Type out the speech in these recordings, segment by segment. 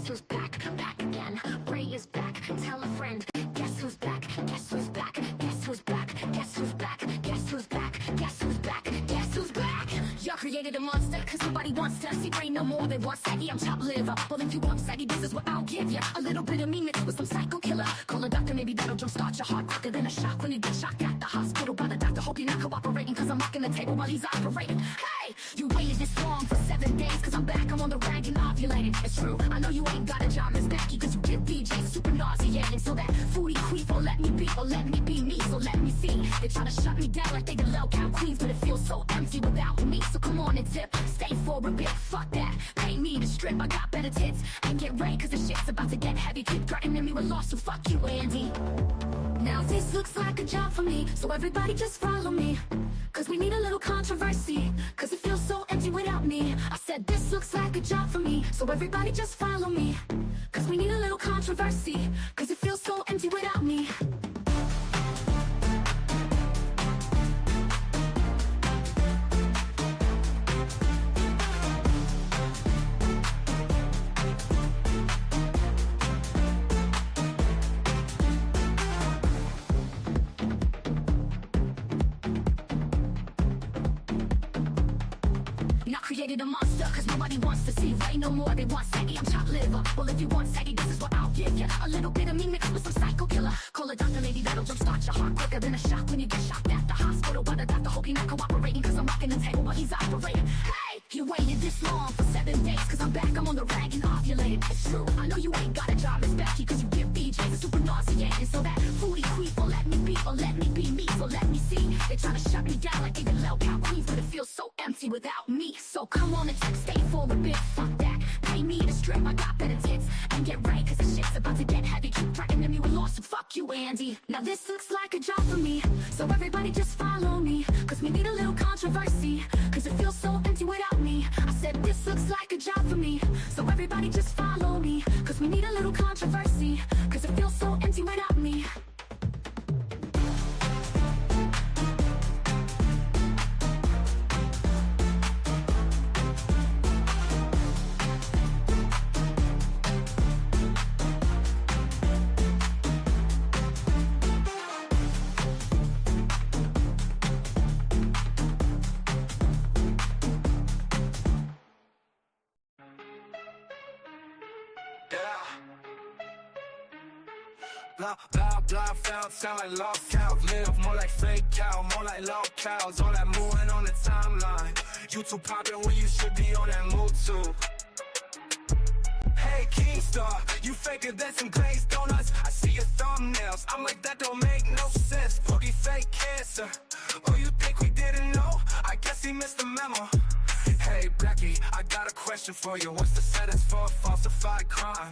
Guess who's back? Back again. Ray is back. Tell a friend. Guess who's back? Guess who's back? Guess who's back? Guess who's back? Guess who's back? Guess who's back? Guess who's back? Y'all created a monster, cause nobody wants to see Ray no more. They want saggy, I'm chopped liver. Well, if you want saggy, this is what I'll give you. A little bit of me mixed with some psycho killer. Call a doctor, maybe that'll jumpstart your heart quicker than a shock when you get shocked at the hospital by the doctor. Hope you're not cooperating, cause I'm rocking the table while he's operating. Hey, you waited this long for 7 days, cause I'm back, I'm on the rag and ovulating. It's true, I know you ain't got a job, Miss Becky, cause you give DJs super nauseating. So that foodie creep won't let me be, or let me be me, so let me see. They try to shut me down like they the LowCal queens, but it feels so empty without me. So come on and tip, stay for a bit, fuck that. Pay me to strip, I got better tits. And get ready, cause the shit's about to get heavy. Keep threatening me with loss, so fuck you, Andy. Now this looks like a job for me, so everybody just follow me. Cause we need a little controversy, cause it feels so empty without me. I said this looks like a job for me, so everybody just follow me. Cause we need a little controversy, cause it feels so empty without me. Created a monster, cause nobody wants to see Ray no more. They want saggy, I'm chopped liver. Well, if you want saggy, this is what I'll give you. A little bit of me mixed with some psycho killer. Call a doctor, maybe that'll jumpstart your heart quicker than a shock when you get shocked at the hospital by the doctor. Hope you're not cooperating, cause I'm rocking the table while he's operating. Hey, you waited this long for 7 days, cause I'm back, I'm on the rag and ovulating. It's true, I know you ain't got a job, Miss Becky, cause you give DJs a super nauseating. So that foodie creep will let me be, or let me be me, so let me see. They try to shut me down like they the LowCal queens, but it feels so empty without me. So come on and stay for a bit, fuck that. Pay me to strip, I got better tits. And get right, cause the shit's about to get heavy. Keep threatening me with loss, so fuck you, Andy. Now this looks like a job for me, so everybody just follow me. Cause we need a little controversy, cause it feels so empty without me. I said this looks like a job for me, so everybody just follow me. Cause we need a little controversy, cause it feels so empty without me. Blah, blah, blah, found, sound like Lolcow. Live more like fake cow, more like Lolcows. All that moving on the timeline. You too poppin' when you should be on that move too. Hey, Keemstar, you faker than some glazed donuts. I see your thumbnails, I'm like, that don't make no sense. Boogie fake cancer. Oh, you think we didn't know? I guess he missed the memo. Hey, Becky, I got a question for you. What's the sentence for a falsified crime?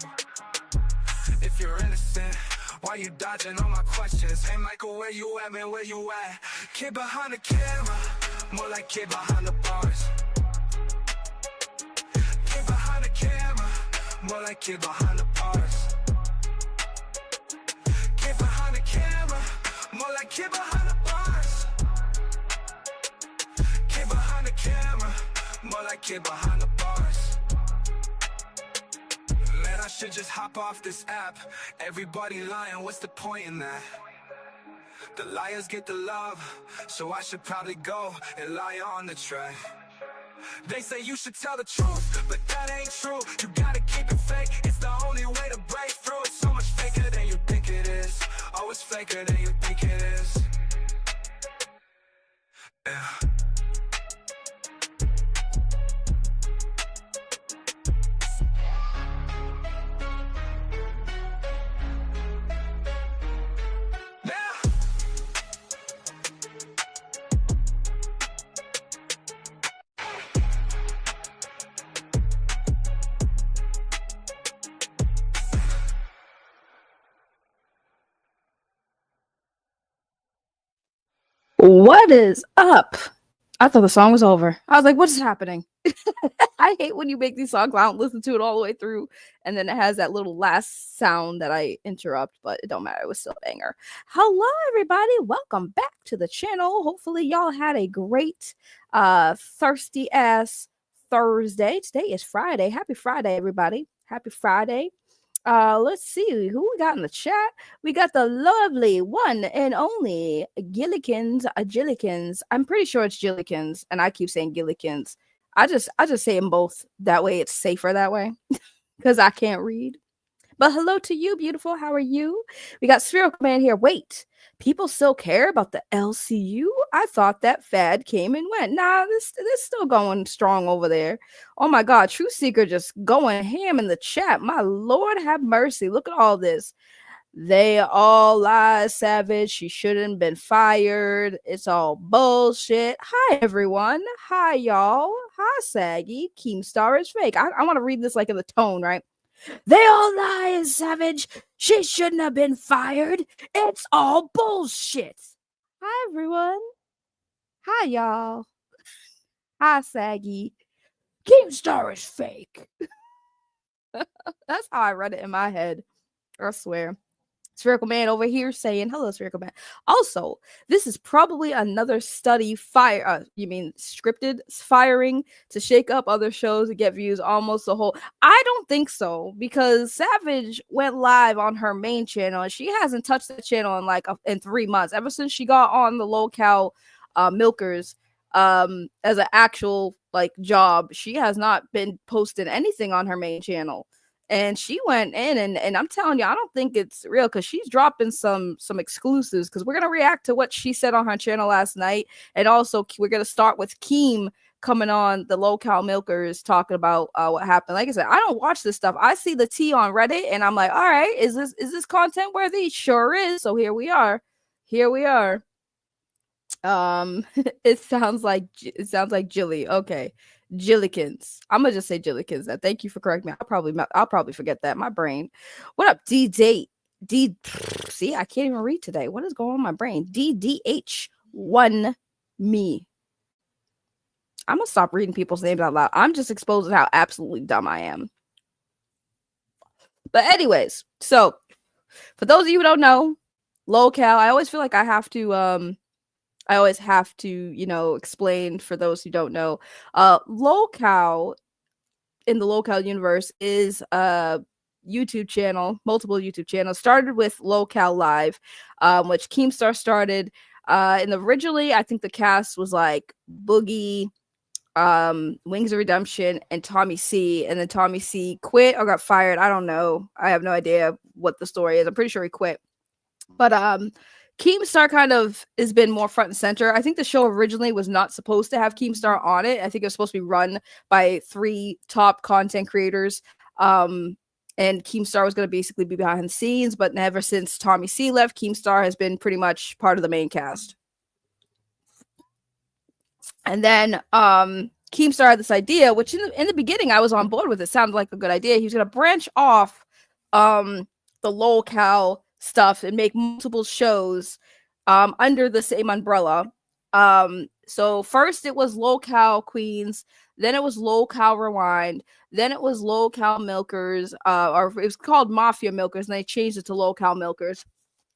If you're innocent, why you dodging all my questions? Hey Michael, where you at, man, where you at? Kid behind the camera, more like kid behind the bars. Kid behind the camera, more like kid behind the bars. Kid behind the camera, more like kid behind the bars. Kid behind the camera, more like kid behind the bars. Man, I should just hop off this app. Everybody lying, what's the point in that? The liars get the love, so I should probably go and lie on the track. They say you should tell the truth, but that ain't true. You gotta keep it fake, it's the only way to break through. It's so much faker than you think it is. Oh, it's faker than you think it is. Yeah. What is up? I thought the song was over. I was like, what is happening? I hate when you make these songs. I don't listen to it all the way through. And then it has that little last sound that I interrupt, but it don't matter. It was still a banger. Hello, everybody. Welcome back to the channel. Hopefully y'all had a great thirsty ass Thursday. Today is Friday. Happy Friday, everybody. Happy Friday. Let's see who we got in the chat. We got the lovely one and only Gillikins. I'm pretty sure it's Gillikins, and I keep saying Gillikins. I just say them both. That way it's safer that way. Because I can't read. But hello to you, beautiful. How are you? We got Spherical Man here. Wait, people still care about the LCU? I thought that fad came and went. Nah, this still going strong over there. Oh my God, True Seeker just going ham in the chat. My Lord, have mercy. Look at all this. They all lie, Savage. She shouldn't been fired. It's all bullshit. Hi, everyone. Hi, y'all. Hi, Saggy. Keemstar is fake. I want to read this like in the tone, right? They all lie, Savage. She shouldn't have been fired. It's all bullshit. Hi, everyone. Hi, y'all. Hi, Saggy. Keemstar is fake. That's how I read it in my head. I swear. Spherical Man over here saying hello, Spherical Man. Also, this is probably another study scripted firing to shake up other shows to get views almost the whole. I don't think so, because Savage went live on her main channel and she hasn't touched the channel in 3 months, ever since she got on the LowCal Milkers as an actual job. She has not been posting anything on her main channel. And she went in and I'm telling you, I don't think it's real, because she's dropping some exclusives, because we're going to react to what she said on her channel last night. And also we're going to start with Keem coming on the LowCal Milkers talking about what happened. Like I said, I don't watch this stuff. I see the tea on Reddit and I'm like, all right, is this content worthy? Sure is. So here we are. It sounds like Jilly. Okay. Jillikins. I'm gonna just say Jillikins. Thank you for correcting me. I'll probably forget that. My brain. What up, D-Date? See, I can't even read today. What is going on in my brain? DDH1 me. I'm gonna stop reading people's names out loud. I'm just exposing how absolutely dumb I am. But anyways, so for those of you who don't know, LowCal, I always feel like I have to explain for those who don't know. LowCal in the LowCal universe is a YouTube channel, multiple YouTube channels. Started with LowCal Live, which Keemstar started. And originally, I think the cast was like Boogie, Wings of Redemption, and Tommy C. And then Tommy C quit or got fired. I don't know. I have no idea what the story is. I'm pretty sure he quit. But Keemstar kind of has been more front and center. I think the show originally was not supposed to have Keemstar on it. I think it was supposed to be run by 3 top content creators. And Keemstar was going to basically be behind the scenes. But ever since Tommy C left, Keemstar has been pretty much part of the main cast. And then Keemstar had this idea, which in the beginning I was on board with. It sounded like a good idea. He was going to branch off the LowCal stuff and make multiple shows under the same umbrella. So first it was LowCal Queens, then it was LowCal Rewind, then it was LowCal Milkers, or it was called Mafia Milkers, and they changed it to LowCal Milkers.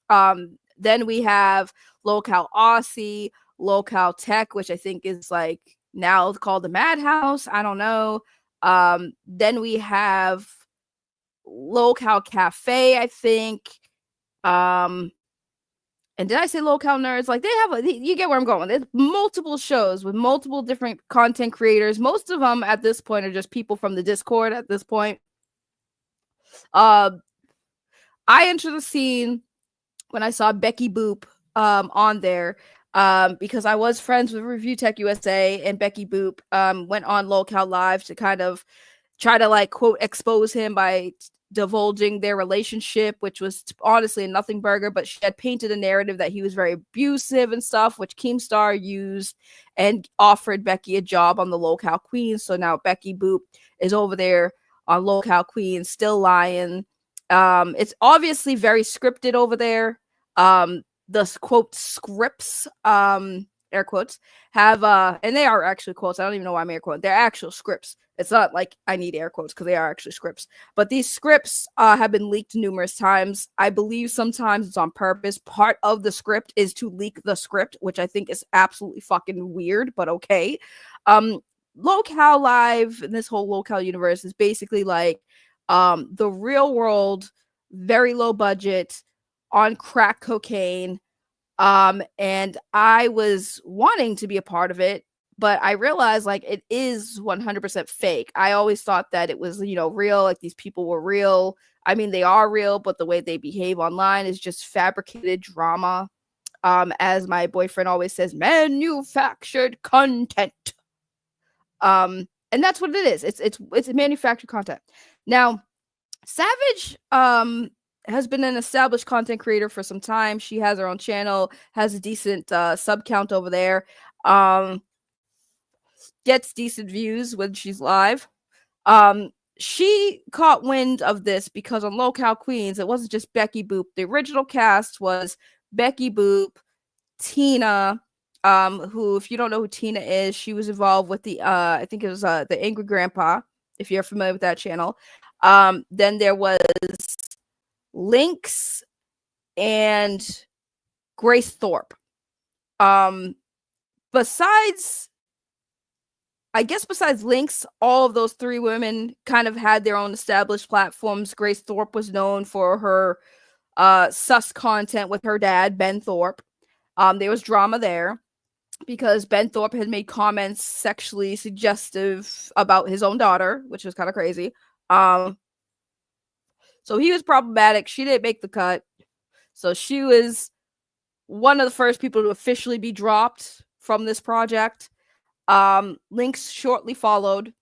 Then we have LowCal Aussie, LowCal Tech, which I think is like now called the Madhouse. I don't know. Then we have LowCal Cafe, I think. And did I say LowCal Nerds? Like they have, you get where I'm going. There's multiple shows with multiple different content creators. Most of them at this point are just people from the Discord at this point. I entered the scene when I saw Becky Boop on there, because I was friends with Review Tech USA, and Becky Boop went on LowCal Live to kind of try to like quote expose him by divulging their relationship, which was honestly a nothing burger, but she had painted a narrative that he was very abusive and stuff, which Keemstar used and offered Becky a job on the LowCal Queens. So now Becky Boop is over there on LowCal Queens, still lying. It's obviously very scripted over there. The quote scripts, air quotes, have and they are actually quotes. I don't even know why I'm air quoting. They're actual scripts. It's not like I need air quotes because they are actually scripts. But these scripts have been leaked numerous times. I believe sometimes it's on purpose. Part of the script is to leak the script, which I think is absolutely fucking weird, but okay. LowCal Live and this whole LowCal universe is basically like the real world, very low budget, on crack cocaine. And I was wanting to be a part of it, but I realized like it is 100% fake. I always thought that it was, real, like these people were real. I mean, they are real, but the way they behave online is just fabricated drama. As my boyfriend always says, manufactured content. And that's what it is. It's manufactured content. Now, Savage has been an established content creator for some time. She has her own channel, has a decent sub count over there. Gets decent views when she's live. She caught wind of this because on LowCal Queens, it wasn't just Becky Boop. The original cast was Becky Boop, Tina, who, if you don't know who Tina is, she was involved with the I think it was the Angry Grandpa, if you're familiar with that channel. Then there was Lynx and Grace Thorpe. Besides Lynx, all of those three women kind of had their own established platforms. Grace Thorpe was known for her sus content with her dad, Ben Thorpe. There was drama there because Ben Thorpe had made comments sexually suggestive about his own daughter, which was kind of crazy. So he was problematic. She didn't make the cut. So she was one of the first people to officially be dropped from this project. Lynx shortly followed.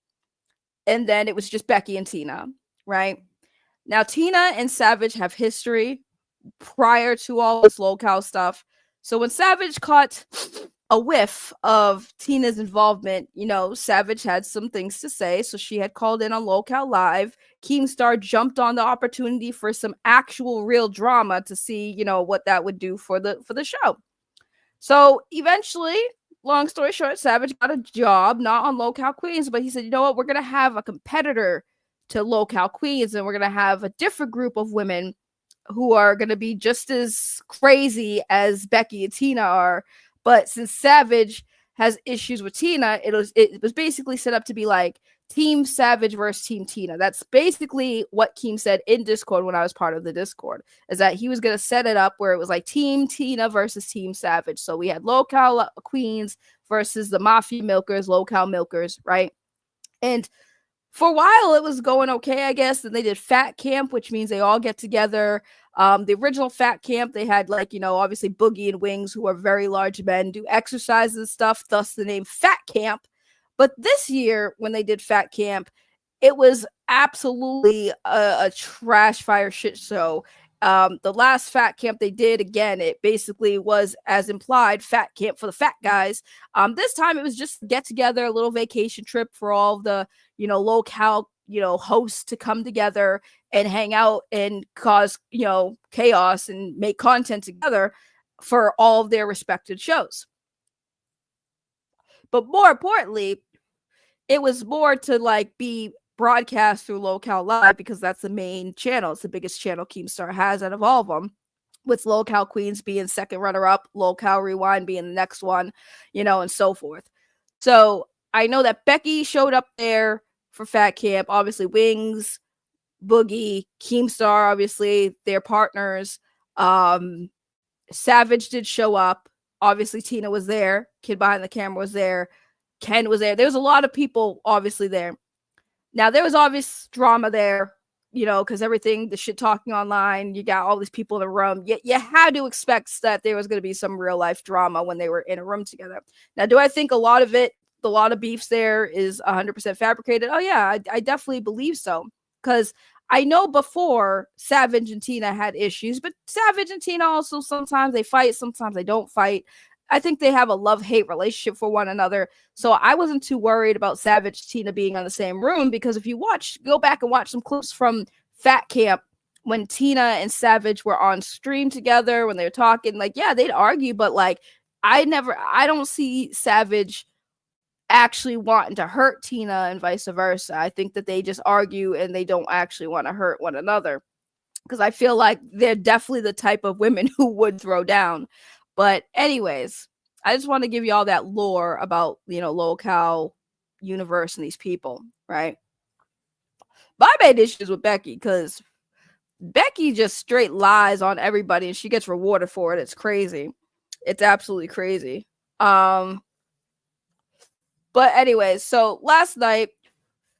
And then it was just Becky and Tina, right? Now, Tina and Savage have history prior to all this LowCal stuff. So when Savage caught a whiff of Tina's involvement, Savage had some things to say. So she had called in on LowCal Live. Keemstar jumped on the opportunity for some actual real drama to see, what that would do for the show. So eventually, long story short, Savage got a job, not on LowCal Queens, but he said, you know what, we're going to have a competitor to LowCal Queens, and we're going to have a different group of women who are going to be just as crazy as Becky and Tina are. But since Savage has issues with Tina, it was basically set up to be like Team Savage versus Team Tina. That's basically what Keem said in Discord when I was part of the Discord, is that he was going to set it up where it was like Team Tina versus Team Savage. So we had LowCal Queens versus the Mafia Milkers, LowCal Milkers, right? And for a while, it was going okay, I guess. Then they did Fat Camp, which means they all get together. The original Fat Camp, they had obviously Boogie and Wings, who are very large men, do exercises and stuff, thus the name Fat Camp. But this year, when they did Fat Camp, it was absolutely a trash fire shit show. The last Fat Camp they did, again, it basically was, as implied, Fat Camp for the fat guys. This time it was just get together, a little vacation trip for all the LowCal hosts to come together and hang out and cause chaos and make content together for all of their respected shows. But more importantly, it was more to be broadcast through LowCal Live, because that's the main channel. It's the biggest channel Keemstar has out of all of them, with LowCal Queens being second runner-up, LowCal Rewind being the next one, and so forth. So I know that Becky showed up there for Fat Camp. Obviously, Wings, Boogie, Keemstar, obviously, they're partners. Savage did show up. Obviously, Tina was there. Kid behind the camera was there. Ken was there. There was a lot of people, obviously, there. Now, there was obvious drama there, because everything, the shit talking online, you got all these people in a room. You had to expect that there was going to be some real life drama when they were in a room together. Now, do I think a lot of beefs there is 100% fabricated? Oh, yeah, I definitely believe so. Because I know before Savage and Tina had issues, but Savage and Tina also sometimes they fight, sometimes they don't fight. I think they have a love-hate relationship for one another. So I wasn't too worried about Savage Tina being on the same room, because if you go back and watch some clips from Fat Camp when Tina and Savage were on stream together, when they were talking, they'd argue, but I don't see Savage actually wanting to hurt Tina and vice versa. I think that they just argue and they don't actually want to hurt one another, because I feel like they're definitely the type of women who would throw down. But anyways, I just want to give you all that lore about, LowCal universe and these people, right? My main issue is with Becky because Becky just straight lies on everybody and she gets rewarded for it. It's crazy. It's absolutely crazy. But anyways, so last night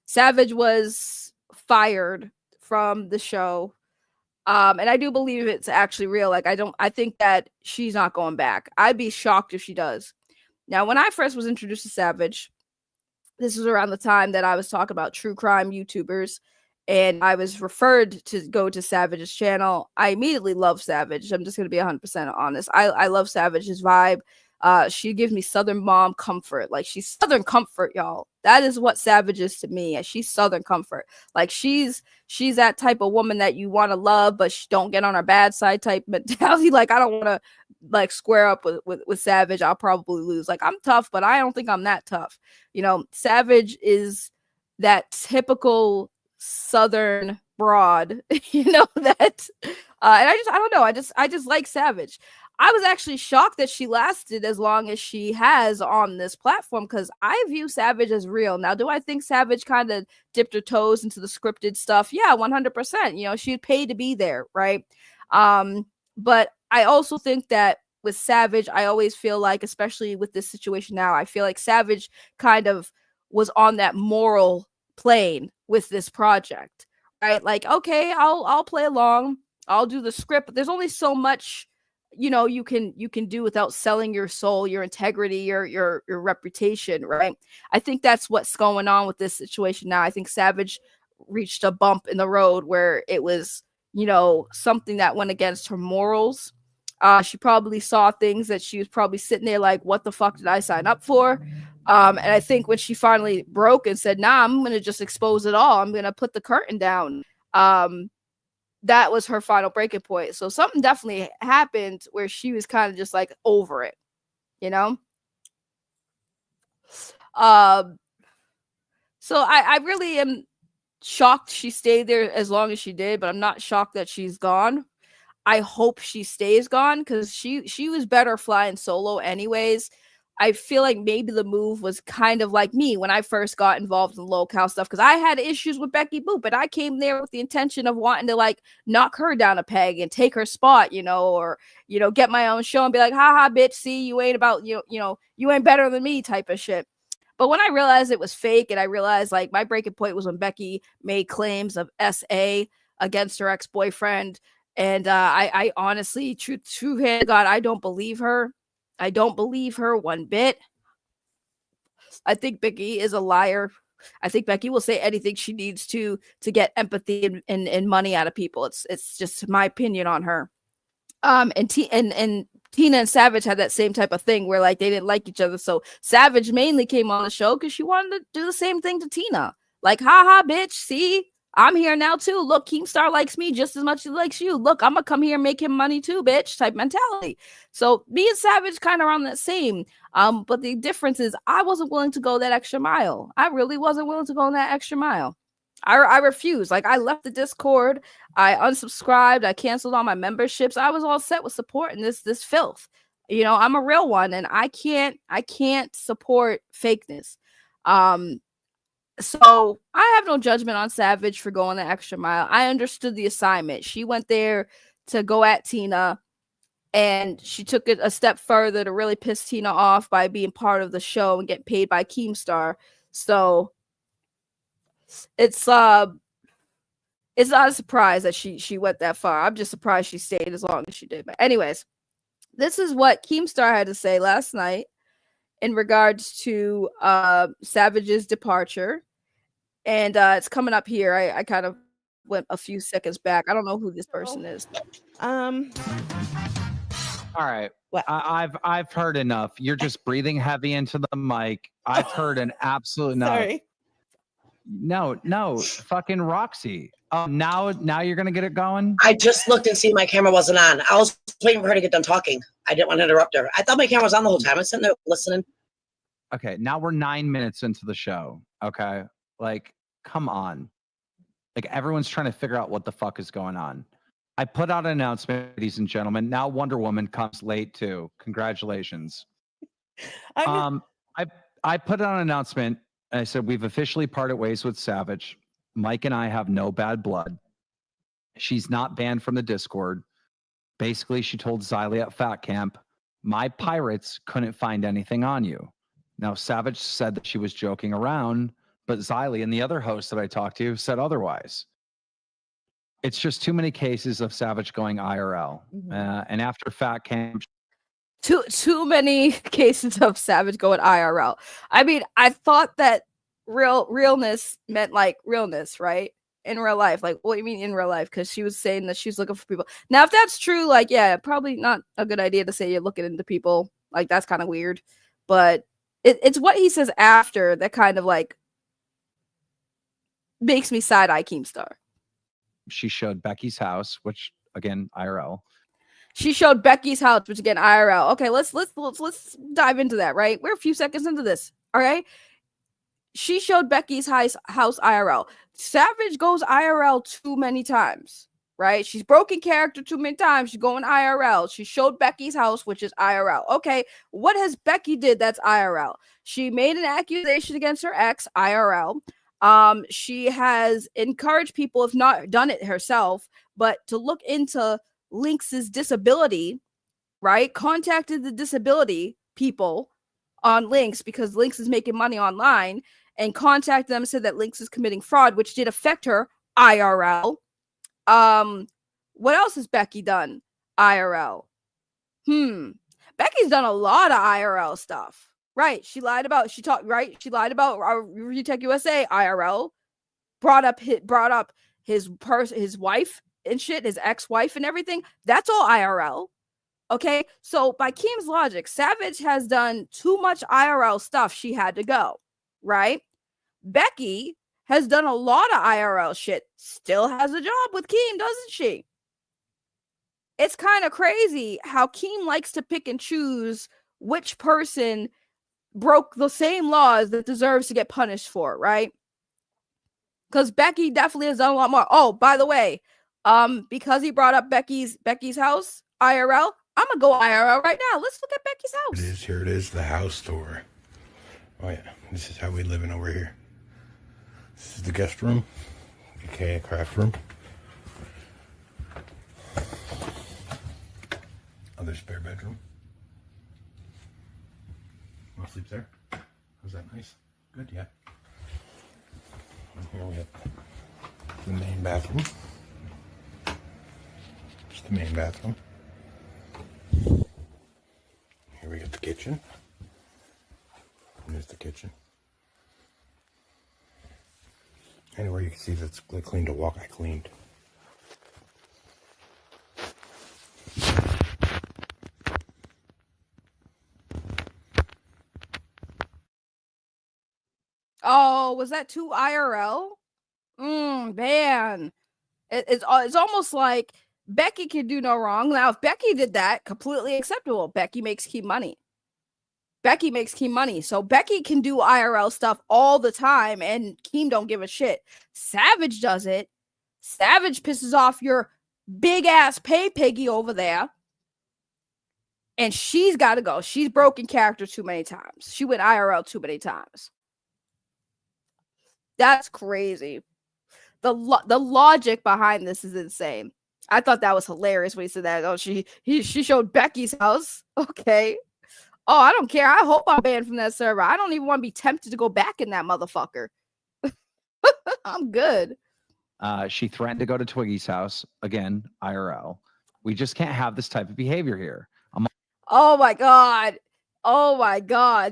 Savage was fired from the show. And I do believe it's actually real. Like I think that she's not going back. I'd be shocked if she does. Now, when I first was introduced to Savage, this was around the time that I was talking about true crime YouTubers, and I was referred to go to Savage's channel. I immediately love Savage. I'm just going to be 100% honest. I love Savage's vibe. She gives me Southern mom comfort. Like, she's Southern comfort, y'all. That is what Savage is to me. She's Southern comfort. Like, she's that type of woman that you want to love, but she don't get on her bad side type mentality. Like, I don't want to like square up with Savage. I'll probably lose. Like, I'm tough, but I don't think I'm that tough. You know, Savage is that typical Southern broad, you know, that and I don't know. I just like Savage. I was actually shocked that she lasted as long as she has on this platform because I view Savage as real. Now, do I think Savage kind of dipped her toes into the scripted stuff? Yeah, 100%. You know, she paid to be there, right? But I also think that with Savage, I always feel like, especially with this situation now, I feel like Savage kind of was on that moral plane with this project, right? Like, okay, I'll play along, I'll do the script, but there's only so much, you know, you can do without selling your soul, your integrity, your reputation, right? I think that's what's going on with this situation now. I think Savage reached a bump in the road where it was, you know, something that went against her morals. She probably saw things that she was probably sitting there like, what the fuck did I sign up for? And I think when she finally broke and said, nah, I'm going to just expose it all, I'm going to put the curtain down, that was her final breaking point. So something definitely happened where she was kind of just like over it, you know? So I really am shocked she stayed there as long as she did, but I'm not shocked that she's gone. I hope she stays gone because she was better flying solo anyways. I feel like maybe the move was kind of like me when I first got involved in LowCal stuff because I had issues with Becky Boop, but I came there with the intention of wanting to like knock her down a peg and take her spot, you know, or, you know, get my own show and be like, haha, bitch, see, you ain't about, you know, you ain't better than me type of shit. But when I realized it was fake and I realized like my breaking point was when Becky made claims of SA against her ex-boyfriend. And I honestly, true hand to God, I don't believe her. I don't believe her one bit. I think Becky is a liar. I think Becky will say anything she needs to get empathy and money out of people. It's just my opinion on her. And Tina and Savage had that same type of thing where like they didn't like each other. So Savage mainly came on the show because she wanted to do the same thing to Tina. Like, haha, bitch, see? I'm here now too. Look, Keemstar likes me just as much as he likes you. Look, I'm gonna come here and make him money too, bitch, type mentality. So me and Savage kind of on that same. But the difference is I wasn't willing to go that extra mile. I really wasn't willing to go that extra mile. I refused. Like, I left the Discord, I unsubscribed, I canceled all my memberships. I was all set with supporting this filth. You know, I'm a real one, and I can't support fakeness. So I have no judgment on Savage for going the extra mile. I understood the assignment. She went there to go at Tina, and she took it a step further to really piss Tina off by being part of the show and get paid by Keemstar. So it's not a surprise that she went that far. I'm just surprised she stayed as long as she did. But anyways, this is what Keemstar had to say last night in regards to Savage's departure. And it's coming up here. I kind of went a few seconds back. I don't know who this person is. All right. What? I've heard enough. You're just breathing heavy into the mic. I've heard an absolute enough. Sorry. No, fucking Roxy. Now you're gonna get it going. I just looked and see my camera wasn't on. I was waiting for her to get done talking. I didn't want to interrupt her. I thought my camera was on the whole time. I was sitting there listening. Okay, now we're 9 minutes into the show. Okay, like, come on. Like, everyone's trying to figure out what the fuck is going on. I put out an announcement, ladies and gentlemen. Now Wonder Woman comes late too. Congratulations. I put out an announcement. I said we've officially parted ways with Savage. Mike and I have no bad blood. She's not banned from the Discord. Basically, she told Xylee at Fat Camp, my pirates couldn't find anything on you. Now, Savage said that she was joking around, but Xylee and the other host that I talked to said otherwise. It's just too many cases of Savage going IRL. And after Fat Camp, too many cases of Savage going IRL. I mean, I thought that realness meant like realness, right? In real life. Like, what do you mean in real life? Because she was saying that she's looking for people. Now, if that's true, like, yeah, probably not a good idea to say you're looking into people. Like, that's kind of weird. But it's what he says after that kind of like makes me side-eye Keemstar. she showed Becky's house, which again, IRL. She showed Becky's house, which again, IRL. Okay, let's dive into that, right? We're a few seconds into this. All right. She showed Becky's house IRL. Savage goes IRL too many times, right? She's broken character too many times. She's going IRL. She showed Becky's house, which is IRL. Okay, what has Becky did that's IRL? She made an accusation against her ex, IRL. She has encouraged people, if not done it herself, but to look into Lynx's disability, right? Contacted the disability people on Lynx because Lynx is making money online, and contacted them, said that Lynx is committing fraud, which did affect her IRL. What else has Becky done IRL? Becky's done a lot of IRL stuff, right? She lied about Retech USA IRL. Brought up his wife and shit, his ex-wife and everything. That's all IRL. Okay, so by Keem's logic, Savage has done too much IRL stuff. She had to go, right? Becky has done a lot of IRL shit. Still has a job with Keem, doesn't she? It's kind of crazy how Keem likes to pick and choose which person broke the same laws that deserves to get punished for, right? Because Becky definitely has done a lot more. Oh, by the way, because he brought up Becky's house IRL, I'm gonna go IRL right now. Let's look at Becky's house. Here it is, the house tour. Oh yeah, this is how we living over here. This is the guest room, aka craft room. Other spare bedroom. Want to sleep there? Was that nice? Good, yeah. And here we have the main bathroom. Just the main bathroom. Here we got the kitchen. And there's the kitchen. Anywhere you can see that's clean to walk, I cleaned. Oh, was that too IRL? Man. It's almost like Becky can do no wrong. Now, if Becky did that, completely acceptable. Becky makes Keem money. So Becky can do IRL stuff all the time, and Keem don't give a shit. Savage does it. Savage pisses off your big-ass pay piggy over there. And she's got to go. She's broken character too many times. She went IRL too many times. That's crazy. The logic behind this is insane. I thought that was hilarious when he said that. Oh, she showed Becky's house. Okay. Oh, I don't care. I hope I'm banned from that server. I don't even want to be tempted to go back in that motherfucker. I'm good. She threatened to go to Twiggy's house again, IRL. We just can't have this type of behavior here. Oh my god.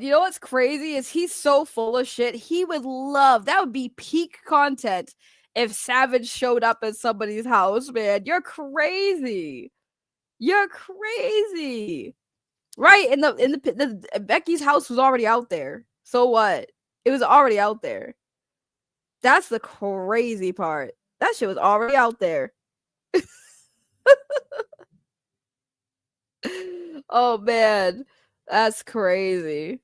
You know what's crazy is he's so full of shit. He would love, that would be peak content if Savage showed up at somebody's house, man. You're crazy. Right? And the Becky's house was already out there. So what? It was already out there. That's the crazy part. That shit was already out there. Oh man, that's crazy.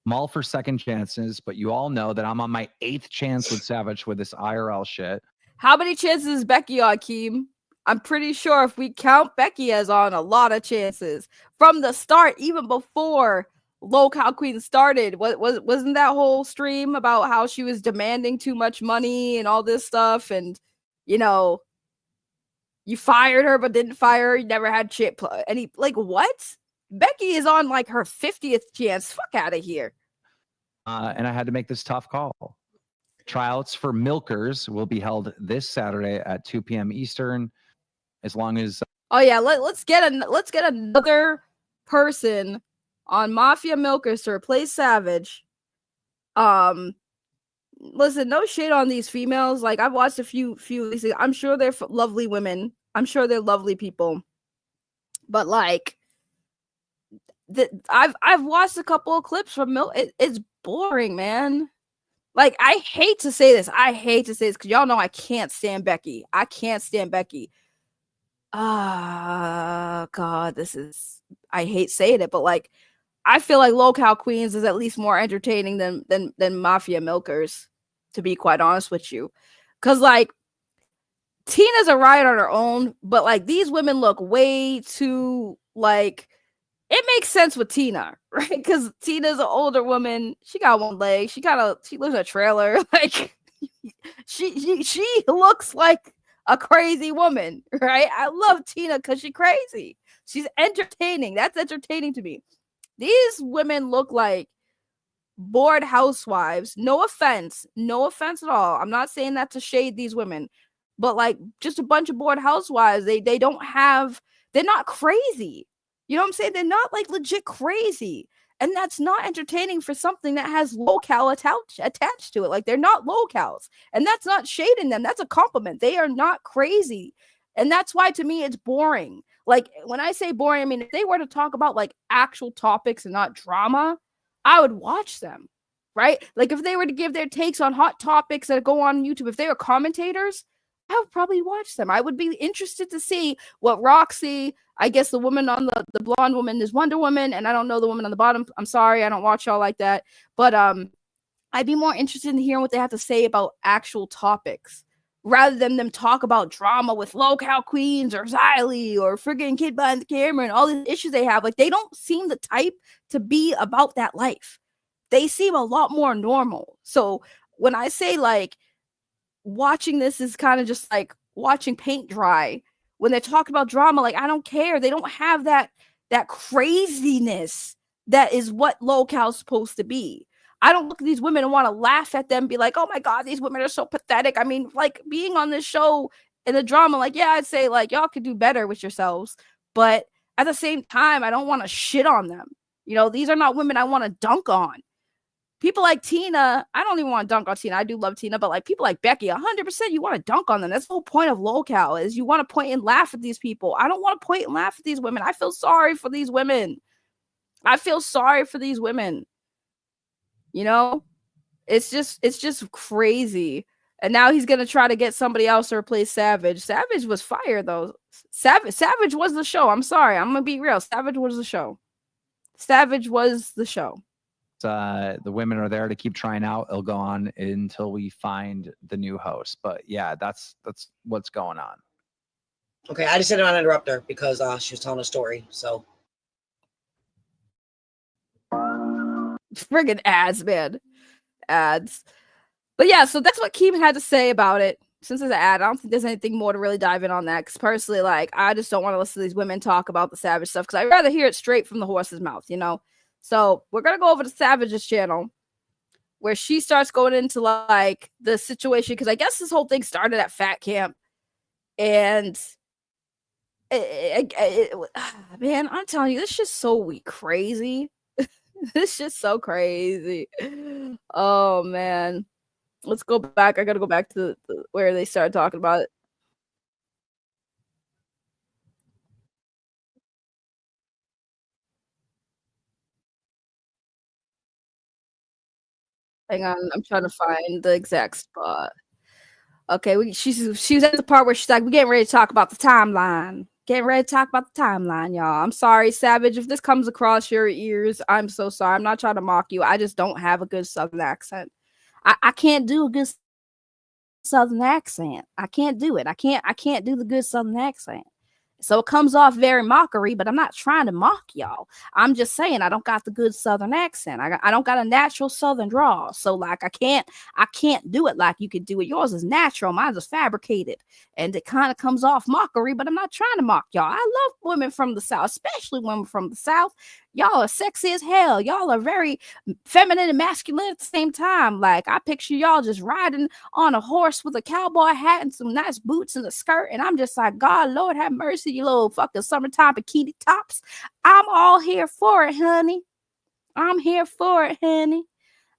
I'm all for second chances, but you all know that I'm on my 8th chance with Savage with this IRL shit. How many chances is Becky on, Keem? I'm pretty sure if we count Becky as on a lot of chances from the start, even before LowCal Queen started. Wasn't that whole stream about how she was demanding too much money and all this stuff, and you know, you fired her but didn't fire her. You never had shit. Any like what? Becky is on like her 50th chance. Fuck out of here. And I had to make this tough call. Tryouts for milkers will be held this Saturday at 2 p.m. Eastern. As long as oh yeah, let's get another person on Mafia Milkers to replace Savage. Listen, no shade on these females. Like I've watched a few. I'm sure they're lovely women. I'm sure they're lovely people. But like, I've watched a couple of clips from it's boring, man. Like I hate to say this because y'all know I can't stand Becky. God, I hate saying it, but like I feel like LowCal Queens is at least more entertaining than Mafia Milkers, to be quite honest with you. Cause like Tina's a riot on her own, but like these women look way too like it makes sense with Tina, right? Because Tina's an older woman. She got one leg. She lives in a trailer. Like she looks like a crazy woman, right? I love Tina because she's crazy. She's entertaining. That's entertaining to me. These women look like bored housewives. No offense at all. I'm not saying that to shade these women, but like just a bunch of bored housewives. They're not crazy. You know what I'm saying? They're not like legit crazy. And that's not entertaining for something that has LowCal attached to it. Like they're not LowCals. And that's not shading them. That's a compliment. They are not crazy. And that's why to me it's boring. Like when I say boring, I mean, if they were to talk about like actual topics and not drama, I would watch them, right? Like if they were to give their takes on hot topics that go on YouTube, if they were commentators, I would probably watch them. I would be interested to see what Roxy, I guess the woman on the blonde woman is Wonder Woman, and I don't know the woman on the bottom. I'm sorry, I don't watch y'all like that. But I'd be more interested in hearing what they have to say about actual topics rather than them talk about drama with LowCal Queens or Xylee or friggin' Kid Behind the Camera and all the issues they have. Like they don't seem the type to be about that life. They seem a lot more normal. So when I say like watching this is kind of just like watching paint dry. When they talk about drama, like I don't care. They don't have that craziness that is what LowCal's supposed to be. I don't look at these women and want to laugh at them and be like, oh my God, these women are so pathetic. I mean, like being on this show in the drama, like, yeah, I'd say like y'all could do better with yourselves. But at the same time, I don't want to shit on them. You know, these are not women I want to dunk on. People like Tina, I don't even want to dunk on Tina. I do love Tina, but like people like Becky, 100% you want to dunk on them. That's the whole point of LowCal is you want to point and laugh at these people. I don't want to point and laugh at these women. I feel sorry for these women. You know, it's just crazy. And now he's going to try to get somebody else to replace Savage. Savage was fire though. Savage was the show. I'm sorry. I'm going to be real. Savage was the show. the women are there to keep trying out. It'll go on until we find the new host. But yeah, that's what's going on. Okay, I just didn't want to interrupt her because she was telling a story. So friggin' ads, man. Ads. But yeah, so that's what Keem had to say about it. Since it's an ad, I don't think there's anything more to really dive in on that. Because personally, like, I just don't want to listen to these women talk about the Savage stuff. Because I'd rather hear it straight from the horse's mouth, you know? So we're going to go over to Savage's channel, where she starts going into, like, the situation. Because I guess this whole thing started at Fat Camp. And, man, I'm telling you, this is just so crazy. This is just so crazy. Oh, man. Let's go back. I gotta go back to where they started talking about it. Hang on, I'm trying to find the exact spot. Okay, she was at the part where she's like, "We're getting ready to talk about the timeline. Getting ready to talk about the timeline, y'all. I'm sorry, Savage, if this comes across your ears. I'm so sorry. I'm not trying to mock you. I just don't have a good Southern accent. I can't do a good Southern accent. I can't do it. I can't do the good Southern accent. So it comes off very mockery, but I'm not trying to mock y'all. I'm just saying I don't got the good Southern accent. I don't got a natural Southern drawl. So like I can't do it like you could do it. Yours is natural. Mine's is fabricated. And it kind of comes off mockery, but I'm not trying to mock y'all. I love women from the South, especially women from the South. Y'all are sexy as hell. Y'all are very feminine and masculine at the same time. Like I picture y'all just riding on a horse with a cowboy hat and some nice boots and a skirt. And I'm just like, God, Lord have mercy, you little fucking summertime bikini tops. I'm all here for it, honey. I'm here for it, honey.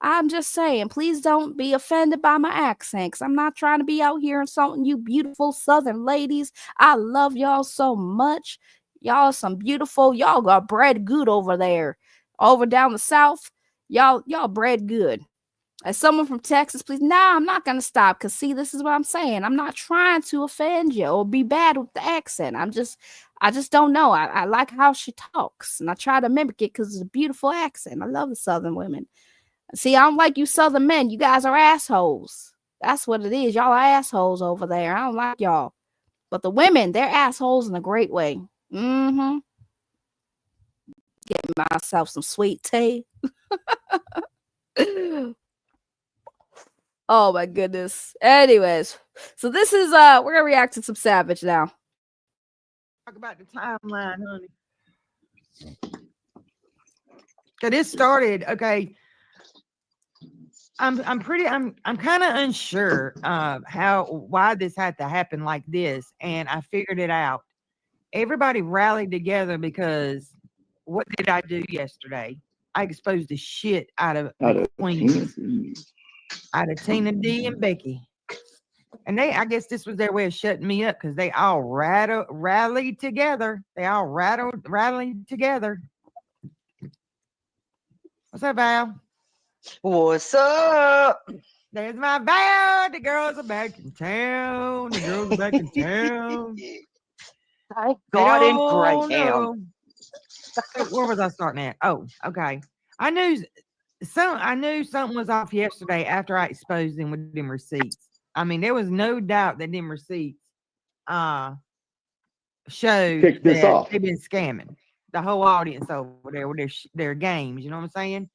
I'm just saying, please don't be offended by my accent, because I'm not trying to be out here insulting you beautiful Southern ladies. I love y'all so much. Y'all some beautiful, y'all got bread good over there. Over down the South, y'all bread good. As someone from Texas, please, I'm not going to stop, because see, this is what I'm saying. I'm not trying to offend you or be bad with the accent. I just don't know. I like how she talks, and I try to mimic it because it's a beautiful accent. I love the Southern women. See, I don't like you Southern men. You guys are assholes. That's what it is. Y'all are assholes over there. I don't like y'all. But the women, they're assholes in a great way. Mm-hmm. Getting myself some sweet tea. Oh my goodness. Anyways, so this is we're gonna react to some Savage now. Talk about the timeline, honey. So this started, okay. I'm kind of unsure why this had to happen like this, and I figured it out. Everybody rallied together because what did I do yesterday? I exposed the shit out of the queens, out of Tina D and Becky, and I guess this was their way of shutting me up because they all rallied together. They all rallied together. What's up, Val? What's up? There's my Val. The girls are back in town. The girls are back in town. Thank God in Greyhound. Where was I starting at? Oh, okay. I knew something was off yesterday after I exposed them with them receipts. I mean, there was no doubt that them receipts showed that they've been scamming the whole audience over there with their games. You know what I'm saying?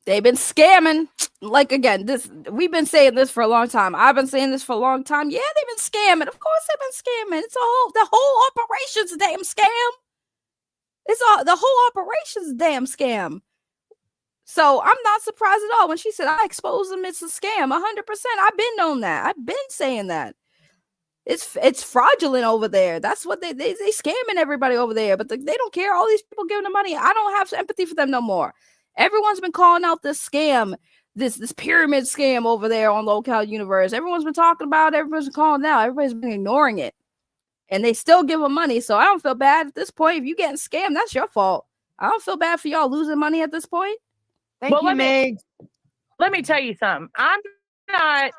They've been scamming. Like, again, we've been saying this for a long time. I've been saying this for a long time. Yeah, they've been scamming. Of course they've been scamming. The whole operation's a damn scam. The whole operation's a damn scam. So I'm not surprised at all when she said I expose them. It's a scam. 100%. I've been on that. I've been saying that. It's fraudulent over there. That's what they scamming everybody over there. But they don't care. All these people giving them money. I don't have empathy for them no more. Everyone's been calling out this scam, this pyramid scam over there on LowCal Universe. Everyone's been talking about it. Everyone's been calling out. Everybody's been ignoring it. And they still give them money. So I don't feel bad at this point. If you getting scammed, that's your fault. I don't feel bad for y'all losing money at this point. Thank you, Meg. Let me tell you something. I'm not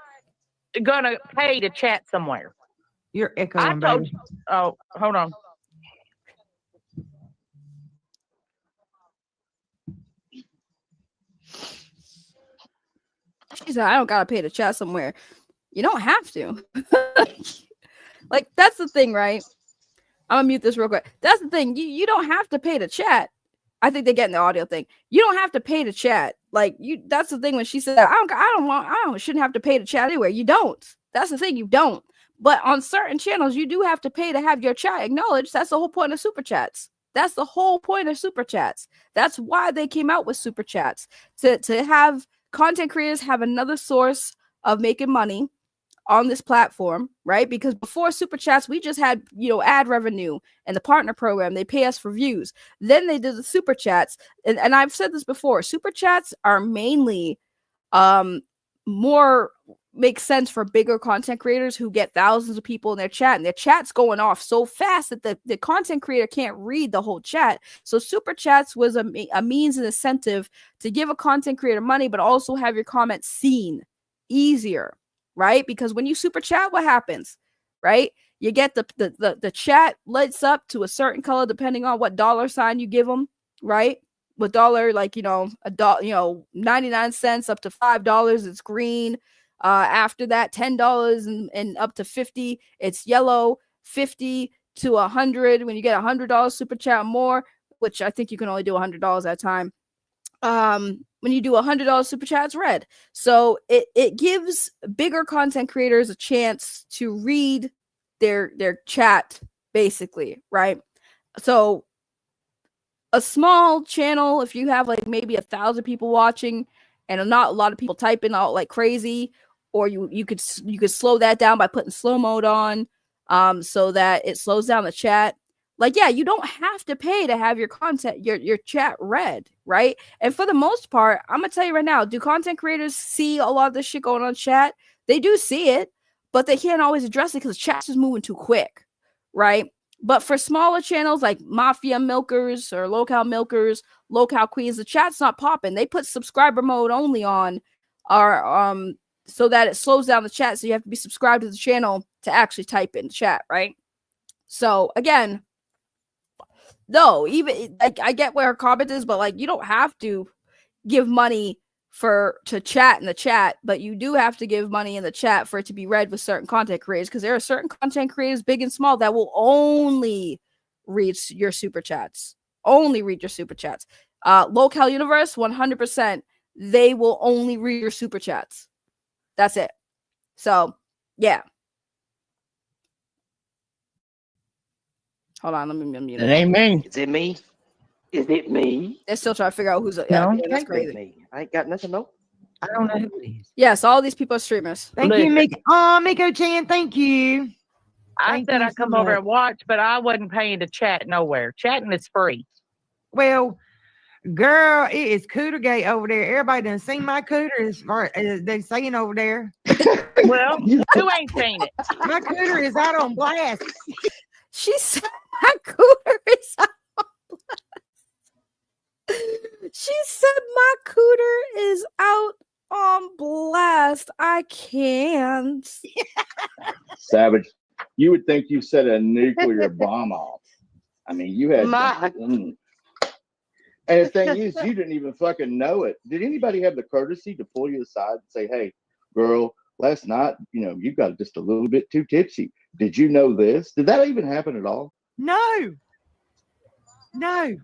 going to pay to chat somewhere. You're echoing, baby. Oh, hold on. She said, I don't gotta pay to chat somewhere. You don't have to. Like, that's the thing, right? I'm gonna mute this real quick. That's the thing. You don't have to pay to chat. I think they're getting the audio thing. You don't have to pay to chat. Like, that's the thing when she said, I shouldn't have to pay to chat anywhere. You don't. That's the thing, you don't. But on certain channels, you do have to pay to have your chat acknowledged. That's the whole point of super chats. That's the whole point of super chats. That's why they came out with super chats, to have content creators have another source of making money on this platform, right? Because before super chats, we just had, ad revenue and the partner program. They pay us for views. Then they did the super chats. And I've said this before, super chats are mainly more makes sense for bigger content creators who get thousands of people in their chat, and their chat's going off so fast that the content creator can't read the whole chat. So super chats was a means and incentive to give a content creator money, but also have your comments seen easier, right? Because when you super chat, what happens, right? You get the chat lights up to a certain color depending on what dollar sign you give them, right? With dollar, like, $99 up to $5, it's green. After that, $10 and up to $50, it's yellow. $50 to 100, when you get $100 super chat or more, which I think you can only do $100 at a time. When you do $100 super chat, it's red. So it gives bigger content creators a chance to read their chat, basically, right? So a small channel, if you have like maybe 1,000 people watching and not a lot of people typing out like crazy, or you could slow that down by putting slow mode on, so that it slows down the chat. Like, yeah, you don't have to pay to have your content, your chat read, right? And for the most part, I'm gonna tell you right now, do content creators see a lot of this shit going on in chat? They do see it, but they can't always address it because chat's just moving too quick, right? But for smaller channels like Mafia Milkers or LowCal Milkers, LowCal Queens, the chat's not popping. They put subscriber mode only on, or so that it slows down the chat. So you have to be subscribed to the channel to actually type in the chat, right? So again, no, even like I get where her comment is, but like you don't have to give money to chat in the chat, but you do have to give money in the chat for it to be read with certain content creators, because there are certain content creators, big and small, that will only read your super chats. Only read your super chats. LowCal Universe, 100%, they will only read your super chats. That's it. So, yeah. Hold on, let me unmute It ain't me. Is it me? Is it me? They're still trying to figure out who's No, yeah, that's Can't be crazy. me. I ain't got nothing, no. I don't know who it is. Yes, all these people are streamers. Thank you, Miko. Oh, Miko Chan, thank you. I Thank said you I'd so come over much. and watch, but I wasn't paying to chat nowhere. Chatting is free. Well, girl, it is Cootergate over there. Everybody done seen my cooters, or they saying over there. Well, who ain't seen it? My cooter is out on blast. She said my cooter is out on blast. She said my cooter is out on blast. I can't. Savage, you would think you set a nuclear bomb off. I mean, you had. And the thing is, you didn't even fucking know it. Did anybody have the courtesy to pull you aside and say, "Hey, girl, last night, you got just a little bit too tipsy. Did you know this?" Did that even happen at all? No. No.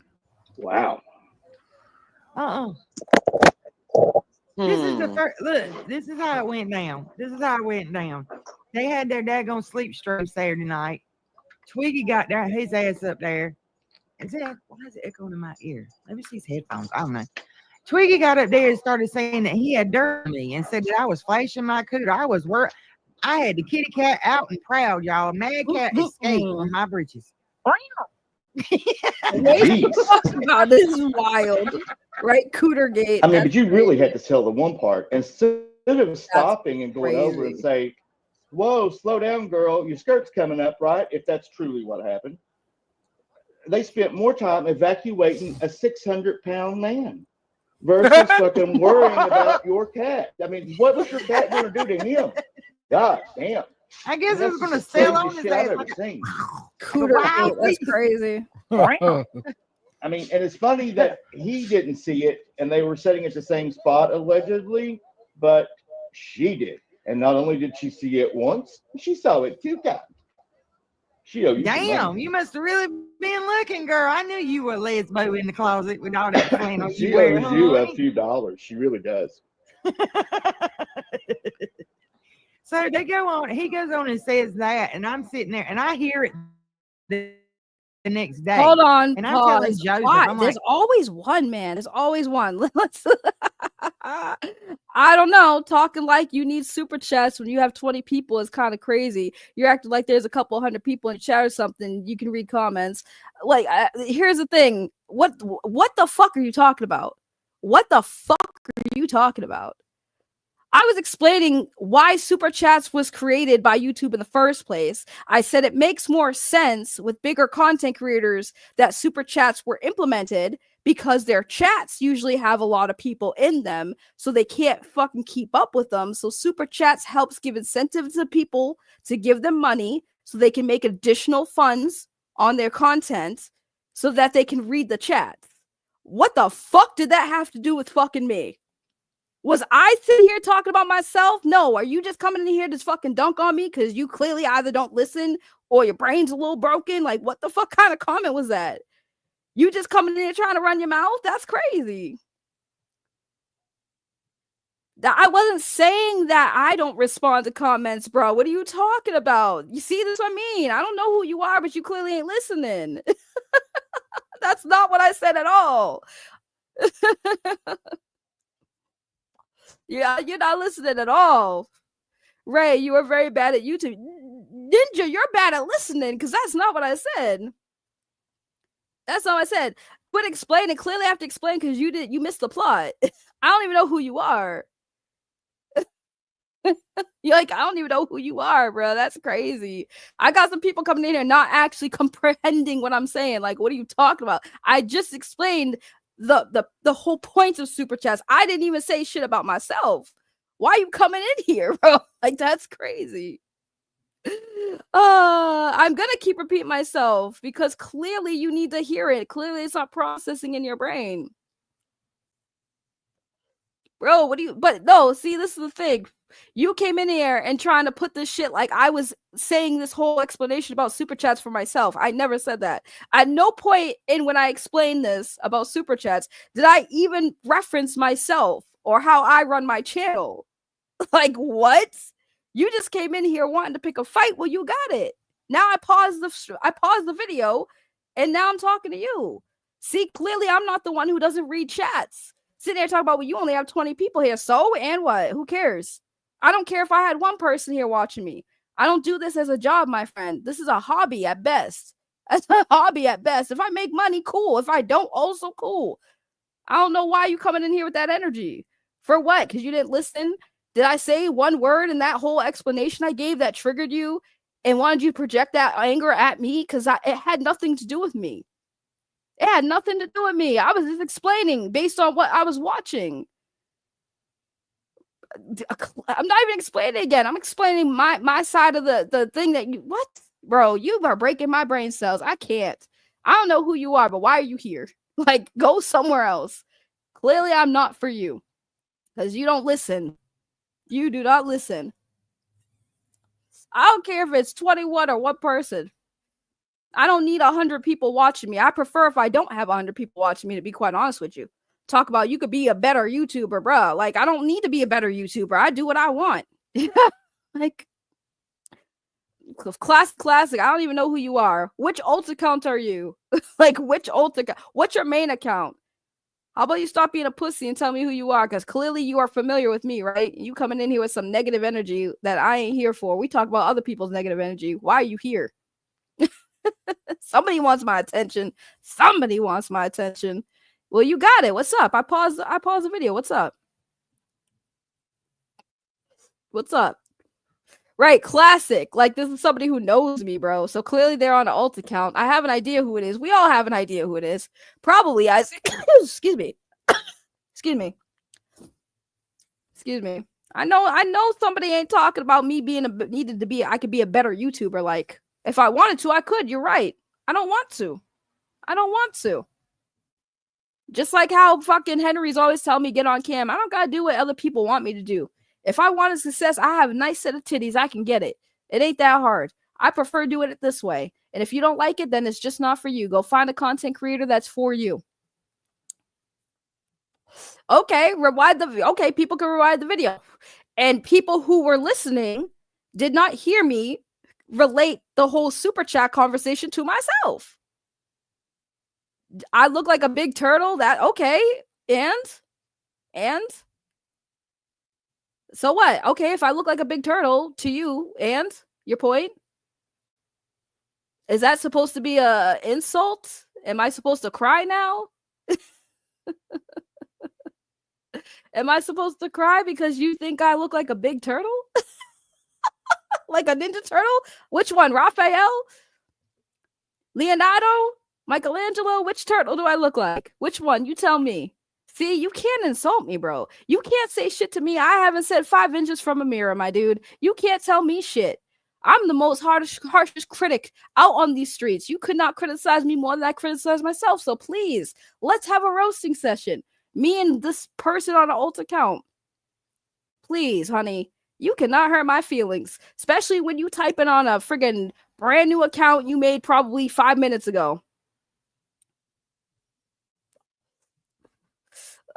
Wow. This is the first look. This is how it went down. They had their daggone sleep stream Saturday night. Twiggy got his ass up there. And said, why is it echoing in my ear? Let me see his headphones. I don't know. Twiggy got up there and started saying that he had dirt on me and said that I was flashing my cooter. I had the kitty cat out and proud, y'all. Mad cat escaped from my britches. Wow, this is wild, right? Cootergate. I mean, but you really had to tell the one part instead of stopping and going over and say, "Whoa, slow down, girl. Your skirt's coming up, right?" If that's truly what happened. They spent more time evacuating a 600-pound man versus fucking worrying about your cat. I mean, what was your cat going to do to him? God damn. I guess it was going to sell on his ass. Cootergate, that's crazy. I mean, and it's funny that he didn't see it, and they were sitting at the same spot allegedly, but she did. And not only did she see it once, she saw it 2 times. Damn, you must have really been looking, girl. I knew you were lesbo in the closet with all that flannel. She owes you a few dollars. She really does. So they go on. He goes on and says that, and I'm sitting there, and I hear it the next day. Hold on, and I'm telling Joseph, I'm there's like, always one, man. There's always one. Let's. I don't know. Talking like you need super chats when you have 20 people is kind of crazy. You're acting like there's a couple hundred people in chat or something. You can read comments. Like, here's the thing. What the fuck are you talking about? What the fuck are you talking about? I was explaining why Super Chats was created by YouTube in the first place. I said it makes more sense with bigger content creators that Super Chats were implemented because their chats usually have a lot of people in them, so they can't fucking keep up with them. So Super Chats helps give incentives to people to give them money so they can make additional funds on their content so that they can read the chats. What the fuck did that have to do with fucking me? Was I sitting here talking about myself? No. Are you just coming in here to fucking dunk on me because you clearly either don't listen or your brain's a little broken? Like, what the fuck kind of comment was that? You just coming in here trying to run your mouth? That's crazy. I wasn't saying that I don't respond to comments, bro. What are you talking about? You see, this what I mean? I don't know who you are, but you clearly ain't listening. That's not what I said at all. Yeah, you're not listening at all. Ray, you are very bad at YouTube. Ninja, you're bad at listening because that's not what I said. That's not what I said. Quit explaining. Clearly I have to explain because you missed the plot. I don't even know who you are. You're like, I don't even know who you are, bro. That's crazy. I got some people coming in here not actually comprehending what I'm saying. Like, what are you talking about? I just explained the whole point of super chats. I didn't even say shit about myself. Why are you coming in here, bro? Like, that's crazy. I'm gonna keep repeating myself because clearly you need to hear it. Clearly it's not processing in your brain. Bro, what do you, but no, see, this is the thing. You came in here and trying to put this shit like I was saying this whole explanation about super chats for myself. I never said that. At no point in when I explained this about super chats did I even reference myself or how I run my channel. Like, what? You just came in here wanting to pick a fight. Well, you got it. Now I paused the video and now I'm talking to you. See, clearly I'm not the one who doesn't read chats. Sitting there talking about, well, you only have 20 people here. So, and what? Who cares? I don't care if I had one person here watching me. I don't do this as a job, my friend. This is a hobby at best. That's a hobby at best. If I make money, cool. If I don't, also cool. I don't know why you coming in here with that energy. For what? Because you didn't listen? Did I say one word in that whole explanation I gave that triggered you and wanted you to project that anger at me? Because it had nothing to do with me. It had nothing to do with me. I was just explaining based on what I was watching. I'm not even explaining again. I'm explaining my side of the thing that you, what? Bro, you are breaking my brain cells. I can't. I don't know who you are, but why are you here? Like, go somewhere else. Clearly, I'm not for you because you don't listen. You do not listen. I don't care if it's 21 or one person. I don't need 100 people watching me. I prefer if I don't have 100 people watching me, to be quite honest with you. Talk about you could be a better YouTuber, bro. Like, I don't need to be a better YouTuber. I do what I want. Like, classic. I don't even know who you are. Which alt account are you? Like, which alt account? What's your main account? How about you stop being a pussy and tell me who you are? Because clearly you are familiar with me, right? You coming in here with some negative energy that I ain't here for. We talk about other people's negative energy. Why are you here? Somebody wants my attention. Somebody wants my attention. Well, you got it. What's up? I paused the video. What's up? What's up? Right, classic. Like, this is somebody who knows me, bro. So clearly they're on an alt account. I have an idea who it is. We all have an idea who it is. Probably I excuse me. Excuse me. Excuse me. I know somebody ain't talking about me being I could be a better YouTuber. Like, if I wanted to, I could. You're right. I don't want to. Just like how fucking Henry's always telling me get on cam. I don't gotta do what other people want me to do. If I wanted success, I have a nice set of titties. I can get it. It ain't that hard. I prefer doing it this way. And if you don't like it, then it's just not for you. Go find a content creator that's for you. Okay, people can rewind the video. And people who were listening did not hear me relate the whole super chat conversation to myself. I look like a big turtle. That okay. And so what? Okay, if I look like a big turtle to you, and your point? Is that supposed to be a insult? Am I supposed to cry now? Am I supposed to cry because you think I look like a big turtle? Like a Ninja Turtle? Which one? Raphael? Leonardo? Michelangelo? Which turtle do I look like? Which one? You tell me. See, you can't insult me, bro. You can't say shit to me. I haven't said 5 inches from a mirror, my dude. You can't tell me shit. I'm the most harshest critic out on these streets. You could not criticize me more than I criticize myself. So please, let's have a roasting session. Me and this person on an alt account. Please, honey, you cannot hurt my feelings, especially when you type it on a friggin' brand new account you made probably 5 minutes ago.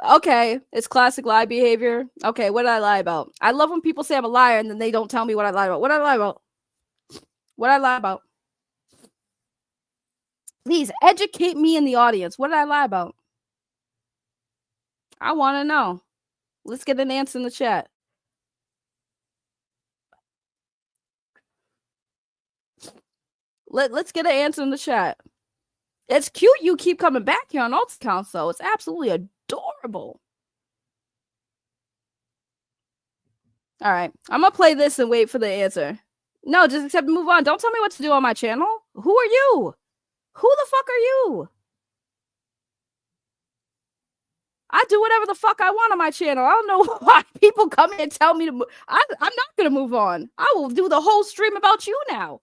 Okay, it's classic lie behavior. Okay, what did I lie about? I love when people say I'm a liar and then they don't tell me what I lied about. What did I lie about? What did I lie about? Please educate me in the audience. What did I lie about? I want to know. Let's get an answer in the chat. Let's get an answer in the chat. It's cute you keep coming back here on Alt Council. It's absolutely adorable. All right, I'm gonna play this and wait for the answer. No, just accept and move on. Don't tell me what to do on my channel. Who are you? Who the fuck are you? I do whatever the fuck I want on my channel. I don't know why people come in and tell me to move. I'm not gonna move on. I will do the whole stream about you now.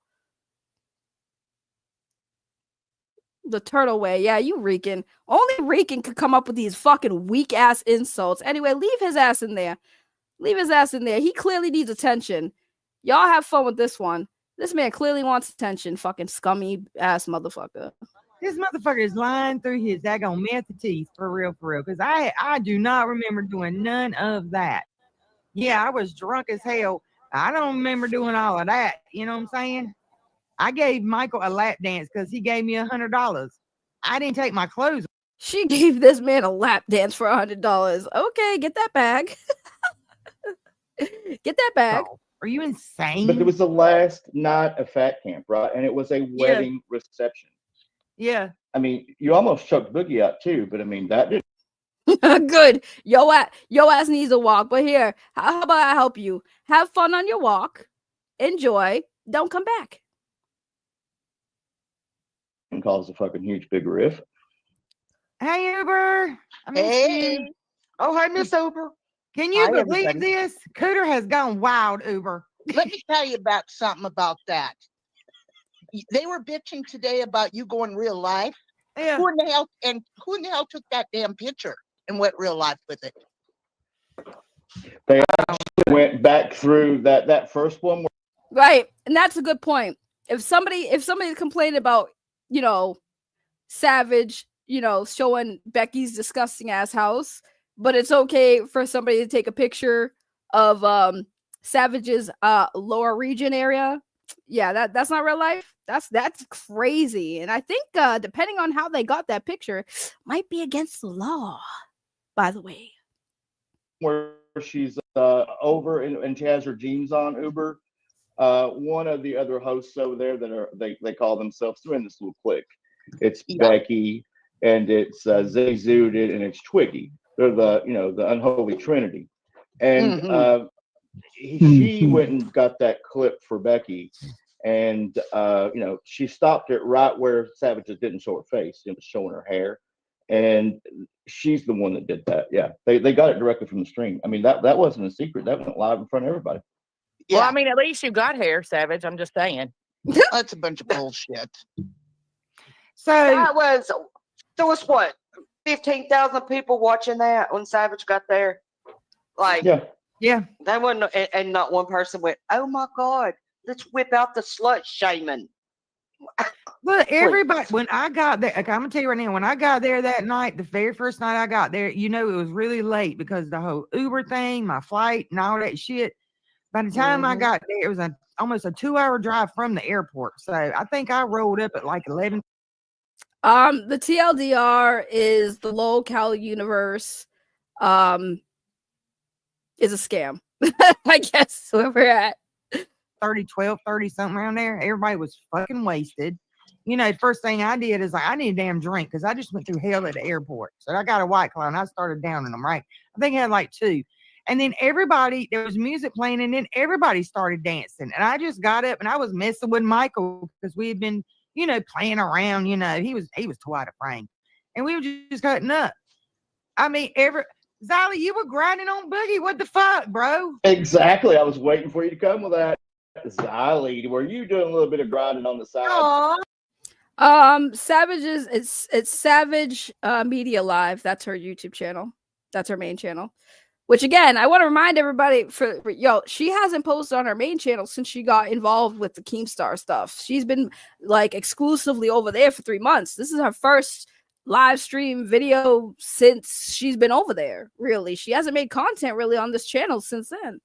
The turtle way. Yeah, you Rican. Only Rican could come up with these fucking weak ass insults. Anyway, leave his ass in there. Leave his ass in there. He clearly needs attention. Y'all have fun with this one. This man clearly wants attention. Fucking scummy ass motherfucker. This motherfucker is lying through his daggone meth teeth for real. Because I do not remember doing none of that. Yeah, I was drunk as hell. I don't remember doing all of that. You know what I'm saying? I gave Michael a lap dance because he gave me $100. I didn't take my clothes. She gave this man a lap dance for $100. Okay, get that bag. Get that bag. Oh, are you insane? But it was the last night of Fat Camp, right? And it was a wedding reception. Yeah. I mean, you almost choked Boogie out too, but I mean, that didn't. Good. Yo ass needs a walk. But here, how about I help you? Have fun on your walk. Enjoy. Don't come back. And cause a fucking huge big riff. Hey, Uber. Hey. Oh, hi, Miss Uber. Can you Hi, believe everybody. this? Cooter has gone wild, Uber. Let me tell you about something about that. They were bitching today about you going real life. Yeah. Who in the hell took that damn picture and went real life with it? They actually went back through that first one. Right. And that's a good point. If somebody complained about, Savage, showing Becky's disgusting ass house, but it's okay for somebody to take a picture of Savage's lower region area. Yeah, that's not real life. That's crazy. And I think depending on how they got that picture, might be against the law, by the way. Where she's over and she has her jeans on, Uber. One of the other hosts over there they call themselves, they're in this little clique. It's Becky and it's Zayzuded and it's Twiggy. They're the unholy trinity. And she went and got that clip for Becky, and she stopped it right where Savage didn't show her face. It was showing her hair, and she's the one that did that. Yeah, they got it directly from the stream. I mean, that wasn't a secret. That went live in front of everybody. Yeah. Well, I mean, at least you got hair, Savage. I'm just saying. That's a bunch of bullshit. So there was what, 15,000 people watching that when Savage got there. Like, yeah, that wasn't, and not one person went, "Oh my God, let's whip out the slut shaming." Look, everybody, when I got there, I'm gonna tell you right now, when I got there that night, the very first night I got there, it was really late because the whole Uber thing, my flight, and all that shit. By the time I got there, it was almost a 2-hour drive from the airport. So I think I rolled up at like 11. The TLDR is the LowCal universe. Is a scam. I guess where we're at. 30, 12, 30, something around there. Everybody was fucking wasted. First thing I did is I need a damn drink because I just went through hell at the airport. So I got a White Claw and I started downing them, right? I think I had like 2. And then there was music playing and then everybody started dancing. And I just got up and I was messing with Michael because we had been, playing around, he was twat a Frank. And we were just cutting up. I mean, Zolly, you were grinding on Boogie. What the fuck, bro? Exactly. I was waiting for you to come with that. Zolly, were you doing a little bit of grinding on the side? Aww. Savage's it's Savage Media Live. That's her YouTube channel. That's her main channel. Which again, I want to remind everybody she hasn't posted on her main channel since she got involved with the Keemstar stuff. She's been like exclusively over there for 3 months. This is her first live stream video since she's been over there. Really, she hasn't made content really on this channel since then.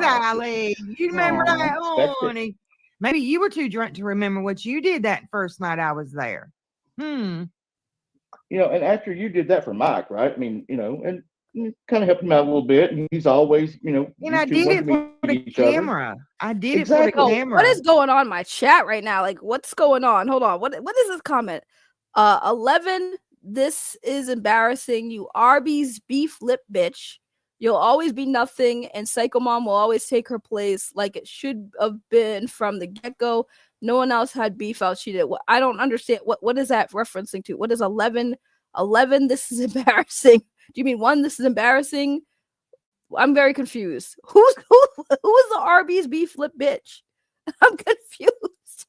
Sally, you remember that? Oh, honey. Maybe you were too drunk to remember what you did that first night I was there. And after you did that for Mike, right? I mean, and kind of helped him out a little bit. And he's always, and I did it for the camera. I did it for the camera. What is going on in my chat right now? Like, what's going on? Hold on. What is this comment? 11. This is embarrassing. You Arby's beef lip bitch. You'll always be nothing, and Psycho Mom will always take her place like it should have been from the get-go. No one else had beef out. She did. I don't understand. What is that referencing to? What is 11? 11, this is embarrassing. Do you mean 1, this is embarrassing? I'm very confused. Who's the Arby's beef lip bitch? I'm confused.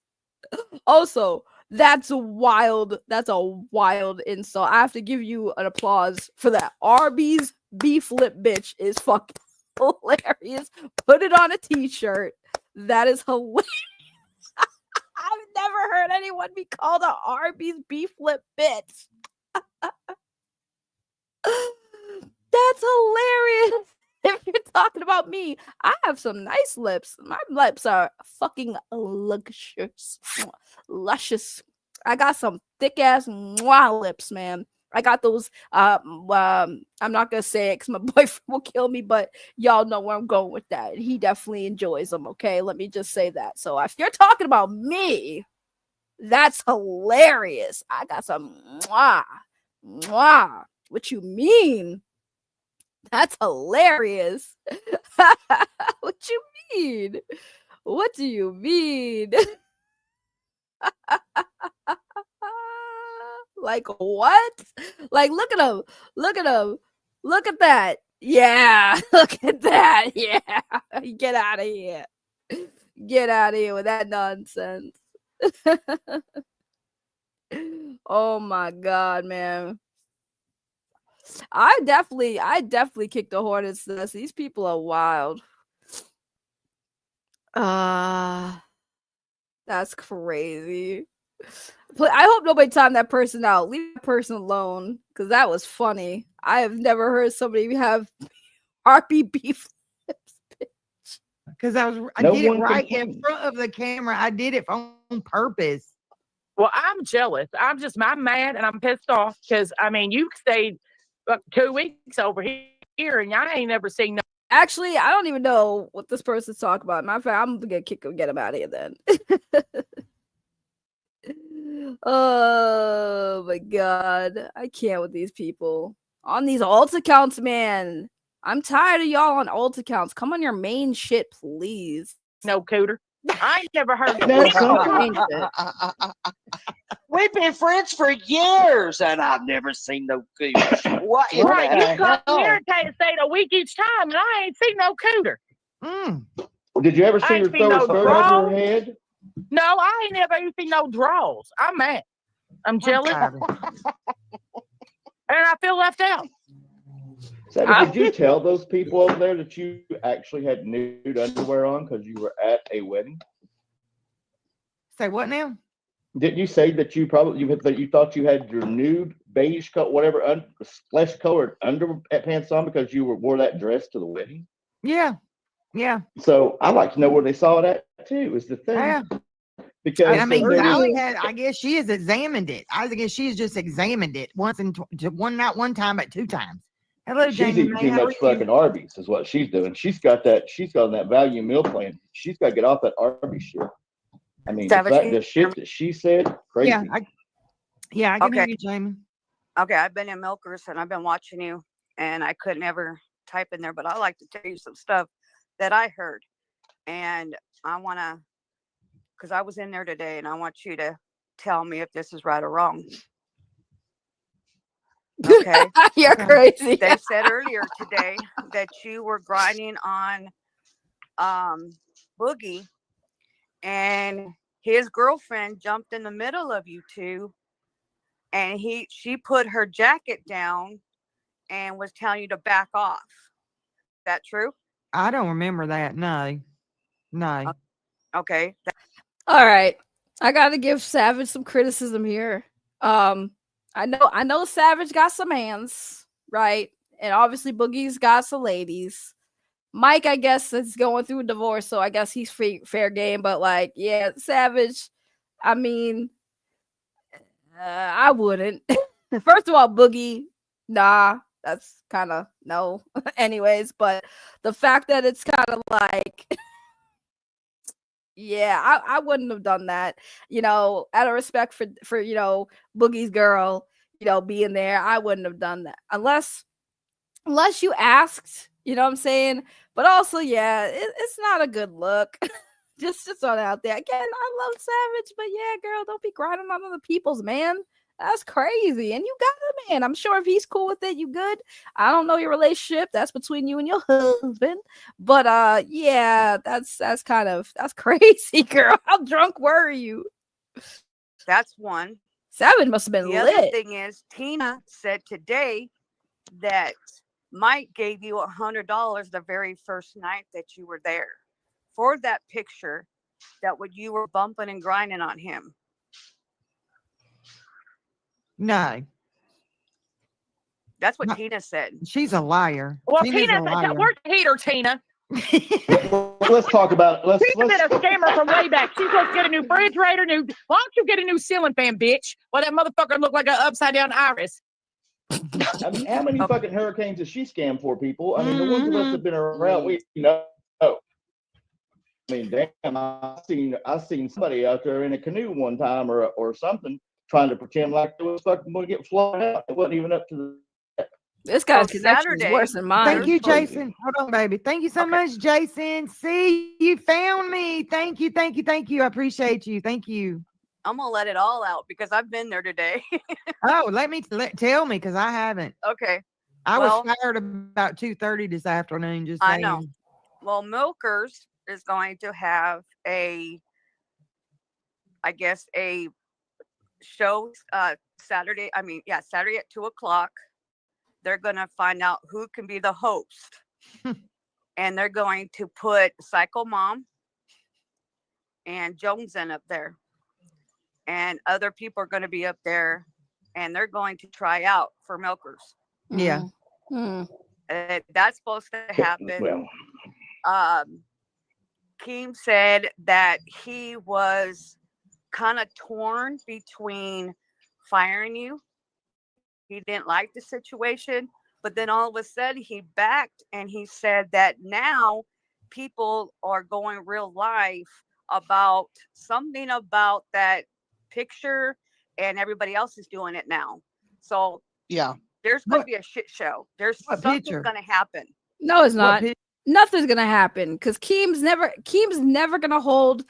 Also, that's wild. That's a wild insult. I have to give you an applause for that. Arby's beef lip bitch is fucking hilarious. Put it on a t-shirt. That is hilarious. I've never heard anyone be called an Arby's beef lip bitch. That's hilarious. If you're talking about me, I have some nice lips. My lips are fucking luscious. I got some thick ass lips, man. I got those. I'm not gonna say it because my boyfriend will kill me, but y'all know where I'm going with that. He definitely enjoys them. Okay, let me just say that. So if you're talking about me, that's hilarious. I got some mwah. What you mean? That's hilarious. What you mean? What do you mean? Like what? Like look at him. Look at him. Look at that. Yeah. Look at that. Yeah. Get out of here. Get out of here with that nonsense. Oh my God, man. I definitely kicked the hornet's nest. These people are wild. That's crazy. I hope nobody timed that person out. Leave that person alone, because that was funny. I have never heard somebody have RP beef lips. Because I did it right in front of the camera. I did it on purpose. Well, I'm jealous. I'm mad and I'm pissed off because you stayed 2 weeks over here and I ain't never seen no. Actually, I don't even know what this person's talking about. Matter of fact, I'm gonna get him out of here then. Oh my God, I can't with these people on these alt accounts, man. I'm tired of y'all on alt accounts. Come on your main shit, please. No Cooter. I ain't never heard of We've been friends for years, and I've never seen no Cooter. What? Right, you come here and stayed a week each time, and I ain't seen no Cooter. Did you ever see her throw a skirt over her head? No, I ain't never even seen no draws. I'm mad. I'm jealous. And I feel left out. So did you tell those people over there that you actually had nude underwear on because you were at a wedding? Say what now? Didn't you say that you thought you had your nude beige coat, whatever, flesh colored underpants on because you wore that dress to the wedding? Yeah. So I like to know where they saw it at too. Is the thing. Yeah. Because Sally I guess she has examined it. I guess she's just examined it once and not one time, but 2 times. Hello, she's Jamie. eating too much fucking Arby's is what she's doing. She's got that value meal plan. She's got to get off that Arby's shit. I mean, the shit that she said, crazy. I can hear you, Jamie. Okay, I've been in Milkers and I've been watching you, and I couldn't ever type in there, but I like to tell you some stuff that I heard, and I want to, because I was in there today, and I want you to tell me if this is right or wrong. Okay. You're crazy. They said earlier today that you were grinding on Boogie, and his girlfriend jumped in the middle of you two, and she put her jacket down and was telling you to back off. Is that true? I don't remember that. No. Okay. All right. I gotta give Savage some criticism here. I know Savage got some hands, right? And obviously Boogie's got some ladies. Mike, I guess, is going through a divorce, so I guess he's fair game. But like, yeah, Savage. I mean, I wouldn't. First of all, Boogie, nah, that's kind of no. Anyways, but the fact that it's kind of like, yeah, I wouldn't have done that. Out of respect for Boogie's girl, being there, I wouldn't have done that unless you asked. You know what I'm saying? But also, yeah, it's not a good look. just on out there. Again, I love Savage, but yeah, girl, don't be grinding on other people's man. That's crazy. And you got a man. I'm sure if he's cool with it, you good. I don't know your relationship. That's between you and your husband. But yeah, that's crazy, girl. How drunk were you? That's one. Savage must have been the lit. The other thing is, Tina said today that Mike gave you $100 the very first night that you were there for that picture that you were bumping and grinding on him. No. That's what Tina said. She's a liar. Well, Tina's Tina, a liar. where's the heater, Tina? Let's talk about it. She's been a scammer from way back. She's supposed to get a new refrigerator. Why don't you get a new ceiling fan, bitch? Well, that motherfucker looked like an upside down iris. I mean, how many fucking hurricanes has she scammed for, people? I mean, the ones of us that have been around, we know. I mean, damn, I seen somebody out there in a canoe one time or something trying to pretend like it was fucking going to get flown out. It wasn't even up to the. This guy's connection is worse than mine. Thank you, Jason. Hold on, baby. Thank you so much, Jason. See, you found me. Thank you. I appreciate you. Thank you. I'm gonna let it all out because I've been there today. Oh, tell me because I haven't. Okay. I was fired about 2:30 this afternoon. Just I know. Well, Milkers is going to have a show Saturday. Saturday at 2:00. They're going to find out who can be the host. And they're going to put Psycho Mom and Jones in up there. And other people are going to be up there. And they're going to try out for Milkers. Yeah. That's supposed to happen. Well. Keem said that he was kind of torn between firing you. He didn't like the situation, but then all of a sudden he backed and he said that now people are going real life about something about that picture and everybody else is doing it now. So yeah, there's going to be a shit show. There's something going to happen. No, it's not. Nothing's going to happen because Keem's never going to hold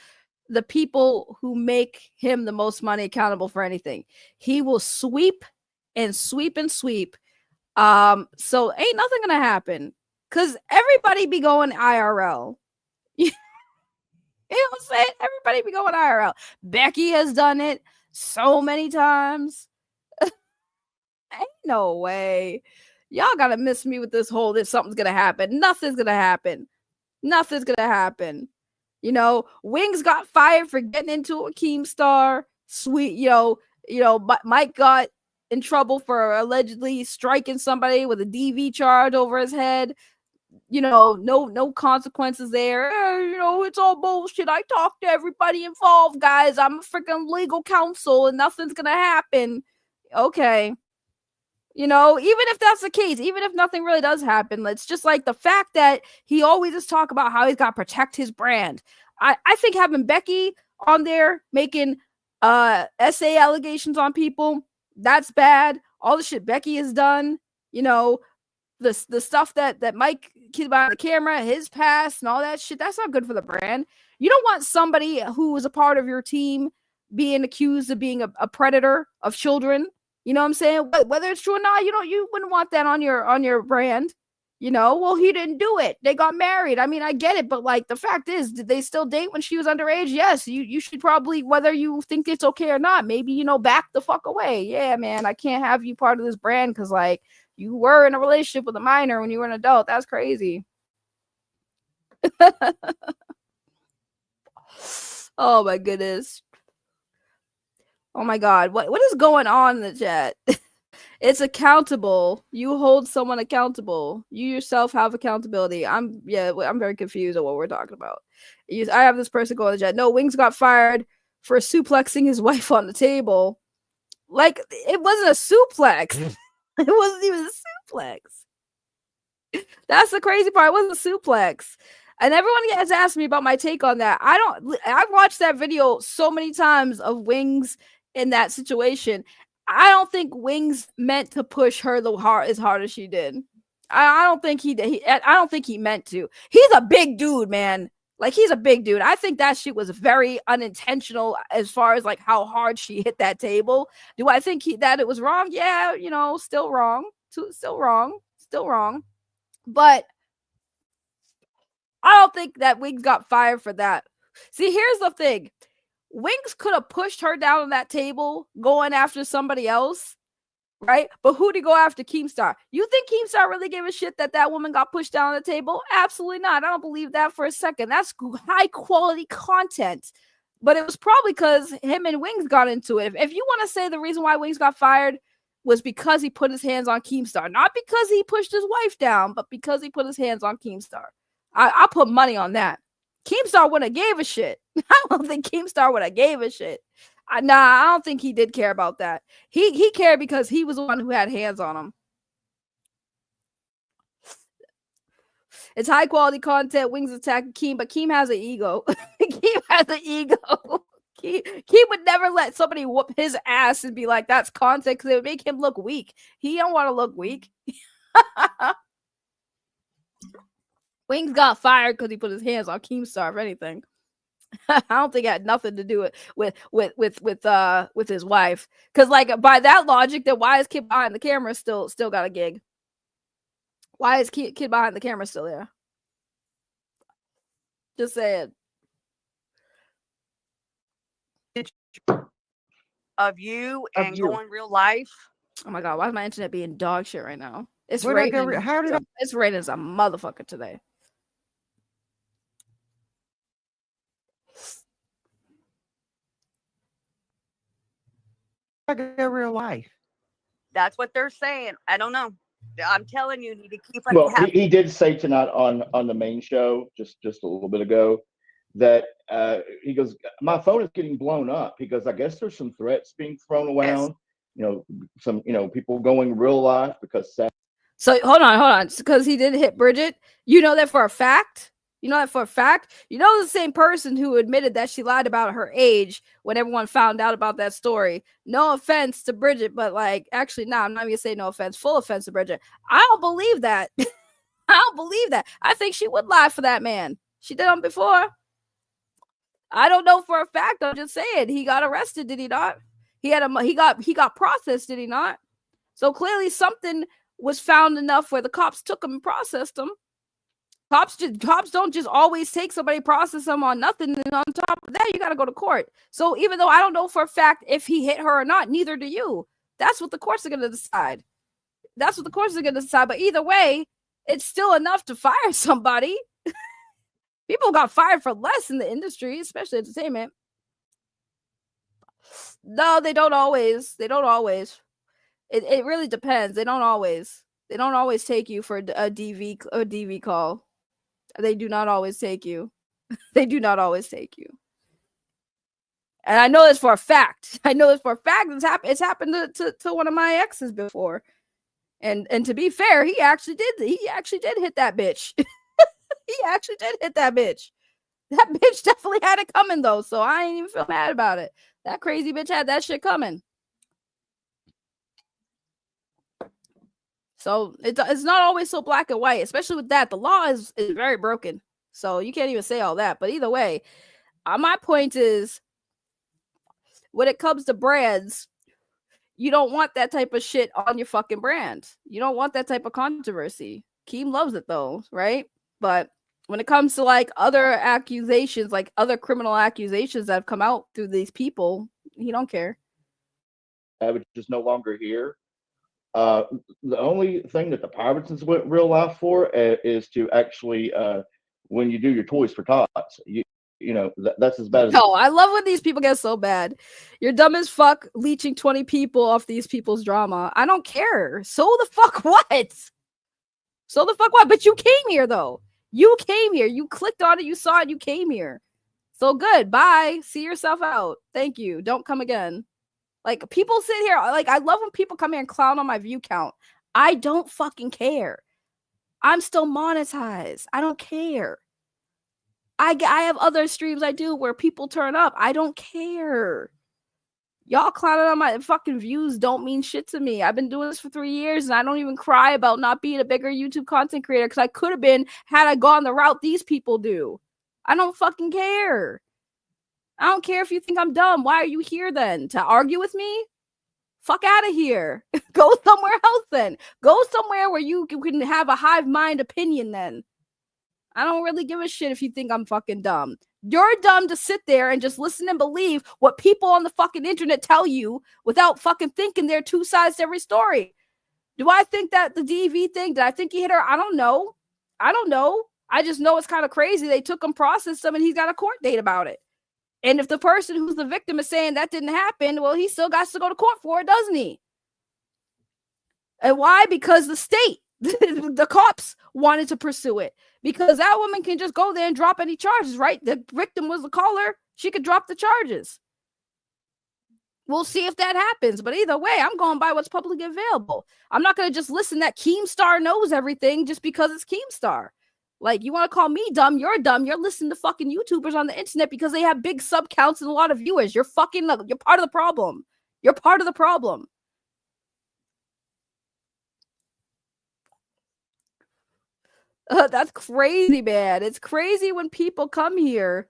the people who make him the most money accountable for anything. He will sweep and sweep and sweep. So ain't nothing gonna happen because everybody be going IRL. You know what I'm saying? Everybody be going IRL. Becky has done it so many times. Ain't no way. Y'all gotta miss me with this whole this something's gonna happen. Nothing's gonna happen. Nothing's gonna happen. Wings got fired for getting into a Keemstar. Sweet, Mike got in trouble for allegedly striking somebody with a DV charge over his head. No consequences there. It's all bullshit. I talked to everybody involved, guys. I'm a freaking legal counsel and nothing's gonna happen. Okay. Even if that's the case, even if nothing really does happen, it's just like the fact that he always just talk about how he's got to protect his brand. I think having Becky on there making essay allegations on people, that's bad. All the shit Becky has done, the stuff that Mike kid behind the camera, his past and all that shit, that's not good for the brand. You don't want somebody who was a part of your team being accused of being a predator of children. You know what I'm saying? Whether it's true or not, you wouldn't want that on your brand. Well, he didn't do it. They got married. I mean, I get it, but like the fact is, did they still date when she was underage? Yes. You should probably, whether you think it's okay or not, maybe back the fuck away. Yeah, man, I can't have you part of this brand because like You were in a relationship with a minor when you were an adult. That's crazy. Oh my goodness. Oh my God. What is going on in the chat? It's accountable. You hold someone accountable. You yourself have accountability. I'm very confused at what we're talking about. I have this person go in the chat. No, Wings got fired for suplexing his wife on the table. Like, it wasn't a suplex. It wasn't even a suplex. That's the crazy part. It wasn't a suplex. And everyone has asked me about my take on that. I've watched that video so many times of Wings in that situation. I don't think Wings meant to push her as hard as she did. I don't think he did. I don't think he meant to. He's a big dude, man. Like, he's a big dude. I think that shit was very unintentional as far as like how hard she hit that table. Do I think that it was wrong? Yeah, still wrong. Still wrong. But I don't think that Wings got fired for that. See, here's the thing. Wings could have pushed her down on that table going after somebody else, right? But who did he go after? Keemstar. You think Keemstar really gave a shit that woman got pushed down on the table? Absolutely not. I don't believe that for a second. That's high quality content. But it was probably because him and Wings got into it. If you want to say the reason why Wings got fired was because he put his hands on Keemstar, not because he pushed his wife down, but because he put his hands on Keemstar. I'll put money on that. Keemstar wouldn't have gave a shit. I don't think Keemstar would have gave a shit. I don't think he did care about that. He cared because he was the one who had hands on him. It's high quality content. Wings attacking Keem, but Keem has an ego. Keem has an ego. Keem would never let somebody whoop his ass and be like, that's content, because it would make him look weak. He don't want to look weak. Wings got fired because he put his hands on Keemstar, if anything. I don't think it had nothing to do with his wife. Because, like, by that logic, then why is Kid behind the camera still got a gig? Why is Kid behind the camera still there? Just saying. Of you and going real life. Oh my God, why is my internet being dog shit right now? It's Where'd I go raining. It's raining as a motherfucker today. I go real life. That's what they're saying. I don't know. I'm telling you, you need to keep it. Well, he did say tonight on the main show just a little bit ago that he goes, my phone is getting blown up. He goes, I guess there's some threats being thrown around. Yes. Some people going real life because. So hold on, because he did hit Bridget. You know that for a fact. You know the same person who admitted that she lied about her age when everyone found out about that story. No offense to Bridget, but like, actually, no, I'm not gonna say no offense. Full offense to Bridget. I don't believe that. I don't believe that. I think she would lie for that man. She did them before. I don't know for a fact. I'm just saying he got arrested. Did he not? He got processed. Did he not? So clearly something was found enough where the cops took him and processed him. Cops don't just always take somebody, process them on nothing, and on top of that, you got to go to court. So even though I don't know for a fact if he hit her or not, neither do you. That's what the courts are going to decide. But either way, it's still enough to fire somebody. People got fired for less in the industry, especially entertainment. No, they don't always. It really depends. They don't always take you for a DV call. They do not always take you. And I know this for a fact. It's happened to one of my exes before. And to be fair, he actually did hit that bitch. He actually did hit that bitch. That bitch definitely had it coming though, so I ain't even feel mad about it. That crazy bitch had that shit coming. So it's not always so black and white, especially with that. The law is very broken. So you can't even say all that. But either way, my point is, when it comes to brands, you don't want that type of shit on your fucking brand. You don't want that type of controversy. Keem loves it though, right? But when it comes to like other accusations, like other criminal accusations that have come out through these people, he don't care. I was just no longer here. The only thing that the Pirates went real life for is to actually when you do your Toys for Tots, that's as bad as. No, I love when these people get so bad. You're dumb as fuck leeching 20 people off these people's drama. I don't care. So the fuck what? So the fuck what? But you came here though. You came here. You clicked on it. You saw it. You came here. So good. Bye. See yourself out. Thank you. Don't come again. Like, people sit here. Like, I love when people come here and clown on my view count. I don't fucking care. I'm still monetized. I don't care. I have other streams I do where people turn up. I don't care. Y'all clowning on my fucking views don't mean shit to me. I've been doing this for 3 years and I don't even cry about not being a bigger YouTube content creator because I could have been had I gone the route these people do. I don't fucking care. I don't care if you think I'm dumb. Why are you here then? To argue with me? Fuck out of here. Go somewhere else then. Go somewhere where you can have a hive mind opinion then. I don't really give a shit if you think I'm fucking dumb. You're dumb to sit there and just listen and believe what people on the fucking internet tell you without fucking thinking there are two sides to every story. Do I think that the DV thing, did I think he hit her? I don't know. I just know it's kind of crazy. They took him, processed him, and he's got a court date about it. And if the person who's the victim is saying that didn't happen, well, he still got to go to court for it, doesn't he? And why? Because the state, the cops wanted to pursue it. Because that woman can just go there and drop any charges, right? The victim was the caller. She could drop the charges. We'll see if that happens. But either way, I'm going by what's publicly available. I'm not going to just listen that Keemstar knows everything just because it's Keemstar. Like, you want to call me dumb? You're dumb. You're listening to fucking YouTubers on the internet because they have big sub counts and a lot of viewers. You're part of the problem. You're part of the problem. That's crazy, man. It's crazy when people come here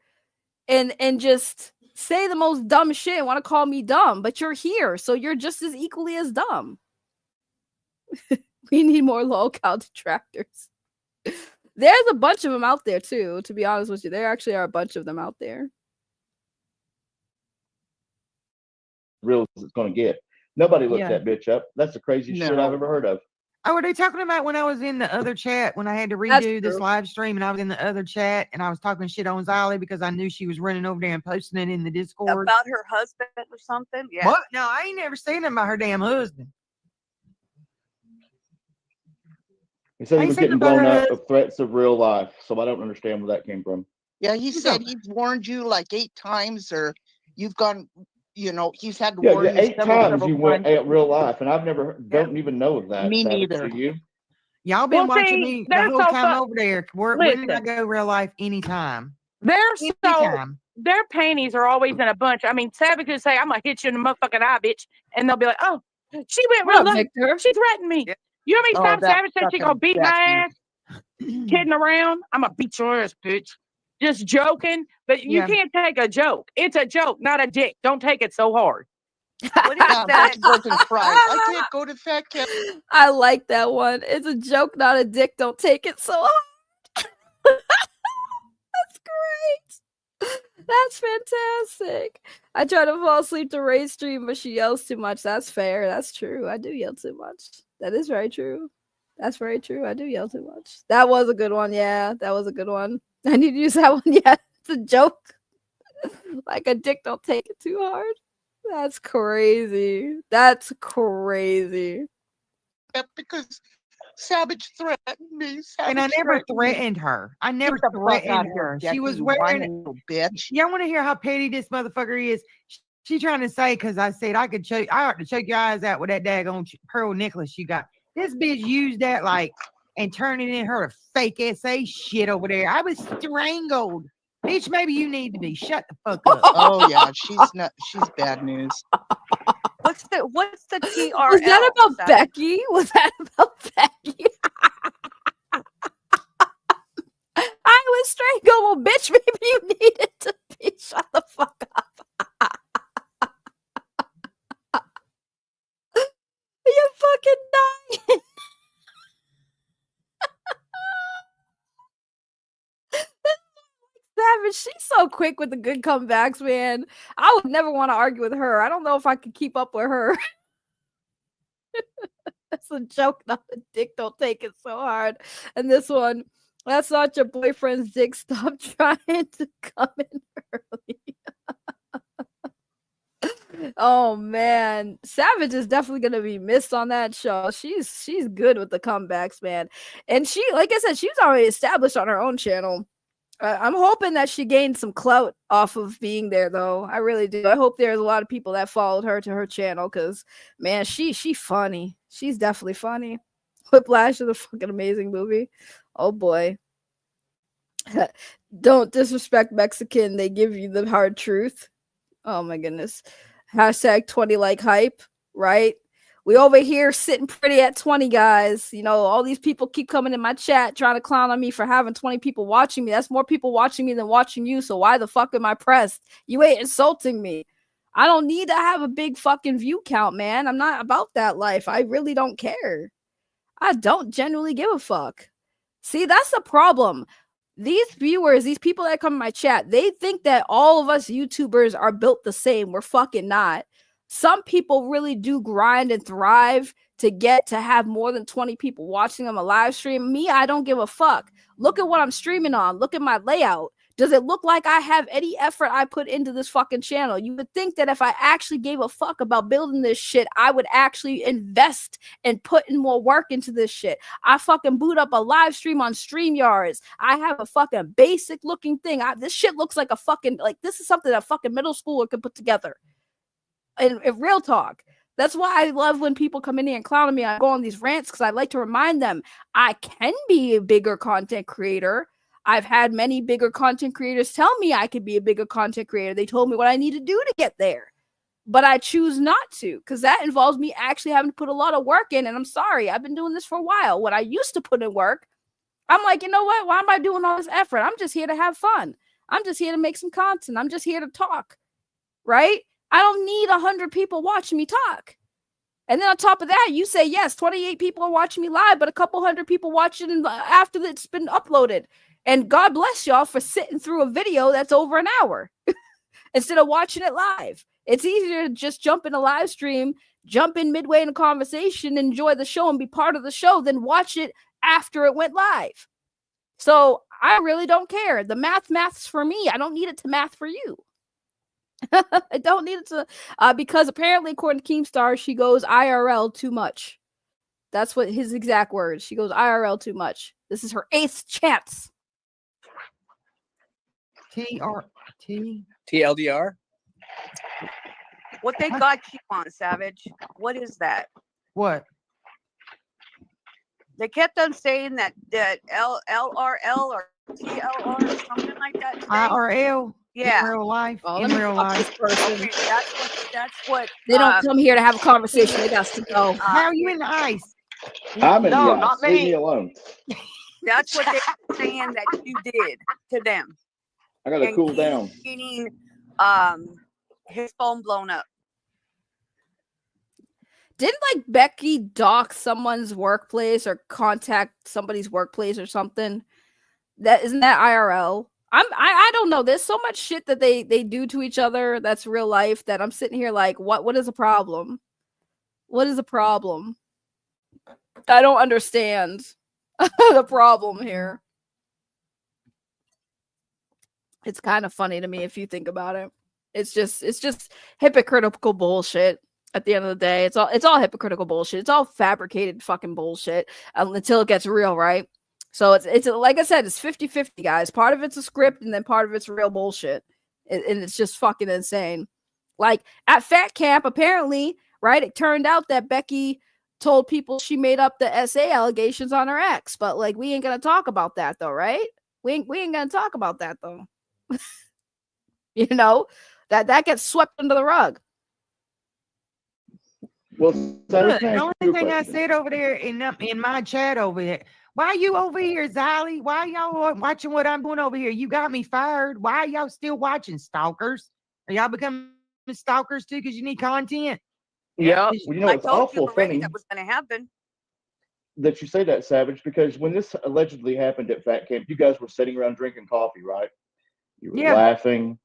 and just say the most dumb shit and want to call me dumb, but you're here, so you're just as equally as dumb. We need more LowCal detractors. There's a bunch of them out there too, to be honest with you. There actually are a bunch of them out there. Real as it's going to get. Nobody looked that bitch up. That's the craziest shit I've ever heard of. Oh, were they talking about when I was in the other chat, when I had to redo this live stream and I was in the other chat and I was talking shit on Ziley because I knew she was running over there and posting it in the Discord? About her husband or something? Yeah. What? No, I ain't never seen him about her damn husband. He said he was getting blown up with threats of real life, so I don't understand where that came from. Yeah, he said he's warned you like 8 times, or you've gone, he's had to warn you 8 times you went at real life, and I've don't even know of that. Me neither. You? Y'all been watching me the whole time over there. Where did I go real life anytime? Their panties are always in a bunch. I mean, Savage could say, I'm going to hit you in the motherfucking eye, bitch. And they'll be like, oh, she went real low. She threatened me. Yeah. You know how many times Savage said she gonna beat my ass? Kidding around? I'm gonna beat your ass, bitch. Just joking, but you can't take a joke. It's a joke, not a dick. Don't take it so hard. What is that? I can't go to fat camp. I like that one. It's a joke, not a dick. Don't take it so hard. That's great. That's fantastic. I try to fall asleep to Ray's stream, but she yells too much. That's fair. That's true. I do yell too much. That is very true. That's very true. I do yell too much. That was a good one. Yeah, that was a good one. I need to use that one. Yeah, it's a joke. Like a dick, don't take it too hard. That's crazy. That's crazy. Because Savage threatened me. And I never threatened her. I never threatened her. She was wearing a bitch. Y'all want to hear how petty this motherfucker is? She trying to say, because I said I ought to choke your eyes out with that daggone pearl necklace you got. This bitch used that and turned it in her fake SA shit over there. I was strangled. Bitch, maybe you need to be. Shut the fuck up. Oh yeah, she's bad news. What's the TRL? Was that about Becky? Was that about Becky? I was strangled. Well, bitch, maybe you needed to be. Shut the fuck up. You're fucking dying. Savage, she's so quick with the good comebacks, man. I would never want to argue with her. I don't know if I could keep up with her. That's a joke, not a dick. Don't take it so hard. And this one, that's not your boyfriend's dick. Stop trying to come in early. Oh man, Savage is definitely gonna be missed on that show. She's good with the comebacks, man. And she, like I said, she's already established on her own channel. I'm hoping that she gained some clout off of being there, though. I really do. I hope there's a lot of people that followed her to her channel, because man, she funny. She's definitely funny. Whiplash is a fucking amazing movie. Oh boy. Don't disrespect Mexican. They give you the hard truth. Oh my goodness. Hashtag 20 like hype, right? We over here sitting pretty at 20, guys. You know, all these people keep coming in my chat trying to clown on me for having 20 people watching me. That's more people watching me than watching you. So why the fuck am I pressed? You ain't insulting me. I don't need to have a big fucking view count, man. I'm not about that life. I really don't care. I don't genuinely give a fuck. See, that's the problem. These viewers, these people that come in my chat, they think that all of us YouTubers are built the same. We're fucking not. Some people really do grind and thrive to get to have more than 20 people watching them a live stream. Me, I don't give a fuck. Look at what I'm streaming on. Look at my layout. Does it look like I have any effort I put into this fucking channel? You would think that if I actually gave a fuck about building this shit, I would actually invest and put in more work into this shit. I fucking boot up a live stream on StreamYards. I have a fucking basic looking thing. This shit looks like a fucking, like, this is something that a fucking middle schooler could put together. And real talk. That's why I love when people come in here and clown on me. I go on these rants because I like to remind them I can be a bigger content creator. I've had many bigger content creators tell me I could be a bigger content creator. They told me what I need to do to get there. But I choose not to, because that involves me actually having to put a lot of work in. And I'm sorry, I've been doing this for a while. When I used to put in work, I'm like, you know what? Why am I doing all this effort? I'm just here to have fun. I'm just here to make some content. I'm just here to talk, right? I don't need 100 people watching me talk. And then on top of that, you say, yes, 28 people are watching me live, but a couple hundred people watching after it's been uploaded. And God bless y'all for sitting through a video that's over an hour instead of watching it live. It's easier to just jump in a live stream, jump in midway in a conversation, enjoy the show and be part of the show, than watch it after it went live. So I really don't care. The math's for me. I don't need it to math for you. I don't need it to, because apparently, according to Keemstar, she goes IRL too much. That's what his exact words. She goes IRL too much. This is her 8th chance. TLDR. What they got you on, Savage? What is that? What? They kept on saying that LRL or TLR or something like that. Today. IRL. Yeah. In real life. Oh, In real life. Okay, that's what. They don't come here to have a conversation. They got to go. How are you in the ice? I'm in the ice. not Leave me. me alone. That's what they're saying that you did to them. I gotta cool down. Getting his phone blown up. Didn't like Becky dock someone's workplace or contact somebody's workplace or something? Isn't that IRL? I don't know. There's so much shit that they do to each other that's real life that I'm sitting here like, what is the problem? What is the problem? I don't understand the problem here. It's kind of funny to me if you think about it. It's just hypocritical bullshit. At the end of the day, it's all hypocritical bullshit. It's all fabricated fucking bullshit until it gets real, right? So it's like I said, it's 50-50, guys. Part of it's a script and then part of it's real bullshit. And it's just fucking insane. Like at Fat Camp, apparently, right? It turned out that Becky told people she made up the SA allegations on her ex, but like we ain't gonna talk about that though, right? We ain't gonna talk about that though. You know, that gets swept under the rug. Well, the only thing I said over there in my chat over here, why are you over here, Zolly? Why are y'all watching what I'm doing over here? You got me fired. Why are y'all still watching, stalkers? Are y'all becoming stalkers too because you need content? Yeah. Well, you know, it's awful funny that was going to happen. That you say that, Savage, because when this allegedly happened at Fat Camp, you guys were sitting around drinking coffee, right? You were laughing.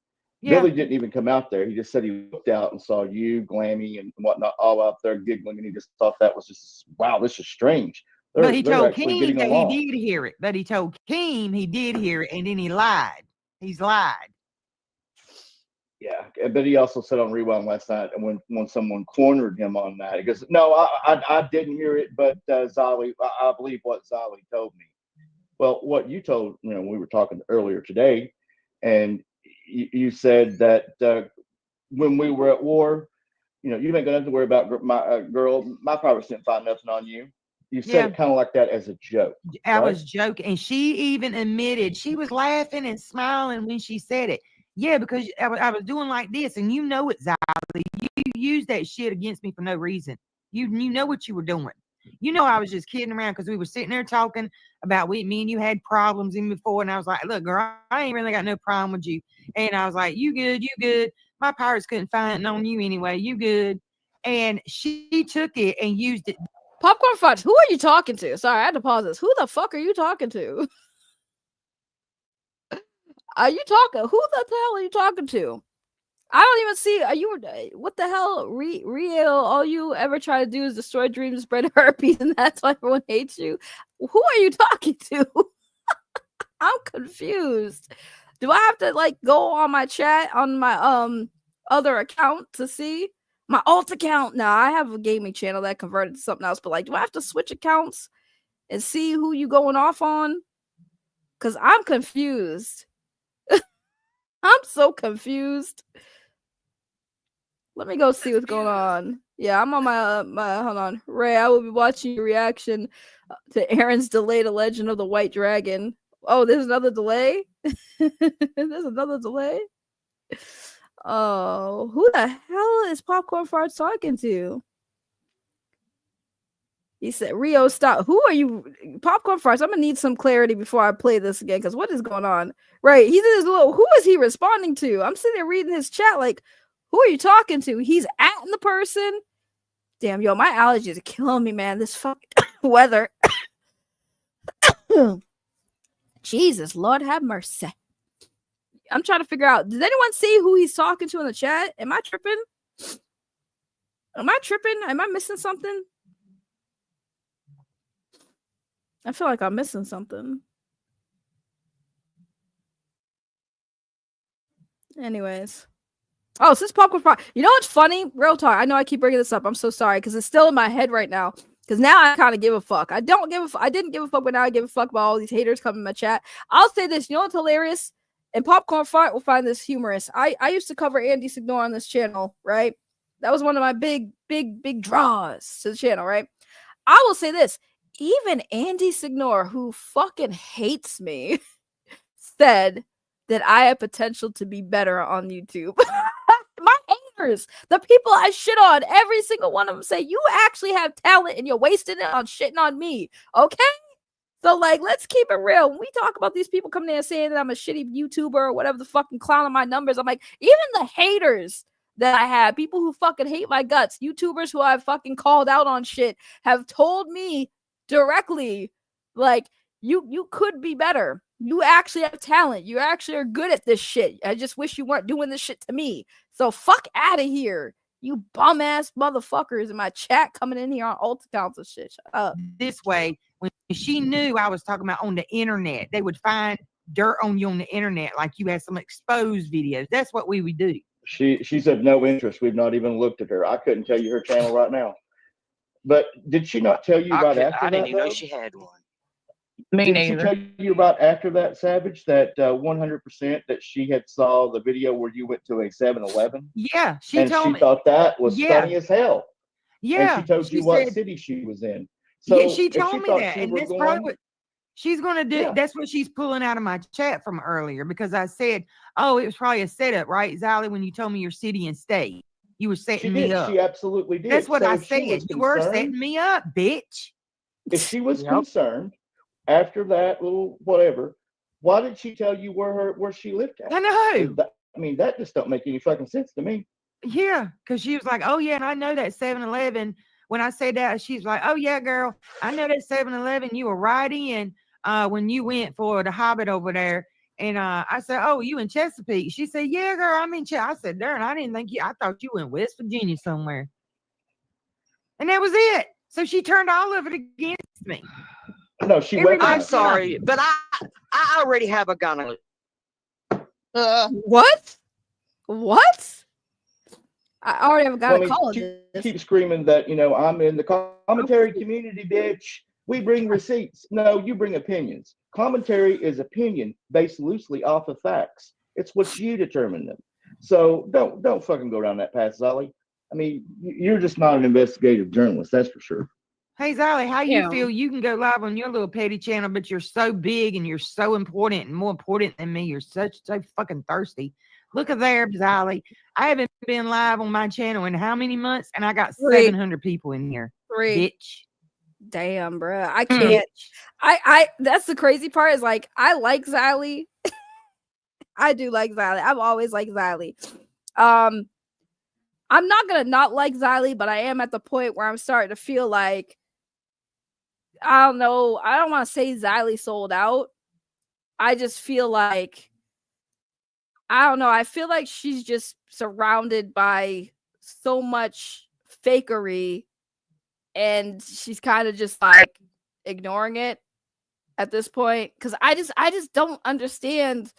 Yeah. Billy didn't even come out there. He just said he looked out and saw you, Glammy, and whatnot all out there giggling, and he just thought that was just, wow, this is strange. But he told actually Keem getting that along. he did hear it. But he told Keem he did hear it, and then he lied. He's lied. Yeah, but he also said on Rewind last night, and when someone cornered him on that, he goes, "No, I didn't hear it, but Zolly, I believe what Zolly told me." Well, what you told, we were talking earlier today, and you said that when we were at war, you ain't gonna have to worry about my girl. My pirates didn't find nothing on you. You said it kind of like that as a joke. I was joking, and she even admitted she was laughing and smiling when she said it. Yeah, because I was doing like this, and you know it, Zolly. You used that shit against me for no reason. You know what you were doing. You know I was just kidding around because we were sitting there talking about me and you had problems even before, and I was like, look, girl, I ain't really got no problem with you. And I was like, you good. My pirates couldn't find it on you anyway. You good. And she took it and used it. Popcorn Fudge, who are you talking to? Sorry, I had to pause this. Who the fuck are you talking to? Are you talking? Who the hell are you talking to? I don't even see. Are you? What the hell? Real? All you ever try to do is destroy dreams, spread herpes, and that's why everyone hates you. Who are you talking to? I'm confused. Do I have to go on my chat on my other account to see my alt account? Now I have a gaming channel that converted to something else, but do I have to switch accounts and see who you going off on? Because I'm confused. I'm so confused. Let me go see what's going on. Yeah, I'm on my hold on. Ray, I will be watching your reaction to Aaron's delay to Legend of the White Dragon. Oh, there's another delay? There's another delay? Oh, who the hell is Popcorn Fart talking to? He said, Rio, stop. Who are you? Popcorn Farts, I'm going to need some clarity before I play this again, because what is going on? Right, he's in his little, who is he responding to? I'm sitting there reading his chat like, who are you talking to? He's atting the person. Damn, yo, my allergies are killing me, man. This fucking weather. Jesus, Lord have mercy. I'm trying to figure out, did anyone see who he's talking to in the chat? Am I tripping? Am I missing something? I feel like I'm missing something. Anyways. Oh, since Popcorn Fry. You know what's funny? Real talk. I know I keep bringing this up. I'm so sorry because it's still in my head right now. Because now I kind of give a fuck. I didn't give a fuck, but now I give a fuck about all these haters coming in my chat. I'll say this. You know what's hilarious? And Popcorn Fart will find this humorous. I used to cover Andy Signor on this channel, right? That was one of my big draws to the channel, right? I will say this. Even Andy Signor, who fucking hates me, said that I have potential to be better on YouTube. My haters, the people I shit on, every single one of them say, you actually have talent and you're wasting it on shitting on me. Okay? So, let's keep it real. When we talk about these people coming in and saying that I'm a shitty YouTuber or whatever the fucking clown on my numbers, I'm like, even the haters that I have, people who fucking hate my guts, YouTubers who I've fucking called out on shit, have told me directly, you could be better. You actually have talent. You actually are good at this shit. I just wish you weren't doing this shit to me. So fuck out of here, you bum ass motherfuckers in my chat coming in here on alt accounts and shit. Shut up. This way, when she knew I was talking about on the internet, they would find dirt on you on the internet, like you had some exposed videos. That's what we would do. She said no interest. We've not even looked at her. I couldn't tell you her channel right now. But did she not tell you after that? I didn't even know she had one. Did she tell you about after that, Savage, that 100% that she had saw the video where you went to a 7-Eleven? Yeah, she thought that was funny as hell. Yeah, and she told you what city she was in. So yeah, she told me that, and that's probably what she's gonna do. Yeah. That's what she's pulling out of my chat from earlier, because I said, "Oh, it was probably a setup, right, Zolly? When you told me your city and state, you were setting me up." She absolutely did. That's what I if she was said. You were concerned- setting me up, bitch. If she was concerned after that little whatever, why did she tell you where she lived at? I know. I mean, that just don't make any fucking sense to me. Yeah, because she was like, "Oh yeah, and I know that 7-Eleven." When I said that, she's like, "Oh yeah, girl, I know that 7-Eleven. You were right in when you went for the Hobbit over there." And I said, "Oh, you in Chesapeake?" She said, "Yeah, girl, I'm in Chesapeake." I said, "Darn, I didn't think you. I thought you were in West Virginia somewhere." And that was it. So she turned all of it against me. No, she I'm sorry, but I already have a gun. What? What? I already have got a call. Keep screaming that, I'm in the commentary community, bitch. We bring receipts. No, you bring opinions. Commentary is opinion based loosely off of facts. It's what you determine them. So don't fucking go down that path, Zolly. I mean, you're just not an investigative journalist, that's for sure. Hey, Zolly, how you feel? You can go live on your little petty channel, but you're so big and you're so important and more important than me. You're so fucking thirsty. Look at there, Zolly. I haven't been live on my channel in how many months? And I got 700 people in here. Bitch. Damn, bro. I can't. I that's the crazy part is like, I like Zolly. I do like Zolly. I've always liked Zolly. I'm not gonna not like Zolly, but I am at the point where I'm starting to feel like, I don't know. I don't want to say Zolly sold out. I just feel like, I don't know. I feel like she's just surrounded by so much fakery, and she's kind of just like ignoring it at this point. Because I just don't understand.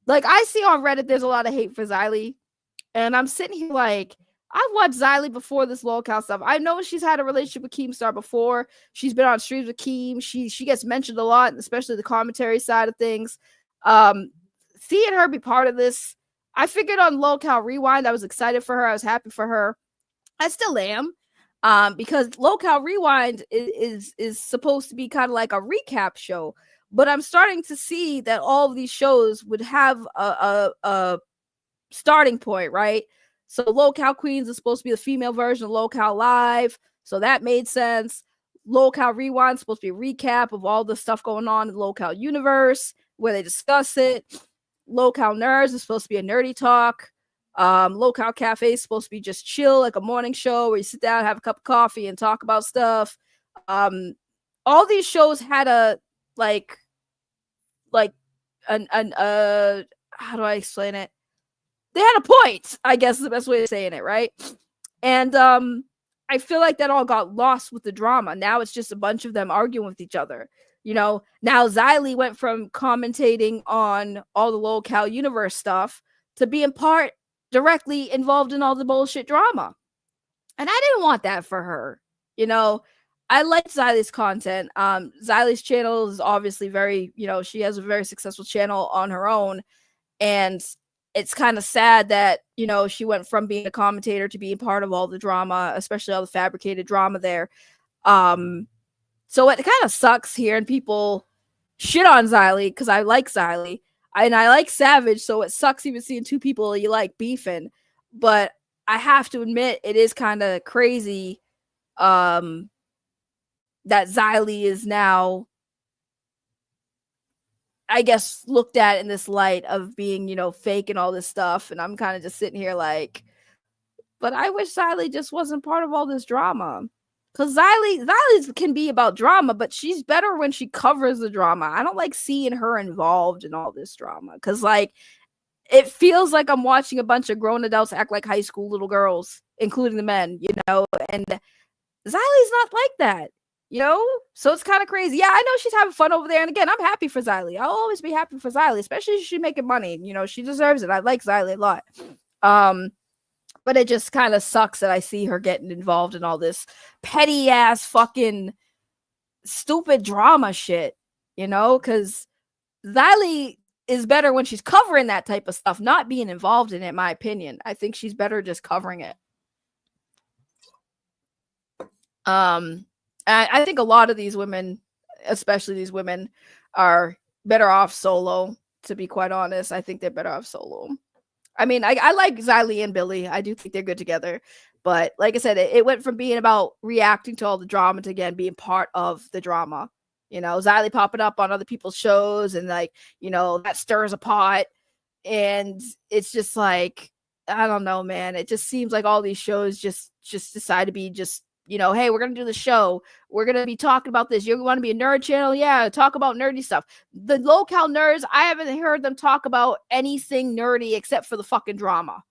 Like, I see on Reddit there's a lot of hate for Zolly, and I'm sitting here like, I've watched Zolly before this LowCal stuff. I know she's had a relationship with Keemstar before. She's been on streams with Keem. She gets mentioned a lot, especially the commentary side of things. Seeing her be part of this, I figured on LowCal Rewind, I was excited for her. I was happy for her. I still am, because LowCal Rewind is supposed to be kind of like a recap show. But I'm starting to see that all of these shows would have a starting point, right? So LowCal Queens is supposed to be the female version of LowCal Live. So that made sense. LowCal Rewind is supposed to be a recap of all the stuff going on in the LowCal universe where they discuss it. LowCal Nerds is supposed to be a nerdy talk. LowCal Cafe is supposed to be just chill, like a morning show where you sit down, have a cup of coffee, and talk about stuff. All these shows had a how do I explain it? They had a point, I guess is the best way of saying it, right? And I feel like that all got lost with the drama. Now it's just a bunch of them arguing with each other. Now Zolly went from commentating on all the LowCal universe stuff to being part directly involved in all the bullshit drama. And I didn't want that for her. I like Zolly's content. Zolly's channel is obviously very, she has a very successful channel on her own. And it's kind of sad that, she went from being a commentator to being part of all the drama, especially all the fabricated drama there. So it kind of sucks hearing people shit on Zolly, because I like Zolly and I like Savage. So it sucks even seeing two people you like beefing. But I have to admit, it is kind of crazy that Zolly is now, I guess, looked at in this light of being, fake and all this stuff. And I'm kind of just sitting here like, but I wish Zolly just wasn't part of all this drama. Because Zolly can be about drama, but she's better when she covers the drama. I don't like seeing her involved in all this drama. Because, it feels like I'm watching a bunch of grown adults act like high school little girls, including the men, and Zolly's not like that. So it's kind of crazy. Yeah, I know she's having fun over there. And again, I'm happy for Zolly. I'll always be happy for Zolly, especially if she's making money. She deserves it. I like Zolly a lot. But it just kind of sucks that I see her getting involved in all this petty ass fucking stupid drama shit, because Zolly is better when she's covering that type of stuff, not being involved in it, in my opinion. I think she's better just covering it. I think a lot of these women, especially these women, are better off solo, to be quite honest. I think they're better off solo. I mean, I like Zolly and Billy. I do think they're good together. But like I said, it went from being about reacting to all the drama to, again, being part of the drama. Zolly popping up on other people's shows and, that stirs a pot. And it's just like, I don't know, man. It just seems like all these shows just decide to be just you know, hey, we're going to do the show. We're going to be talking about this. You want to be a nerd channel? Yeah, talk about nerdy stuff. The LowCal nerds, I haven't heard them talk about anything nerdy except for the fucking drama.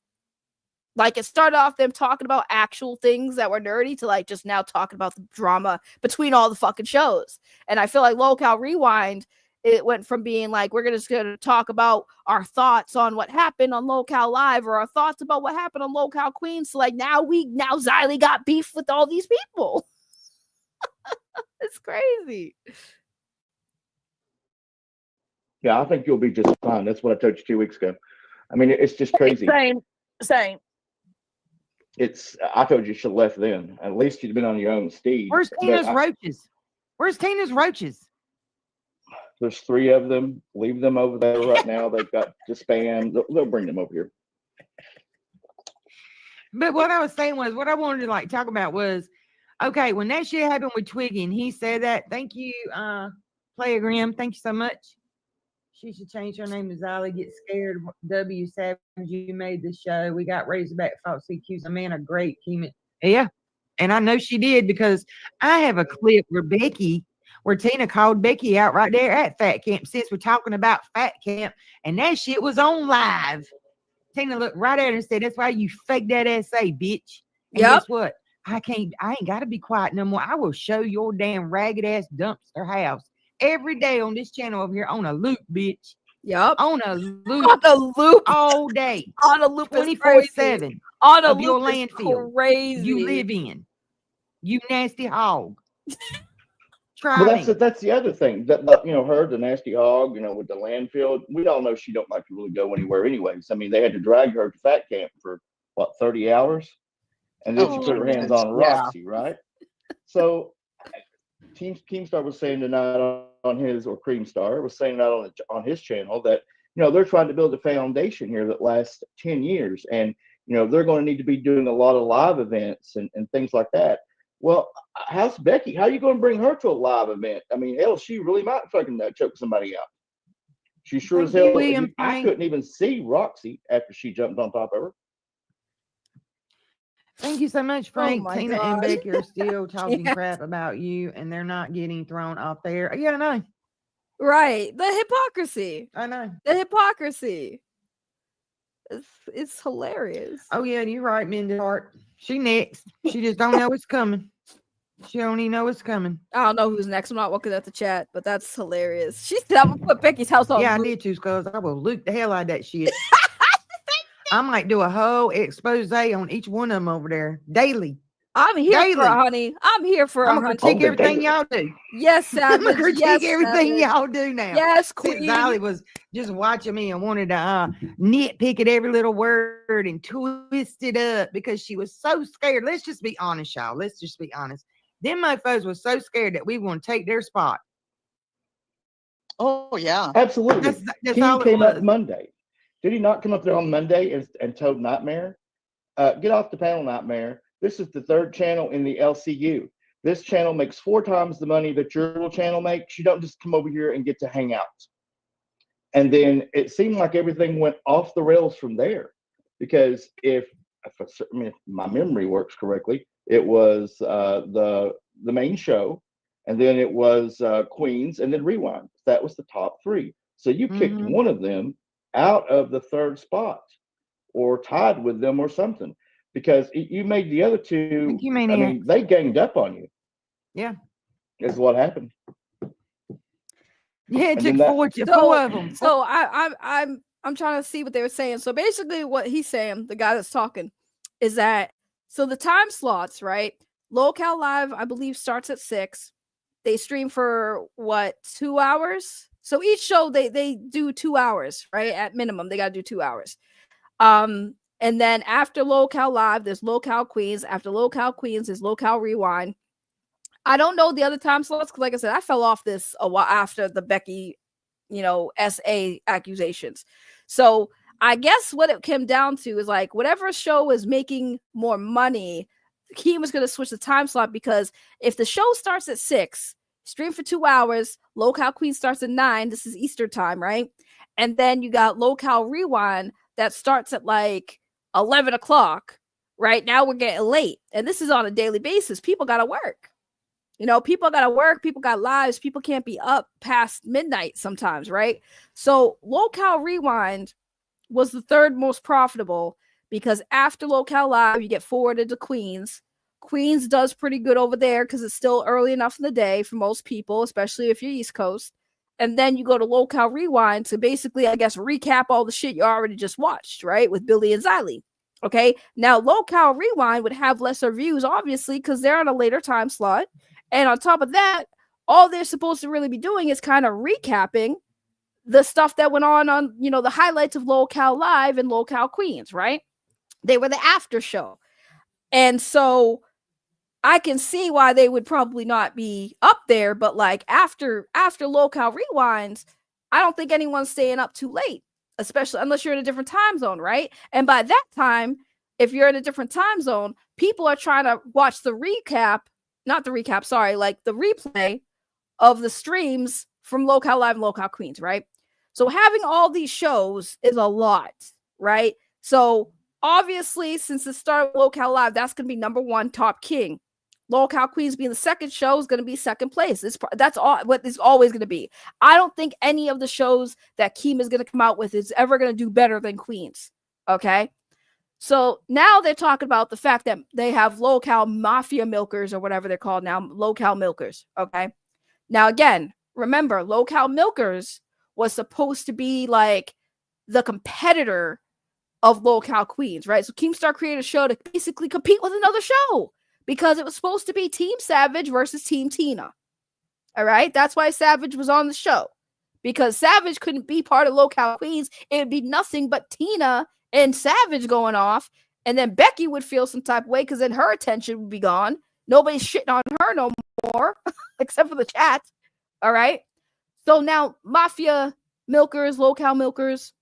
Like, it started off them talking about actual things that were nerdy to like just now talking about the drama between all the fucking shows. And I feel like LowCal Rewind, it went from being like, we're just going to talk about our thoughts on what happened on LowCal Live or our thoughts about what happened on LowCal Queens. So like now Xylee got beef with all these people. It's crazy. Yeah, I think you'll be just fine. That's what I told you 2 weeks ago. I mean, it's just crazy. Same. I told you should have left then. At least you'd been on your own steed. Where's Tina's roaches? Where's Tina's roaches? There's 3 of them. Leave them over there right now. They've got to spam. They'll bring them over here. But what I was saying was, what I wanted to like talk about was, okay, when that shit happened with Twiggy and he said that, thank you, Playagram, thank you so much. She should change her name to Xylee. Get scared. W. Savage, you made the show. We got Razorback falsely accused a man of great Keeman. Yeah. And I know she did because I have a clip where Tina called Becky out right there at Fat Camp. Since we're talking about Fat Camp, and that shit was on live. Tina looked right at her and said, that's why you fake that essay, bitch. And guess what? I ain't got to be quiet no more. I will show your damn ragged ass dumpster house every day on this channel over here on a loop, bitch. Yep. On a loop. On a loop. All day. On a loop 24/7. On a of loop your landfill. Crazy. You live in. You nasty hog. Well, that's the other thing. That her, the nasty hog, with the landfill. We all know she don't like to really go anywhere anyways. I mean, they had to drag her to Fat Camp for 30 hours, and then she put her hands on Roxy, right? So, Keemstar was saying tonight on his, or Creamstar was saying tonight on his channel that they're trying to build a foundation here that lasts 10 years, and they're going to need to be doing a lot of live events and things like that. Well, how's Becky? How are you going to bring her to a live event? I mean, hell, she really might fucking choke somebody out. She sure as hell. I couldn't even see Roxy after she jumped on top of her. Thank you so much, Frank. Oh Tina and Becky are still talking crap about you, and they're not getting thrown off there. Yeah, I know. Right. The hypocrisy. I know. The hypocrisy. It's hilarious. Oh, yeah, you're right, Mindy Hart. She next. She just don't know it's coming. She don't even know it's coming. I don't know who's next. I'm not looking at the chat, but that's hilarious. She said, I'm going to put Becky's house on. Yeah, I did too, because I will loot the hell out of that shit. I might do a whole expose on each one of them over there daily. I'm here for it, honey. I'm here for it, I'm going to critique everything y'all do. Yes, Savage. I'm going to critique everything y'all do now. Yes, Queen. Xylee was just watching me and wanted to nitpick at every little word and twist it up because she was so scared. Let's just be honest, y'all. Let's just be honest. Them mofos were so scared that we want to take their spot. Oh, yeah. Absolutely. That's all came it was. up Monday. Did he not come up there on Monday and told Nightmare? Get off the panel, Nightmare. This is the 3rd channel in the LCU. This channel makes 4 times the money that your little channel makes. You don't just come over here and get to hang out. And then it seemed like everything went off the rails from there. Because if my memory works correctly, it was the main show, and then it was Queens, and then Rewind. That was the top 3. So you kicked one of them out of the 3rd spot, or tied with them, or something. Because you made the other 2. I mean, they ganged up on you. Yeah, is what happened. Yeah, it took 4 of them. So I'm trying to see what they were saying. So basically, what he's saying, the guy that's talking, is that so the time slots, right? LowCal Live, I believe, starts at 6. They stream for 2 hours. So each show they do 2 hours, right? At minimum, they got to do 2 hours. And then after LowCal Live, there's LowCal Queens. After LowCal Queens, there's LowCal Rewind. I don't know the other time slots because, like I said, I fell off this a while after the Becky, SA accusations. So I guess what it came down to is like whatever show is making more money, Keem was going to switch the time slot because if the show starts at 6, stream for 2 hours, LowCal Queens starts at 9. This is Eastern time, right? And then you got LowCal Rewind that starts at like 11 o'clock, right? Now we're getting late, and this is on a daily basis. People got to work. You know, people got to work. People got lives. People can't be up past midnight sometimes, right? So LowCal Rewind was the third most profitable because after LowCal Live, you get forwarded to Queens. Queens does pretty good over there because it's still early enough in the day for most people, especially if you're East Coast. And then you go to LowCal Rewind to basically, I guess, recap all the shit you already just watched, right? With Billy and Xylee. Okay. Now, LowCal Rewind would have lesser views, obviously, because they're on a later time slot. And on top of that, all they're supposed to really be doing is kind of recapping the stuff that went on, you know, the highlights of LowCal Live and LowCal Queens, right? They were the after show. And so I can see why they would probably not be up there, but like after LowCal Rewinds, I don't think anyone's staying up too late, especially unless you're in a different time zone, right? And by that time, if you're in a different time zone, people are trying to watch the replay of the streams from LowCal Live and LowCal Queens, right? So having all these shows is a lot, right? So obviously, since the start of LowCal Live, that's going to be number one, top king. LowCal Queens being the second show is going to be second place. That's all what it's always going to be. I don't think any of the shows that Keem is going to come out with is ever going to do better than Queens. Okay. So now they're talking about the fact that they have LowCal Mafia Milkers or whatever they're called now, LowCal Milkers. Okay. Now, again, remember, LowCal Milkers was supposed to be like the competitor of LowCal Queens, right? So Keemstar created a show to basically compete with another show because it was supposed to be Team Savage versus Team Tina. All right. That's why Savage was on the show, because Savage couldn't be part of LowCal Queens. It would be nothing but Tina and Savage going off. And then Becky would feel some type of way because then her attention would be gone. Nobody's shitting on her no more, except for the chat. All right. So now Mafia Milkers, LowCal Milkers,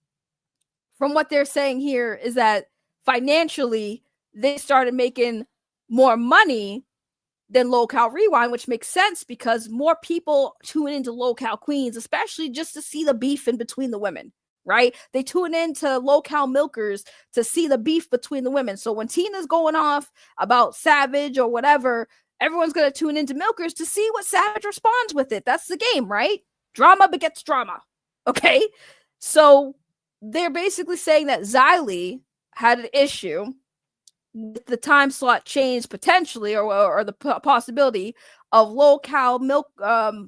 from what they're saying here is that financially they started making more money than LowCal Rewind, which makes sense because more people tune into LowCal Queens, especially just to see the beef in between the women, right? They tune into LowCal Milkers to see the beef between the women. So when Tina's going off about Savage or whatever, everyone's going to tune into Milkers to see what Savage responds with it. That's the game, right? Drama begets drama. Okay. So they're basically saying that Xylee had an issue with the time slot change potentially, or the possibility of LowCal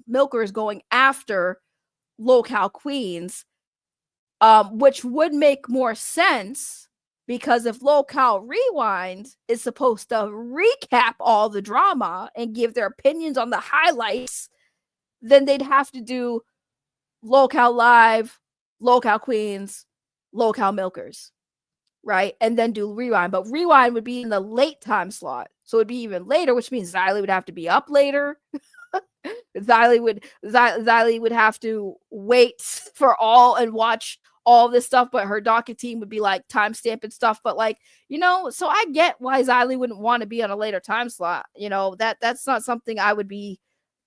Milkers going after LowCal Queens, which would make more sense because if LowCal Rewind is supposed to recap all the drama and give their opinions on the highlights, then they'd have to do LowCal Live, LowCal Queens, LowCal Milkers, right? And then do Rewind. But Rewind would be in the late time slot. So it'd be even later, which means Xylee would have to be up later. Xylee would have to wait for all and watch all this stuff, but her docket team would be like timestamp and stuff. But like, you know, so I get why Xylee wouldn't want to be on a later time slot. You know, that's not something I would be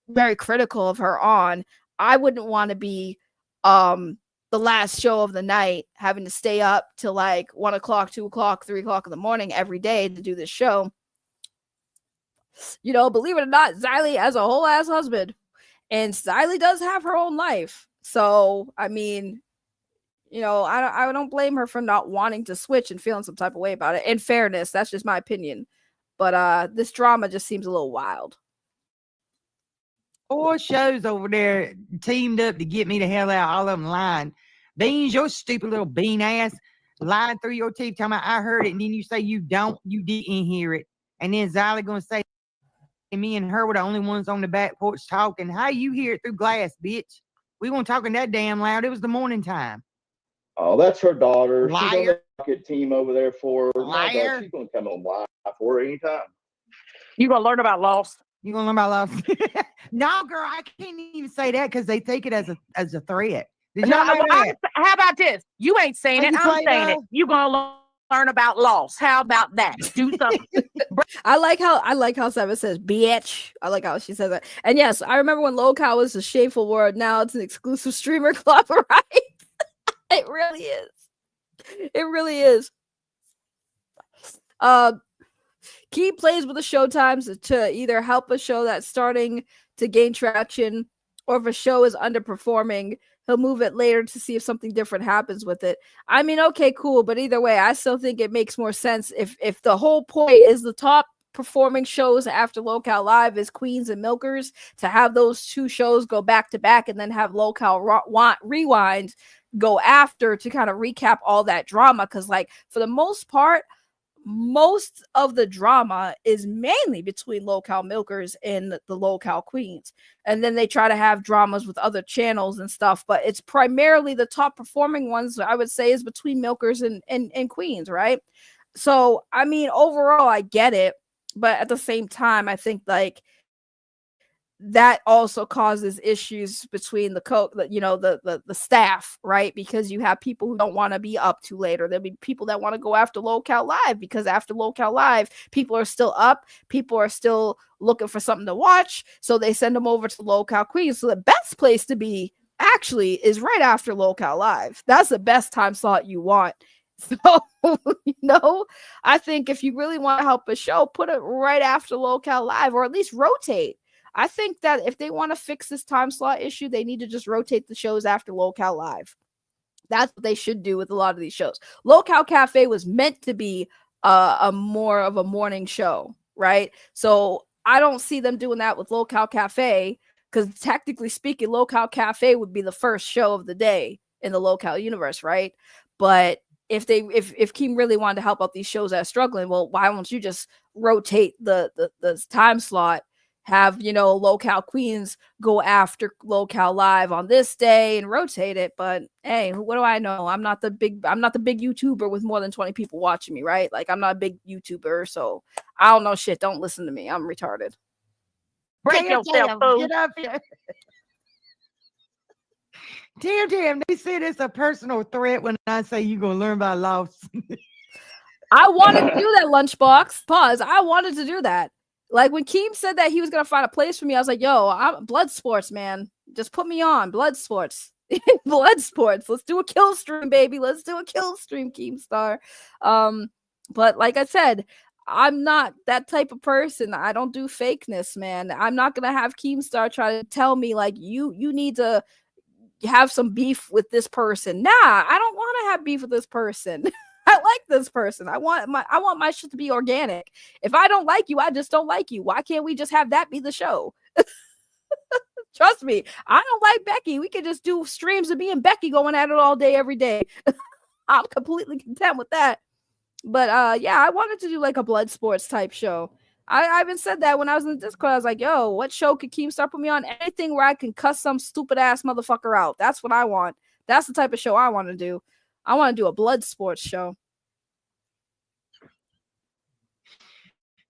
very critical of her on. I wouldn't want to be the last show of the night having to stay up till like 1 o'clock, 2 o'clock, 3 o'clock in the morning every day to do this show. You know, believe it or not, Xylee has a whole ass husband, and Xylee does have her own life. So, I mean, you know, I don't blame her for not wanting to switch and feeling some type of way about it. In fairness, that's just my opinion. But this drama just seems a little wild. 4 shows over there teamed up to get me the hell out. All of them lying. Beans, your stupid little bean ass, lying through your teeth, talking about I heard it, and then you say you didn't hear it. And then Xylee gonna say me and her were the only ones on the back porch talking. How you hear it through glass, bitch? We weren't talking that damn loud. It was the morning time. Oh, that's her daughter. Liar. She's on the rocket team over there for her. Liar. She's gonna come on live for her anytime. You gonna learn about loss? You gonna learn about loss? No, girl, I can't even say that because they take it as a threat. Did y'all know that? How about this? You ain't saying it. I'm saying it. You gonna learn about loss. How about that? Do something. I like how Seven says bitch. I like how she says that. And yes, I remember when LowCal was a shameful word. Now it's an exclusive streamer club, right? It really is. It really is. Keem plays with the show times to either help a show that's starting to gain traction, or if a show is underperforming, he'll move it later to see if something different happens with it. I mean, okay, cool, but either way, I still think it makes more sense if the whole point is the top performing shows after LowCal Live is Queens and Milkers, to have those two shows go back to back and then have LowCal Rewind go after to kind of recap all that drama. Because like for the most part, most of the drama is mainly between LowCal Milkers and the LowCal Queens, and then they try to have dramas with other channels and stuff, but it's primarily the top performing ones, I would say, is between Milkers and Queens, right? So I mean, overall I get it, but at the same time I think like that also causes issues between the staff, right? Because you have people who don't want to be up too late, or there'll be people that want to go after LowCal Live, because after LowCal Live, people are still up, people are still looking for something to watch, so they send them over to LowCal Queens. So the best place to be actually is right after LowCal Live. That's the best time slot you want. So, I think if you really want to help a show, put it right after LowCal Live, or at least rotate. I think that if they want to fix this time slot issue, they need to just rotate the shows after LowCal Live. That's what they should do with a lot of these shows. LowCal Cafe was meant to be a more of a morning show, right? So I don't see them doing that with LowCal Cafe, because technically speaking, LowCal Cafe would be the first show of the day in the LowCal universe, right? But if Keem really wanted to help out these shows that are struggling, well, why won't you just rotate the time slot? Have LowCal Queens go after LowCal Live on this day and rotate it. But hey, what do I know? I'm not the big YouTuber with more than 20 people watching me, right? Like I'm not a big YouTuber, so I don't know shit. Don't listen to me. I'm retarded. Break yourself, fool. Get up here. Damn, they said it's a personal threat when I say you're gonna learn about loss. I wanted to do that, Lunchbox. Pause. I wanted to do that. Like when Keem said that he was gonna find a place for me, I was like, "Yo, I'm blood sports, man. Just put me on blood sports, blood sports. Let's do a kill stream, baby. Let's do a kill stream, Keemstar." But like I said, I'm not that type of person. I don't do fakeness, man. I'm not gonna have Keemstar try to tell me like you need to have some beef with this person. Nah, I don't want to have beef with this person. I like this person. I want my shit to be organic. If I don't like you, I just don't like you. Why can't we just have that be the show? Trust me, I don't like Becky. We could just do streams of me and Becky going at it all day, every day. I'm completely content with that. But yeah, I wanted to do like a blood sports type show. I even said that when I was in the Discord. I was like, yo, what show could Keemstar put me on? Anything where I can cuss some stupid ass motherfucker out. That's what I want. That's the type of show I want to do. I want to do a blood sports show.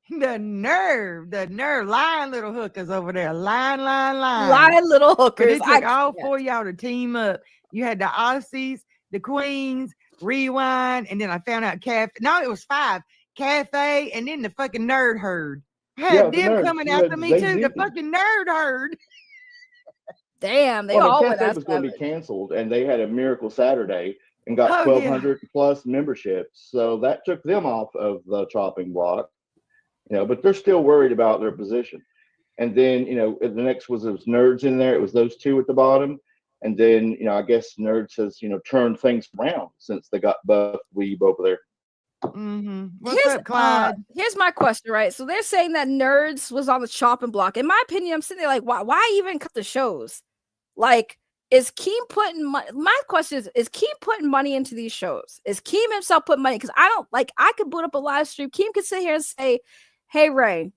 The nerve, lying little hookers over there. Lying. Lying little hookers. But it took all four of y'all to team up. You had the Aussies, the Queens, Rewind, and then I found out Cafe. No, it was 5. Cafe, and then the fucking nerd herd. I had them coming after me too. The fucking nerd herd. Damn, they all went Cafe was going to be canceled, and they had a Miracle Saturday and got 1,200 plus memberships. So that took them off of the chopping block. But they're still worried about their position. And then, the next was Nerds in there. It was those two at the bottom. And then, I guess Nerds has, turned things around since they got Buff Weeb over there. Mm-hmm. What's up, Clyde? Here's my question, right? So they're saying that Nerds was on the chopping block. In my opinion, I'm sitting there like, why even cut the shows? Like, is Keem putting money? My question is Keem putting money into these shows? Is Keem himself putting money? Because I could boot up a live stream. Keem could sit here and say, hey, Ray,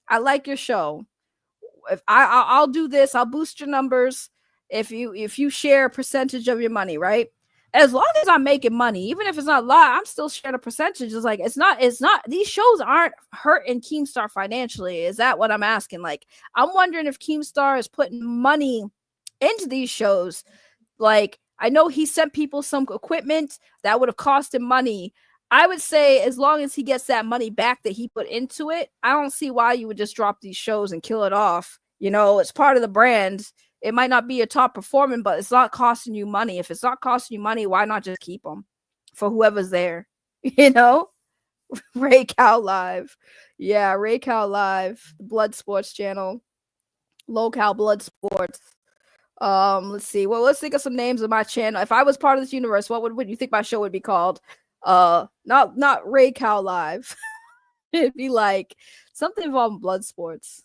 I like your show. If I'll do this, I'll boost your numbers if you share a percentage of your money, right? As long as I'm making money, even if it's not a lot, I'm still sharing a percentage. It's like it's not these shows aren't hurting Keemstar financially. Is that what I'm asking? Like, I'm wondering if Keemstar is putting money into these shows. Like, I know he sent people some equipment that would have cost him money. I would say as long as he gets that money back that he put into it, I don't see why you would just drop these shows and kill it off. It's part of the brand. It might not be a top performing, but it's not costing you money. If it's not costing you money, why not just keep them for whoever's there? LowCal Live. Yeah, LowCal Live, the Blood Sports channel. LowCal Blood Sports. Let's see. Well, let's think of some names of my channel. If I was part of this universe, what would you think my show would be called? Not LowCal Live. It'd be like something involving blood sports.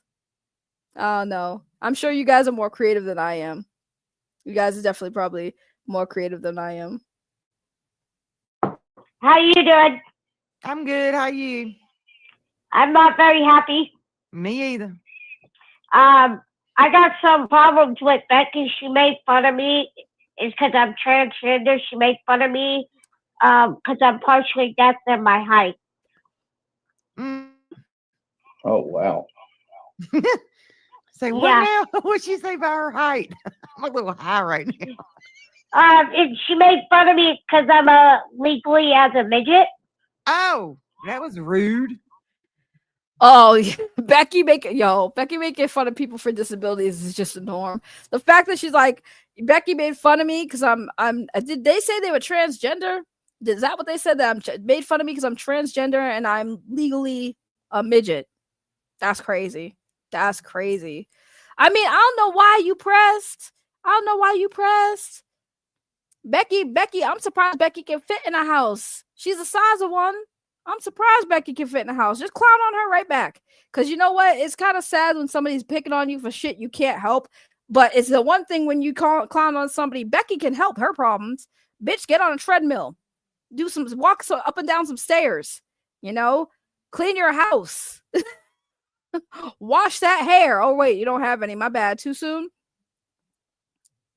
I don't know. I'm sure you guys are more creative than I am. You guys are definitely probably more creative than I am. How you doing? I'm good. How you? I'm not very happy. Me either. I got some problems with Becky. She made fun of me. It's because I'm transgender. She made fun of me because I'm partially deaf and my height. Oh, wow. Say what Yeah. now? What'd she say about her height? I'm a little high right now. She made fun of me because I'm legally as a midget. Oh, that was rude. Oh, Becky making fun of people for disabilities is just a norm. The fact that she's like, Becky made fun of me because I'm. Did they say they were transgender? Is that what they said? That I'm made fun of me because I'm transgender and I'm legally a midget. That's crazy. That's crazy. I mean, I don't know why you pressed. Becky, I'm surprised Becky can fit in a house. She's the size of one. I'm surprised Becky can fit in a house. Just clown on her right back. Because you know what? It's kind of sad when somebody's picking on you for shit you can't help. But it's the one thing when you clown on somebody, Becky can help her problems. Bitch, get on a treadmill. Walk up and down some stairs. You know? Clean your house. Wash that hair. Oh, wait, you don't have any. My bad. Too soon?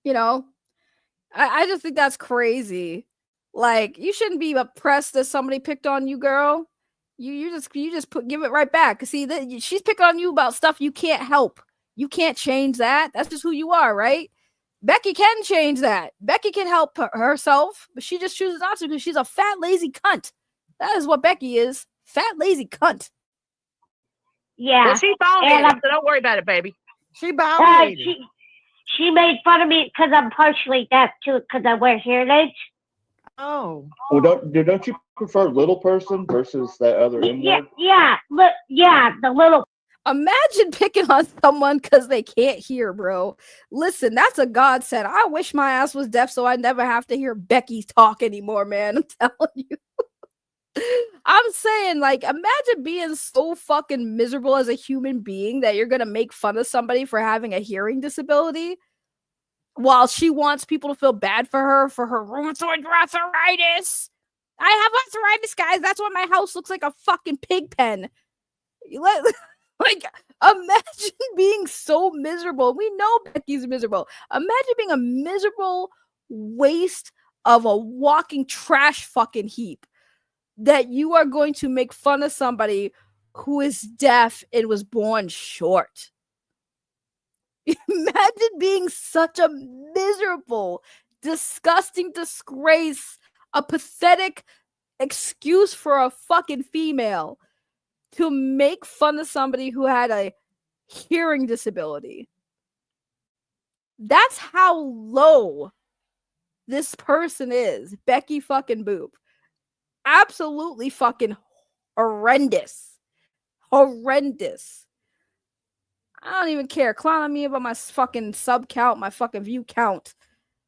You know? I just think that's crazy. Like, you shouldn't be oppressed that somebody picked on you, girl. You just give it right back. See, she's picking on you about stuff you can't help. You can't change that. That's just who you are, right? Becky can change that. Becky can help herself, but she just chooses not to because she's a fat, lazy cunt. That is what Becky is. Fat, lazy cunt. Yeah. Well, she's bald-headed, so don't worry about it, baby. She bald-headed. She made fun of me because I'm partially deaf too, because I wear hearing aids. Oh. Well, don't you prefer little person versus that other M word? Yeah, the little. Imagine picking on someone because they can't hear, bro. Listen, that's a godsend. I wish my ass was deaf so I never have to hear Becky talk anymore, man. I'm telling you. I'm saying, like, imagine being so fucking miserable as a human being that you're gonna make fun of somebody for having a hearing disability while she wants people to feel bad for her rheumatoid arthritis. I have arthritis, guys. That's why my house looks like a fucking pig pen. Like, imagine being so miserable. We know Becky's miserable. Imagine being a miserable waste of a walking trash fucking heap. That you are going to make fun of somebody who is deaf and was born short. Imagine being such a miserable, disgusting disgrace, a pathetic excuse for a fucking female to make fun of somebody who had a hearing disability. That's how low this person is. Becky fucking Boop. Absolutely fucking horrendous. Horrendous. I don't even care. Clown on me about my fucking sub count, my fucking view count.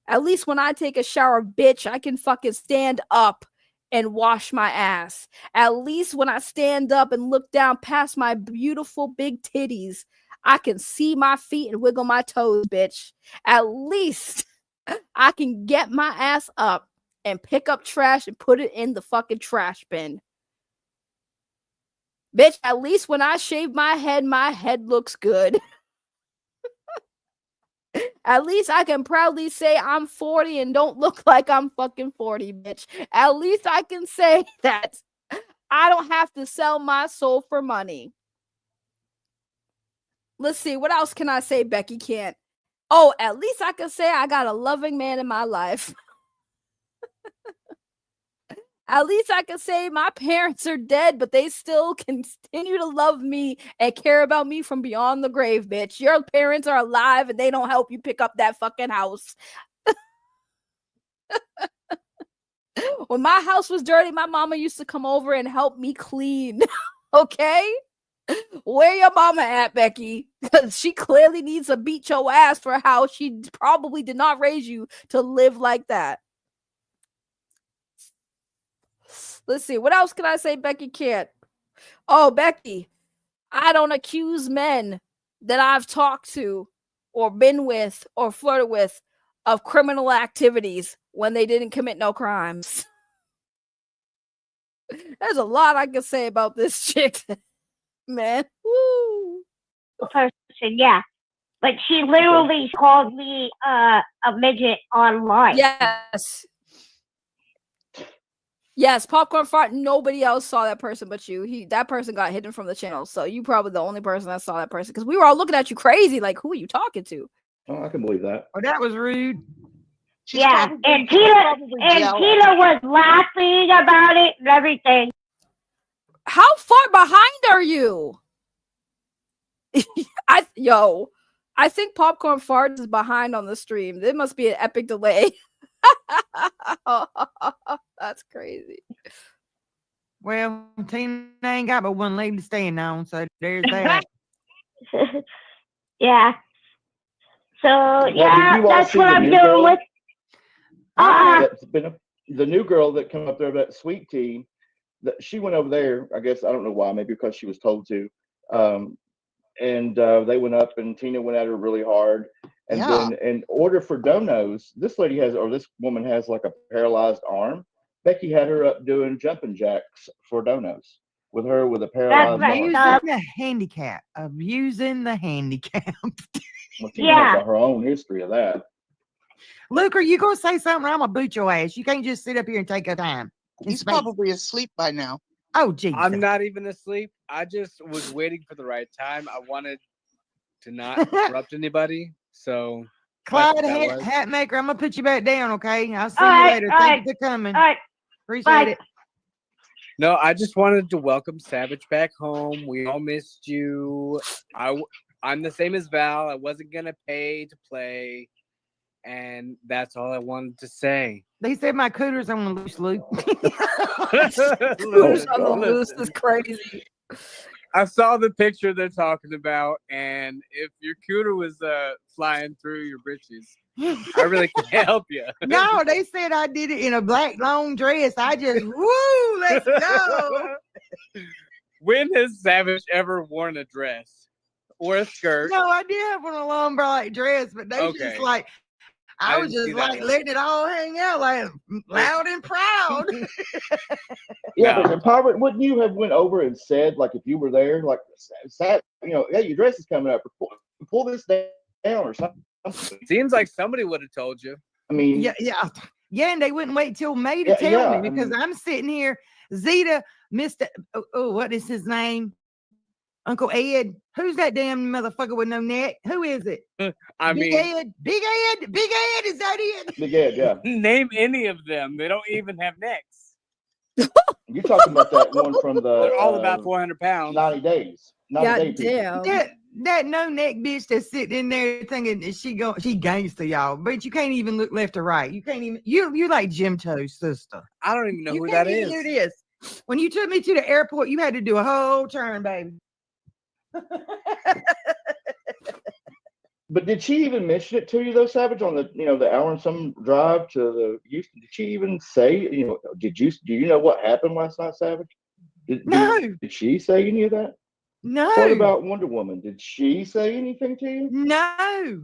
At least when I take a shower, bitch, I can fucking stand up and wash my ass. At least when I stand up and look down past my beautiful big titties, I can see my feet and wiggle my toes, bitch. At least I can get my ass up and pick up trash and put it in the fucking trash bin. Bitch, at least when I shave my head looks good. At least I can proudly say I'm 40 and don't look like I'm fucking 40, bitch. At least I can say that I don't have to sell my soul for money. Let's see, what else can I say Becky can't? Oh, at least I can say I got a loving man in my life. At least I can say my parents are dead, but they still continue to love me and care about me from beyond the grave, bitch. Your parents are alive and they don't help you pick up that fucking house. When my house was dirty, my mama used to come over and help me clean. Okay? Where your mama at, Becky? Because she clearly needs to beat your ass for how she probably did not raise you to live like that. Let's see. What else can I say Becky can't? Oh, Becky, I don't accuse men that I've talked to or been with or flirted with of criminal activities when they didn't commit no crimes. There's a lot I can say about this chick, man. Woo. Person, yeah. Like she literally called me a midget online. Yes. Yes, Popcorn Fart. Nobody else saw that person but you. That person got hidden from the channel, so you probably the only person that saw that person because we were all looking at you crazy. Like, who are you talking to? Oh, I can believe that. Oh, that was rude. Yeah, and Tina was laughing about it and everything. How far behind are you? I think Popcorn Fart is behind on the stream. There must be an epic delay. That's crazy. Well, Tina ain't got but one leg to stand on, so there's that. Yeah. So yeah, you all that's see what the I'm new doing girl? with. That's been the new girl that come up there, that sweet tea. That she went over there. I guess I don't know why. Maybe because she was told to. And they went up, and Tina went at her really hard. And then, in order for donos, this woman has like a paralyzed arm. Becky had her up doing jumping jacks for donos with her with a paralyzed arm. Abusing the handicap. Well, Tina has her own history of that. Luke, are you gonna say something? I'm gonna boot your ass. You can't just sit up here and take your time. He's probably asleep by now. Oh, geez. I'm not even asleep. I just was waiting for the right time. I wanted to not interrupt anybody. So, Clyde Hatmaker, I'm gonna put you back down, okay? I'll see you later. Thank you for coming. All right. Appreciate it. No, I just wanted to welcome Savage back home. We all missed you. I'm the same as Val. I wasn't gonna pay to play, and that's all I wanted to say. They said my cooter's on the loose, Luke. Cooter's on the loose is crazy. I saw the picture they're talking about, and if your cooter was flying through your britches, I really can't help you. No, they said I did it in a black long dress. I just, woo, let's go. When has Savage ever worn a dress or a skirt? No, I did have on a long black dress, but they just like, I was just like letting it all hang out, like loud and proud. Yeah, but Pirate, wouldn't you have went over and said, like, if you were there, like, hey, your dress is coming up, pull this down or something? Seems like somebody would have told you. I mean, yeah, and they wouldn't wait till May to tell me because I'm sitting here, Zeta, Mr. What is his name? Uncle Ed. Who's that damn motherfucker with no neck? Who is it? Big Ed, is that it? Big Ed, yeah. Name any of them. They don't even have necks. You're talking about that one from the. They're all about 400 pounds. 90 days. 90 days. That no neck bitch that's sitting in there thinking she gangster, y'all. But you can't even look left or right. You can't even. You like Jim Toe's sister. I don't even know who that that is. Who it is. When you took me to the airport, you had to do a whole turn, baby. But did she even mention it to you though, Savage, on the the hour and some drive to the Houston? Did she even say, do you know what happened last night, Savage? No. Did she say any of that? No. What about Wonder Woman? Did she say anything to you? No.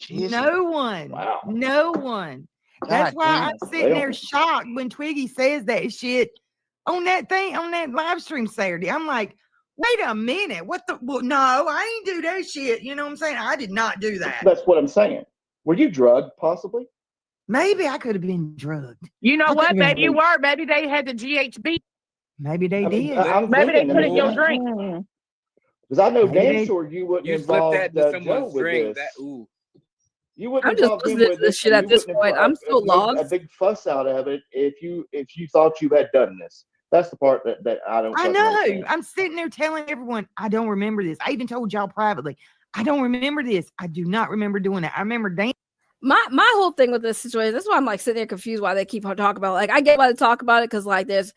Jesus. No one. Wow. No one. That's why I'm sitting there shocked when Twiggy says that shit on that live stream Saturday. I'm like, wait a minute. What the? Well, no, I ain't do that shit. You know what I'm saying? I did not do that. That's what I'm saying. Were you drugged, possibly? Maybe I could have been drugged. You know what? Maybe you were. Maybe they had the GHB. Maybe they did. Maybe they put in your drink. Because I know damn sure you wouldn't involve that into Joe someone's with drink. this. You wouldn't I'm just listening to this shit at this point. I'm so lost. A big fuss out of it if you thought you had done this. That's the part that I don't. I know. I'm sitting there telling everyone I don't remember this. I even told y'all privately, I don't remember this. I do not remember doing it. I remember dancing. my whole thing with this situation, this is why I'm like sitting there confused why they keep on talking about it. Like, I get why they talk about it, because like there's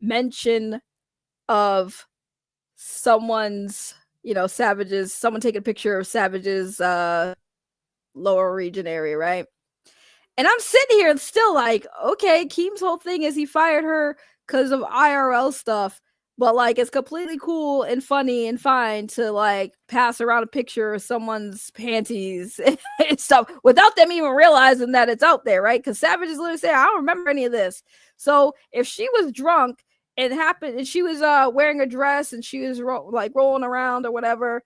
mention of someone's, Savage's, someone taking a picture of Savage's lower region area, right? And I'm sitting here still like, okay, Keem's whole thing is he fired her because of IRL stuff, but like it's completely cool and funny and fine to like pass around a picture of someone's panties and stuff without them even realizing that it's out there, right? Because Savage is literally saying, I don't remember any of this. So if she was drunk and happened and she was wearing a dress and she was rolling around or whatever,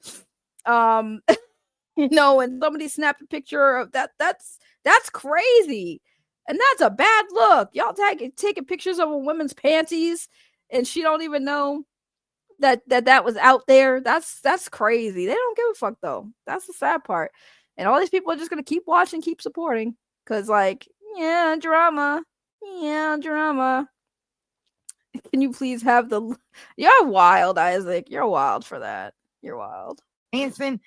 and somebody snapped a picture of that's crazy. And that's a bad look. Y'all taking pictures of a woman's panties and she don't even know that was out there. That's crazy. They don't give a fuck though. That's the sad part. And all these people are just gonna keep watching, keep supporting. Cause like, yeah, drama. Can you please have you're wild, Isaac. You're wild for that. You're wild. Hanson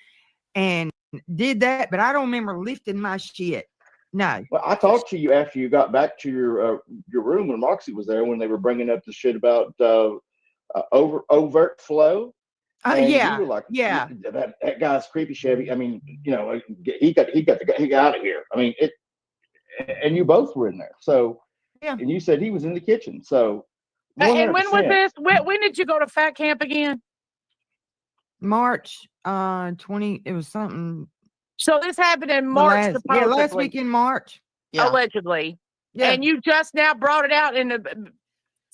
and did that, but I don't remember lifting my shit. No. Well, I talked to you after you got back to your room when Roxy was there, when they were bringing up the shit about overt flow. Yeah, you were like, yeah, that guy's creepy, Chevy. I mean, he got out of here. I mean, and you both were in there. So, yeah. And you said he was in the kitchen. So, 100%. And when was this? When did you go to fat camp again? March 20. It was something. So this happened in March. Last week in March. Yeah. Allegedly. Yeah. And you just now brought it out in the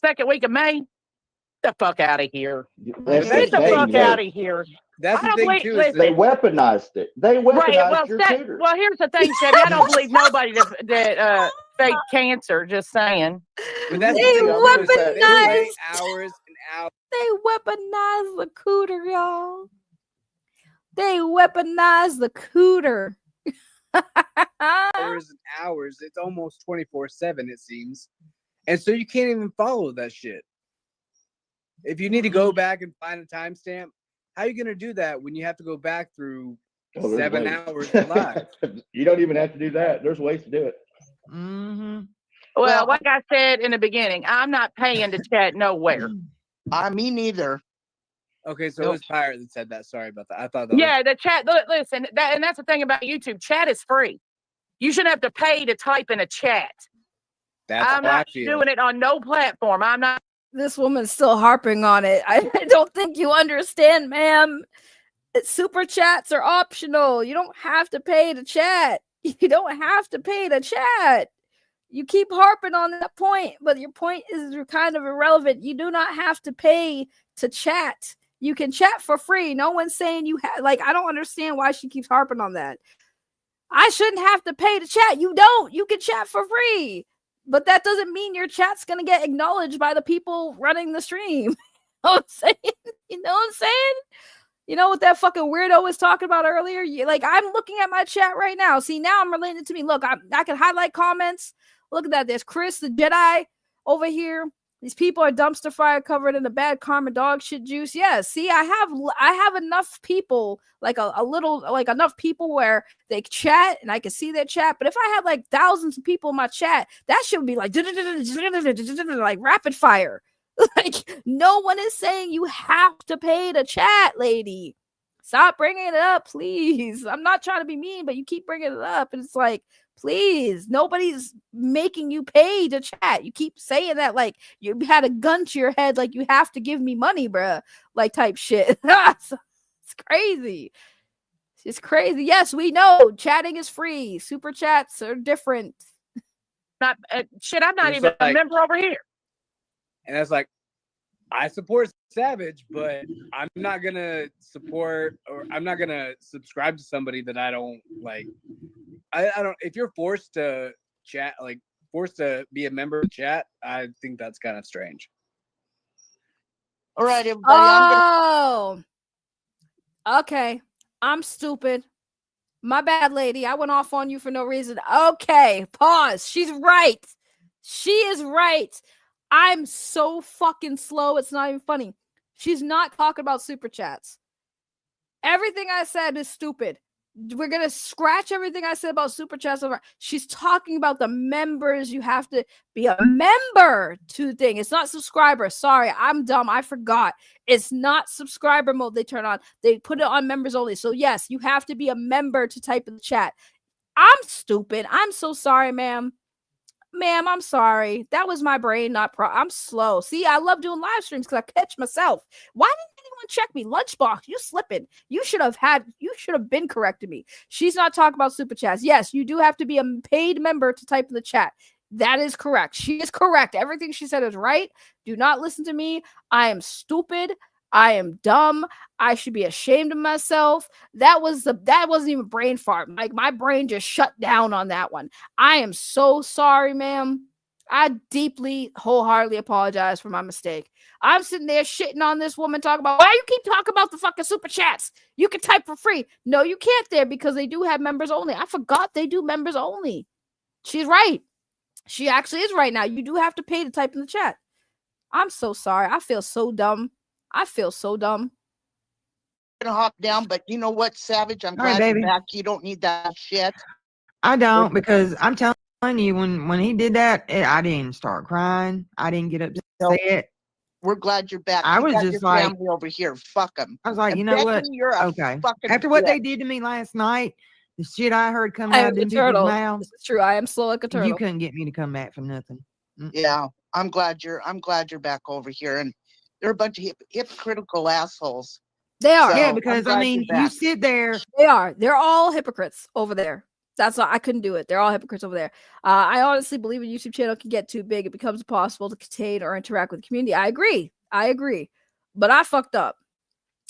second week of May. The fuck out of here. Get the fuck out of here. That's the thing too. They weaponized it. They weaponized your Cooter. Well, here's the thing, Chevy. I don't believe nobody that fake cancer. Just saying. But that's They weaponized hours and hours. They weaponized the Cooter, y'all. They weaponized the Cooter. Hours and hours. It's almost 24/7, it seems. And so you can't even follow that shit. If you need to go back and find a timestamp, how are you going to do that when you have to go back through 7 hours live? You don't even have to do that. There's ways to do it. Mm-hmm. Well, like I said in the beginning, I'm not paying to chat nowhere. Me neither. Okay, so it was Pirate that said that. Sorry about that. I thought that the chat. Listen, and that's the thing about YouTube. Chat is free. You shouldn't have to pay to type in a chat. I'm not doing it on no platform. I'm not. This woman's still harping on it. I don't think you understand, ma'am. Super chats are optional. You don't have to pay to chat. You don't have to pay to chat. You keep harping on that point, but your point is kind of irrelevant. You do not have to pay to chat. You can chat for free. No one's saying you have. Like, I don't understand why she keeps harping on that. I shouldn't have to pay to chat. You don't. You can chat for free. But that doesn't mean your chat's going to get acknowledged by the people running the stream. You know what I'm saying? You know what I'm saying? You know what that fucking weirdo was talking about earlier? I'm looking at my chat right now. See, now I'm relating it to me. Look, I can highlight comments. Look at that. There's Chris, the Jedi, over here. These people are dumpster fire covered in the bad karma dog shit juice. Yeah, see, I have enough people, like enough people where they chat and I can see their chat. But if I had like thousands of people in my chat, that shit would be like rapid fire. Like, no one is saying you have to pay to chat, lady. Stop bringing it up, please. I'm not trying to be mean, but you keep bringing it up, and it's like, please, nobody's making you pay to chat. You keep saying that like you had a gun to your head, like you have to give me money, bruh, like type shit. It's crazy. It's crazy. Yes, we know chatting is free. Super chats are different. Not I'm not even a member over here. And that's like, I support Savage, but I'm not gonna support, or I'm not gonna subscribe to somebody that I don't like. I don't. If you're forced to chat, like forced to be a member of the chat, I think that's kind of strange. All right, everybody. Okay. I'm stupid. My bad, lady. I went off on you for no reason. Okay, pause. She's right. She is right. I'm so fucking slow. It's not even funny. She's not talking about super chats. Everything I said is stupid. We're gonna scratch everything I said about super chats over. She's talking about the members. You have to be a member to the thing. It's not subscriber. Sorry, I'm dumb. I forgot. It's not subscriber mode. They turn on. They put it on members only. So yes, you have to be a member to type in the chat. I'm stupid. I'm so sorry, ma'am. Ma'am, I'm sorry. That was my brain. I'm slow. See, I love doing live streams because I catch myself. Why didn't anyone check me? Lunchbox, you slipping. You should have been correcting me. She's not talking about super chats. Yes, you do have to be a paid member to type in the chat. That is correct. She is correct. Everything she said is right. Do not listen to me. I am stupid. I am dumb. I should be ashamed of myself. That wasn't even brain fart. Like my brain just shut down on that one. I am so sorry, ma'am. I deeply, wholeheartedly apologize for my mistake. I'm sitting there shitting on this woman talking about why you keep talking about the fucking super chats. You can type for free. No, you can't there because they do have members only. I forgot they do members only. She's right. She actually is right now. You do have to pay to type in the chat. I'm so sorry. I feel so dumb. I feel so dumb. I'm gonna hop down, but you know what, Savage? I'm glad you're back. You don't need that shit. I don't, because I'm telling you, when he did that, I didn't start crying. I didn't get upset. We're glad you're back. I You was got just your like, family over here. Fuck them. I was like, And you know Becky, what? You're a Okay. fucking After what they bitch. did to me last night, the shit I heard coming I out am of a them people's turtle. mouths. This is true. I am slow like a turtle. You couldn't get me to come back from nothing. Yeah, I'm glad you're back over here. And they're a bunch of hypocritical assholes. They are. So, Yeah, I'm because I glad mean, you're you back. sit there. They are. They're all hypocrites over there. That's why I couldn't do it. They're all hypocrites over there. I honestly believe a YouTube channel can get too big. It becomes impossible to contain or interact with the community. I agree. But I fucked up.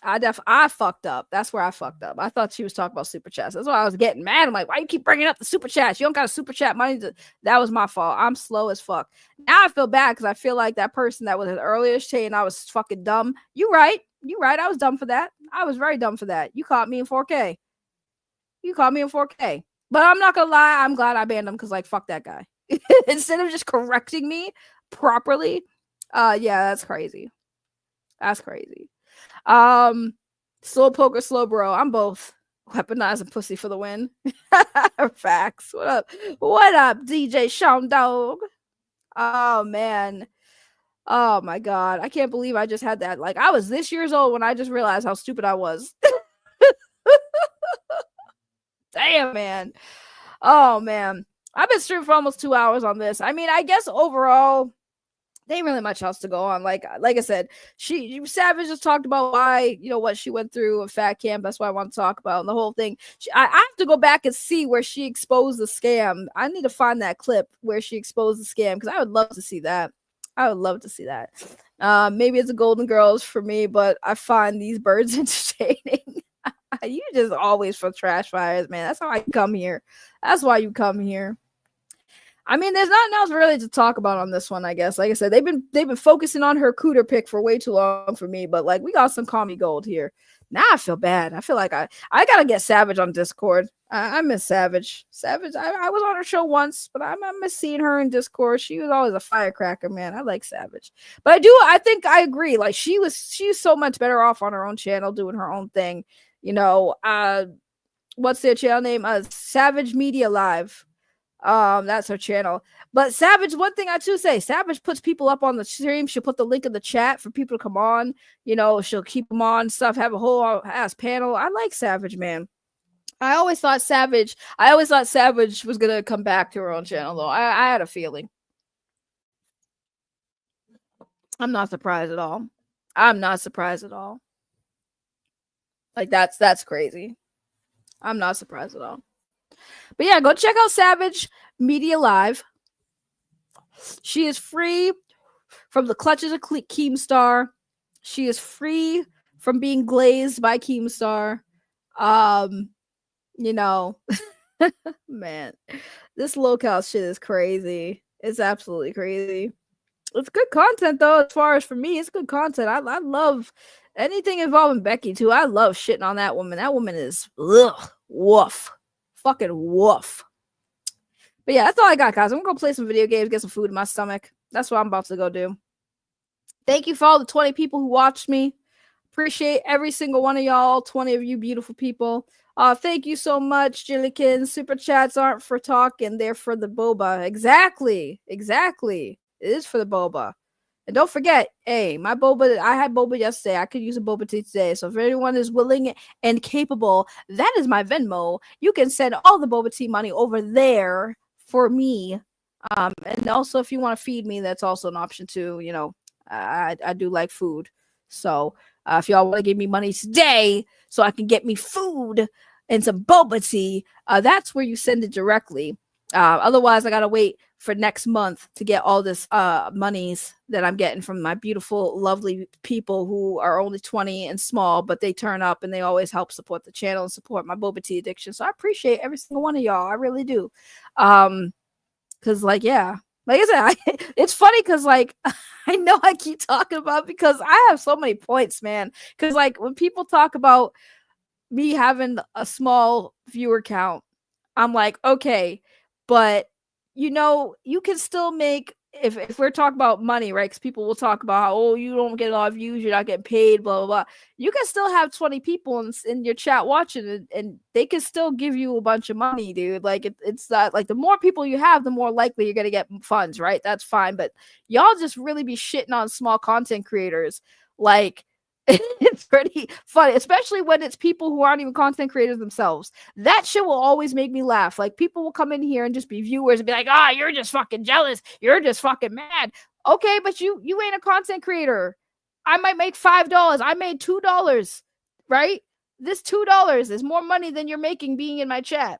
I fucked up. That's where I fucked up. I thought she was talking about super chats. That's why I was getting mad. I'm like, why you keep bringing up the super chats? You don't got a super chat money. That was my fault. I'm slow as fuck. Now I feel bad because I feel like that person that was earlier saying I was fucking dumb. You right. I was dumb for that. I was very dumb for that. You caught me in 4K. But I'm not gonna lie. I'm glad I banned him because like fuck that guy. Instead of just correcting me properly. Yeah, that's crazy. Slow poker, slow bro. I'm both. Weaponizing pussy for the win. Facts. What up, DJ Sean Dog? Oh man. Oh my god. I can't believe I just had that. Like I was this years old when I just realized how stupid I was. Damn, man. Oh man. I've been streaming for almost 2 hours on this. I mean, I guess overall they ain't really much else to go on. Like I said, Savage just talked about why, what she went through at Fat Camp. That's why I want to talk about and the whole thing. I have to go back and see where she exposed the scam. I need to find that clip where she exposed the scam because I would love to see that. Maybe it's a Golden Girls for me, but I find these birds entertaining. You just always for trash fires, man. That's how I come here. That's why you come here. I mean, there's nothing else really to talk about on this one, I guess. Like I said, they've been focusing on her cooter pick for way too long for me, but like we got some comedy gold here. Now I feel bad. I feel like I gotta get Savage on Discord. I miss Savage. I was on her show once, but I miss seeing her in Discord. She was always a firecracker, man. I like Savage. But I think I agree. Like she's so much better off on her own channel doing her own thing. What's their channel name? Savage Media Live. That's her channel. But Savage, one thing I too say, Savage puts people up on the stream. She'll put the link in the chat for people to come on. She'll keep them on stuff, have a whole ass panel. I like Savage, man. I always thought Savage was gonna come back to her own channel though. I had a feeling. I'm not surprised at all. Like that's crazy. I'm not surprised at all. But yeah, go check out Savage Media Live. She is free from the clutches of Keemstar. She is free from being glazed by Keemstar. Man, this LowCal shit is crazy. It's absolutely crazy. It's good content though. As far as for me, it's good content. I love anything involving Becky too. I love shitting on that woman. That woman is woof. Fucking woof. But yeah, that's all I got, guys. I'm gonna go play some video games, get some food in my stomach. That's what I'm about to go do. Thank you for all the 20 people who watched me. Appreciate every single one of y'all, 20 of you beautiful people. Thank you so much, Jillikin. Super chats aren't for talking, they're for the boba. Exactly. It is for the boba. And don't forget, hey, my boba, I had boba yesterday. I could use a boba tea today. So if anyone is willing and capable, that is my Venmo. You can send all the boba tea money over there for me. And also if you want to feed me, that's also an option too. You know, I do like food. So if y'all want to give me money today so I can get me food and some boba tea, that's where you send it directly. Otherwise, I gotta wait for next month to get all this monies that I'm getting from my beautiful, lovely people who are only 20 and small, but they turn up and they always help support the channel and support my boba tea addiction. So I appreciate every single one of y'all. I really do. Because like, yeah, like I said, it's funny because like I know I keep talking about because I have so many points, man. Because like when people talk about me having a small viewer count, I'm like, okay, but you know, you can still make if we're talking about money, right? Because people will talk about how, oh, you don't get a lot of views, you're not getting paid, blah blah blah. You can still have 20 people in your chat watching it, and they can still give you a bunch of money, dude. Like it's not like the more people you have, the more likely you're gonna get funds, right? That's fine, but y'all just really be shitting on small content creators, like. It's pretty funny, especially when it's people who aren't even content creators themselves. That shit will always make me laugh. Like people will come in here and just be viewers and be like, "Ah, you're just fucking jealous. You're just fucking mad." Okay, but you ain't a content creator. I might make $5. I made $2, right? This $2 is more money than you're making being in my chat.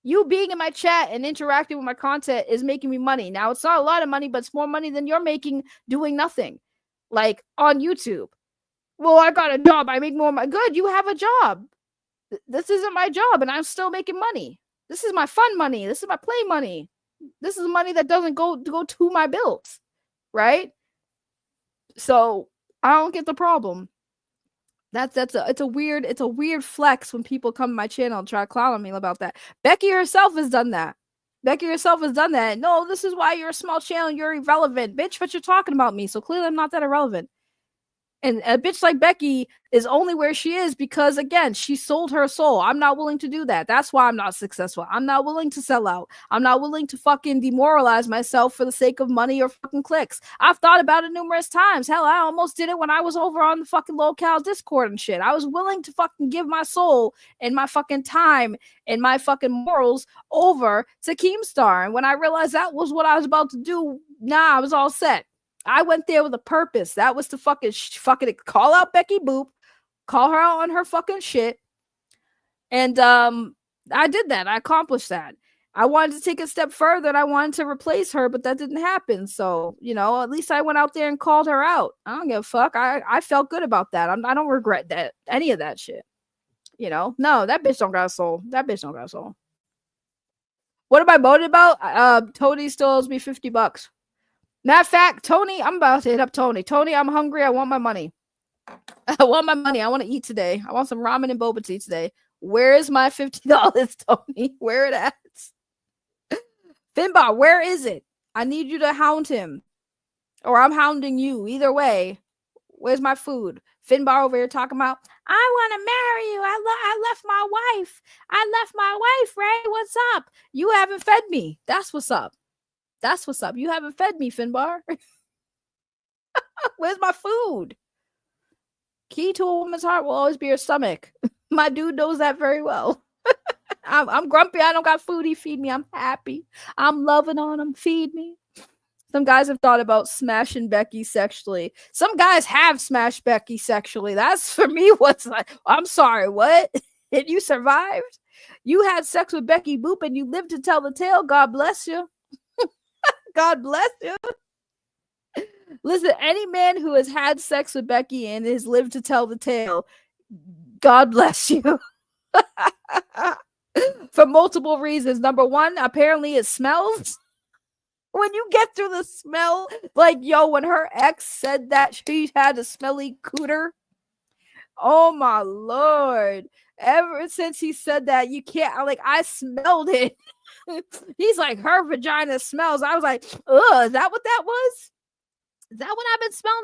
You being in my chat and interacting with my content is making me money. Now, it's not a lot of money, but it's more money than you're making doing nothing, like on YouTube. Well, I got a job. I make more money. Good, you have a job. This isn't my job, and I'm still making money. This is my fun money. This is my play money. This is money that doesn't go to my bills, right? So I don't get the problem. It's a weird flex when people come to my channel and try to clown on me about that. Becky herself has done that. No, this is why you're a small channel. You're irrelevant, bitch. But you're talking about me, so clearly I'm not that irrelevant. And a bitch like Becky is only where she is because, again, she sold her soul. I'm not willing to do that. That's why I'm not successful. I'm not willing to sell out. I'm not willing to fucking demoralize myself for the sake of money or fucking clicks. I've thought about it numerous times. Hell, I almost did it when I was over on the fucking LowCal Discord and shit. I was willing to fucking give my soul and my fucking time and my fucking morals over to Keemstar. And when I realized that was what I was about to do, I was all set. I went there with a purpose. That was to fucking call out Becky Boop, call her out on her fucking shit. And I did that. I accomplished that. I wanted to take a step further and I wanted to replace her, but that didn't happen. So, you know, at least I went out there and called her out. I don't give a fuck. I felt good about that. I don't regret that, any of that shit. You know, no, that bitch don't got a soul. What am I voted about? Tony still owes me $50. Matter of fact, Tony, I'm about to hit up Tony. Tony, I'm hungry. I want my money. I want to eat today. I want some ramen and boba tea today. Where is my $50, Tony? Where it at? Finbar, where is it? I need you to hound him. Or I'm hounding you. Either way. Where's my food? Finbar over here talking about, I want to marry you. I left my wife. Ray, what's up? You haven't fed me. That's what's up. You haven't fed me, Finbar. Where's my food? Key to a woman's heart will always be her stomach. My dude knows that very well. I'm grumpy. I don't got food. He feed me. I'm happy. I'm loving on him. Feed me. Some guys have thought about smashing Becky sexually. Some guys have smashed Becky sexually. That's for me what's like, I'm sorry, what? And you survived? You had sex with Becky Boop and you lived to tell the tale. God bless you. God bless you. Listen, any man who has had sex with Becky and has lived to tell the tale, God bless you. For multiple reasons. Number one, apparently it smells. When you get through the smell, like, yo, when her ex said that she had a smelly cooter, oh my Lord. Ever since he said that, you can't, like, I smelled it. He's like, her vagina smells. I was like, ugh, is that what that was? Is that what I've been smelling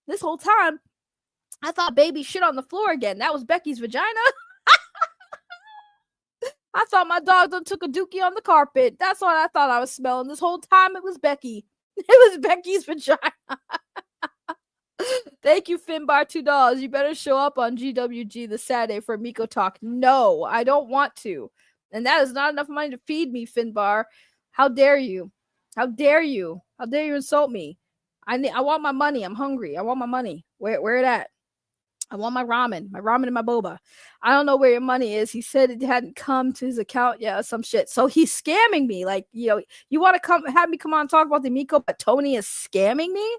this whole time? I thought baby shit on the floor again. That was Becky's vagina. I thought my dog done took a dookie on the carpet. That's what I thought I was smelling. This whole time it was Becky. It was Becky's vagina. Thank you, Finbar, $2. You better show up on GWG this Saturday for Miko Talk. No, I don't want to. And that is not enough money to feed me, Finbar. How dare you? How dare you? How dare you insult me? I want my money. I'm hungry. I want my money. Where it at? I want my ramen and my boba. I don't know where your money is. He said it hadn't come to his account yet or some shit. So he's scamming me. Like, you want to have me come on and talk about the Miko, but Tony is scamming me?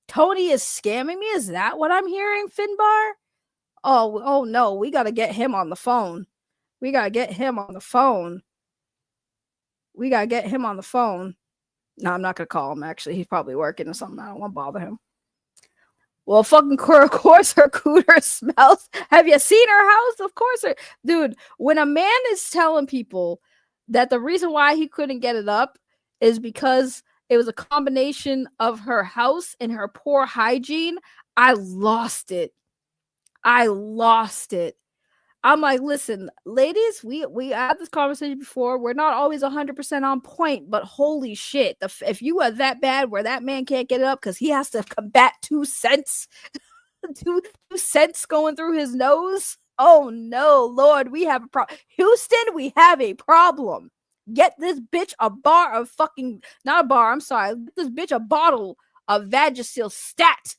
Tony is scamming me? Is that what I'm hearing, Finbar? Oh no, we got to get him on the phone. We got to get him on the phone. No, I'm not going to call him, actually. He's probably working or something. I don't want to bother him. Well, fucking of course her cooter smells. Have you seen her house? Of course. Dude, when a man is telling people that the reason why he couldn't get it up is because it was a combination of her house and her poor hygiene, I lost it. I'm like, listen, ladies, we had this conversation before. We're not always 100% on point, but holy shit, if you are that bad where that man can't get it up because he has to combat 2 cents, 2 cents going through his nose. Oh no, Lord, we have a problem. Houston, we have a problem. Get this bitch a bar of fucking, not a bar, I'm sorry. Get this bitch a bottle of Vagisil Stat.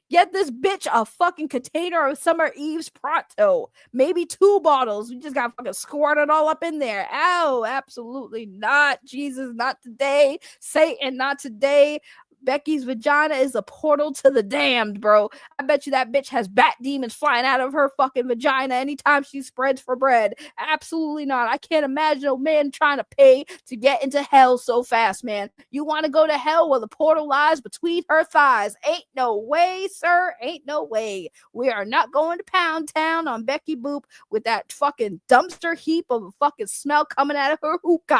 Get this bitch a fucking container of Summer Eve's Pronto. Maybe 2 bottles. We just got fucking squirt it all up in there. Ow, absolutely not. Jesus, not today. Satan, not today. Becky's vagina is a portal to the damned, bro. I bet you that bitch has bat demons flying out of her fucking vagina anytime she spreads for bread. Absolutely not. I can't imagine a man trying to pay to get into hell so fast, man. You want to go to hell where the portal lies between her thighs? Ain't no way, sir. Ain't no way. We are not going to Pound Town on Becky Boop with that fucking dumpster heap of a fucking smell coming out of her hookah.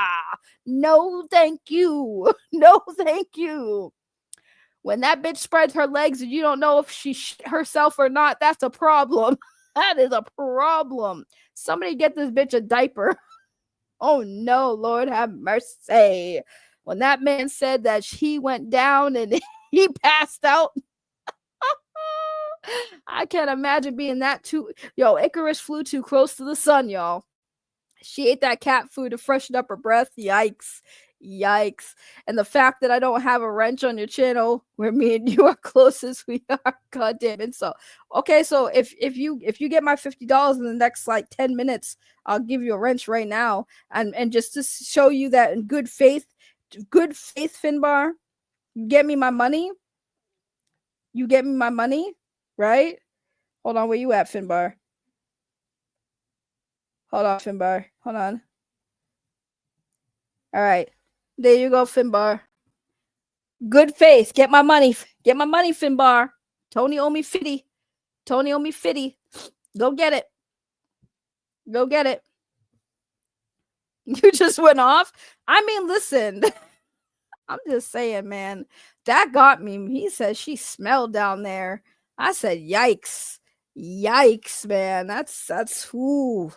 No, thank you. No, thank you. When that bitch spreads her legs and you don't know if she shit herself or not, that's a problem. That is a problem. Somebody get this bitch a diaper. Oh no, Lord have mercy. When that man said that he went down and he passed out, I can't imagine being that too. Yo, Icarus flew too close to the sun, y'all. She ate that cat food to freshen up her breath. Yikes. And the fact that I don't have a wrench on your channel where me and you are close as we are, god damn it. So okay, so if you get my $50 in the next like 10 minutes, I'll give you a wrench right now. And just to show you that in good faith, Finbar, you get me my money, right? Hold on, where you at, Finbar? Hold on, Finbar, hold on. All right. There you go, Finbar. Good faith. Get my money, Finbar. Tony owe me 50. Go get it. You just went off? I mean, listen. I'm just saying, man. That got me. He said she smelled down there. I said, yikes. Yikes, man. That's ooh,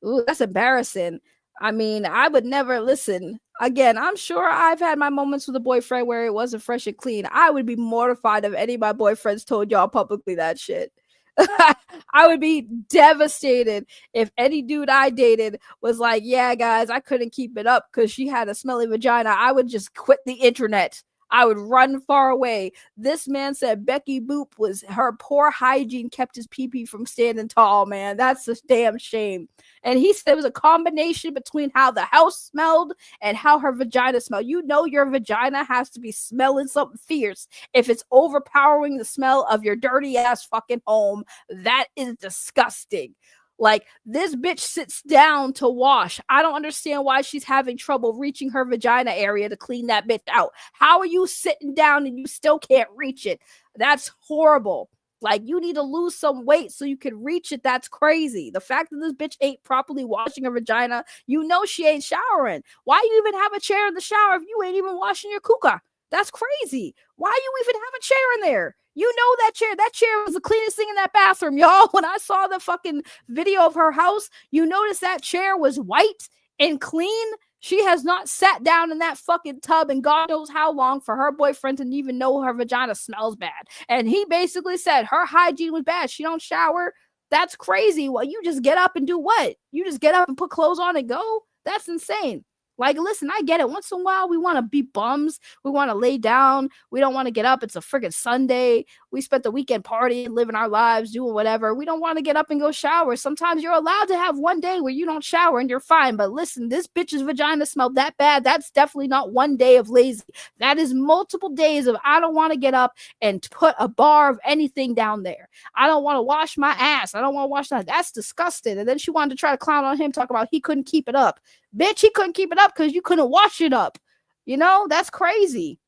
that's embarrassing. I mean, I would never listen. Again, I'm sure I've had my moments with a boyfriend where it wasn't fresh and clean. I would be mortified if any of my boyfriends told y'all publicly that shit. I would be devastated if any dude I dated was like, yeah, guys, I couldn't keep it up because she had a smelly vagina. I would just quit the internet. I would run far away. This man said Becky Boop was her poor hygiene kept his pee-pee from standing tall, man. That's a damn shame. And he said it was a combination between how the house smelled and how her vagina smelled. You know your vagina has to be smelling something fierce if it's overpowering the smell of your dirty ass fucking home. That is disgusting. Like, this bitch sits down to wash. I don't understand why she's having trouble reaching her vagina area to clean that bitch out. How are you sitting down and you still can't reach it? That's horrible. Like, you need to lose some weight so you can reach it. That's crazy. The fact that this bitch ain't properly washing her vagina, you know she ain't showering. Why you even have a chair in the shower if you ain't even washing your kuka? That's crazy. Why you even have a chair in there? You know that chair. That chair was the cleanest thing in that bathroom, y'all. When I saw the fucking video of her house, you notice that chair was white and clean. She has not sat down in that fucking tub and God knows how long for her boyfriend to even know her vagina smells bad. And he basically said her hygiene was bad. She don't shower. That's crazy. Well, you just get up and do what? You just get up and put clothes on and go? That's insane. Like, listen, I get it. Once in a while, we want to be bums. We want to lay down. We don't want to get up. It's a friggin' Sunday. We spent the weekend partying, living our lives, doing whatever. We don't want to get up and go shower. Sometimes you're allowed to have one day where you don't shower and you're fine. But listen, this bitch's vagina smelled that bad. That's definitely not one day of lazy. That is multiple days of I don't want to get up and put a bar of anything down there. I don't want to wash my ass. I don't want to wash that. That's disgusting. And then she wanted to try to clown on him, talk about he couldn't keep it up. Bitch, he couldn't keep it up because you couldn't wash it up. You know, that's crazy.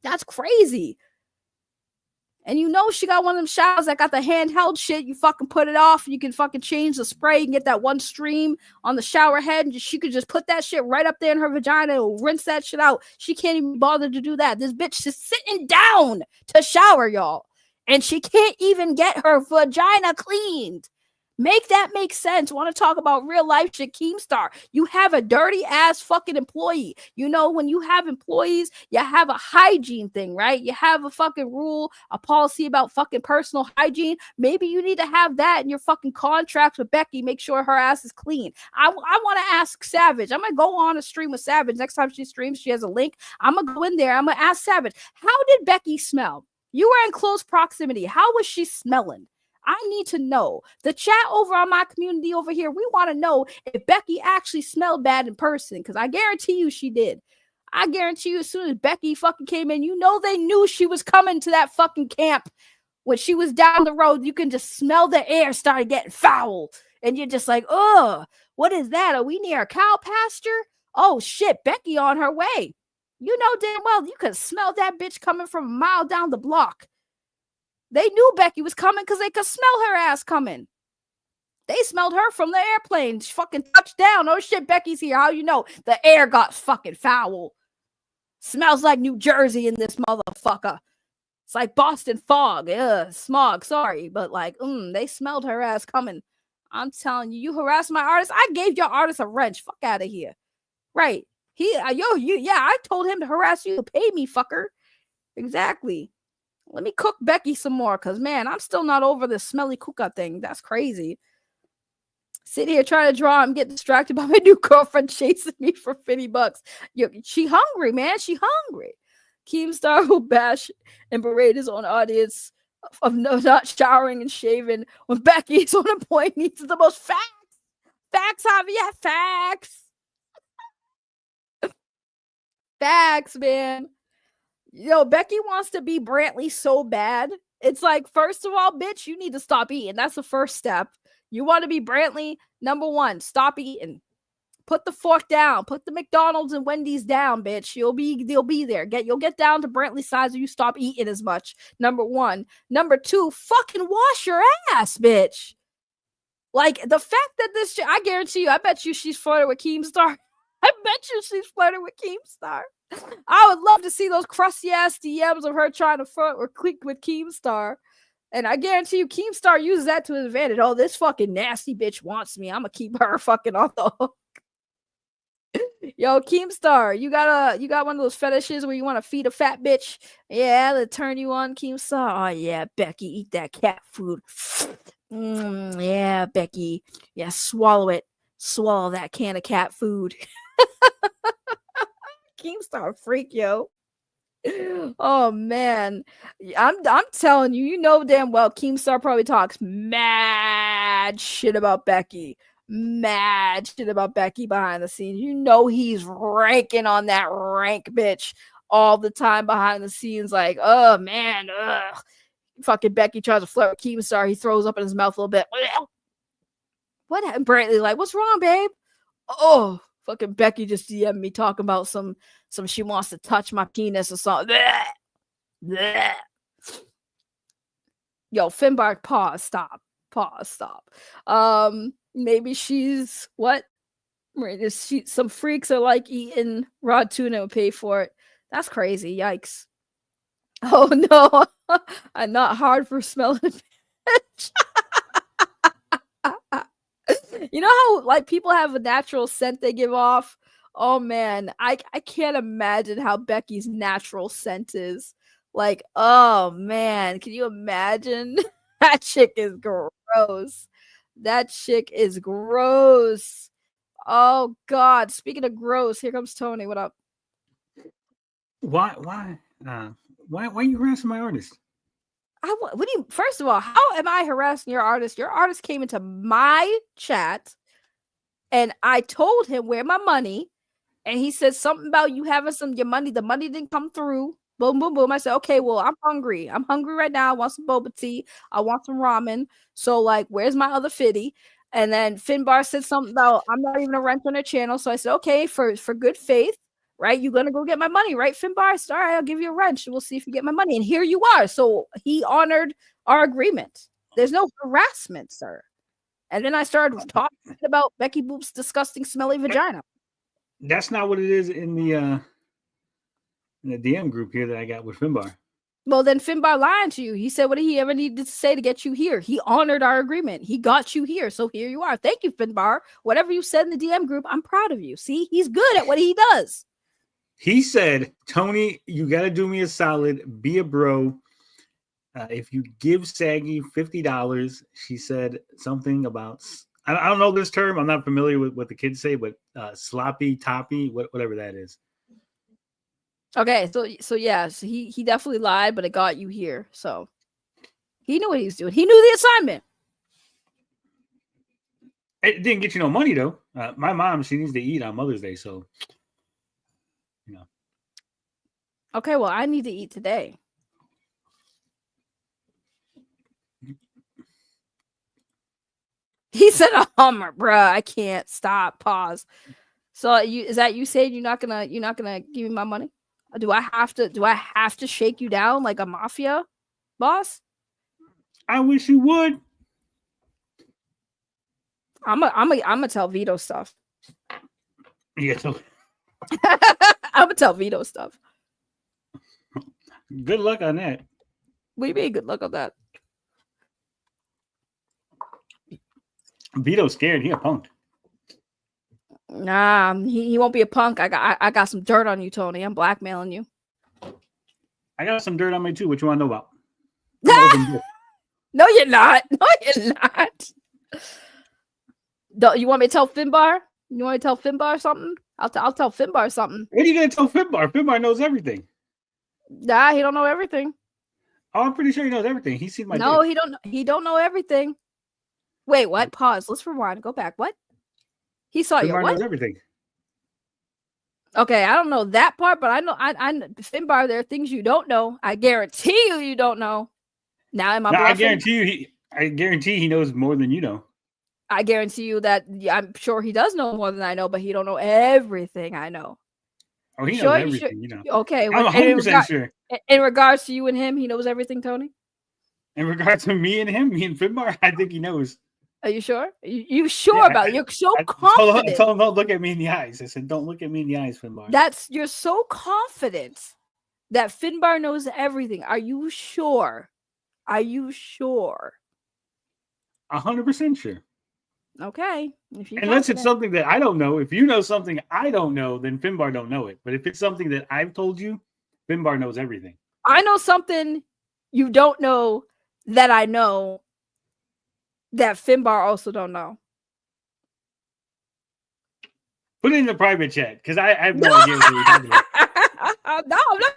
That's crazy. And you know she got one of them showers that got the handheld shit. You fucking put it off. You can fucking change the spray and get that one stream on the shower head. And she could just put that shit right up there in her vagina and rinse that shit out. She can't even bother to do that. This bitch is sitting down to shower, y'all. And she can't even get her vagina cleaned. Make that make sense. Want to talk about real life shit, Keemstar. You have a dirty ass fucking employee. You know, when you have employees, you have a hygiene thing, right? You have a fucking rule, a policy about fucking personal hygiene. Maybe you need to have that in your fucking contracts with Becky. Make sure her ass is clean. I want to ask Savage. I'm going to go on a stream with Savage. Next time she streams, she has a link. I'm going to go in there. I'm going to ask Savage, how did Becky smell? You were in close proximity. How was she smelling? I need to know. The chat over on my community over here, we want to know if Becky actually smelled bad in person, because I guarantee you she did. I guarantee you as soon as Becky fucking came in, you know they knew she was coming to that fucking camp. When she was down the road, you can just smell the air started getting foul. And you're just like, oh, what is that? Are we near a cow pasture? Oh, shit, Becky on her way. You know damn well you could smell that bitch coming from a mile down the block. They knew Becky was coming because they could smell her ass coming. They smelled her from the airplane. She fucking touched down. Oh shit, Becky's here. How you know? The air got fucking foul. Smells like New Jersey in this motherfucker. It's like Boston fog. Ugh, smog, sorry. But like, they smelled her ass coming. I'm telling you, you harassed my artist. I gave your artist a wrench. Fuck out of here. Right. I told him to harass you. Pay me, fucker. Exactly. Let me cook Becky some more, because, man, I'm still not over this smelly kuka thing. That's crazy. Sit here trying to draw. I'm getting distracted by my new girlfriend chasing me for $50. She hungry, man. She hungry. Keemstar will bash and berate his own audience of not showering and shaving when Becky is on a point needs the most facts. Facts, Javier. Facts. Facts, man. Yo, Becky wants to be Brantley so bad. It's like, first of all, bitch, you need to stop eating. That's the first step. You want to be Brantley? Number one, stop eating. Put the fork down. Put the McDonald's and Wendy's down, bitch. They'll be there. You'll get down to Brantley size when you stop eating as much. Number one. Number two, fucking wash your ass, bitch. Like, the fact that this I guarantee you, I bet you she's flirting with Keemstar. I bet you she's flirting with Keemstar. I would love to see those crusty ass DMs of her trying to flirt or click with Keemstar. And I guarantee you, Keemstar uses that to his advantage. Oh, this fucking nasty bitch wants me. I'm gonna keep her fucking off the hook. Yo, Keemstar, you got one of those fetishes where you want to feed a fat bitch? Yeah, that'll turn you on, Keemstar. Oh yeah, Becky, eat that cat food. Yeah, Becky. Yeah, swallow it. Swallow that can of cat food. Keemstar freak, yo. Oh man, I'm telling you, you know damn well Keemstar probably talks mad shit about Becky. Mad shit about Becky behind the scenes. You know he's ranking on that rank bitch all the time behind the scenes. Like, oh man, fucking Becky tries to flirt with Keemstar. He throws up in his mouth a little bit. What happened? Brantley like, what's wrong, babe? Oh. Fucking Becky just DM'd me talking about some she wants to touch my penis or something. Blech. Blech. Yo, Finbark, pause, stop. Maybe she's what? Some freaks are like eating raw tuna and pay for it. That's crazy. Yikes. Oh no. I'm not hard for smelling. You know how like people have a natural scent they give off? Oh man, I can't imagine how Becky's natural scent is. Like, oh man, can you imagine? That chick is gross. That chick is gross. Oh god, speaking of gross, here comes Tony. What up? Why are you harassing my artist? What do you? First of all, how am I harassing your artist? Your artist came into my chat, and I told him where my money, and he said something about you having your money. The money didn't come through. Boom, boom, boom. I said, okay, well, I'm hungry. I'm hungry right now. I want some boba tea. I want some ramen. So, like, where's my other fitty? And then Finbar said something about I'm not even a rent on their channel. So I said, okay, for good faith, right? You're gonna go get my money, right, Finbar? I said, all right, I'll give you a wrench. We'll see if you get my money. And here you are. So he honored our agreement. There's no harassment, sir. And then I started talking about Becky Boop's disgusting, smelly vagina. That's not what it is in the DM group here that I got with Finbar. Well, then Finbar lying to you. He said what he ever needed to say to get you here. He honored our agreement. He got you here. So here you are. Thank you, Finbar. Whatever you said in the DM group, I'm proud of you. See, he's good at what he does. He said, Tony, you got to do me a solid. Be a bro. If you give Saggy $50, she said something about, I don't know this term. I'm not familiar with what the kids say, but sloppy, toppy, whatever that is. Okay, so yes, he definitely lied, but it got you here. So he knew what he was doing. He knew the assignment. It didn't get you no money though. My mom, she needs to eat on Mother's Day, so you know. Okay, well, I need to eat today. He said a Hummer, bruh. I can't stop. Pause. So is that you saying you're not gonna give me my money? Do I have to shake you down like a mafia boss? I wish you would. I'm gonna tell Vito stuff. Yeah, so I'm gonna tell Vito stuff. Good luck on that. What do you mean? Good luck on that. Vito's scared. He a punk. Nah, he won't be a punk. I got some dirt on you, Tony. I'm blackmailing you. I got some dirt on me too. What you want to know about? No, you're not. No, you're not. You want me to tell Finbar? You want me to tell Finbar something? I'll tell Finbar something. What are you gonna tell Finbar? Finbar knows everything. Nah, he don't know everything. Oh, I'm pretty sure he knows everything. He's seen my. No, dick. he don't know everything. Wait, what? Pause. Let's rewind. Go back. What? He saw you. What? Knows everything. Okay, I don't know that part, but I know Finbar, there are things you don't know. I guarantee you don't know. Now am I bluffing? I guarantee he knows more than you know. I guarantee you that I'm sure he does know more than I know, but he don't know everything I know. Oh, he knows everything, you know. Okay, I'm 100% sure. In regards to you and him, he knows everything, Tony? In regards to me and him, me and Finbar, I think he knows. Are you sure? You sure about it? You're so confident. I told him, don't look at me in the eyes. I said, don't look at me in the eyes, Finbar. You're so confident that Finbar knows everything. Are you sure? Are you sure? 100% sure. Okay. Unless it's something that I don't know. If you know something I don't know, then Finbar don't know it. But if it's something that I've told you, Finbar knows everything. I know something you don't know that I know that Finbar also don't know. Put it in the private chat because I have no idea what you're talking about. No, I'm not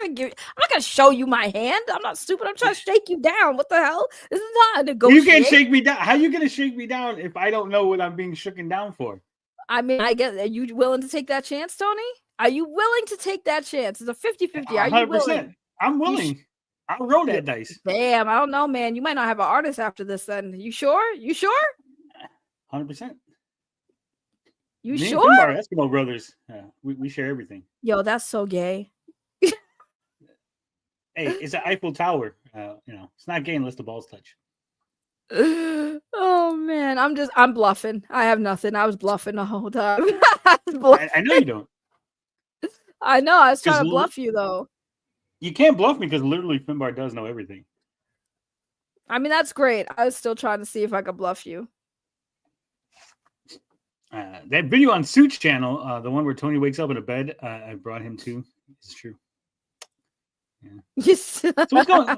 gonna show you my hand. I'm not stupid. I'm trying to shake you down. What the hell? This is not a negotiation. You can't shake me down. How are you gonna shake me down if I don't know what I'm being shaken down for? I mean, I guess, are you willing to take that chance, Tony? Are you willing to take that chance? It's a 50-50. Are you willing? I'm willing. I'll roll that dice. Damn, I don't know, man. You might not have an artist after this then. You sure? You sure? 100%. You Me sure? And Finbar, Eskimo brothers. We share everything. Yo, that's so gay. Hey, it's an Eiffel Tower. It's not gay unless the balls touch. Oh man, I'm bluffing. I have nothing. I was bluffing the whole time. I know you don't. I know. I was trying to bluff you though. You can't bluff me because literally Finbar does know everything. I mean, that's great. I was still trying to see if I could bluff you. That video on Suits channel, the one where Tony wakes up in a bed, I brought him to. It's true. Yeah. Yes. So what's going on?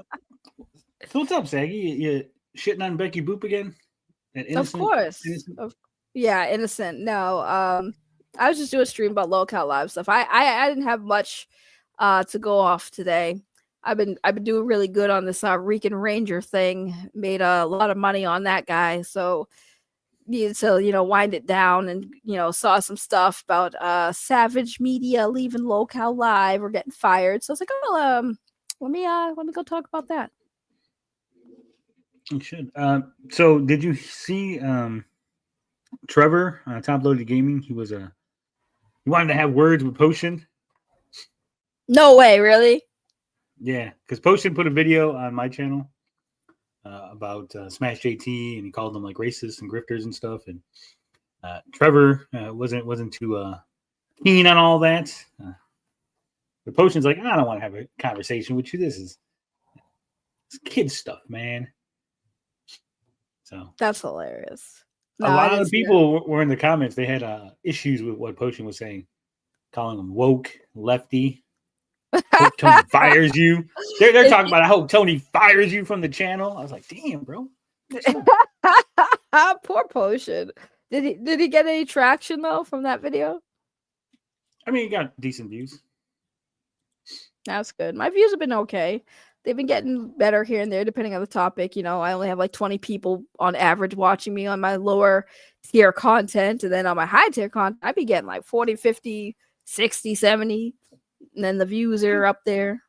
So what's up, Saggy? You shitting on Becky Boop again? That innocent, of course. Innocent? Yeah, innocent. No. I was just doing a stream about LowCal live stuff. I didn't have much to go off today. I've been doing really good on this Rican Ranger thing. Made a lot of money on that guy. So needed to, wind it down, and saw some stuff about Savage Media leaving LowCal live or getting fired. So I was like, oh, let me go talk about that. You should. So did you see Trevor Top Loaded Gaming? He wanted to have words with Potion. No way, really? Yeah, because Potion put a video on my channel about Smash JT, and he called them like racists and grifters and stuff. And Trevor wasn't too keen on all that. The Potion's like, I don't want to have a conversation with you. This is kid stuff, man. So that's hilarious. A lot of people were in the comments. They had issues with what Potion was saying, calling him woke, lefty. Hope Tony fires you. They're talking about, I hope Tony fires you from the channel. I was like, damn, bro. Poor Potion. Did he get any traction though from that video? I mean, he got decent views. That's good. My views have been okay. They've been getting better here and there depending on the topic. I only have like 20 people on average watching me on my lower tier content, and then on my high tier content I'd be getting like 40, 50, 60, 70. And then the views are up there.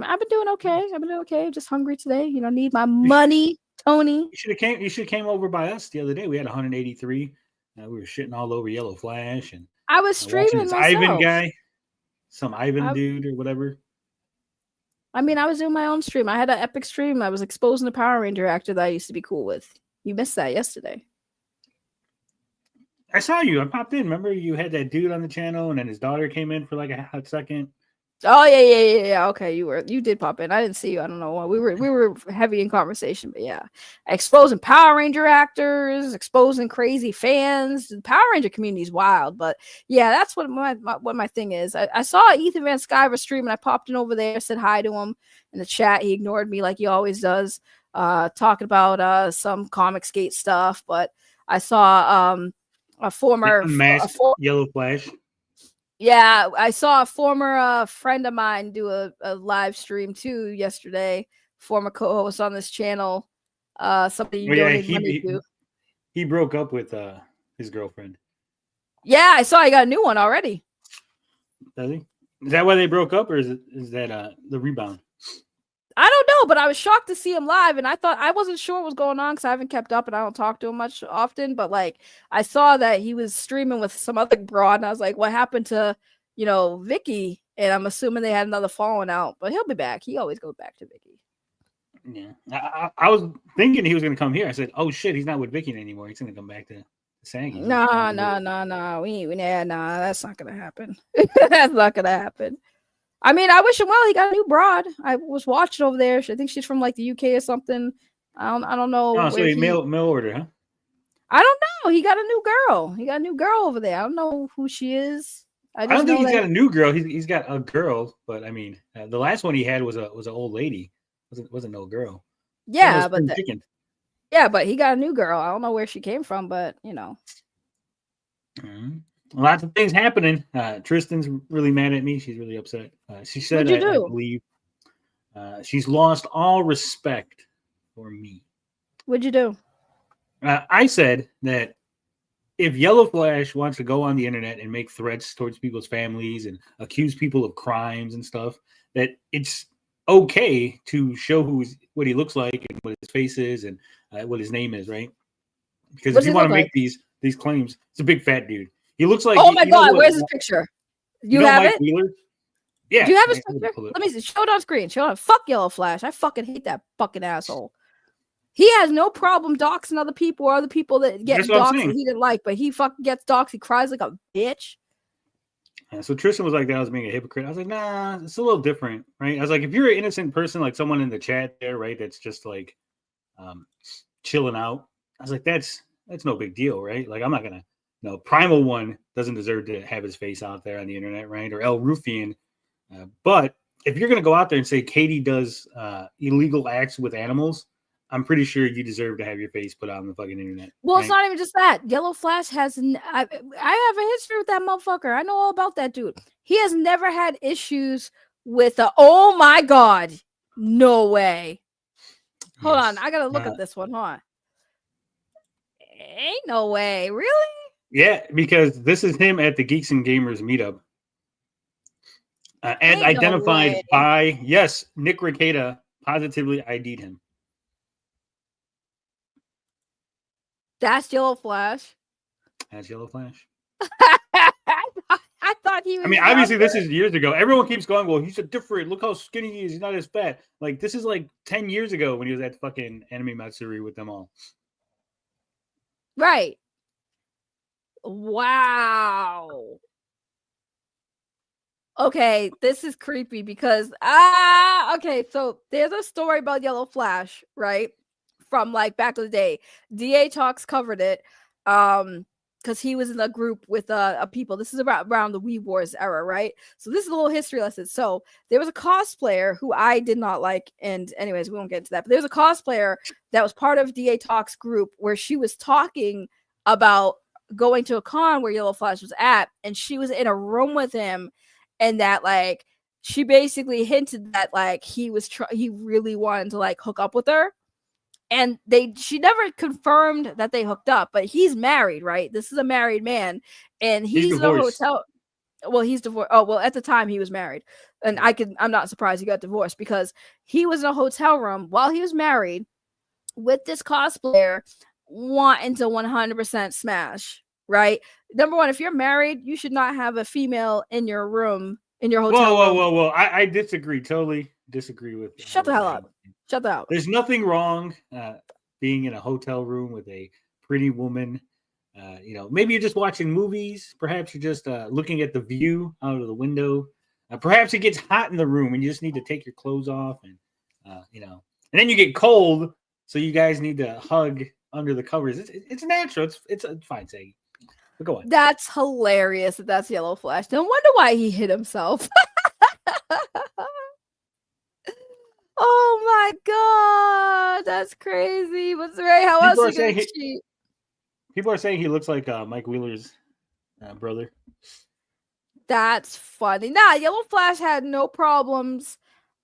I've been doing okay. I'm just hungry today. Need my money, Tony. You should have came over by us the other day. We had 183. We were shitting all over Yellow Flash, and I was streaming this myself. Ivan guy, some Ivan dude or whatever. I mean, I was doing my own stream. I had an epic stream. I was exposing the Power Ranger actor that I used to be cool with. You missed that yesterday. I saw you. I popped in. Remember, you had that dude on the channel, and then his daughter came in for like a hot second. Oh yeah. Okay, you did pop in. I didn't see you. I don't know why. We were heavy in conversation, but yeah, exposing Power Ranger actors, exposing crazy fans. The Power Ranger community is wild, but yeah, that's what my thing is. I saw Ethan Van Sciver stream, and I popped in over there, said hi to him in the chat. He ignored me like he always does, talking about some Comicsgate stuff. But I saw a former Yellow Flash. Yeah, I saw a former friend of mine do a live stream too yesterday. Former co-host on this channel. Something you donated money to. He broke up with his girlfriend. Yeah, I saw he got a new one already. Does he? Is that why they broke up, or is that the rebound? I don't know, but I was shocked to see him live, and I wasn't sure what was going on because I haven't kept up and I don't talk to him much often. But like, I saw that he was streaming with some other broad, and I was like, "What happened to, Vicky?" And I'm assuming they had another falling out, but he'll be back. He always goes back to Vicky. Yeah, I was thinking he was going to come here. I said, "Oh shit, he's not with Vicky anymore. He's going to come back to Saggy." No. That's not gonna happen. That's not gonna happen. I mean, I wish him well. He got a new broad. I was watching over there. I think she's from like the UK or something. I don't know. Oh, so he mail order, huh? I don't know. He got a new girl. He got a new girl over there. I don't know who she is. I don't think he's got a new girl. He's got a girl, but I mean, the last one he had was an old lady. Wasn't no girl. Yeah, but but he got a new girl. I don't know where she came from, but Lots of things happening. Tristan's really mad at me. She's really upset. She said, I believe she's lost all respect for me. What'd you do? I said that if Yellow Flash wants to go on the internet and make threats towards people's families and accuse people of crimes and stuff, that it's okay to show what he looks like and what his face is and what his name is, right? Because if you want to make these claims, it's a big fat dude. He looks like. Oh my God! Where's his picture? You have it? Wheeler? Yeah. Do you have his picture? Let me see. Show it on screen. Show it. Fuck Yellow Flash. I fucking hate that fucking asshole. He has no problem doxing other people or other people that get doxed that he didn't like, but he fucking gets doxed. He cries like a bitch. Yeah, so Tristan was like that. I was being a hypocrite. I was like, nah, it's a little different, right? I was like, if you're an innocent person, like someone in the chat there, right, that's just like chilling out. I was like, that's no big deal, right? Like, I'm not gonna, Primal One doesn't deserve to have his face out there on the internet, right? Or El Rufian. But if you're gonna go out there and say Katie does illegal acts with animals, I'm pretty sure you deserve to have your face put out on the fucking internet. Well, right? it's not even just that. Yellow Flash has. I have a history with that motherfucker. I know all about that dude. He has never had issues with a. Oh my god! No way. Hold on, I gotta look at this one. Hold on. Ain't no way. Really? Yeah, because this is him at the Geeks and Gamers meetup. And identified by, yes, Nick Rekieta positively ID'd him. That's Yellow Flash. That's Yellow Flash. I thought he was. I mean, obviously, this is years ago. Everyone keeps going, well, he's a different. Look how skinny he is. He's not as fat. Like, this is like 10 years ago when he was at fucking Anime Matsuri with them all. Right. Wow. Okay, this is creepy because okay, so there's a story about Yellow Flash, right? From like back in the day. DA Talks covered it. Because he was in a group with people. This is around the Wii Wars era, right? So this is a little history lesson. So there was a cosplayer who I did not like, and anyways, we won't get into that. But there was a cosplayer that was part of DA Talks group where she was talking about going to a con where Yellow Flash was at, and she was in a room with him, and that like she basically hinted that like he really wanted to like hook up with her. And she never confirmed that they hooked up, but he's married, right? This is a married man, and he's in a hotel. Well, he's divorced. Oh, well, at the time he was married, and I'm not surprised he got divorced because he was in a hotel room while he was married with this cosplayer, wanting to 100% smash. Right? Number one, if you're married, you should not have a female in your room in your hotel room. Whoa! I disagree. Totally disagree with. Shut the hell up. Shut the hell up. There's nothing wrong being in a hotel room with a pretty woman. Maybe you're just watching movies. Perhaps you're just looking at the view out of the window. Perhaps it gets hot in the room and you just need to take your clothes off, and and then you get cold, so you guys need to hug under the covers. It's natural. It's fine, Saggy. But go on. That's hilarious. That's Yellow Flash. No wonder why he hit himself. Oh my god, that's crazy. What's right? How else are you gonna cheat? People are saying he looks like Mike Wheeler's brother. That's funny. Nah, Yellow Flash had no problems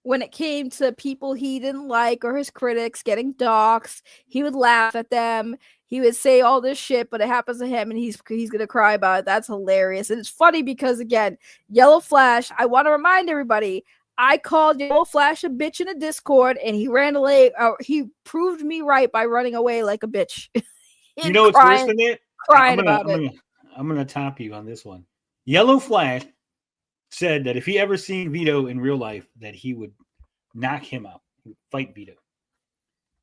when it came to people he didn't like or his critics getting doxxed. He would laugh at them. He would say all this shit, but it happens to him and he's gonna cry about it. That's hilarious. And it's funny because again, Yellow Flash, I want to remind everybody, I called Yellow Flash a bitch in a Discord, and he ran away. He proved me right by running away like a bitch. You know what's worse than that? I'm gonna top you on this one. Yellow Flash said that if he ever seen Vito in real life, that he would knock him out, he would fight Vito.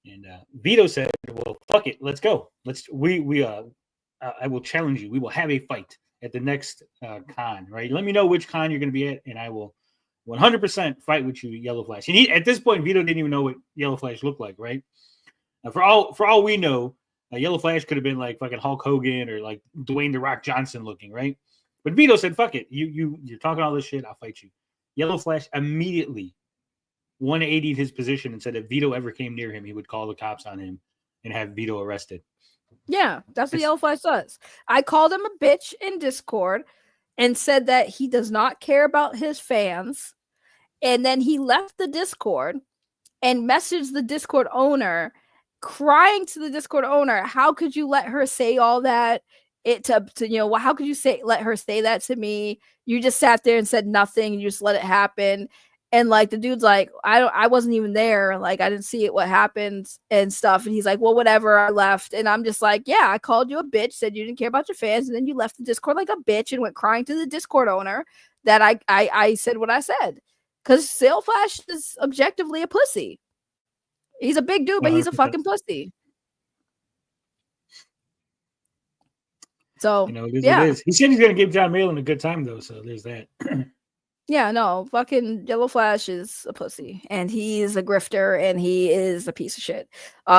And Vito said, "Well, fuck it, let's go. I will challenge you. We will have a fight at the next con. Right? Let me know which con you're gonna be at, and I will." 100% fight with you, Yellow Flash. And at this point, Vito didn't even know what Yellow Flash looked like, right? For all we know, Yellow Flash could have been like fucking Hulk Hogan or like Dwayne The Rock Johnson looking, right? But Vito said, "Fuck it, you're talking all this shit. I'll fight you." Yellow Flash immediately 180'd his position and said if Vito ever came near him, he would call the cops on him and have Vito arrested. Yeah, that's what Yellow Flash does. I called him a bitch in Discord and said that he does not care about his fans. And then he left the Discord and messaged the Discord owner, crying to the Discord owner, how could you let her say all that? How could you let her say that to me? You just sat there and said nothing. You just let it happen. And like the dude's like, I wasn't even there. Like I didn't see it, what happened and stuff. And he's like, well, whatever, I left. And I'm just like, yeah, I called you a bitch, said you didn't care about your fans, and then you left the Discord like a bitch and went crying to the Discord owner that I said what I said. Because Yellow Flash is objectively a pussy. He's a big dude, but he's a fucking pussy. So it is. He said he's gonna give John Malin a good time though, so there's that. Yeah, no, fucking Yellow Flash is a pussy, and he's a grifter, and he is a piece of shit.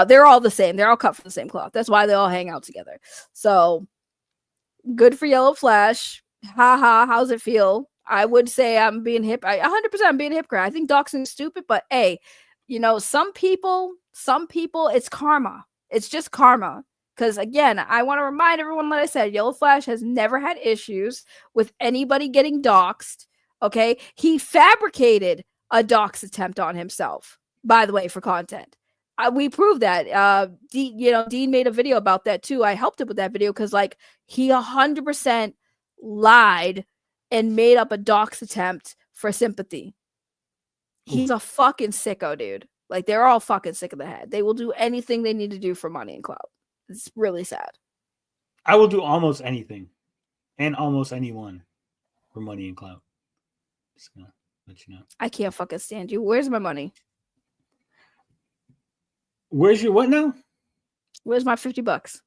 They're all the same. They're all cut from the same cloth. That's why they all hang out together. So good for Yellow Flash. Ha ha. How's it feel? I would say I'm being hip. 100% I'm being a hypocrite. I think doxing's stupid, but hey, you know, some people, it's karma. It's just karma. Because again, I want to remind everyone, like I said, Yellow Flash has never had issues with anybody getting doxed. Okay, he fabricated a dox attempt on himself, by the way, for content. We proved that. Dean made a video about that too. I helped him with that video because, like, he 100% lied and made up a dox attempt for sympathy. He's a fucking sicko, dude. Like, they're all fucking sick of the head. They will do anything they need to do for money and clout. It's really sad. I will do almost anything and almost anyone for money and clout. Just gonna let you know. I can't fucking stand you. Where's my money? Where's your what now? Where's my $50?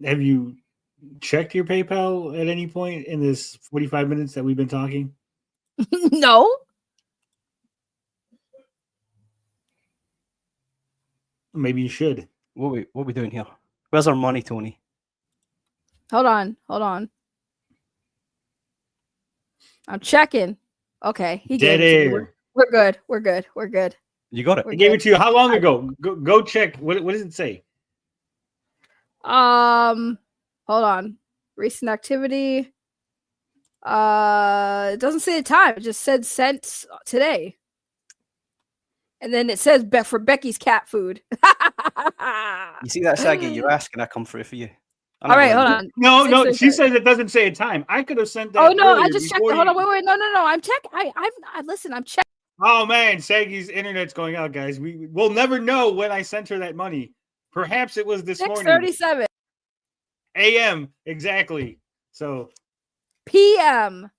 Have you checked your PayPal at any point in this 45 minutes that we've been talking? No. Maybe you should. What are we doing here? Where's our money, Tony? Hold on. I'm checking. Okay, he Dead gave it to me. air. We're good. We're good. We're good. You got it. I gave it to you. How long ago? Go check. What does it say? Hold on. Recent activity. It doesn't say the time. It just said sent today. And then it says for Becky's cat food. You see that, Saggy? You're asking, I come through for you. All right, hold on. No. She says it doesn't say a time. I could have sent that. Oh no, I earlier just checked. before Hold on, you- wait. No. I'm checking. I listen. I'm checking. Oh man, Saggy's internet's going out, guys. We'll never know when I sent her that money. Perhaps it was this morning. 6:37 a.m. exactly. So p.m.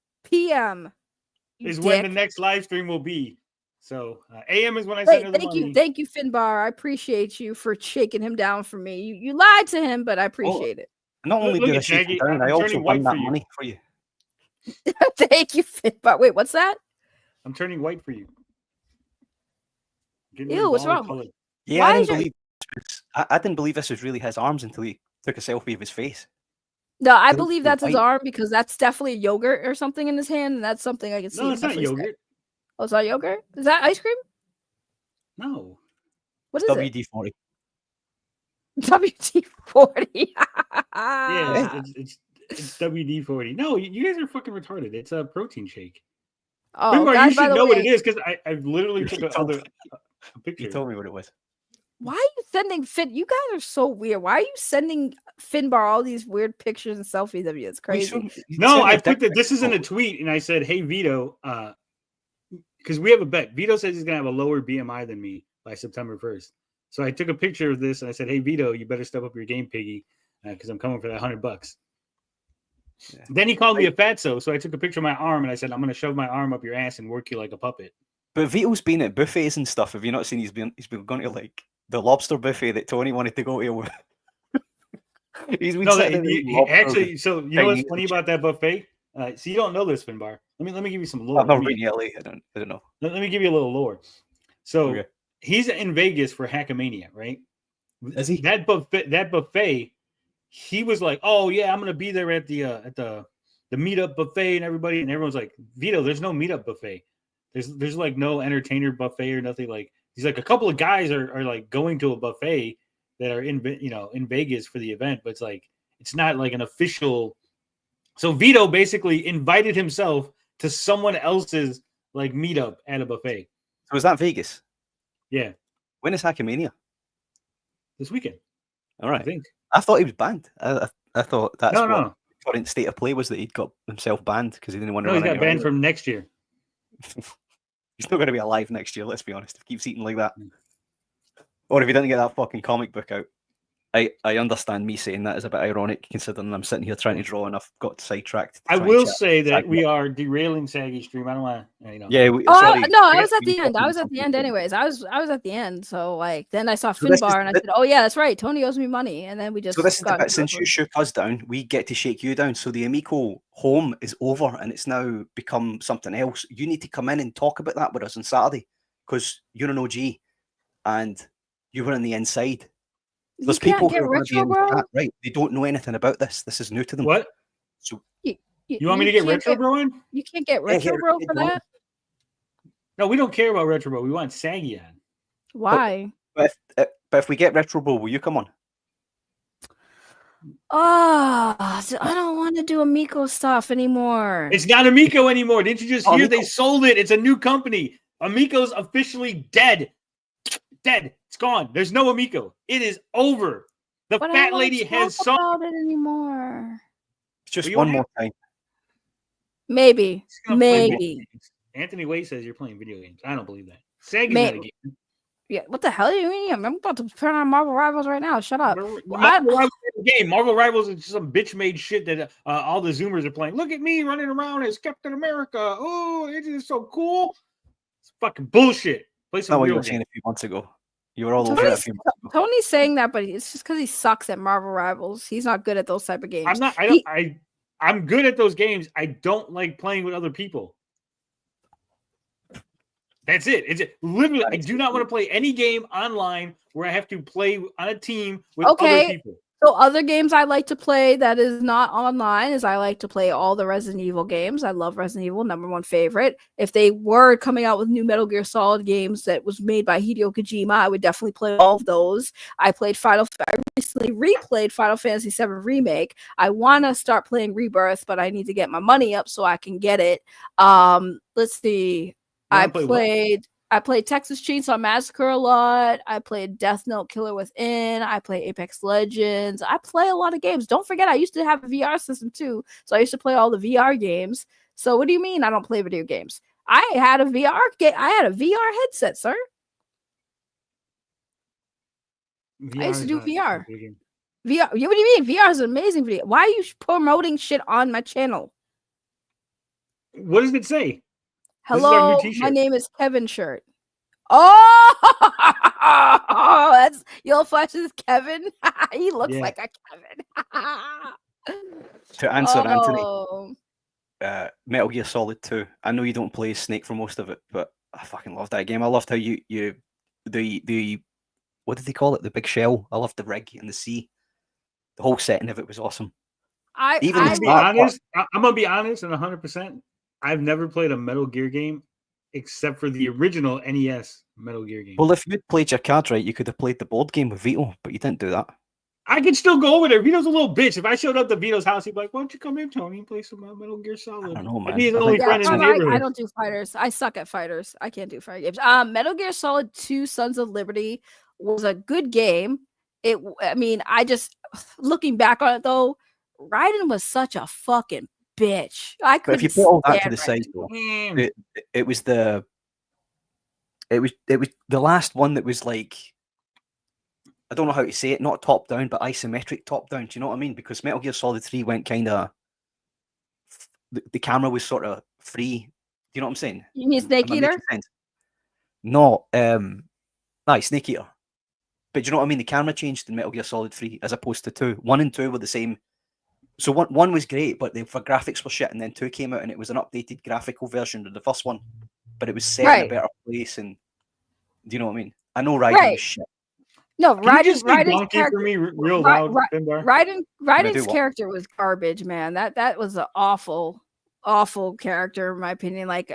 is when the next live stream will be. So a.m. is when I sent her the money. Thank you, Finbar. I appreciate you for shaking him down for me. You lied to him, but I appreciate it. Not only Look did I at shake Shaggy, it down, I'm I also turning won white that for you. money for you. Thank you, Finbar. Wait, what's that? I'm turning white for you. Getting Ew, rid of what's all the wrong? color. Yeah, Why I is didn't your- believe I didn't believe this was really his arms until he took a selfie of his face. No, I It looks believe so that's his white. arm because that's definitely yogurt or something in his hand, and that's something I can see. No, him it's not definitely say. yogurt. Oh, it's not yogurt? Is that ice cream? No. What is it? WD-40. WD-40. Yeah, it's WD-40. No, you guys are fucking retarded. It's a protein shake. Oh, Finbar, guys, you by should the know what it way, is because I literally took a picture. You told me what it was. why are you sending Finn? You guys are so weird. Why are you sending Finbar all these weird pictures and selfies of you? It's crazy. No, I put that. This is in a tweet, and I said, "Hey Vito, because we have a bet. Vito says he's gonna have a lower BMI than me by September 1st. So I took a picture of this, and I said, "Hey Vito, you better step up your game, piggy, because I'm coming for that $100." Yeah. Then he called me a fatso, so I took a picture of my arm, and I said, "I'm gonna shove my arm up your ass and work you like a puppet." But Vito's been at buffets and stuff. Have you not seen he's been going to like the lobster buffet that Tony wanted to go to? He's been No, sitting in his lobster actually. So you know what's Chinese funny and about that buffet? So you don't know this, Finbar. Let me give you some lore. I've never been to LA. I don't know. Let me give you a little lore. So Okay. he's in Vegas for Hackamania, right? Is he? That buffet, he was like, "Oh yeah, I'm gonna be there at the meetup buffet," and everyone's like, "Vito, there's no meetup buffet. There's like no entertainer buffet or nothing." Like he's like, a couple of guys are like going to a buffet that are in Vegas for the event, but it's not like an official. So Vito basically invited himself to someone else's like meetup at a buffet. So is that Vegas? Yeah. When is Hackamania? This weekend. All right. I think. I thought he was banned. I thought that's No, what no. the current state of play was, that he'd got himself banned because he didn't want to No, run he's got anywhere. banned from next year. He's not going to be alive next year, let's be honest, if he keeps eating like that. Or if he doesn't get that fucking comic book out. I understand me saying that is a bit ironic, considering I'm sitting here trying to draw and I've got sidetracked. I will say that we are derailing Saggy Stream. I don't want to, you know. Yeah, sorry. No, I was at the end. I was at the end anyways. I was at the end. So like then I saw Finbar and I said, "Oh yeah, that's right. Tony owes me money." And then we just so this is the bit, since you shook us down, we get to shake you down. So the Amico home is over and it's now become something else. You need to come in and talk about that with us on Saturday because you're an OG and you were on the inside. There's people who are going to be in the chat, right? They don't know anything about this. This is new to them. What? So you want me to get Retro Bro in? You can't get Retro Bro for that. No, we don't care about Retro Bro. We want Saggy on. Why? But if we get Retro Bro, will you come on? Oh, I don't want to do Amico stuff anymore. It's not Amico anymore. Didn't you just hear they sold it? It's a new company. Amico's officially dead. Dead. It's gone. There's no Amico. It is over. The fat lady has sold about it anymore. Just one more time. Maybe. Anthony Way says you're playing video games. I don't believe that. Saggy's not a game. Yeah, what the hell do you mean? I'm about to turn on Marvel Rivals right now. Shut up. Marvel Rivals is a game. Marvel Rivals is just some bitch-made shit that all the Zoomers are playing. Look at me running around as Captain America. Oh, it is so cool. It's fucking bullshit. Play some That's what you real were saying a few months ago. You were all Tony's, over it a few months ago. Tony's saying that, but it's just because he sucks at Marvel Rivals. He's not good at those type of games. I'm not. I'm good at those games. I don't like playing with other people. That's it. It's literally. I do not want to play any game online where I have to play on a team with other people. So other games I like to play that is not online is I like to play all the Resident Evil games. I love Resident Evil, #1 favorite. If they were coming out with new Metal Gear Solid games that was made by Hideo Kojima, I would definitely play all of those. I recently replayed Final Fantasy VII Remake. I want to start playing Rebirth, but I need to get my money up so I can get it. Let's see. I played Texas Chainsaw Massacre a lot. I played Death Note Killer Within. I play Apex Legends. I play a lot of games. Don't forget, I used to have a VR system too. So I used to play all the VR games. So what do you mean I don't play video games? I had a VR headset, sir. I used to do VR. VR. What do you mean? VR is an amazing video. Why are you promoting shit on my channel? What does it say? Hello, my name is Kevin Shirt. Oh, that's Yellow Flash's Kevin. He looks like a Kevin. To answer Anthony, Metal Gear Solid 2. I know you don't play Snake for most of it, but I fucking love that game. I loved how the what did they call it? The big shell. I loved the rig and the sea. The whole setting of it was awesome. I'm gonna be honest and 100%. I've never played a Metal Gear game except for the original NES Metal Gear game. Well, if you'd played your card right, you could have played the board game with Vito, but you didn't do that. I could still go over there. Vito's a little bitch. If I showed up to Vito's house, he'd be like, "Why don't you come in, Tony, and play some Metal Gear Solid?" I don't know, man. I'd be his only friend in the neighborhood. I don't do fighters. I suck at fighters. I can't do fighter games. Metal Gear Solid 2: Sons of Liberty was a good game. Looking back on it though, Raiden was such a fucking bitch. But if you put all that to the side, though, it was the last one that was like, I don't know how to say it, not top down, but isometric top down. Do you know what I mean? Because Metal Gear Solid 3 went kind of, the camera was sort of free. Do you know what I'm saying? You mean Snake Eater? No, Snake Eater. But do you know what I mean? The camera changed in Metal Gear Solid 3 as opposed to 2. 1 and 2 were the same. So one was great, but the graphics were shit, and then 2 came out and it was an updated graphical version of the first one, but it was set in a better place. And do you know what I mean? I know Raiden was shit. No, Raiden's character was garbage, man. That was an awful character in my opinion. Like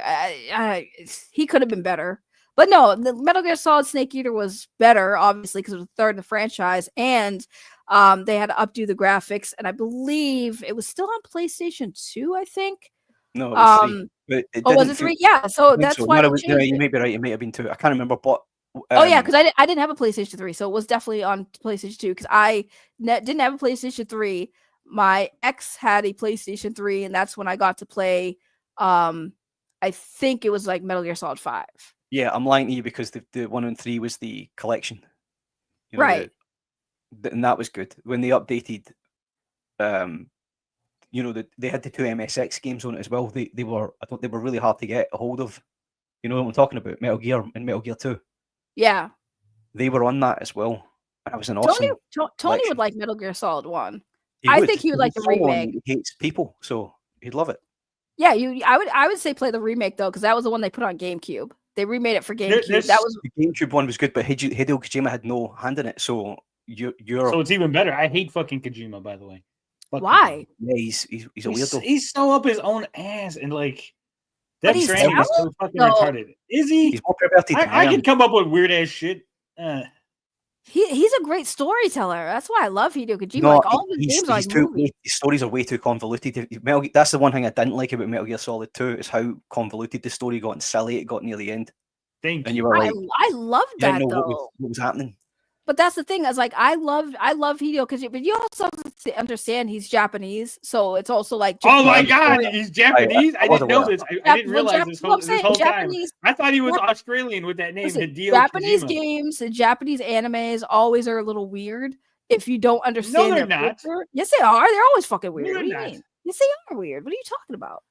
he could have been better. But no, the Metal Gear Solid Snake Eater was better, obviously, because it was the third in the franchise, and they had to updo the graphics, and I believe it was still on PlayStation 2, I think. No, it was 3. But was it 3? Yeah, so that's why you may be right. It may have been 2. I can't remember, but because I didn't have a PlayStation 3, so it was definitely on PlayStation 2. Because I didn't have a PlayStation 3. My ex had a PlayStation 3, and that's when I got to play. I think it was like Metal Gear Solid 5. Yeah, I'm lying to you because the 1 and 3 was the collection. Right. And that was good when they updated. You know, they had the 2 MSX games on it as well. They were, I thought they were really hard to get a hold of. You know what I'm talking about? Metal Gear and Metal Gear 2. Yeah. They were on that as well. That was an Tony awesome. Tony collection. would like Metal Gear Solid 1. He I would, think he would like the because he's someone remake. who hates people, so he'd love it. Yeah, I would say play the remake though, because that was the one they put on GameCube. They remade it for GameCube. That was the GameCube one was good, but Hideo Kojima had no hand in it, so you're so it's even better. I hate fucking Kojima, by the way. Fuck why? Yeah, he's a weirdo. He's so up his own ass and like But Death he's Stranding is so fucking talented, though. retarded. Is he? He's more perverted than I am. can come up with weird ass shit. he's a great storyteller. That's why I love Hideo Kojima. No, Like all of his games are like movies. his stories are way too convoluted. That's the one thing I didn't like about Metal Gear Solid 2 is how convoluted the story got and silly it got near the end. And you were like, I loved you didn't that know though. what was happening. But that's the thing. I was like, I love Hideo Kojima, but you also have to understand he's Japanese, so it's also like. Oh my Japan God, story. he's Japanese! I didn't know this. I didn't realize this whole time. Japanese, I thought he was Australian with that name. Listen, Hideo Japanese Kojima. games and Japanese animes always are a little weird if you don't understand they're their not. culture. Yes, they are. They're always fucking weird. No, What do you they're not. mean? Yes, they are weird. What are you talking about?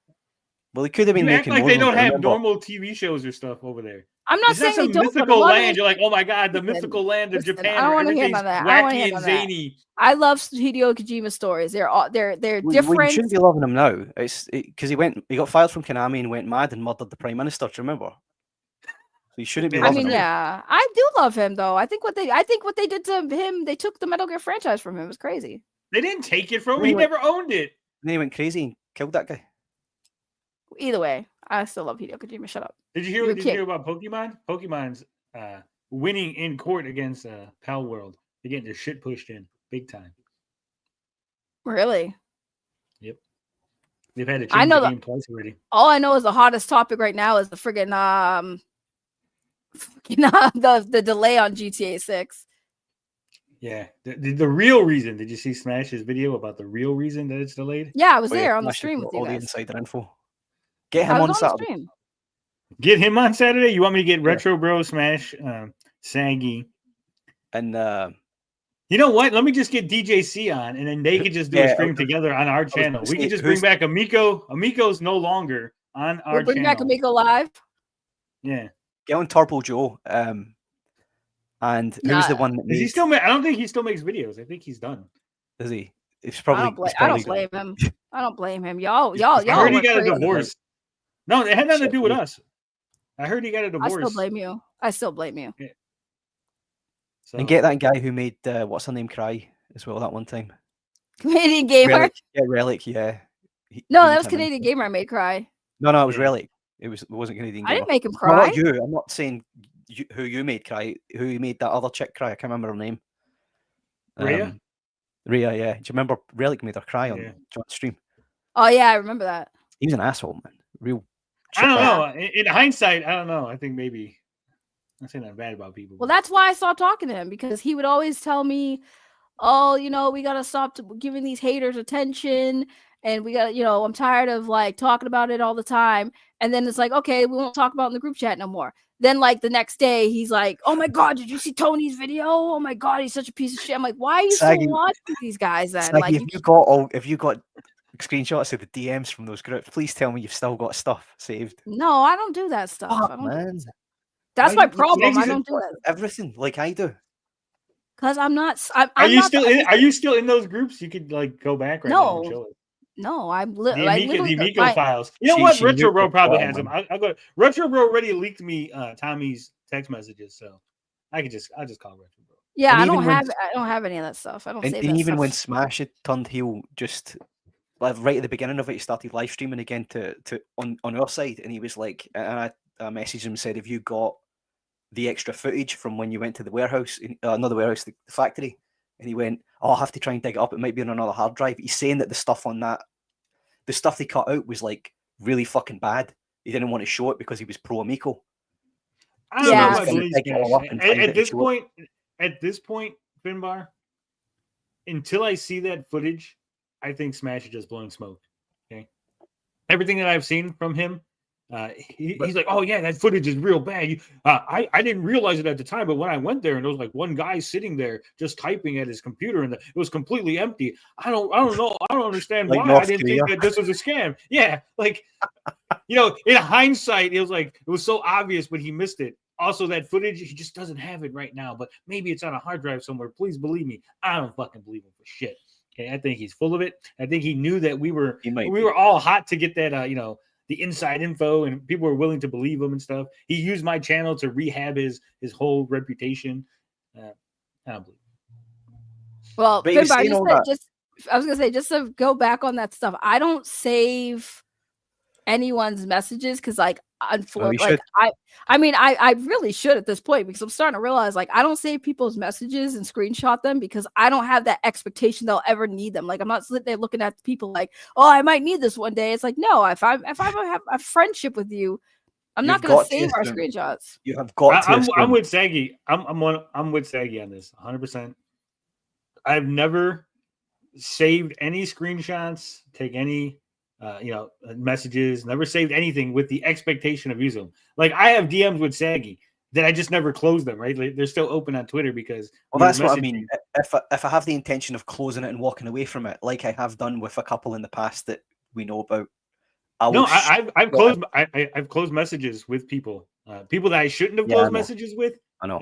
Well, he could have been You act making like more they of them, don't have remember? normal TV shows or stuff over there. I'm not It's saying some they don't, but a mythical lot of land. it- You're like, oh my God, the Listen, mythical land of listen, Japan I don't where want to hear everything's none of that. I don't want to wacky hear and none of that. zany. I love Hideo Kojima stories. They're Well, different. you shouldn't be loving him now. It's because he got fired from Konami and went mad and murdered the Prime Minister. Do you remember? So you shouldn't be I loving mean, him. yeah, I do love him though. I think what they did to him, they took the Metal Gear franchise from him. It was crazy. They didn't take it from him. Then He he went- never owned it. Then he went crazy and killed that guy. Either way, I still love Hideo Kojima. Shut up. Did you You're a hear kid. about Pokemon? Pokemon's winning in court against Pal World. They're getting their shit pushed in big time. Really? Yep. They've had to I change know the game twice already. All I know is the hottest topic right now is the friggin' the delay on GTA 6. Yeah. The real reason. Did you see Smash's video about the real reason that it's delayed? Yeah, I was Oh, yeah, there on the Smash stream got with you all the guys. insider info. Get him I on was on the Saturday. stream. Get him on Saturday? You want me to get Retro Bro, Smash, Saggy? And you know what? Let me just get DJC on, and then they could just do a Yeah, stream okay. together on our was channel. gonna We say, could just bring who's- back Amico. Amico's no longer on our We'll bring channel. back Amico live. Yeah. get on Turbo Joe. And who's the one that Is he made? still? I don't think he still makes videos. I think he's done. Is he? It's I probably. don't blame. he's I don't probably blame him. I don't blame him. Y'all I heard he were got a crazy. divorce. No, it had nothing to do with Shit. us. I heard he got a I divorce. still blame you. I still blame you. So, And get that guy who made what's her name cry as well that one time. Canadian Gamer. Relic. Yeah, Relic. Yeah. No, He that made was him Canadian Gamer. I made cry. No, it was Yeah. Relic. It wasn't Canadian I Gamer. didn't make him No, cry. not you. I'm not saying who you made cry. Who you made that other chick cry? I can't remember her name. Rhea? Rhea, yeah. Do you remember Relic made her cry on Yeah. John's stream? Oh yeah, I remember that. He was an asshole, man. Real. I don't shitbag. know. In hindsight, I don't know. I think maybe I'm not saying that bad about people. Well, that's why I stopped talking to him, because he would always tell me, "Oh, we gotta stop giving these haters attention, and we got, I'm tired of like talking about it all the time." And then it's like, okay, we won't talk about it in the group chat no more. Then like the next day, he's like, "Oh my God, did you see Tony's video? Oh my God, he's such a piece of shit." I'm like, "Why are you Saggy- still watching these guys then?" Saggy, Like, if you got screenshots of the DMs from those groups, please tell me you've still got stuff saved. no, I don't do that stuff. Fuck, I don't. man. That's Why my you- problem. I you don't do it everything like I do. because I'm not. I'm Are you not still in? Are you still in those groups? You could like go back right now and No. show it. No, I'm The like Amico, literally. the Amico my- files. You know She- what? she Retro nuked Bro the probably file, has them. man. I'll go. Retro Bro already leaked me Tommy's text messages, so I'll just call Retro Bro. Yeah, And I even don't when- have. I don't have any of that stuff. I don't And, save and that even stuff. when Smash had turned heel, just like right at the beginning of it, he started live streaming again to on our side, and he was like, and I messaged him and said, "Have you got the extra footage from when you went to the warehouse, not the warehouse, the factory?" And he went, "Oh, I'll have to try and dig it up. It might be on another hard drive." He's saying that the stuff they cut out was like really fucking bad. He didn't want to show it because he was pro Amico. I don't Yeah. know if I He's gonna believe dig it all up Smash. and find it At and this show point, Finbar, until I see that footage, I think Smash is just blowing smoke. Okay, everything that I've seen from him, He's like, oh yeah, that footage is real bad. I didn't realize it at the time, but when I went there and there was like one guy sitting there just typing at his computer and it was completely empty. I don't know. I don't understand Like why North I didn't Korea. think that this was a scam. Yeah, like in hindsight, it was so obvious, but he missed it. Also, that footage, he just doesn't have it right now, but maybe it's on a hard drive somewhere. Please believe me. I don't fucking believe him for shit. Okay, I think he's full of it. I think he knew that we were all hot to get that the inside info, and people were willing to believe him and stuff. He used my channel to rehab his whole reputation. I don't believe him. Well, But he was Finbar, saying all that. I was gonna say, just to go back on that stuff, I don't save anyone's messages because like should. I really should at this point, because I'm starting to realize like I don't save people's messages and screenshot them because I don't have that expectation they'll ever need them. Like I'm not sitting there looking at people like, oh, I might need this one day. It's like, no, if I have a friendship with you, I'm not going to save our screenshots. You have got to. I'm with Saggy. I'm with Saggy on this 100%. I've never saved any screenshots, take any messages, never saved anything with the expectation of using them. Like I have DMs with Saggy that I just never close them, right? Like, they're still open on Twitter because that's what I mean. If I have the intention of closing it and walking away from it, like I have done with a couple in the past that we know about, I've closed messages with people that I shouldn't have closed messages with. I know,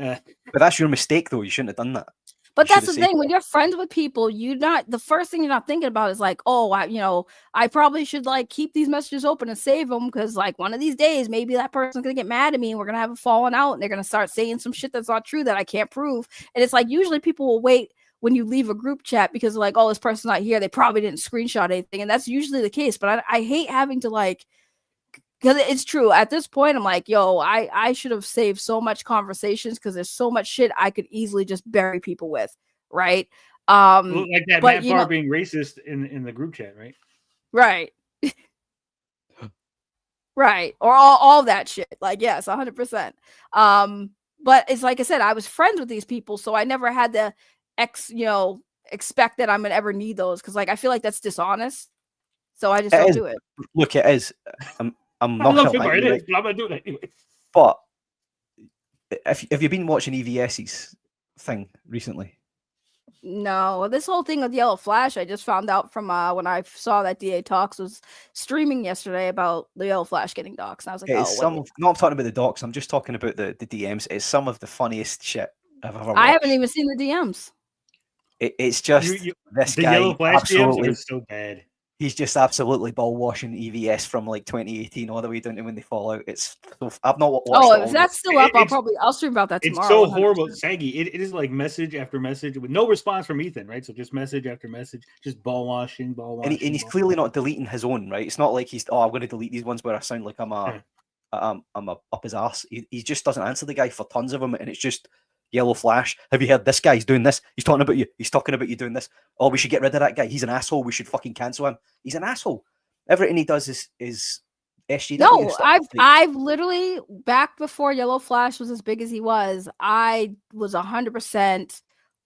but that's your mistake though. You shouldn't have done that. But that's the thing, when you're friends with people, the first thing you're not thinking about is like, oh, I probably should like keep these messages open and save them because like one of these days, maybe that person's going to get mad at me and we're going to have a falling out and they're going to start saying some shit that's not true that I can't prove. And it's like, usually people will wait when you leave a group chat because like, oh, this person's not here. They probably didn't screenshot anything. And that's usually the case. But I hate having to like, because it's true. At this point, I'm like, yo, I should have saved so much conversations because there's so much shit I could easily just bury people with, right? Like that Matt Barr being racist in the group chat, right? Right. Right. Or all that shit. Like, yes, 100%. But it's like I said, I was friends with these people, so I never had to expect that I'm gonna ever need those because like I feel like that's dishonest. So I just don't do it. Look, it is. I'm not gonna do it, but I'm gonna do it anyway. But have you been watching EVS's thing recently? No, this whole thing with Yellow Flash, I just found out from when I saw that DA Talks was streaming yesterday about the Yellow Flash getting docs. And I was like, I'm talking about the docs. I'm just talking about the DMs. It's some of the funniest shit I've ever watched. I haven't even seen the DMs. It's just this the guy. Yellow Flash absolutely, DMs are so bad. He's just absolutely ball washing EVS from like 2018 all the way down to when they fall out. I've not watched. Oh, if that's still up, I'll stream about that tomorrow. It's so horrible, Saggy. It is like message after message with no response from Ethan, right? So just message after message, just ball washing. And he's clearly not deleting his own, right? It's not like I'm going to delete these ones where I sound like I'm up his ass. He just doesn't answer the guy for tons of them, and it's just Yellow Flash. Have you heard this guy? He's doing this. He's talking about you. He's talking about you doing this. Oh, we should get rid of that guy. He's an asshole. We should fucking cancel him. He's an asshole. Everything he does is SJW. No, I've literally, back before Yellow Flash was as big as he was, I was 100%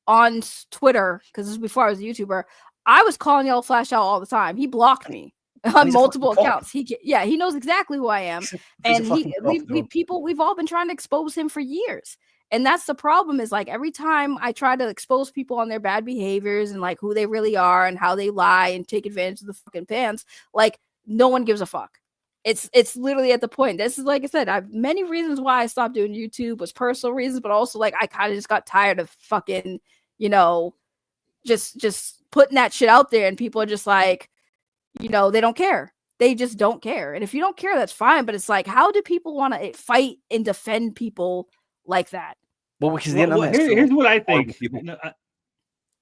on Twitter because this was before I was a YouTuber. I was calling Yellow Flash out all the time. He blocked me on multiple accounts. He knows exactly who I am, and we've all been trying to expose him for years. And that's the problem is like every time I try to expose people on their bad behaviors and like who they really are and how they lie and take advantage of the fucking fans, like no one gives a fuck. It's literally at the point. This is like I said, I've many reasons why I stopped doing YouTube was personal reasons, but also like I kind of just got tired of fucking, just putting that shit out there and people are just like, they don't care. They just don't care. And if you don't care, that's fine. But it's like, how do people want to fight and defend people like that? Well, because here's what I think.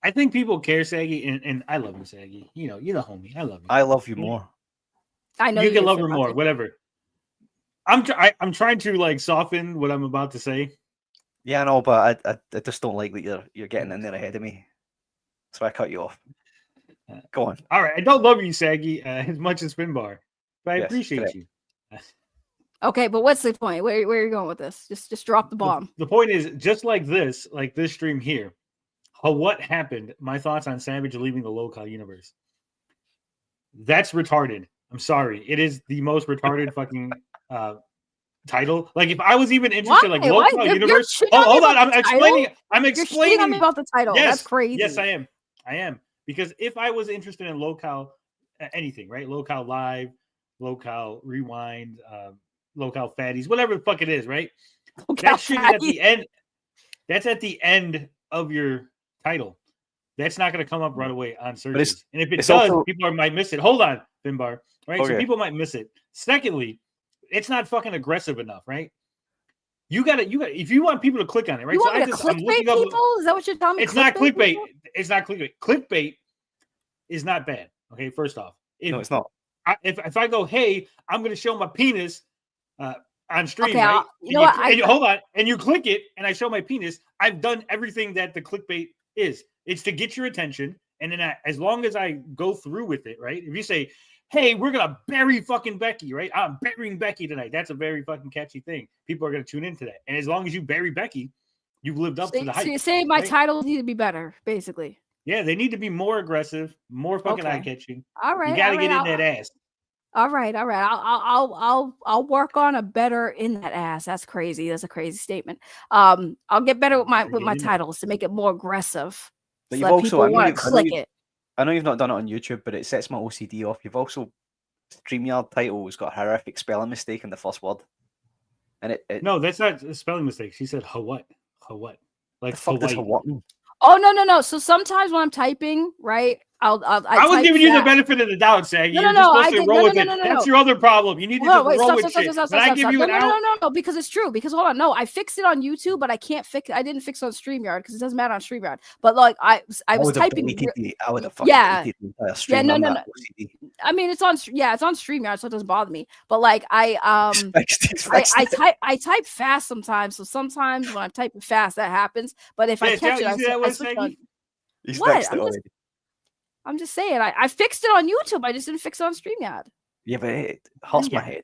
I think people care, Saggy, and I love you, Saggy. You're the homie. I love you. I love you more. I know you can love her more. Whatever. I'm trying to like soften what I'm about to say. Yeah, I know, but I just don't like that you're getting in there ahead of me, so I cut you off. Go on. All right, I don't love you, Saggy, as much as Finbar, but I appreciate you. Okay, but what's the point? Where are you going with this? Just drop the bomb. The point is, just like this stream here, what happened? My thoughts on Savage leaving the LowCal universe. That's retarded. I'm sorry. It is the most retarded fucking title. Like if I was even interested, like Why? LowCal You're universe. shitting Oh, on me hold on, about I'm the explaining. title? I'm You're explaining. shitting on me about the title. Yes, That's crazy. Yes, I am. I am because if I was interested in LowCal, anything, right? LowCal Live, LowCal Rewind, LowCal Fatties, whatever the fuck it is, right? That shit is at the end. That's at the end of your title. That's not going to come up right away on searches. And if it does, also, people might miss it. Hold on, Finbar. Right? Okay. So people might miss it. Secondly, it's not fucking aggressive enough, right? You got to, if you want people to click on it, right? You so want me to clickbait people? Is that what you're telling me? It's not clickbait. It's not clickbait. Clickbait is not bad. Okay, first off. No, it's not. If I go, hey, I'm going to show my penis on stream, Okay, right? you know what? Hold on, and you click it, and I show my penis. I've done everything that the clickbait is. It's to get your attention, and then as long as I go through with it, right? If you say, "Hey, we're gonna bury fucking Becky," right? I'm burying Becky tonight. That's a very fucking catchy thing. People are gonna tune into that, and as long as you bury Becky, you've lived up to the hype. So you say my right? titles need to be better, basically. Yeah, they need to be more aggressive, more fucking eye catching. All right, you got to all get right, in that ass. All right. I'll work on a better in that ass. That's crazy. That's a crazy statement. I'll get better with my titles to make it more aggressive. But so you've that also, people want to click it. I know you've not done it on YouTube, but it sets my OCD off. You've also StreamYard title has got a horrific spelling mistake in the first word, and it no, that's not a spelling mistake. She said what? Like the fuck does Hawaii? Oh no. So sometimes when I'm typing, right, I was giving you the benefit of the doubt, Saggy. You're just supposed to roll with it. That's your other problem. You need to just roll with shit. When I give you an out, no, because it's true. Because hold on, no, I fixed it on YouTube, but I can't fix. I didn't fix it on StreamYard because it doesn't matter on StreamYard. But like I was typing. I would have fucking deleted the entire stream. Yeah, no. I mean, it's on StreamYard, so it doesn't bother me. But like I type fast sometimes, so sometimes when I'm typing fast, that happens. But if I catch it, I switch on. What? I'm just saying, I fixed it on YouTube. I just didn't fix it on StreamYard. Yeah, but it hurts my head.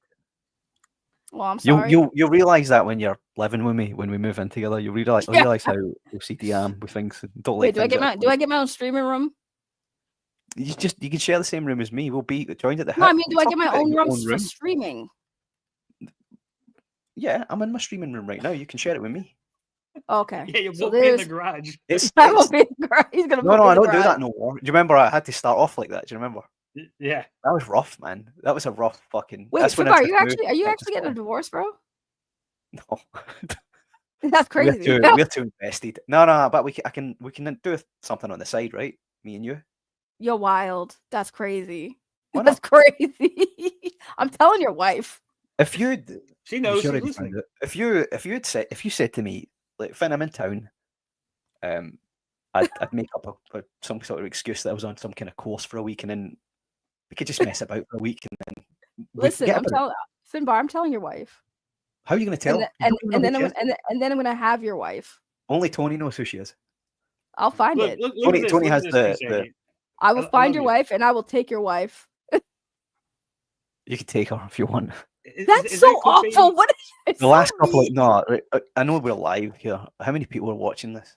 Well, I'm sorry. You'll realize that when you're living with me, when we move in together, you'll realize how OCD I am with things. Don't Wait, like do I get my own streaming room? You can share the same room as me. We'll be joined at the. No, I mean, do I get my own room for streaming? Yeah, I'm in my streaming room right now. You can share it with me. Okay. Yeah, you'll both be in the garage. I won't be in the garage. He's gonna. No, I don't do that no more. Do you remember I had to start off like that? Do you remember? Yeah. That was rough, man. That was a rough fucking. Wait, Finbar, are you actually getting a divorce, bro? No. That's crazy. We're too invested. No, but we can do something on the side, right? Me and you. You're wild. That's crazy. That's crazy. I'm telling your wife. If you, she knows. She's listening. If you said to me, like, Finn, I'm in town, I'd make up some sort of excuse that I was on some kind of course for a week, and then we could just mess about for a week, and then listen. Finbar, I'm telling your wife. How are you going to tell? And then I'm going to have your wife. Only Tony knows who she is. I'll find it. Tony has the. I will find your wife, and I will take your wife. You can take her if you want. That's so awful. What is the last couple of I know we're live here. How many people are watching this?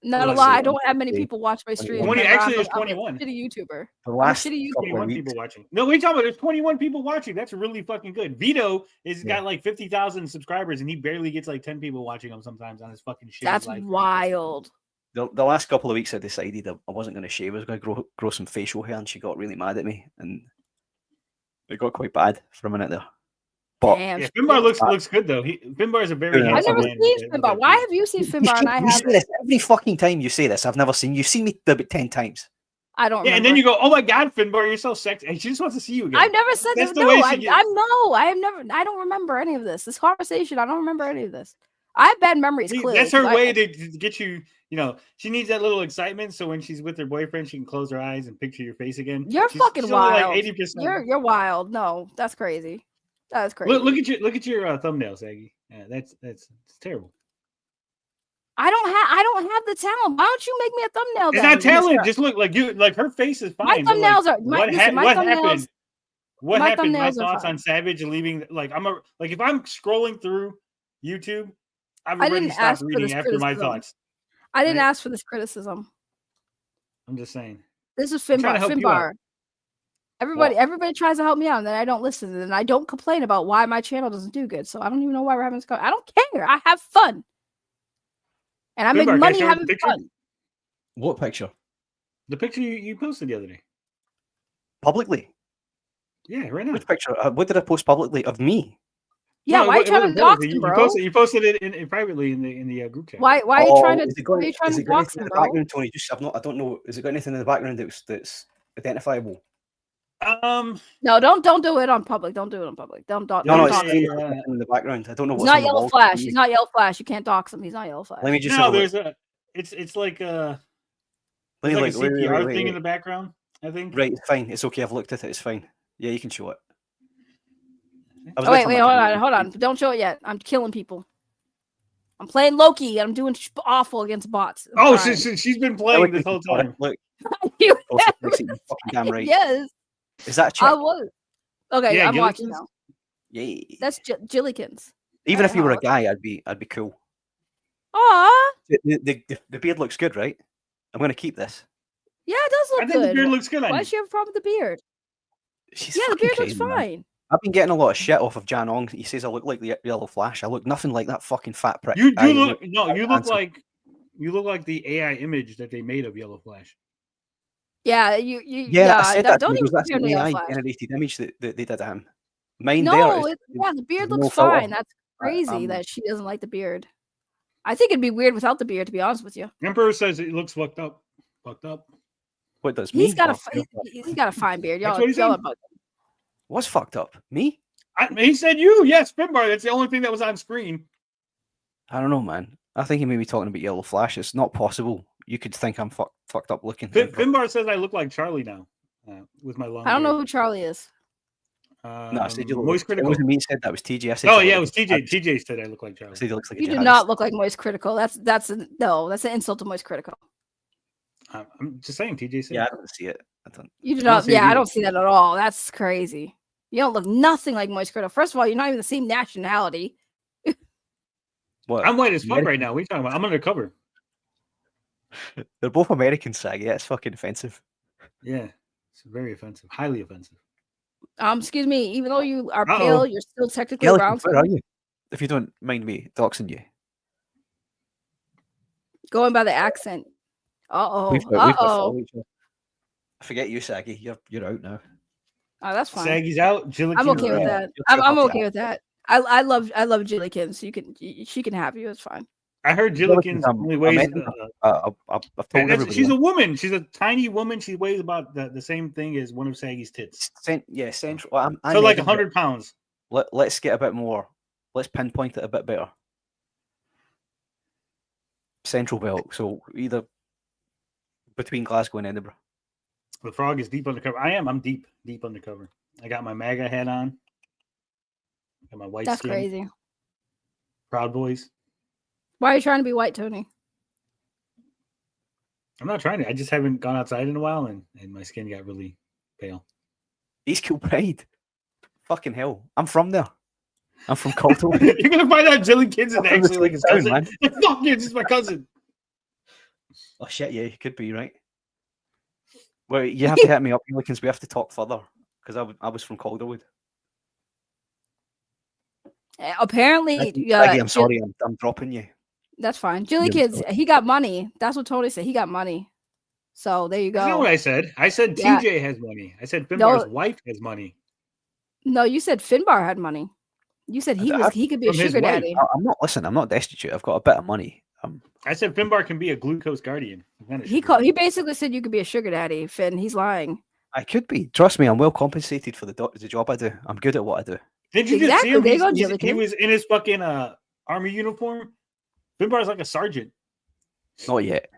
Not a lot. I don't have many people watch my stream. Actually, there's 21. I'm a shitty YouTuber. The last 21 people watching. No, we talking about there's 21 people watching. That's really fucking good. Vito is got like 50,000 subscribers, and he barely gets like 10 people watching him sometimes on his fucking shit. That's wild. The last couple of weeks, I decided I wasn't going to shave. I was going to grow some facial hair, and she got really mad at me, and it got quite bad for a minute there. But yeah, Finbar looks good though. Finbar is a very. I've never seen Finbar. Why have you seen Finbar and I haven't? Every fucking time you say this, I've never seen you. You've seen me about 10 times. I don't. Yeah, and then you go, "Oh my God, Finbar, you're so sexy." And she just wants to see you again. I've never said That's that. No, I have never. I don't remember any of this conversation. I don't remember any of this. I have bad memories. Clearly, that's her way to get you. You know, she needs that little excitement, so when she's with her boyfriend, she can close her eyes and picture your face again. You're fucking wild. Like 80%. You're wild. No, that's crazy. That's crazy. Look at your thumbnails, Aggie. Yeah, that's it's terrible. I don't have the talent. Why don't you make me a thumbnail? It's not talent. Just look like her face is fine. My thumbnails are. What happened? What happened? My thoughts on Savage leaving. If I'm scrolling through YouTube, I've already stopped reading after my thoughts. I didn't ask for this criticism. I'm just saying. This is Finbar. Everybody tries to help me out, and then I don't listen, and I don't complain about why my channel doesn't do good. So I don't even know why we're having this I don't care. I have fun, and I make money having fun. What picture? The picture you posted the other day. Publicly? Yeah, right now. Which picture? What did I post publicly of me? Yeah, why are you trying to dox him, bro? You posted it in privately in the group chat. Why are you trying to dox him, bro? Background, Tony? I don't know. Has it got anything in the background that's identifiable? No, don't do it on public. Don't do it on public. Don't dox. No, it's in the background. I don't know what's He's not on the Yellow wall. Flash. He's not Yellow Flash. You can't dox him. He's not Yellow Flash. Let me just. No, there's a. It's like a. There's like a CPR thing in the background. I think. Right, it's fine. It's okay. I've looked at it. It's fine. Yeah, you can show it. Oh, wait, hold on. Don't show it yet. I'm killing people. I'm playing Loki. I'm doing awful against bots. Oh, she's been playing this whole time. Look. Fucking damn right. Yes. Is that a chick? I was. Okay, Yeah, I'm watching now. Yeah. That's Jillykins. Even if you were a guy, I'd be cool. Aw. The beard looks good, right? I'm gonna keep this. Yeah, it does look I think good. the beard looks good on Why you. does she have a problem with the beard? She's Yeah, the fucking beard looks crazy, man. fine. I've been getting a lot of shit off of Jan Ong. He says I look like the Yellow Flash. I look nothing like that fucking fat prick. You look like the AI image that they made of Yellow Flash. Yeah, Yeah, I said that. Don't even that's compare an to Yellow AI Flash. generated image that they did at him. Mine No, there. the beard there's looks no filter. fine. That's crazy that she doesn't like the beard. I think it'd be weird without the beard, to be honest with you. Emperor says it looks fucked up. Fucked up. What does He's me? got he's got a fine beard. That's Y'all, what he said. y'all are bugging. What's fucked up? Me? He said you. Yes, Finbar. That's the only thing that was on screen. I don't know, man. I think he may be talking about Yellow Flash. It's not possible. You could think I'm fucked up looking. Finbar says I look like Charlie now with my long. I don't know who Charlie is. No, I said you look. Moist It Critical. wasn't me. Said that was TJ. I said. Oh you yeah, it look was like- TJ. TJ said I look like Charlie. I said he looks like a You do jihadist. not look like Moist Critical. That's an insult to Moist Critical. I'm just saying, TJ said. Yeah, I don't see it. You do I don't not. see it Yeah, I either. don't see that at all. That's crazy. You don't look nothing like Moist Critical. First of all, you're not even the same nationality. What? I'm white as fuck right now. What are you talking about? I'm undercover. They're both American, Sag. Yeah, it's fucking offensive. Yeah, it's very offensive. Highly offensive. Excuse me. Even though you are Uh-oh. pale, you're still technically Gilligan, brown. where are you? If you don't mind me doxing you. Going by the accent. Uh We've oh. got Uh to follow oh. each other. Forget you, Saggy. You're out now. Oh, that's fine. Saggy's out. Jillikins I'm okay with out. that. You're I'm too okay with that. I love Jillykins. She can have you. It's fine. I heard Jillikins only weighs. I've told everybody. She's a woman. She's a tiny woman. She weighs about the same thing as one of Saggy's tits. Yeah, central. Well, So like 100 pounds. Let's get a bit more. Let's pinpoint it a bit better. Central belt. So either between Glasgow and Edinburgh. The frog is deep undercover. I'm deep undercover. I got my MAGA hat on. Got my white That's skin. crazy. Proud Boys. Why are you trying to be white, Tony? I'm not trying to. I just haven't gone outside in a while, and my skin got really pale. East Kilbride. Fucking hell. I'm from there. I'm from Colton. You're gonna find out Jillikins is I'm from actually the like his town, cousin. man. Fuck you, this is my cousin. Oh shit, yeah, you could be right. Well, you have to hit me up, because we have to talk further. Because I was from Calderwood. Apparently, Maggie, I'm sorry, I'm dropping you. That's fine. Jillykins, he got money. That's what Tony said. He got money. So there you go. That's not what I said. I said Yeah. TJ has money. I said No. Finbar's wife has money. No, you said Finbar had money. You said he could be a From his sugar wife. daddy. I'm not destitute. I've got a bit of money. I said Finbar can be a glucose guardian. He basically said you could be a sugar daddy, Finn. He's lying. I could be. Trust me, I'm well compensated for the job I do. I'm good at what I do. Did you just see Exactly. him? There you go, He Jillikins. was in his fucking army uniform. Finbar's like a sergeant. Not yet.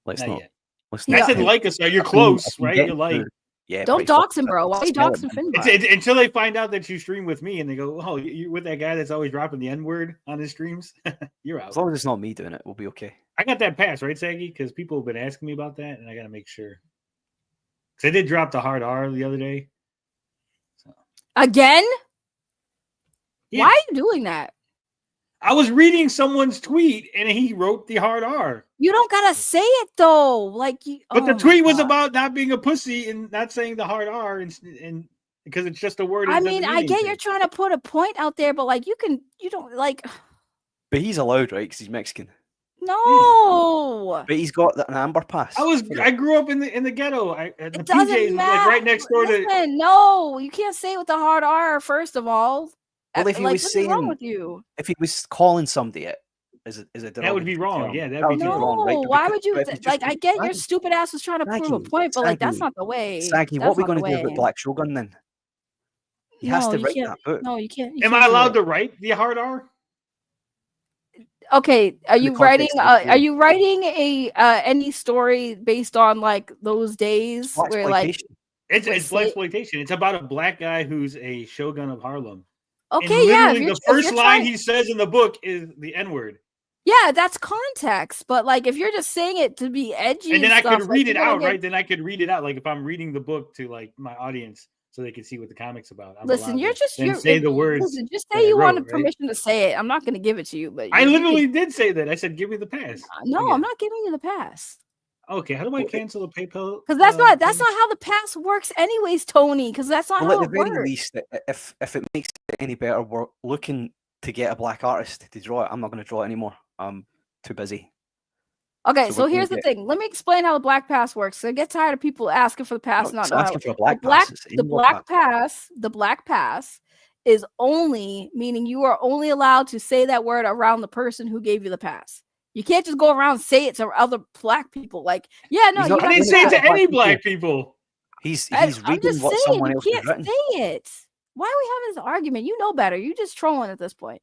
Let's Not not. yet. Let's I not. said like us. You're I can close, right? get You're like. to- Yeah. Don't pretty dox fucking him, bro. Why are you smell doxing it. Finbar? Until they find out that you stream with me and they go, oh, you're with that guy that's always dropping the N-word on his streams. You're out. As long as it's not me doing it, we'll be okay. I got that pass, right, Saggy? Because people have been asking me about that, and I got to make sure. Because I did drop the hard R the other day. Again? Yeah. Why are you doing that? I was reading someone's tweet and he wrote the hard R. You don't gotta say it though. Like, But the tweet was about not being a pussy and not saying the hard R, and because it's just a word. I mean, I get you're trying to put a point out there, but like, you don't like. But he's allowed, right? Because he's Mexican. No. But he's got an amber pass. I grew up in the ghetto. The It PJs doesn't was matter. like right next door Listen, no, you can't say it with the hard R. First of all, Well, if he like, was what's saying, wrong with you? if he was calling somebody it, is it that would be wrong. Yeah, that would be wrong, right? No, why would you? But if it's Like, just- I get your stupid ass was trying to prove a point, but like, that's not the way. Saggy, what are we going to do about Black Shogun then? He has to you write can't. that book. No, you can't. Am I allowed to write the hard R? Okay, are you writing? context of the Are you writing a any story based on like those days where like? It's where blaxploitation. It's about a black guy who's a shogun of Harlem. Okay, and yeah. literally the first line he says in the book is the N-word. Yeah, that's context. But like, if you're just saying it to be edgy, And then I stuff, could read like, it you're gonna out, get- right? Then I could read it out, like if I'm reading the book to like my audience, so they can see what the comic's about. I'm Listen, allowed you're to just then you're say the words. Listen, just that say I you wrote, wanted right? permission to say it. I'm not going to give it to you, but I you literally can- did say that. I said, "Give me the pass." No, I'm not giving you the pass Okay, how do I cancel a PayPal? because that's not how the pass works, anyways, Tony. Because that's not Well, how at the it very works. least, if it makes it any better, we're looking to get a black artist to draw it. I'm not going to draw it anymore. I'm too busy. Okay, so we're gonna here's the get- thing. Let me explain how the black pass works. So I get tired of people asking for the pass, No, not it's knowing asking how for a black the black pass. It's the annual black pass. The black pass is only meaning you are only allowed to say that word around the person who gave you the pass. You can't just go around and say it to other black people. Like, yeah, no, He's you not I got didn't the say it to pass. any black people. He's I'm reading just what saying, someone you else has can't written. say it. Why are we having this argument? You know better. You just trolling at this point.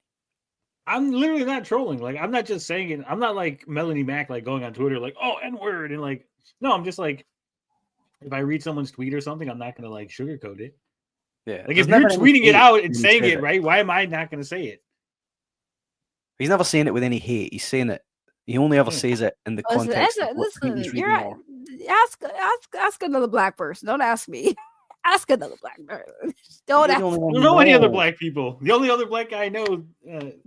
I'm literally not trolling. Like, I'm not just saying it. I'm not like Melanie Mac, like going on Twitter, like, oh, N-word. And like, no, I'm just like, if I read someone's tweet or something, I'm not going to like sugarcoat it. Yeah. Like, if you're tweeting it out and saying it, right, why am I not going to say it? He's never saying it with any hate. He's saying it. He only ever says it in the context of what tweet he's you're reading. right. Ask another black person. Don't ask me. Ask another black person. Don't ask. I don't know any other black people. The only other black guy I know.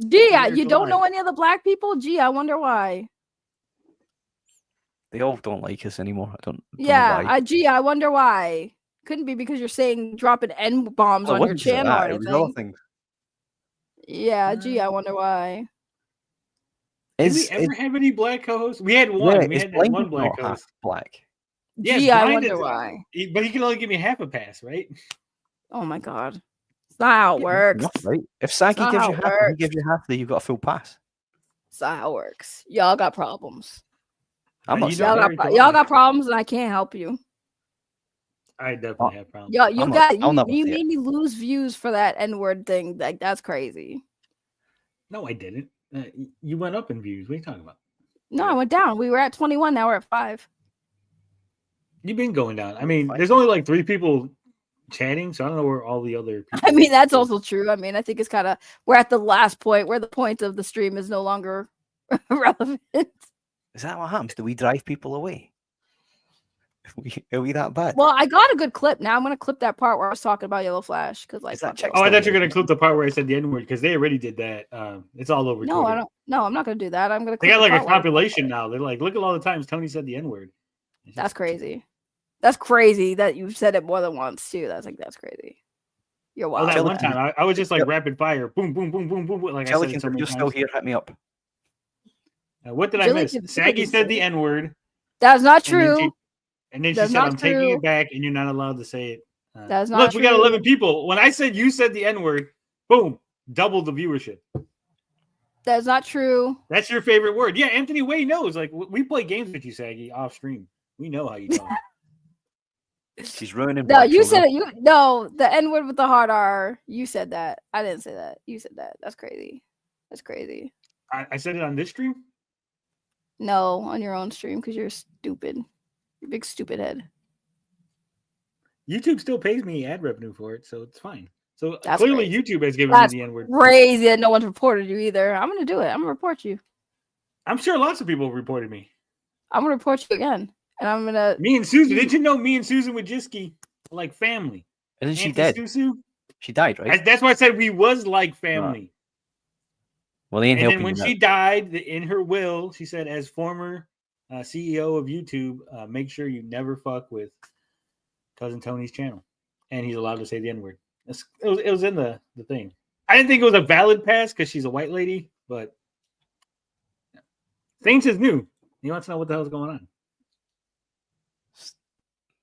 Gee, you don't know any other black people? Gee, I wonder why. They all don't like us anymore. I don't know Yeah, why. I wonder why. Couldn't be because you're saying dropping N bombs Well, it on your wasn't because of channel or that, it was other anything. things. Yeah, gee, I wonder why. Did we ever have any black co-hosts? We had one. Yeah, we is had that Blind one black not half host. black? Yes, Gee, I Blind wonder is- why. But he can only give me half a pass, right? Oh my god. It's not how it works. Not right. If Saki not gives how you it half, and he works. gives you half, then you've got a full pass. It's not how it works. Y'all got problems. I'm not Y'all saying y'all got problems and I can't help you. I definitely have problems. Y'all, I'll never you say made it. me lose views for that N-word thing. Like, that's crazy. No, I didn't. You went up in views. What are you talking about? No, I went down. We were at 21. Now we're at 5. You've been going down. I mean, there's only like 3 people chatting, so I don't know where all the other people I mean, that's also true. I mean, I think it's kind of we're at the last point where the point of the stream is no longer relevant. Is that what happens? Do we drive people away? Are we that bad? Well, I got a good clip. Now I'm gonna clip that part where I was talking about Yellow Flash because, like, fuck it. Oh, I thought you were gonna clip the part where I said the N-word because they already did that. It's all over. No, Twitter. I don't. No, I'm not gonna do that. I'm gonna. They clip got the like a part where- compilation now. They're like, look at all the times Tony said the N-word. That's crazy. That's crazy that you've said it more than once too. That's crazy. You're Oh, wild. that one time I was just like rapid fire, boom, boom, boom, boom, boom. Like I said Jellicans, so if many you're still times. here, hit me up. What did I miss? Jellicans- Saggy Jellicans said the said- N-word. That's not and then true. she- And then she That's said, not "I'm taking true. it back, and you're not allowed to say it." That's not Look, we got true. 11 people. When I said you said the N-word, boom, double the viewership. That's not true. That's your favorite word. Yeah, Anthony Way knows. Like we play games with you, Saggy, off stream. We know how you talk. She's ruining. No, Black you children. said it. You no, the N word with the hard R. You said that. I didn't say that. You said that. That's crazy. That's crazy. I said it on this stream. No, on your own stream because you're stupid. You're a big stupid head. YouTube still pays me ad revenue for it, so it's fine. So That's clearly crazy. YouTube has given That's me the N-word. crazy that no one's reported you either. I'm gonna do it. I'm gonna report you. I'm sure lots of people reported me. I'm gonna report you again, and I'm gonna. Me and Susan. Did you know me and Susan Wojcicki are like family? Isn't she Auntie dead? Susu? She died, right? That's why I said we was like family. Well, they ain't And helping then when you she now. died, in her will, she said, as former CEO of YouTube, make sure you never fuck with Cousin Tony's channel. And he's allowed to say the N-word. It was in the thing. I didn't think it was a valid pass because she's a white lady, but Saints is new. He wants to know what the hell's going on.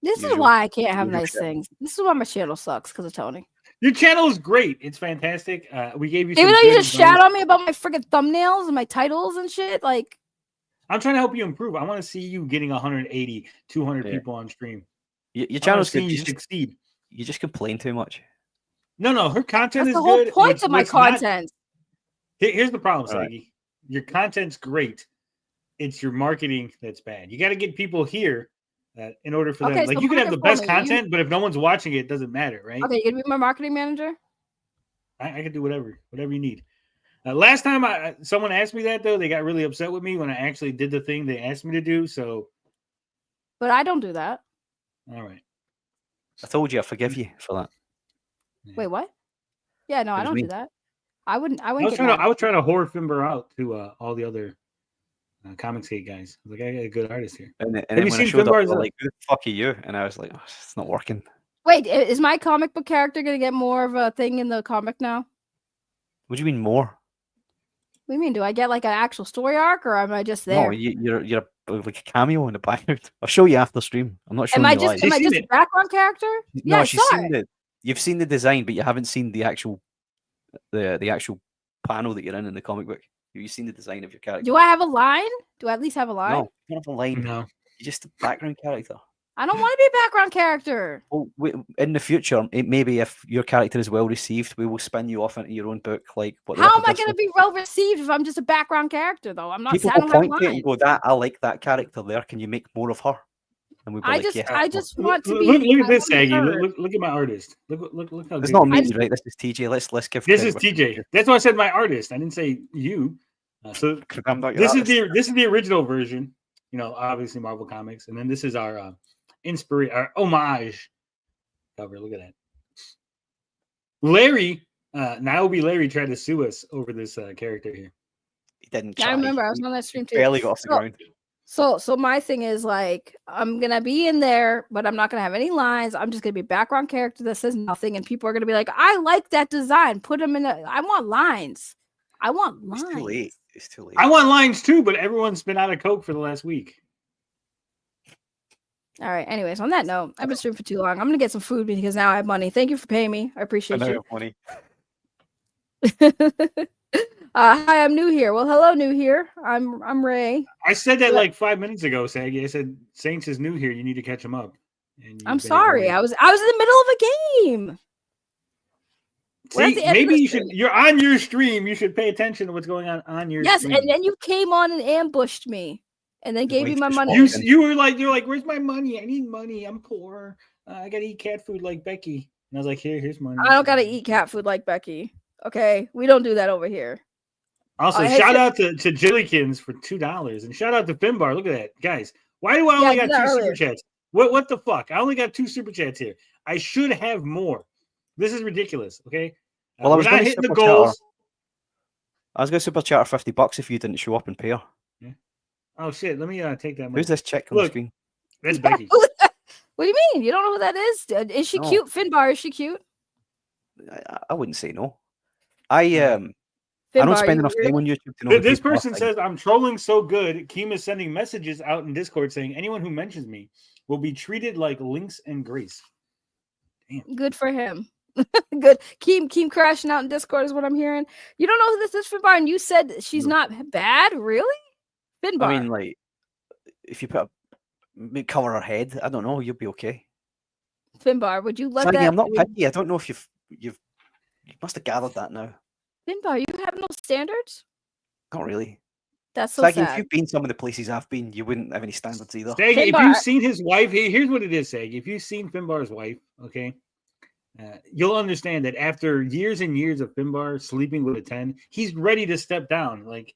This is why I can't have nice things. This is why my channel sucks because of Tony. Your channel is great. It's fantastic. We gave you some Even though you good just advice. shout on me about my freaking thumbnails and my titles and shit, like I'm trying to help you improve. I want to see you getting 180, 200 Yeah. people on stream. Your channel's good. You succeed. You just complain too much. No, her content that's is the whole good. point of my content. Here's the problem, All right. Saggy. Your content's great. It's your marketing that's bad. You got to get people here in order for them. Okay, Like so you can have the market for best me. content, but if no one's watching it, it doesn't matter, right? Okay, you gonna be my marketing manager? I can do whatever you need. Last time someone asked me that though, they got really upset with me when I actually did the thing they asked me to do. So, But I don't do that. all right. I told you I forgive you for that. Wait, what? Yeah, no, It I was don't me. do that. I wouldn't. I I wouldn't was get mad. trying to whore Fimber out to all the other Comicsgate guys. I was like, I got a good artist here. And then Have you when I seen showed up, Fimbar's? they were like, who the fuck are you? And I was like, oh, it's not working. Wait, is my comic book character gonna get more of a thing in the comic now? What do you mean more? What do you mean? Do I get like an actual story arc, or am I just there? No, you're like a cameo in the background. I'll show you after stream. I'm not showing Am I you just live. a background character? Yeah, No, I she's saw seen it. you've seen the design, but you haven't seen the actual panel that you're in the comic book. You've seen the design of your character. Do I have a line? Do I at least have a line? No, you don't have a line. No, you're just a background character. I don't want to be a background character. Well, in the future, maybe if your character is well received, we will spin you off into your own book. Like what? How am I going to be well received if I'm just a background character, though? I'm not. People I don't will have point to it lines. and go, "That I like that character there. Can you make more of her?" And we'll be I like, just, "Yeah." I just want to be. Look at I this, wanna be Saggy. heard. Look at my artist. Look how It's good not he me, is. right? This is TJ. Let's give. This credit is where TJ. That's why I said my artist. I didn't say you. So I'm not your this is artist. this is the original version. You know, obviously Marvel Comics, and then this is our our homage cover. Look at that. Larry, Niobe Larry tried to sue us over this character here. He didn't. I remember I was on that stream too. Barely got off the ground. So my thing is like I'm gonna be in there, but I'm not gonna have any lines. I'm just gonna be a background character that says nothing, and people are gonna be like, "I like that design. Put them in. I want lines. I want lines." It's too late. It's too late. I want lines too, but everyone's been out of Coke for the last week. All right. Anyways, on that note, I've been streaming for too long. I'm gonna get some food because now I have money. Thank you for paying me. I appreciate I know you. you're funny. Hi, I'm new here. Well, hello, new here. I'm Ray. I said that like 5 minutes ago, Saggy. I said Saints is new here. You need to catch him up. And I'm sorry. I was in the middle of a game. We're at See, the end of maybe the you should. You're on your stream. You should pay attention to what's going on your Yes, stream. and then you came on and ambushed me, and then gave me my money. You were like, where's my money? I need money. I'm poor. I gotta eat cat food like Becky. And I was like, here's money. I don't gotta eat cat food like Becky. Okay, we don't do that over here. Also, hey, shout so- out to Jillykins for $2, and shout out to Finbar. Look at that, guys. Why do I only got I did that two earlier. super chats? What the fuck? I only got 2 super chats here. I should have more. This is ridiculous. Okay. Well, I we're was not going to hitting the super chat goals. her. I was going to super chat her $50 if you didn't show up and pay her. Oh shit! Let me take that. Who's this chick on the Look, screen? that's Becky. What do you mean? You don't know who that is? Is she No. cute? Finbar, is she cute? I wouldn't say no. I don't Finbar, spend you enough weird? time on YouTube to know. who This people are. person says I'm trolling so good. Keem is sending messages out in Discord saying anyone who mentions me will be treated like Lynx and Grace. Good for him. Good. Keem crashing out in Discord is what I'm hearing. You don't know who this is, Finbar, and you said she's not bad, really? Finbar. I mean, like, if you cover her head, I don't know, you'll be okay. Finbar, would you let Saggy, that? I'm not picky. I don't know if you must have gathered that now. Finbar, you have no standards. Not really. That's so Saggy, if sad. you've been some of the places I've been, you wouldn't have any standards either. Saggy, if Finbar- you've seen his wife, here's what it is, Saggy. If you've seen Finbar's wife, okay, you'll understand that after years and years of Finbar sleeping with a 10, he's ready to step down. Like,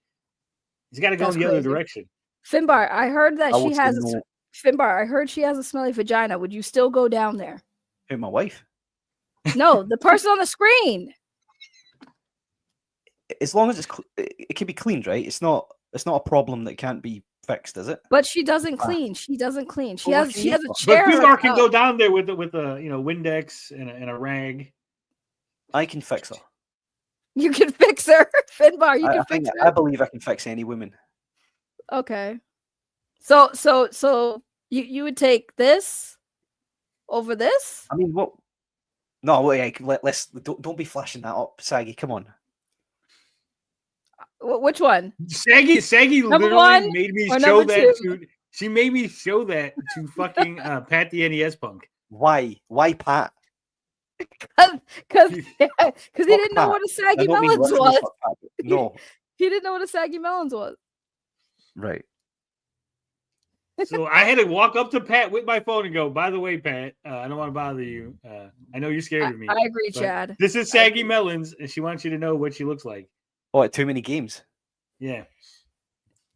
he's got to go That's in the other crazy. direction. Finbar, I heard that I she would say has. no. Finbar, I heard she has a smelly vagina. Would you still go down there? Who, my wife? No, the person on the screen. as long as it can be cleaned, right? It's not a problem that can't be fixed, is it? But she doesn't clean. She doesn't clean. She Well, has a chair. But in her Keemstar can house. go down there with a Windex and a rag. I can fix her. You can fix her, Finbar. You can fix her. I believe I can fix any woman. Okay. So you would take this over this? I mean, what? No, wait. Let's don't be flashing that up, Saggy. Come on. Which one? Saggy Number literally one made me or show number that two? to. She made me show that to fucking Pat the NES Punk. Why? Why Pat? Because he didn't know what a saggy melons was. No. He didn't know what a saggy melons was. Right. So I had to walk up to Pat with my phone and go, by the way, Pat, I don't want to bother you. I know you're scared of me. I agree, but Chad. This is Saggy Melons, and she wants you to know what she looks like. Oh, at too many games. Yeah.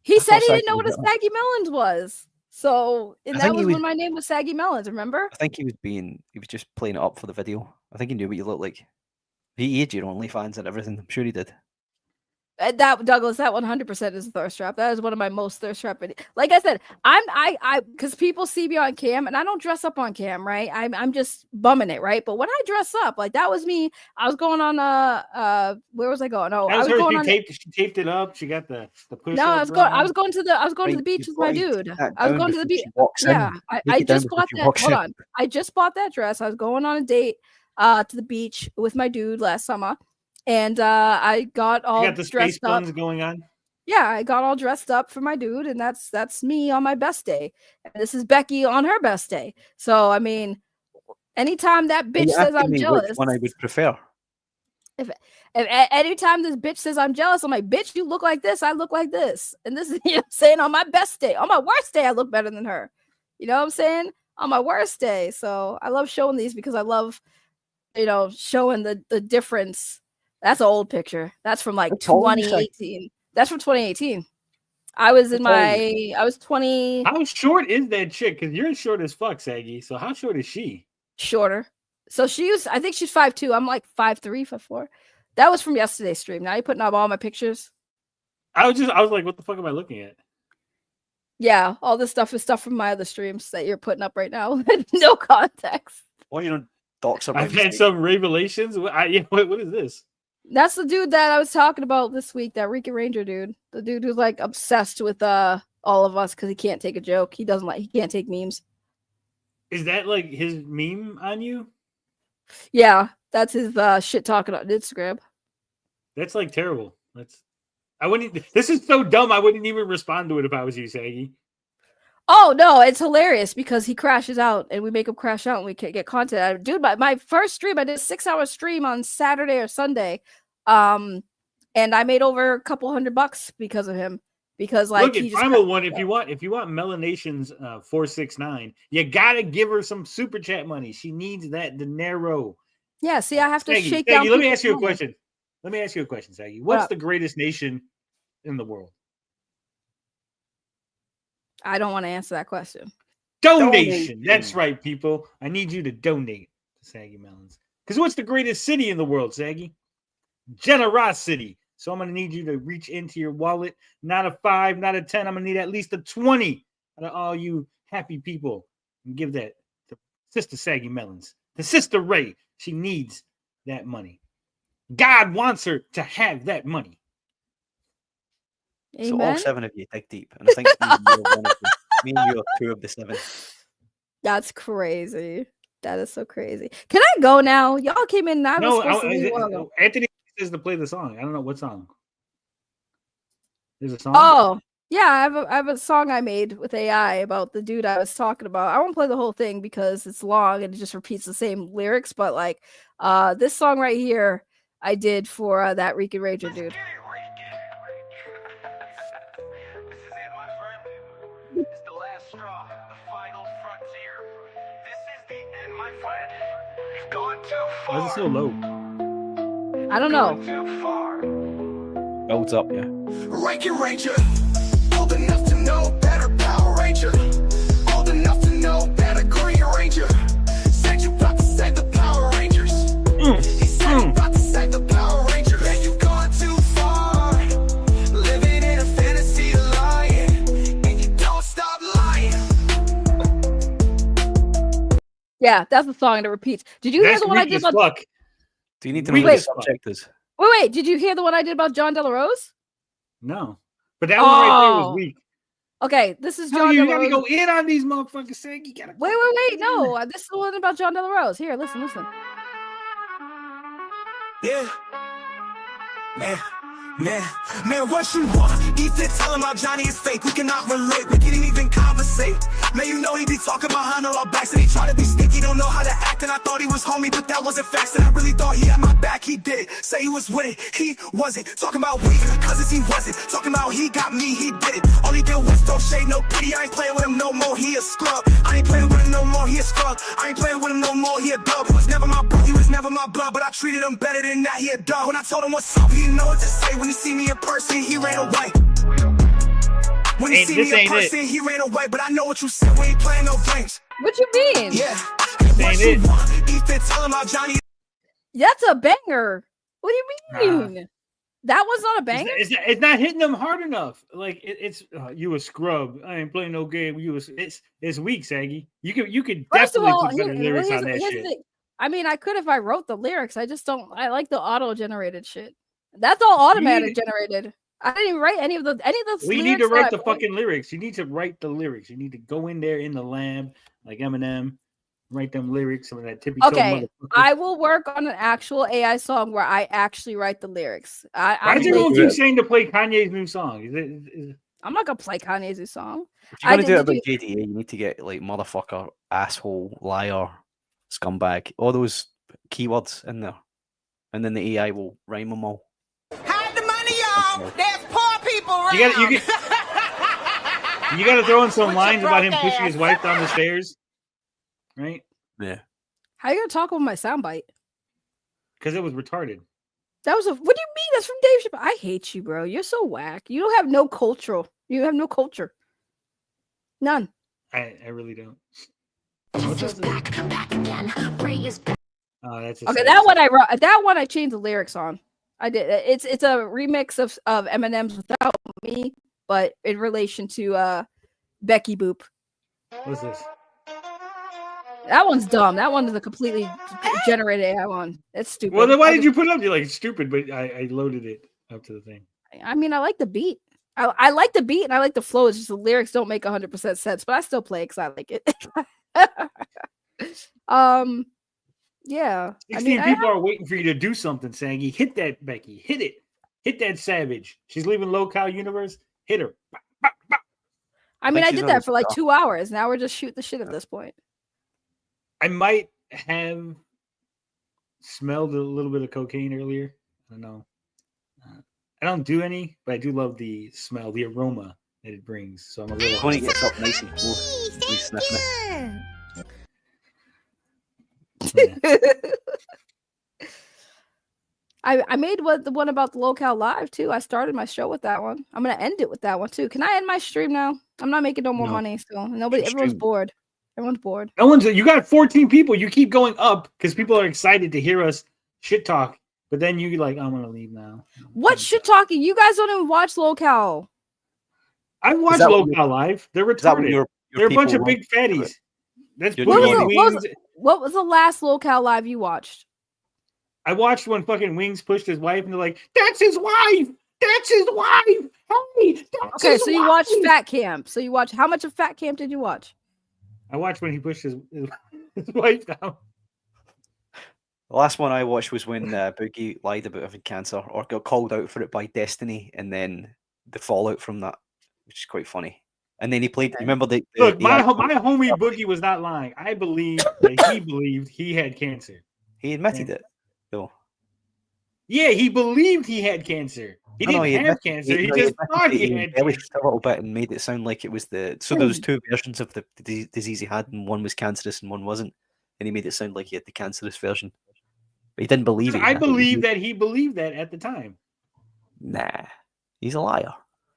He said he thought didn't know what a Saggy saggy melons was. So and I that think he was was- when my name was Saggy Melons, remember? I think he was just playing it up for the video. I think he knew what you looked like. He had your OnlyFans and everything. I'm sure he did. That Douglas, that 100% is a thirst trap. That is one of my most thirst trap videos. Like I said, I because people see me on cam and I don't dress up on cam, right? I'm just bumming it, right? But when I dress up, like that was me. I was going on where was I going? Oh, That I was was her. going on. She taped it up. She got the push. No, I was going to the beach with my dude. I was going to the beach. Yeah, I just bought that. Hold on. I just bought that dress. I was going on a date to the beach with my dude last summer. And I got all You got the space dressed up. buns going on. Yeah, I got all dressed up for my dude, and that's me on my best day. And this is Becky on her best day. So I mean, anytime that bitch says I'm jealous, Which one I would prefer? if anytime this bitch says I'm jealous, I'm like, bitch, you look like this, I look like this. And this is you know what I'm saying, on my best day. On my worst day, I look better than her. You know what I'm saying? On my worst day. So I love showing these because I love, showing the difference. That's an old picture. That's from like 2018. That's from 2018. I was 20. How short is that chick? Because you're short as fuck, Saggy. So how short is she? Shorter. So I think she's 5'2". I'm like 5'3", 5'4". That was from yesterday's stream. Now you're putting up all my pictures. I was like, what the fuck am I looking at? Yeah, all this stuff is stuff from my other streams that you're putting up right now. No context. Well, docs about. I've had some revelations. What is this? That's the dude that I was talking about this week, that Rican Ranger dude. The dude who's like obsessed with all of us because he can't take a joke. He can't take memes. Is that like his meme on you? Yeah, that's his shit talking on Instagram. That's like terrible. This is so dumb. I wouldn't even respond to it if I was you, Saggy. Oh no, it's hilarious because he crashes out and we make him crash out and we can't get content out of it. Dude, my first stream, I did a 6-hour stream on Saturday or Sunday. And I made over a couple $100 because of him. Because like look at Primal One, if you want Melanation's 469, you gotta give her some super chat money. She needs that dinero. Yeah, see, I have to Saggy, shake Saggy, down. let me people's ask you a money. question. Let me ask you a question, Saggy. What's What? the greatest nation in the world? I don't want to answer that question. Donation. That's right, people. I need you to donate to Saggy Melons. Because what's the greatest city in the world, Saggy? Generosity. So I'm going to need you to reach into your wallet. Not a 5, not a 10. I'm going to need at least a 20 out of all you happy people. And give that to Sister Saggy Melons. To Sister Ray. She needs that money. God wants her to have that money. So all 7 of you dig deep. And I think me and you are 2 of the 7. That's crazy. That is so crazy. Can I go now? Y'all came in. I was supposed to leave a while ago. Anthony says to play the song. I don't know what song. There's a song. Oh, yeah. I have a song I made with AI about the dude I was talking about. I won't play the whole thing because it's long and it just repeats the same lyrics. But like this song right here, I did for that Rican Ranger dude. Why is it so low? I don't know. Builds up, yeah. Ranking Ranger, old enough to know better, Power Ranger, old enough to know better, Green Ranger. Said you about to save the Power Rangers. He said you about to save the Power Rangers. And you've gone too far. Yeah, that's the song that repeats. Did you hear the one I did about? Fuck. Do you need to know what the subject is? Wait. Did you hear the one I did about John De La Rose? No, but that one right there was weak. Okay, this is No, John. you De La gotta Rose. go in on these motherfuckers. Saying you gotta. Wait. No, this is the one about John De La Rose. Here, listen. Yeah. Man, what you want? Ethan, tell him how Johnny is fake. We cannot relate, we can't even conversate. Man, you know he be talking behind all our backs, and he try to be sneaky, don't know how to act. And I thought he was homie, but that wasn't facts. And I really thought he had my back, he did. Say he was with it, he wasn't. Talking about we, cousins, he wasn't. Talking about he got me, he did it. All he did was throw shade, no pity. I ain't playing with him no more, he a scrub. I ain't playing with him no more, he a scrub. I ain't playing with him no more, he a dub. He was never my bro, he was never my blood, but I treated him better than that, he a dub. When I told him what's up, he didn't know what to say. When he see me in person, he ran away. When he see me in person, he ran away. But I know what you said, we ain't playing no games. What you mean? Yeah. What you want? Ethan, tell him how Johnny. That's a banger. What do you mean? That was not a banger. It's not hitting them hard enough. Like it's you a scrub. I ain't playing no game. It's weak, Saggy. You could First of definitely all, put better lyrics on that shit. I mean, I could if I wrote the lyrics. I just don't. I like the auto-generated shit. That's all automatic generated. I didn't even write any of the We need to write the fucking lyrics. You need to write the lyrics. You need to go in there in the lab like Eminem, write them lyrics. Some of that tippy toe. Okay, I will work on an actual AI song where I actually write the lyrics. Why does everyone keep saying to play Kanye's new song? I'm not gonna play Kanye's new song. If you're gonna do it about JDA, you need to get like motherfucker, asshole, liar, scumbag, all those keywords in there, and then the AI will rhyme them all. Hide the money, y'all. There's poor people around. You got to throw in some lines about him pushing his wife down the stairs, right? Yeah. How you gonna talk over my soundbite? Because it was retarded. That was a. What do you mean? That's from Dave Chappelle. I hate you, bro. You're so whack. You don't have no cultural. You have no culture. None. I really don't. Oh, that's okay. That one I wrote. That one I changed the lyrics on. I did. It's a remix of Eminem's "Without Me," but in relation to Becky Boop. What's this? That one's dumb. That one is a completely generated AI one. It's stupid. Well, then why did you put it up? You're like, it's stupid, but I loaded it up to the thing. I mean, I like the beat. I like the beat and I like the flow. It's just the lyrics don't make 100% sense, but I still play it because I like it. Yeah. 16 people are waiting for you to do something, Saggy. Hit that, Becky. Hit it. Hit that Savage. She's leaving LowCal universe. Hit her. I mean, I did that for like 2 hours. Now we're just shooting the shit at this point. I might have smelled a little bit of cocaine earlier. I don't know. I don't do any, but I do love the smell, the aroma that it brings. So I'm a little. When it gets up nice and cool, we sniff it. I made the one about the LowCal live too. I started my show with that one. I'm gonna end it with that one too. Can I end my stream now? I'm not making no more money, so everyone's bored. Everyone's bored. You got 14 people. You keep going up because people are excited to hear us shit talk. But then you like, I'm gonna leave now. What shit talking? You guys don't even watch LowCal. I watch LowCal live. They're retarded. They're a bunch of big fatties. That's what was the last LowCal live you watched? I watched when fucking Wings pushed his wife, and they're like, "That's his wife. That's his wife." Hey, that's okay. So you watched Fat Camp. So you watched. How much of Fat Camp did you watch? I watched when he pushed his wife down. The last one I watched was when Boogie lied about having cancer or got called out for it by Destiny, and then the fallout from that, which is quite funny. And then he played. Remember Look, my homie Boogie was not lying. I believe that he believed he had cancer. He admitted it, though. Yeah, he believed he had cancer. He didn't have cancer. He just thought he had cancer. A little bit and made it sound like it was the. So there was two versions of the disease he had, and one was cancerous and one wasn't. And he made it sound like he had the cancerous version. But he didn't believe it. I believe that he believed that at the time. Nah, he's a liar.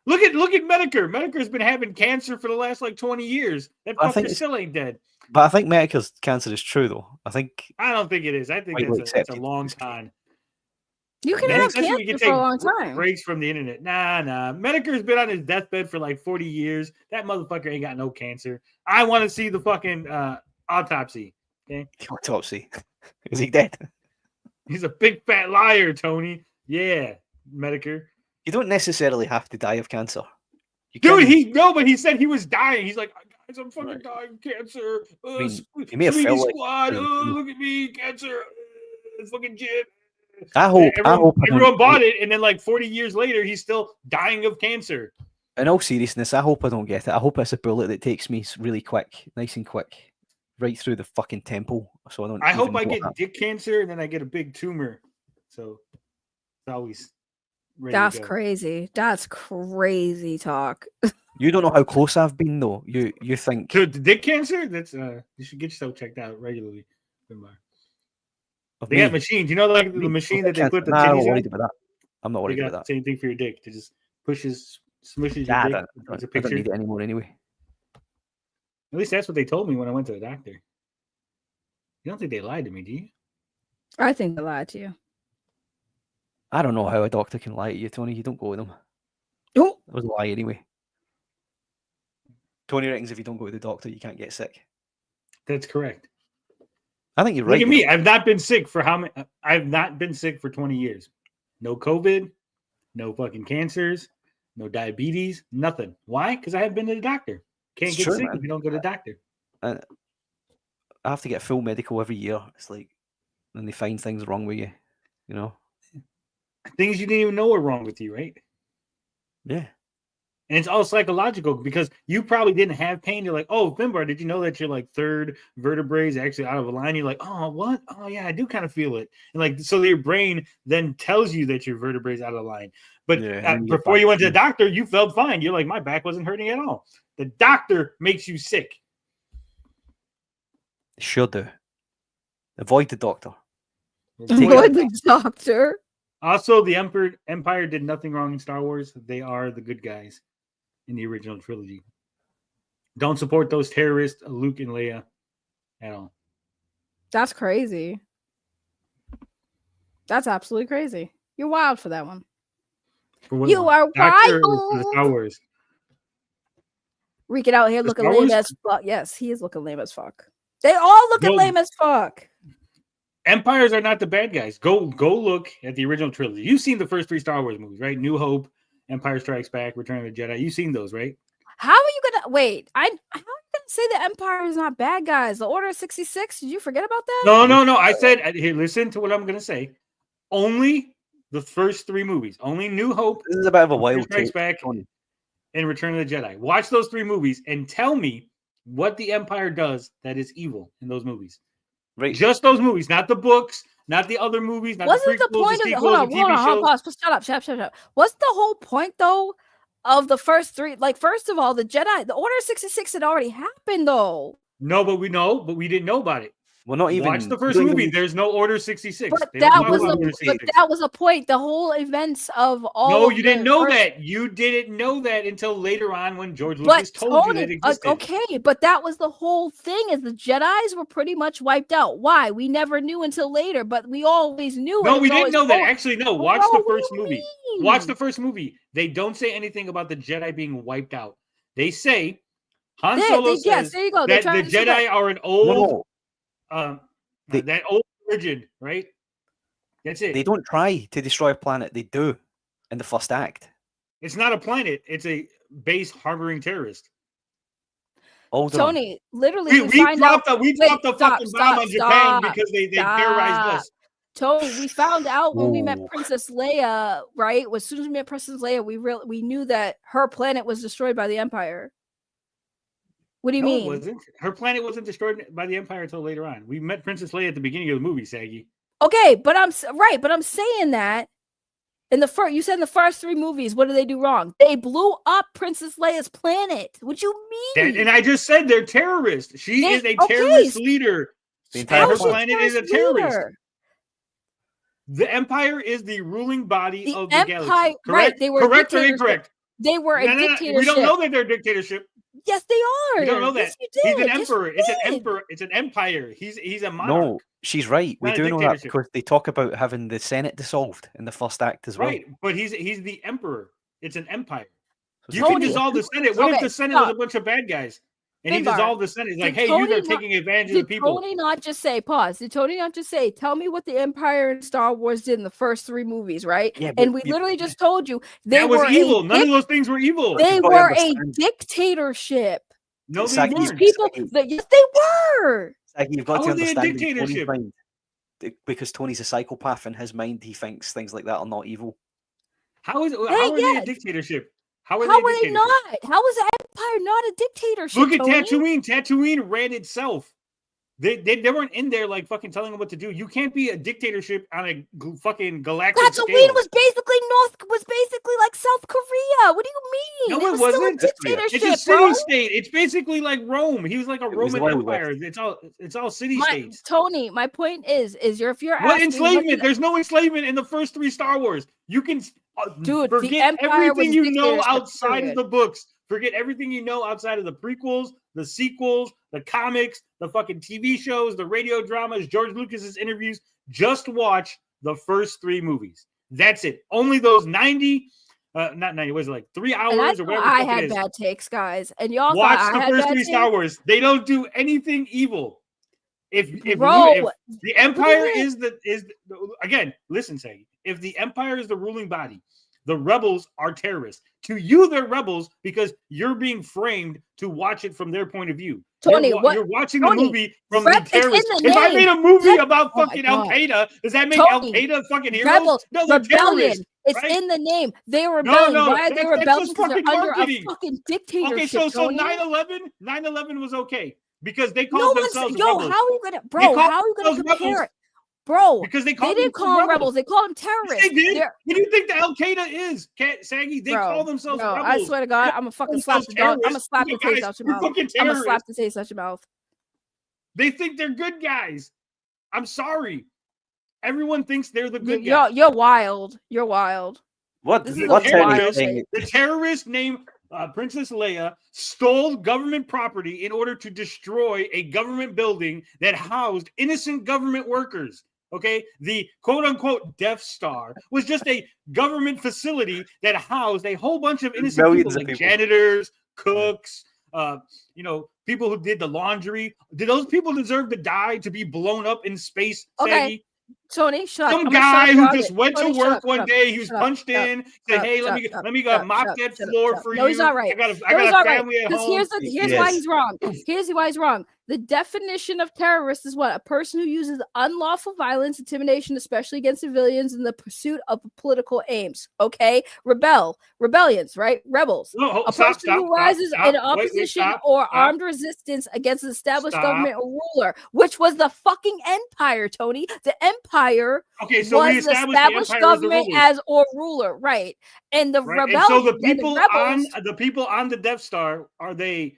Look at Medicare. Medicare's been having cancer for the last like 20 years. That fucker still ain't dead. But I think Medicare's cancer is true, though. I don't think it is. I think that's a long con. You can have cancer for a long time. Breaks from the internet. Nah. Medicare's been on his deathbed for like 40 years. That motherfucker ain't got no cancer. I want to see the fucking autopsy. Okay. The autopsy. Is he dead? He's a big fat liar, Tony. Yeah, Medicare. You don't necessarily have to die of cancer. You Dude, but he said he was dying. He's like, guys, I'm fucking dying of cancer. I mean, he may have Sweeney felt like Squad. Look at me, cancer. Fucking shit. I hope everyone bought it, and then like 40 years later, he's still dying of cancer. In all seriousness, I hope I don't get it. I hope it's a bullet that takes me really quick, nice and quick, right through the fucking temple. So I don't. I hope I get dick cancer, and then I get a big tumor. So it's always. That's crazy. That's crazy talk. You don't know how close I've been, though. You think to dick cancer? That's you should get yourself checked out regularly. They got machines. You know, like the machine that they put the I'm not titties worried on? about that. I'm not worried about that. Same thing for your dick. To just smushes your dick. I It's a don't picture. need it anymore anyway. At least that's what they told me when I went to the doctor. You don't think they lied to me, do you? I think they lied to you. I don't know how a doctor can lie to you, Tony. You don't go with them. Oh, it was a lie anyway. Tony reckons if you don't go to the doctor, you can't get sick. That's correct. I think you're Look right. at me. I've not been sick for how many? I've not been sick for 20 years. No COVID, no fucking cancers, no diabetes, nothing. Why? Because I haven't been to the doctor. Can't It's get true, sick man. if you don't go to the doctor. I have to get full medical every year. It's like, and they find things wrong with you, you know? Things you didn't even know were wrong with you, right? Yeah. And it's all psychological because you probably didn't have pain. You're like, oh, Finbar, did you know that your like third vertebrae is actually out of line? You're like, oh, what? Oh, yeah, I do kind of feel it. And like, so your brain then tells you that your vertebrae is out of line. But before you went to the doctor, you felt fine. You're like, my back wasn't hurting at all. The doctor makes you sick. Sure do. Avoid the doctor. Avoid the doctor. Also, the Empire did nothing wrong in Star Wars. They are the good guys in the original trilogy. Don't support those terrorists, Luke and Leia, at all. That's crazy. That's absolutely crazy. You're wild for that one. You are wild. Star Wars. Reeking out here looking lame as fuck. Yes, he is looking lame as fuck. They all looking lame as fuck. Empires are not the bad guys. Go look at the original trilogy. You've seen the first 3 Star Wars movies, right? New Hope, Empire Strikes Back, Return of the Jedi. You've seen those, right? How are you gonna wait? How are you gonna say the Empire is not bad guys? The Order of 66? Did you forget about that? No. I said here. Listen to what I'm gonna say. Only the first 3 movies. Only New Hope. This is a bit of a wild Strikes Back and Return of the Jedi. Watch those 3 movies and tell me what the Empire does that is evil in those movies. Right. Just those movies, not the books, not the other movies, not Wasn't the the point of hold on, pause. Shut up. What's the whole point though of the first 3? Like, first of all, the Order of 66 had already happened though. No, but we didn't know about it. Well, not even watch the first movie. There's no Order 66. But that was a point. The whole events of all. No, you didn't know that. You didn't know that until later on when George Lucas told you that it existed. Okay, but that was the whole thing. Is the Jedis were pretty much wiped out. Why? We never knew until later, but we always knew. No, we didn't know that. Actually, no. Watch the first movie. Watch the first movie. They don't say anything about the Jedi being wiped out. They say Han Solo says there you go. that the Jedi are an old. That old religion, right? That's it. They don't try to destroy a planet. They do in the first act. It's not a planet. It's a base harboring terrorists. Tony, literally, we dropped the fucking bomb on Japan because they terrorized us. Tony, we found out when we met Princess Leia, right? As soon as we met Princess Leia, we knew that her planet was destroyed by the Empire. What do you mean? It wasn't. Her planet wasn't destroyed by the Empire until later on. We met Princess Leia at the beginning of the movie, Saggy. Okay, but I'm saying that in you said in the first 3 movies, what did they do wrong? They blew up Princess Leia's planet. What you mean? And I just said they're terrorists. She is a terrorist leader. Her planet is a terrorist. The Empire is the ruling body of the galaxy. Correct? Right, they were correct or incorrect? They were a dictatorship. We don't know that they're a dictatorship. Yes, they are. You don't know that. Yes, you did. He's an emperor. It's an emperor. It's an empire. He's a monarch. No, she's right. We do know that because they talk about having the Senate dissolved in the first act as well. Right, but he's the emperor. It's an empire. You can dissolve the Senate. What if the Senate was a bunch of bad guys? And he Finbar, dissolved the Senate. He's like, did hey, you Tony are not- taking advantage of the Did people. Tony not just say, pause? Did Tony not just say, tell me what the Empire and Star Wars did in the first 3 movies, right? Yeah, and we literally just told you they that was were evil. a None of those things were evil. They But were a understand. dictatorship. No, they Sagi, These weren't. people, yes, they were. Sagi, you've got How to are they a understand in Tony's dictatorship? mind, because Tony's a psychopath in his mind, he thinks things like that are not evil. How are Hey, they yeah. a dictatorship? How are How they a were they dictatorship? not? How was the Empire not a dictatorship? Look at Tony? Tatooine. Tatooine ran itself. They weren't in there like fucking telling them what to do. You can't be a dictatorship on a fucking galactic Tatooine scale. was basically like South Korea. What do you mean? No, it was still a wasn't. dictatorship, It's a bro. city-state. It's basically like Rome. He was like a was Roman the Wild Empire. It's all city-states. Tony, my point is if you're What asking enslavement? There's no enslavement in the first 3 Star Wars. You can Dude, the forget Empire was everything you know dictatorship, outside of period. the books. Forget everything you know outside of the prequels, the sequels, the comics, the fucking TV shows, the radio dramas, George Lucas's interviews. Just watch the first 3 movies. That's it. Only those 90, not 90, was it like 3 And I hours or thought whatever I the fuck it had is. bad takes, guys, and y'all Watch thought I the had first bad 3 takes. Star Wars. They don't do anything evil. If Bro, the Empire mean? again, listen, Sagi, if the Empire is the ruling body, the rebels are terrorists. To you, they're rebels because you're being framed to watch it from their point of view. Tony, You're watching the movie from the it's in terrorists. the If I name. made a movie Ted- about Oh my fucking Al God. Qaeda, does that make Al Tony, Qaeda fucking heroes? Rebels, No, they're rebellion. terrorists. It's right? in the name. They were rebelling. No, Why are they that's rebelling? just Because they're fucking under a marketing. fucking dictatorship. Okay, so Tony. 9/11 was okay because they No called one's themselves yo. rebels. How are you gonna, They bro? called How are you gonna themselves compare rebels it, bro? because they They called didn't call them rebels. They called them terrorists. Yes, they did. They're- What do you think the Al Qaeda is, Sagi? They call themselves bro, rebels. I swear to God, I'm gonna fucking slap the dog. I'm gonna slap the taste out your mouth. I'm gonna slap the taste out your mouth. They think they're good guys. I'm sorry. Everyone thinks they're the good guys. You're wild. You're wild. What? This is What a Tony's wild saying? take. The terrorist named Princess Leia stole government property in order to destroy a government building that housed innocent government workers. Okay, the quote-unquote Death Star was just a government facility that housed a whole bunch of innocent Millions people, of like people. janitors, cooks, people who did the laundry. Did those people deserve to die to be blown up in space, Okay. Saggy? Tony, shut up. Some I'm gonna guy shut who up. just went Tony, to shut work up, one shut up, day, he was shut up, punched shut up, in, shut said, up, "Hey, shut let me up, go shut up, mop shut up, that shut up, floor shut up. for No, you. he's not right. I got No, he's a not right. family at Because home." here's why he's wrong. Here's why he's wrong. The definition of terrorist is what? A person who uses unlawful violence, intimidation, especially against civilians, in the pursuit of political aims. Okay? Rebellions, right? Rebels. No, A stop, person who rises in opposition or armed resistance against an established government or ruler, which was the fucking empire, Tony. The empire Okay, so we was the established the established empire as the government rulers. as or ruler, right? And the Right? rebellion, And so the and people rebels, on the people on the Death Star, are they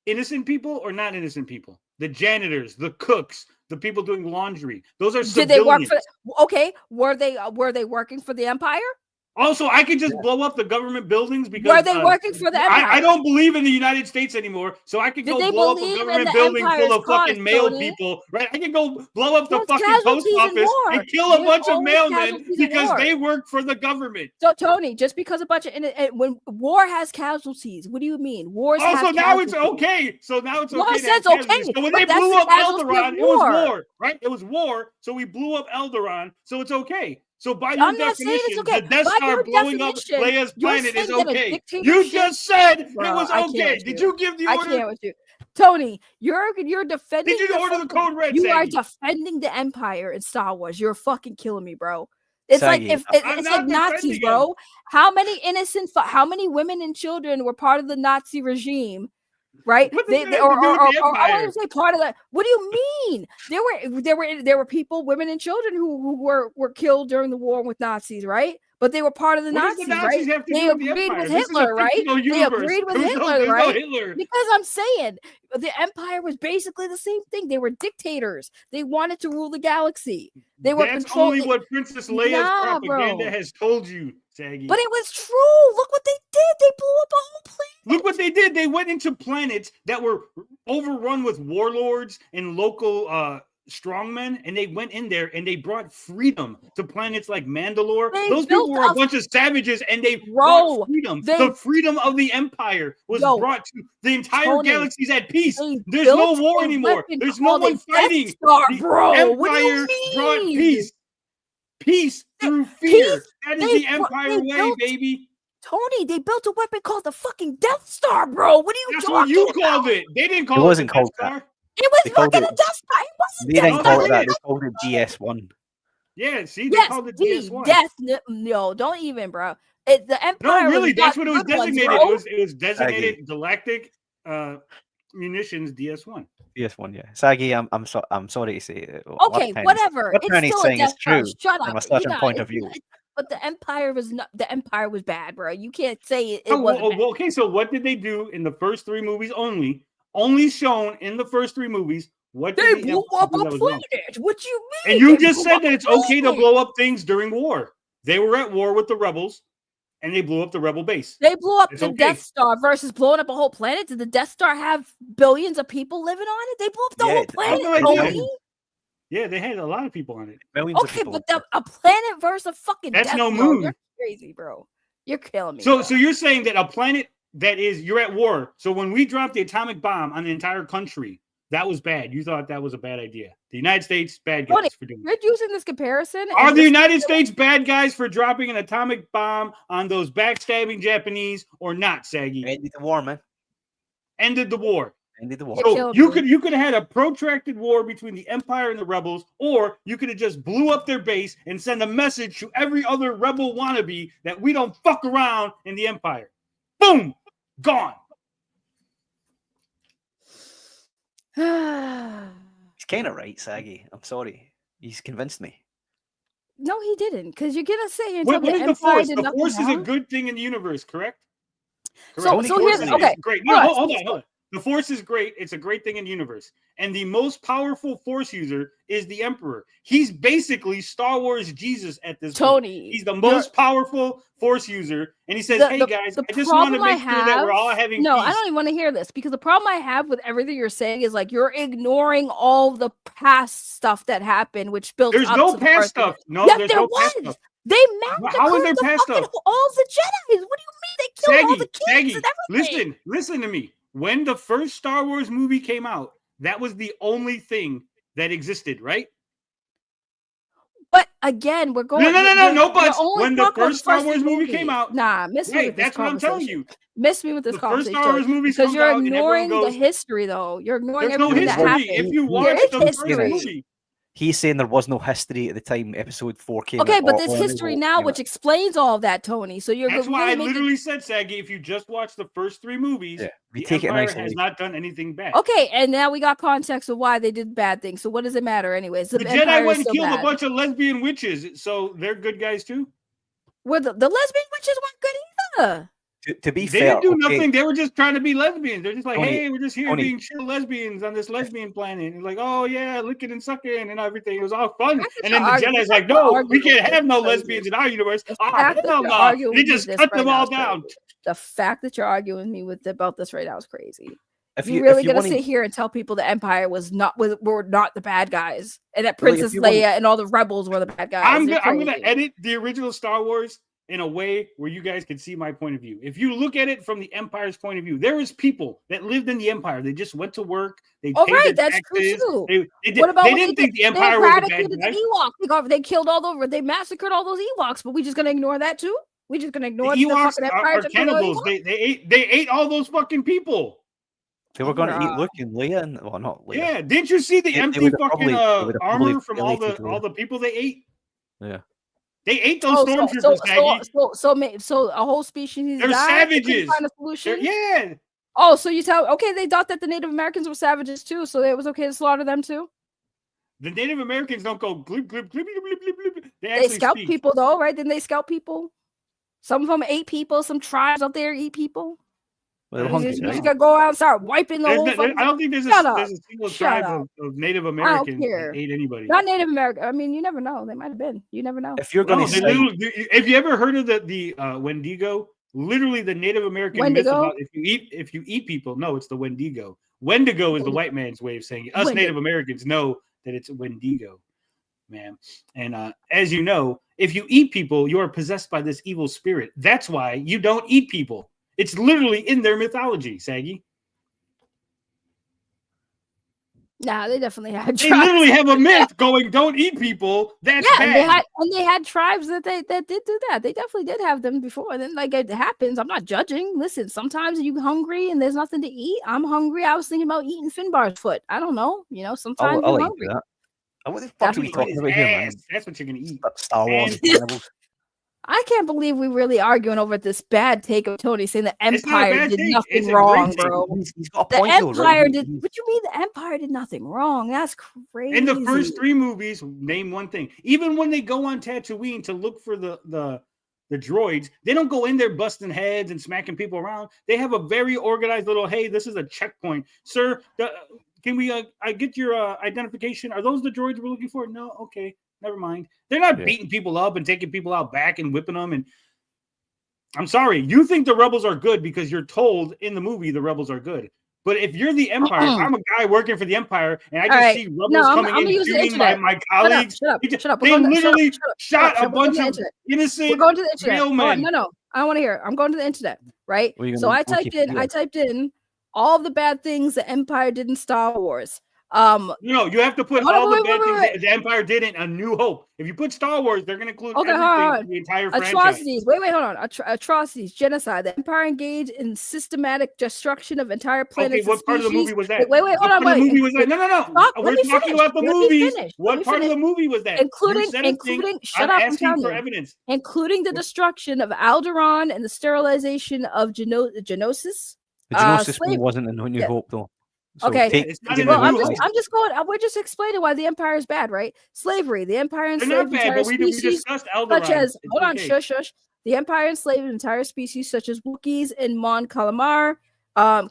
innocent people or not innocent people? The janitors, the cooks, the people doing laundry. Those are did civilians. they work for? Okay, were they working for the empire? Also, I could just blow up the government buildings because Were they working for the empire? I don't believe in the United States anymore, so I could Did go they blow up a believe in government the building full empire's of fucking cause, mail Tony? people, right? I could go blow up the There's fucking post casualties in office war. and kill a There's bunch of always mailmen casualties in because war. they work for the government. So Tony, just because a bunch of when war has casualties, what do you mean? Wars Also, have now it's casualties. okay. So now it's Well, okay. it to have says okay, casualties. So when but they that's blew the up casualty of Alderaan, it was war. war, right? It was war. So we blew up Alderaan. So it's okay. So by your I'm not saying definition, it's okay. the Death By Star your blowing up definition, Leia's you're planet is saying that a okay. You dictatorship- just said Bro, it was I can't okay. with Did you. you give the I order? can't with you, Tony. You're defending. Did you order the code red? You are Saggy? defending the empire in Star Wars. You're fucking killing me, bro. It's Saggy, like I'm it's not like Nazis, defending bro. How many women and children were part of the Nazi regime? Right? What does that have to do with the I empire? wouldn't say part of that. What do you mean? There were people, women and children who were killed during the war with Nazis, right? But they were part of the What Nazis, does the Nazis right? have to They do with the agreed empire? with This is a Hitler, right? fictional They universe. agreed with There's no Hitler, right? Hitler. Because I'm saying the empire was basically the same thing. They were dictators. They wanted to rule the galaxy. They were That's controlling. only what Princess Leia's Nah, propaganda bro. has told you, Saggy. But it was true. Look what they did. They blew up a whole planet. Look what they did. They went into planets that were overrun with warlords and local strongmen, and they went in there and they brought freedom to planets like Mandalore. They Those people built were a bunch of savages, and they Bro, brought freedom. they- The freedom of the Empire was Yo, brought to the entire Tony, galaxy's at peace. they There's no built war a anymore. weapon There's no called a one fighting. Death Star, The bro. What do you Empire brought mean? peace. Peace through fear. Peace? That is They the bro- Empire they way, built- baby. Tony, they built a weapon called the fucking Death Star, bro. What are you That's talking what you about? called it. They didn't call It it wasn't the called Death Star. that. It was They called fucking it. a Death Star. It wasn't They Death didn't Star. call it that. They called it DS1. Yeah, see, they Yes, called it D, DS1. Death. No, don't even, bro. The Empire. No, really, was that's not what it was good ones, designated. bro. It was designated Galactic Munitions DS1. DS1, yeah. Saggy, I'm sorry to say it. What Okay, Penny's- whatever. What It's Penny's still a saying is Death Star. true Shut from up. a certain You're not- point of view. But the Empire was not. The Empire was bad, bro. You can't say it Oh, wasn't bad. okay, so what did they do in the first 3 movies only? Only shown in the first 3 movies. What did They the blew Empire up do a that was wrong? planet. What you mean? And you They just blew said up that a it's okay to planet. blow up things during war. They were at war with the rebels, and they blew up the rebel base. They blew up It's the okay. Death Star versus blowing up a whole planet. Did the Death Star have billions of people living on it? They blew up the Yeah, whole it- planet. no idea. Tony. Yeah, they had a lot of people on it. Millions of Okay, people. but a planet versus a fucking That's Death no Star. moon. You're crazy, bro. You're killing me. So, bro. so you're saying that a planet that is you're at war. So when we dropped the atomic bomb on the entire country, that was bad. You thought that was a bad idea. The United States bad guys Tony, for doing. you're using this comparison. Are and the this- United States bad guys for dropping an atomic bomb on those backstabbing Japanese or not, Saggy? Ended the war, man. Ended the war. Ended the war. So you could have had a protracted war between the Empire and the rebels, or you could have just blew up their base and send a message to every other rebel wannabe that we don't fuck around in the Empire. Boom, gone. He's kind of right, Saggy. I'm sorry. He's convinced me. No, he didn't. Because you're gonna say and What tell me is the the Empire Force? did The nothing Force is a wrong? good thing in the universe, correct? So The here's Force is okay. great. all No, right, hold so- on, hold on. The Force is great. It's a great thing in the universe. And the most powerful Force user is the Emperor. He's basically Star Wars Jesus at this point. Tony, He's the most powerful Force user. And he says, The- hey, the- guys, the I just want to problem I make sure that we're all have- having No, peace. I don't even want to hear this because the problem I have with everything you're saying is like you're ignoring all the past stuff that happened, which built There's up no to the past first stuff. one. No, yes, there's there no was. past stuff. They How is massacred there the past fucking stuff? all the Jedi's. What do you mean they killed all the kids Saggy, and everything? listen to me. When the first Star Wars movie came out, that was the only thing that existed, right? But again, we're going. No you're buts. only When the talking first Star first Wars movie movie. came out, Nah, miss me right, with this that's what I'm telling conversation. you. Miss me with this The first conversation. Star Wars movies because comes you're out and everyone ignoring the goes- history, though. You're ignoring There's no everything that history. happened. If you watch There is the first history. movie, He's saying there was no history at the time Episode 4 came Okay, out. but or- there's or New history Hope now, came which out. explains all of that, Tony. So you're that's really why I making- literally said, Saggy, if you just watch the first 3 movies, Yeah, we the take it in Empire has isolation. not done anything bad. Okay, and now we got context of why they did bad things. So what does it matter, anyways? The Empire Jedi is went and still killed bad. a bunch of lesbian witches, so they're good guys too. Where the lesbian witches weren't good either. To be They fair, didn't do okay, nothing. They were just trying to be lesbians. They're just like, Tony, hey, we're just here Tony. being chill lesbians on this lesbian planet. And like, oh yeah, licking and sucking and everything. It was all fun. And then the Jedi's like, no, we can't have no lesbians in our universe. Ah, fact that hell you're no. arguing They with just this cut right them now all is down. crazy. The fact that you're arguing with me about this right now is crazy. If you you- really if you gonna wanna- sit here and tell people the Empire were not the bad guys, and that Well, if Princess you Leia wanna- and all the rebels were the bad guys? I'm You're gonna crazy. edit the original Star Wars in a way where you guys can see my point of view. If you look at it from the Empire's point of view, there was people that lived in the Empire. They just went to work. They Oh, paid right, their that's true taxes. too. They What about they what didn't think the did? Empire They was a bad eradicated guy. the Ewoks. They killed all over. They massacred all those Ewoks. But we just gonna ignore that too? We just gonna The ignore the Ewoks fucking Empire? are took all the cannibals. Ewoks? They ate all those fucking people. They were going to eat Bruh. Luke and Leia, and well, not Leia. Yeah, didn't you see the They empty would've fucking probably- they would've probably armor from all deleted the people they ate? Yeah. They ate those stormtroopers, Maggie. So a whole species They're died? They couldn't savages. Find a solution? Yeah. Oh, so you tell? Okay, they thought that the Native Americans were savages too, so it was okay to slaughter them too. The Native Americans don't go glip glip glip glip glip glip. They They actually scalp speak. people though, right? Didn't they scalp people? Some of them ate people. Some tribes out there eat people. Well, they're You hungry, just, you right? just gotta go out and start wiping the whole. fucking- I don't think there's Shut a up. single Shut tribe up. of Native I don't Americans care. that ate anybody. Not Native American. I mean, you never know. They might have been. You never know. If you're No, going to they say, literally- have you ever heard of the Wendigo? Literally, the Native American myth Wendigo? about if you eat people. No, it's the Wendigo. Wendigo is the white man's way of saying it. Us Wendigo. Native Americans know that it's Wendigo, ma'am. And as you know, if you eat people, you are possessed by this evil spirit. That's why you don't eat people. It's literally in their mythology, Saggy. Nah, they definitely had. They literally have a myth going, "Don't eat people." That's bad. And they had tribes that did do that. They definitely did have them before. And then, like, it happens. I'm not judging. Listen, sometimes you're hungry and there's nothing to eat. I'm hungry. I was thinking about eating Finbar's foot. I don't know. You know, sometimes you're hungry. What the fuck are we talking about here, man? That's what you're gonna eat. Star Wars. I can't believe we really arguing over this bad take of Tony saying the Empire did nothing wrong, bro. He's got a the point, Empire though, did. What you mean the Empire did nothing wrong? That's crazy. In the first 3 movies, name one thing. Even when they go on Tatooine to look for the droids, they don't go in there busting heads and smacking people around. They have a very organized little, hey, this is a checkpoint, sir. Can we I get your identification? Are those the droids we're looking for? No, okay. Never mind. They're not beating people up and taking people out back and whipping them. And I'm sorry, you think the rebels are good because you're told in the movie the rebels are good. But if you're the Empire, if I'm a guy working for the Empire and I just see rebels coming in shooting my colleagues, shut up. They literally shot a bunch of innocent We're going to the internet. real men. No, I don't want to hear it. I'm going to the internet, right? So I typed in all the bad things the Empire did in Star Wars. No, you have to put all the bad things the Empire did in A New Hope. If you put Star Wars, they're going to include everything, the entire franchise. Atrocities. Wait, hold on. Atrocities, genocide. The Empire engaged in systematic destruction of entire planets. Okay, what part of the movie was that? Wait, hold on. What movie was that? No. We're talking about the movies. What part of the movie was that? Including shut up, I'm telling you. Evidence. Including the destruction of Alderaan and the sterilization of Genosis. The Genosis one wasn't in A New Hope, though. So okay, I'm just going. We're just explaining why the Empire is bad, right? Slavery, the Empire enslaved entire species, such as shush. The Empire enslaved entire species such as Wookiees and Mon Calamari, and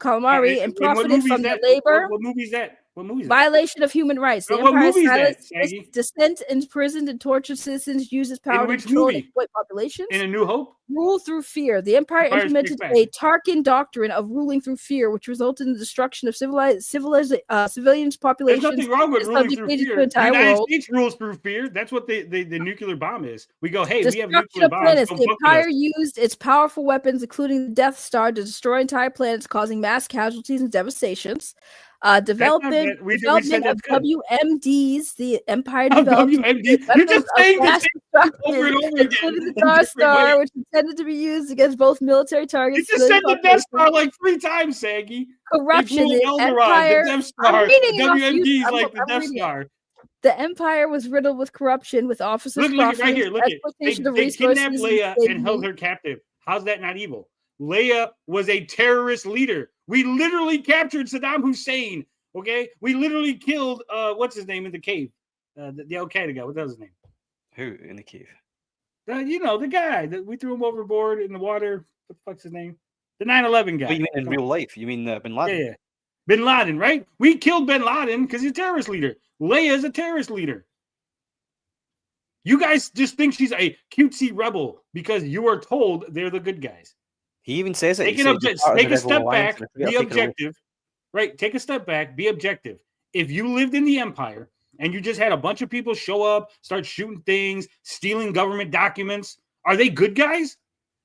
profited from their labor. What movie is that? What movie is that? Violation of human rights. The Empire silenced dissent, imprisoned and tortured citizens, uses power to control populations. In A New Hope? Rule through fear. The Empire implemented a Tarkin doctrine of ruling through fear, which resulted in the destruction of civilians' populations. There's nothing wrong with ruling through fear. The United States rules through fear. That's what the nuclear bomb is. We go, hey, we have nuclear bombs. The Empire used its powerful weapons, including the Death Star, to destroy entire planets, causing mass casualties and devastations. Development of WMDs, the Empire developed You're just saying this over and over again. Including the Death Star, which intended to be used against both military targets. You just said the Death Star like 3 times, Saggy. Corruption. The Empire, the Death Star, WMDs like the Death Star. The Empire was riddled with corruption, with officers. Look right here. Look at they kidnapped Leia and held her captive. How's that not evil? Leia was a terrorist leader. We literally captured Saddam Hussein. Okay, we literally killed what's his name in the cave? The Al Qaeda guy. What was his name? Who in the cave? The guy that we threw him overboard in the water. What the fuck's his name? The 9/11 guy. What you mean in real life? You mean Bin Laden? Yeah. Bin Laden, right? We killed Bin Laden because he's a terrorist leader. Leia is a terrorist leader. You guys just think she's a cutesy rebel because you are told they're the good guys. He even says it. Take a step back, be objective. Right, take a step back, be objective. If you lived in the Empire and you just had a bunch of people show up, start shooting things, stealing government documents, are they good guys?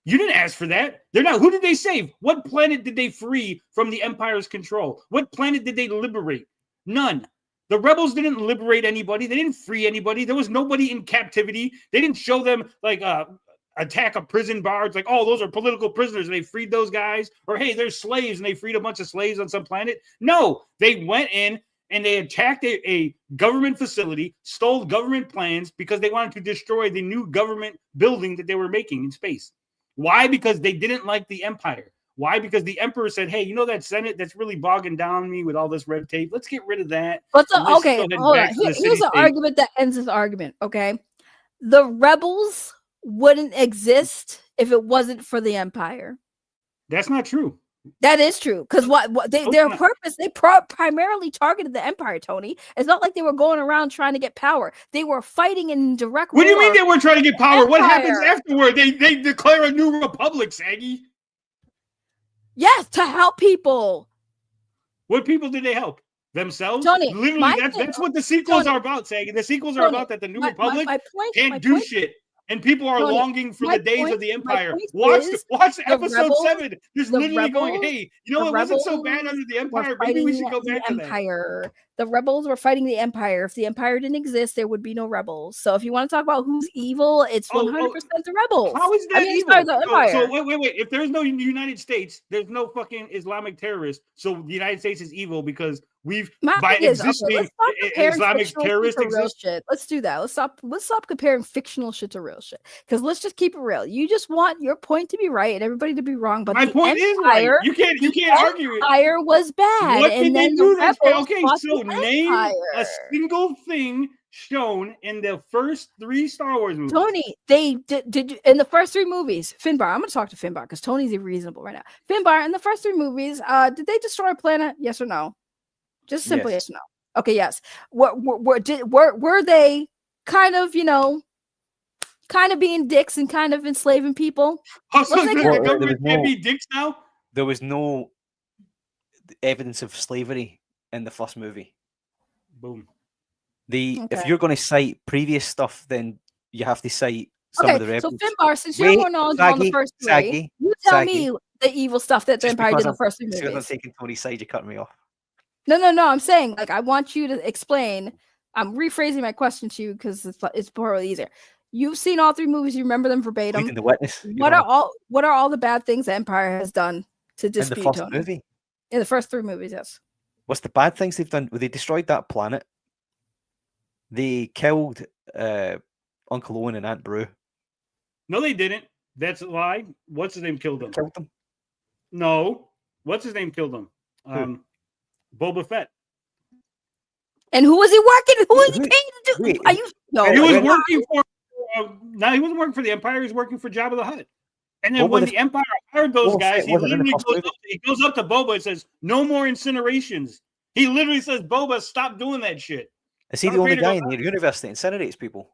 You didn't ask for that. They're not. Who did they save? What planet did they free from the Empire's control? What planet did they liberate? None. The rebels didn't liberate anybody. They didn't free anybody. There was nobody in captivity. They didn't show them like attack a prison guards, like, oh, those are political prisoners and they freed those guys, or hey, they're slaves and they freed a bunch of slaves on some planet. No, they went in and they attacked a government facility, stole government plans because they wanted to destroy the new government building that they were making in space. Why? Because they didn't like the Empire. Why? Because the Emperor said, hey, you know that Senate that's really bogging down me with all this red tape? Let's get rid of that. Okay, hold on. Here's an argument that ends this argument, okay? The rebels wouldn't exist if it wasn't for the Empire. That's not true. That is true, because their purpose, they primarily targeted the Empire, Tony. It's not like they were going around trying to get power. They were fighting in direct war. What do you mean they were trying to get power? What happens afterward? They declare a new republic, Saggy. Yes, to help people. What people did they help? themselves. Tony, Literally, that's what the sequels are about, Saggy. The sequels are about that the New Republic can't do shit. And people are longing for the days of the Empire. Watch episode 7. There's literally going, hey, you know, it wasn't so bad under the Empire. Maybe we should go back to that. The rebels were fighting the Empire. If the Empire didn't exist, there would be no rebels. So if you want to talk about who's evil, it's 100% the rebels. How is that evil? Sorry, the Empire. So wait. If there's no United States, there's no fucking Islamic terrorists. So the United States is evil because by existing Islamic terrorists exist. Shit. Let's do that. Let's stop comparing fictional shit to real shit. Because let's just keep it real. You just want your point to be right and everybody to be wrong. But my point is right. You can't argue it. Empire was bad. What did they do? Okay, so name a single thing shown in the first 3 Star Wars movies. Tony, they did in the first 3 movies. Finbar, I'm going to talk to Finbar because Tony's irreasonable right now. Finbar, in the first 3 movies, did they destroy a planet? Yes or no? Just simply yes or no. Okay, yes. Were they kind of, being dicks and kind of enslaving people? The government can't be dicks now? There was no evidence of slavery in the first movie. Boom. If you're going to cite previous stuff, then you have to cite some of the rebels. So Finbar, since you're more knowledgeable on the first 3, you tell me the evil stuff that the Empire did in the first 3 movies. I'm taking Tony's side, you cut me off. No. I'm saying, like, I want you to explain. I'm rephrasing my question to you because it's probably easier. You've seen all 3 movies. You remember them verbatim. Reading the witness. What are all the bad things the Empire has done to dispute in the first movie? In the first 3 movies, yes. What's the bad things they've done? Well, they destroyed that planet. They killed Uncle Owen and Aunt Beru. No, they didn't. That's a lie. What's his name killed them? Killed them? No. What's his name killed them? Boba Fett. And who was he working? Who was he paying to do? He was working for. No, he wasn't working for the Empire. He was working for Jabba the Hutt. And then when the Empire hired those guys, he literally goes up to Boba and says, "No more incinerations." He literally says, "Boba, stop doing that shit." Is he the only guy in the universe that incinerates people?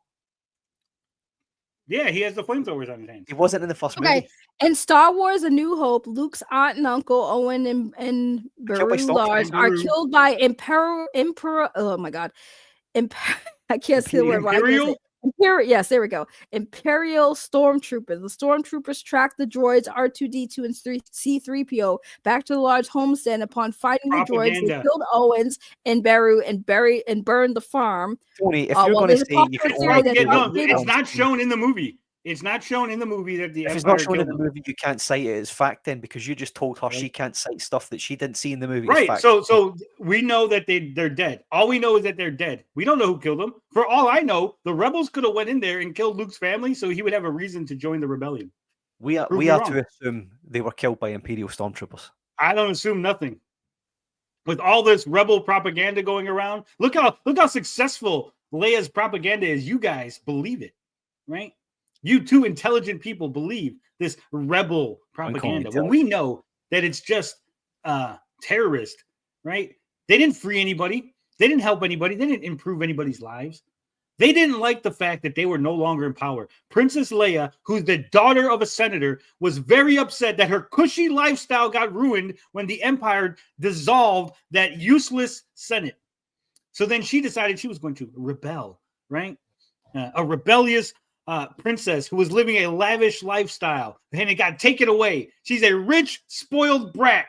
Yeah, he has the flamethrowers on his hands. He wasn't in the first movie. In Star Wars: A New Hope, Luke's aunt and uncle Owen and Beru Lars are killed by Emperor. Oh my God, I can't say the word. Imperial? Yes, there we go. Imperial stormtroopers. The stormtroopers track the droids R2D2 and C3PO back to the large homestead. Upon fighting the droids, they killed Owens and Beru and burned the farm. Tony, if you're going to say you can it's not shown in the movie. It's not shown in the movie that the If it's not shown in the movie, you can't cite it as fact then because you just told her she can't cite stuff that she didn't see in the movie. Right. So we know that they're dead. All we know is that they're dead. We don't know who killed them. For all I know, the rebels could have went in there and killed Luke's family, so he would have a reason to join the rebellion. We are to assume they were killed by Imperial stormtroopers. I don't assume nothing. With all this rebel propaganda going around, look how successful Leia's propaganda is. You guys believe it, right? You 2 intelligent people believe this rebel propaganda when we know that it's just terrorist, right? They didn't free anybody. They didn't help anybody. They didn't improve anybody's lives. They didn't like the fact that they were no longer in power. Princess Leia, who's the daughter of a senator, was very upset that her cushy lifestyle got ruined when the Empire dissolved that useless Senate. So then she decided she was going to rebel, right? A rebellious princess who was living a lavish lifestyle, and it got taken away. She's a rich, spoiled brat,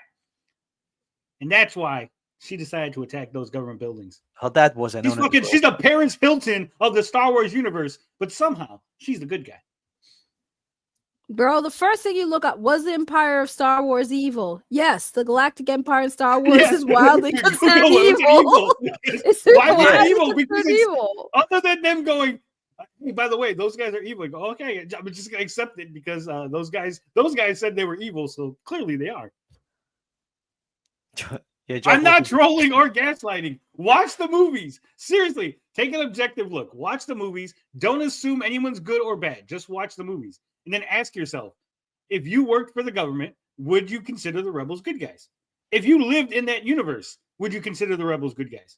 and that's why she decided to attack those government buildings. Her dad wasn't. She's the Paris Hilton of the Star Wars universe, but somehow she's the good guy. Bro, the first thing you look at was the Empire of Star Wars evil. Yes, the Galactic Empire in Star Wars is wildly considered evil. Why was it evil? Because evil. Other than them going, hey, by the way, those guys are evil. Go, okay, I'm just gonna accept it because those guys said they were evil, so clearly they are. I'm not trolling or gaslighting. Watch the movies. Seriously, take an objective look. Watch the movies. Don't assume anyone's good or bad. Just watch the movies. And then ask yourself, if you worked for the government, would you consider the rebels good guys? If you lived in that universe, would you consider the rebels good guys?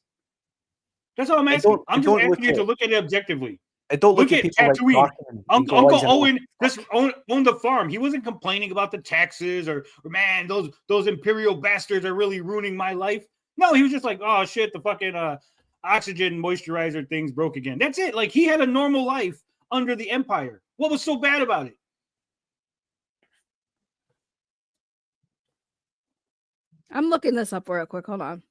That's all I'm asking. I'm just asking you to look at it objectively. Don't look at Tatooine. Uncle Owen just owned the farm. He wasn't complaining about the taxes or man, those imperial bastards are really ruining my life. No, he was just like, oh shit, the fucking oxygen moisturizer things broke again. That's it. Like he had a normal life under the Empire. What was so bad about it? I'm looking this up real quick. Hold on.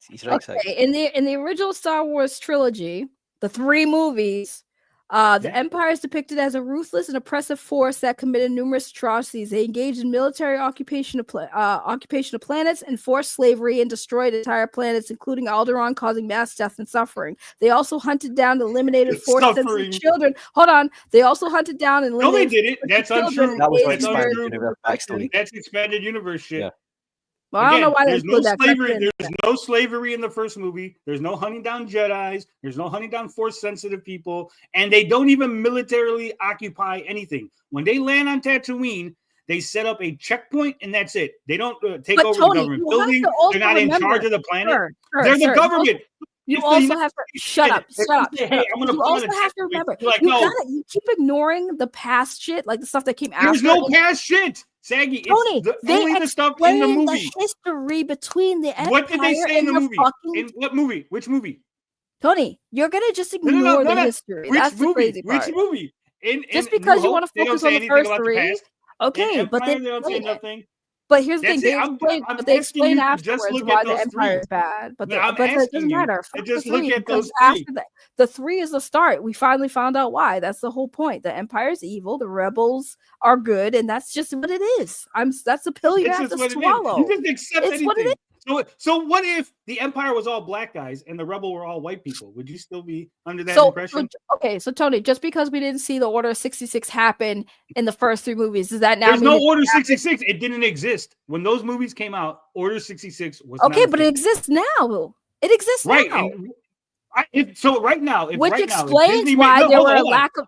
He's right side. Okay, in the original Star Wars trilogy, the 3 movies, the Empire is depicted as a ruthless and oppressive force that committed numerous atrocities. They engaged in military occupation of planets, enforced slavery, and destroyed entire planets, including Alderaan, causing mass death and suffering. They also hunted down and eliminated force-sensitive children. Hold on. They also hunted down and eliminated. No, they did it. That's untrue. That was That's expanded untrue. universe backstory. That's expanded universe shit. Yeah. Well, I don't know why there's they no put that. slavery. There's no slavery in the first movie. There's no hunting down Jedis. There's no hunting down force-sensitive people, and they don't even militarily occupy anything. When they land on Tatooine, they set up a checkpoint, and that's it. They don't take over the government building. They're not in charge of the planet. They're the government. You also have to shut up. Hey, You also have to remember. Like, You keep ignoring the past shit, like the stuff that came after. There's no past shit. Saggy, Tony, only the stuff in the movie. The history between the Empire. What did they say in the movie? Fucking... In what movie? Which movie? Tony, you're gonna just ignore the history. That's the crazy part. Which movie? Just because you want to focus on the first 3. Okay, but they don't say nothing. But here's the thing: they explain afterwards why the Empire is bad. But it doesn't matter. Just look at those 3. The 3 is the start. We finally found out why. That's the whole point. The Empire is evil. The rebels are good, and that's just what it is. That's the pill you have to swallow. You just accept anything. What it is. So what if the Empire was all black guys and the rebel were all white people? Would you still be under that impression? So Tony, just because we didn't see the Order 66 happen in the first 3 movies, does that now There's mean no Order 66? It didn't exist. When those movies came out, Order 66 was okay, but it exists now. It exists now. So right now, which right explains now, why there were a lack of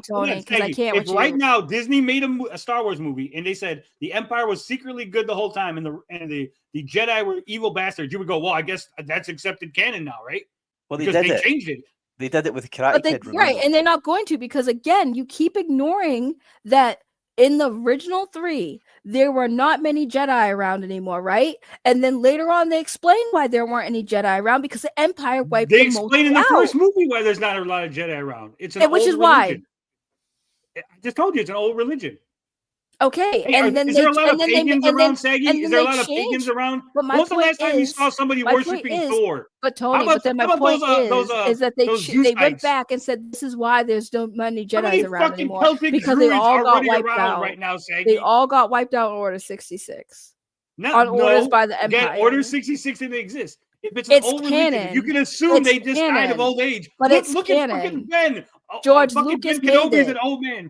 Tony, because I can't. If right now Disney made a Star Wars movie and they said the Empire was secretly good the whole time and the Jedi were evil bastards, you would go, well, I guess that's accepted canon now, right? Well, because they changed it. They did it with Karate Kid, right? And they're not going to, because again, you keep ignoring that. In the original 3, there were not many Jedi around anymore, right? And then later on, they explained why there weren't any Jedi around because the Empire wiped them mostly out. They explained in the first movie why there's not a lot of Jedi around. It's an which old is why. Religion. I just told you it's an old religion. Okay, Hey, and then is there a lot of pagans around, Saggy? Is there a lot of pagans around? When was the last time you saw somebody worshiping Thor? But Tony, but then my point is that they went back and said this is why there's no many Jedi around anymore, because they all got wiped out right now. Saggy. They all got wiped out in Order 66 on orders by the Empire. Again, Order 66 didn't exist. If it's an old religion, you can assume they just died of old age. But it's look at fucking Ben. George Lucas made Kenobi's it. An old man.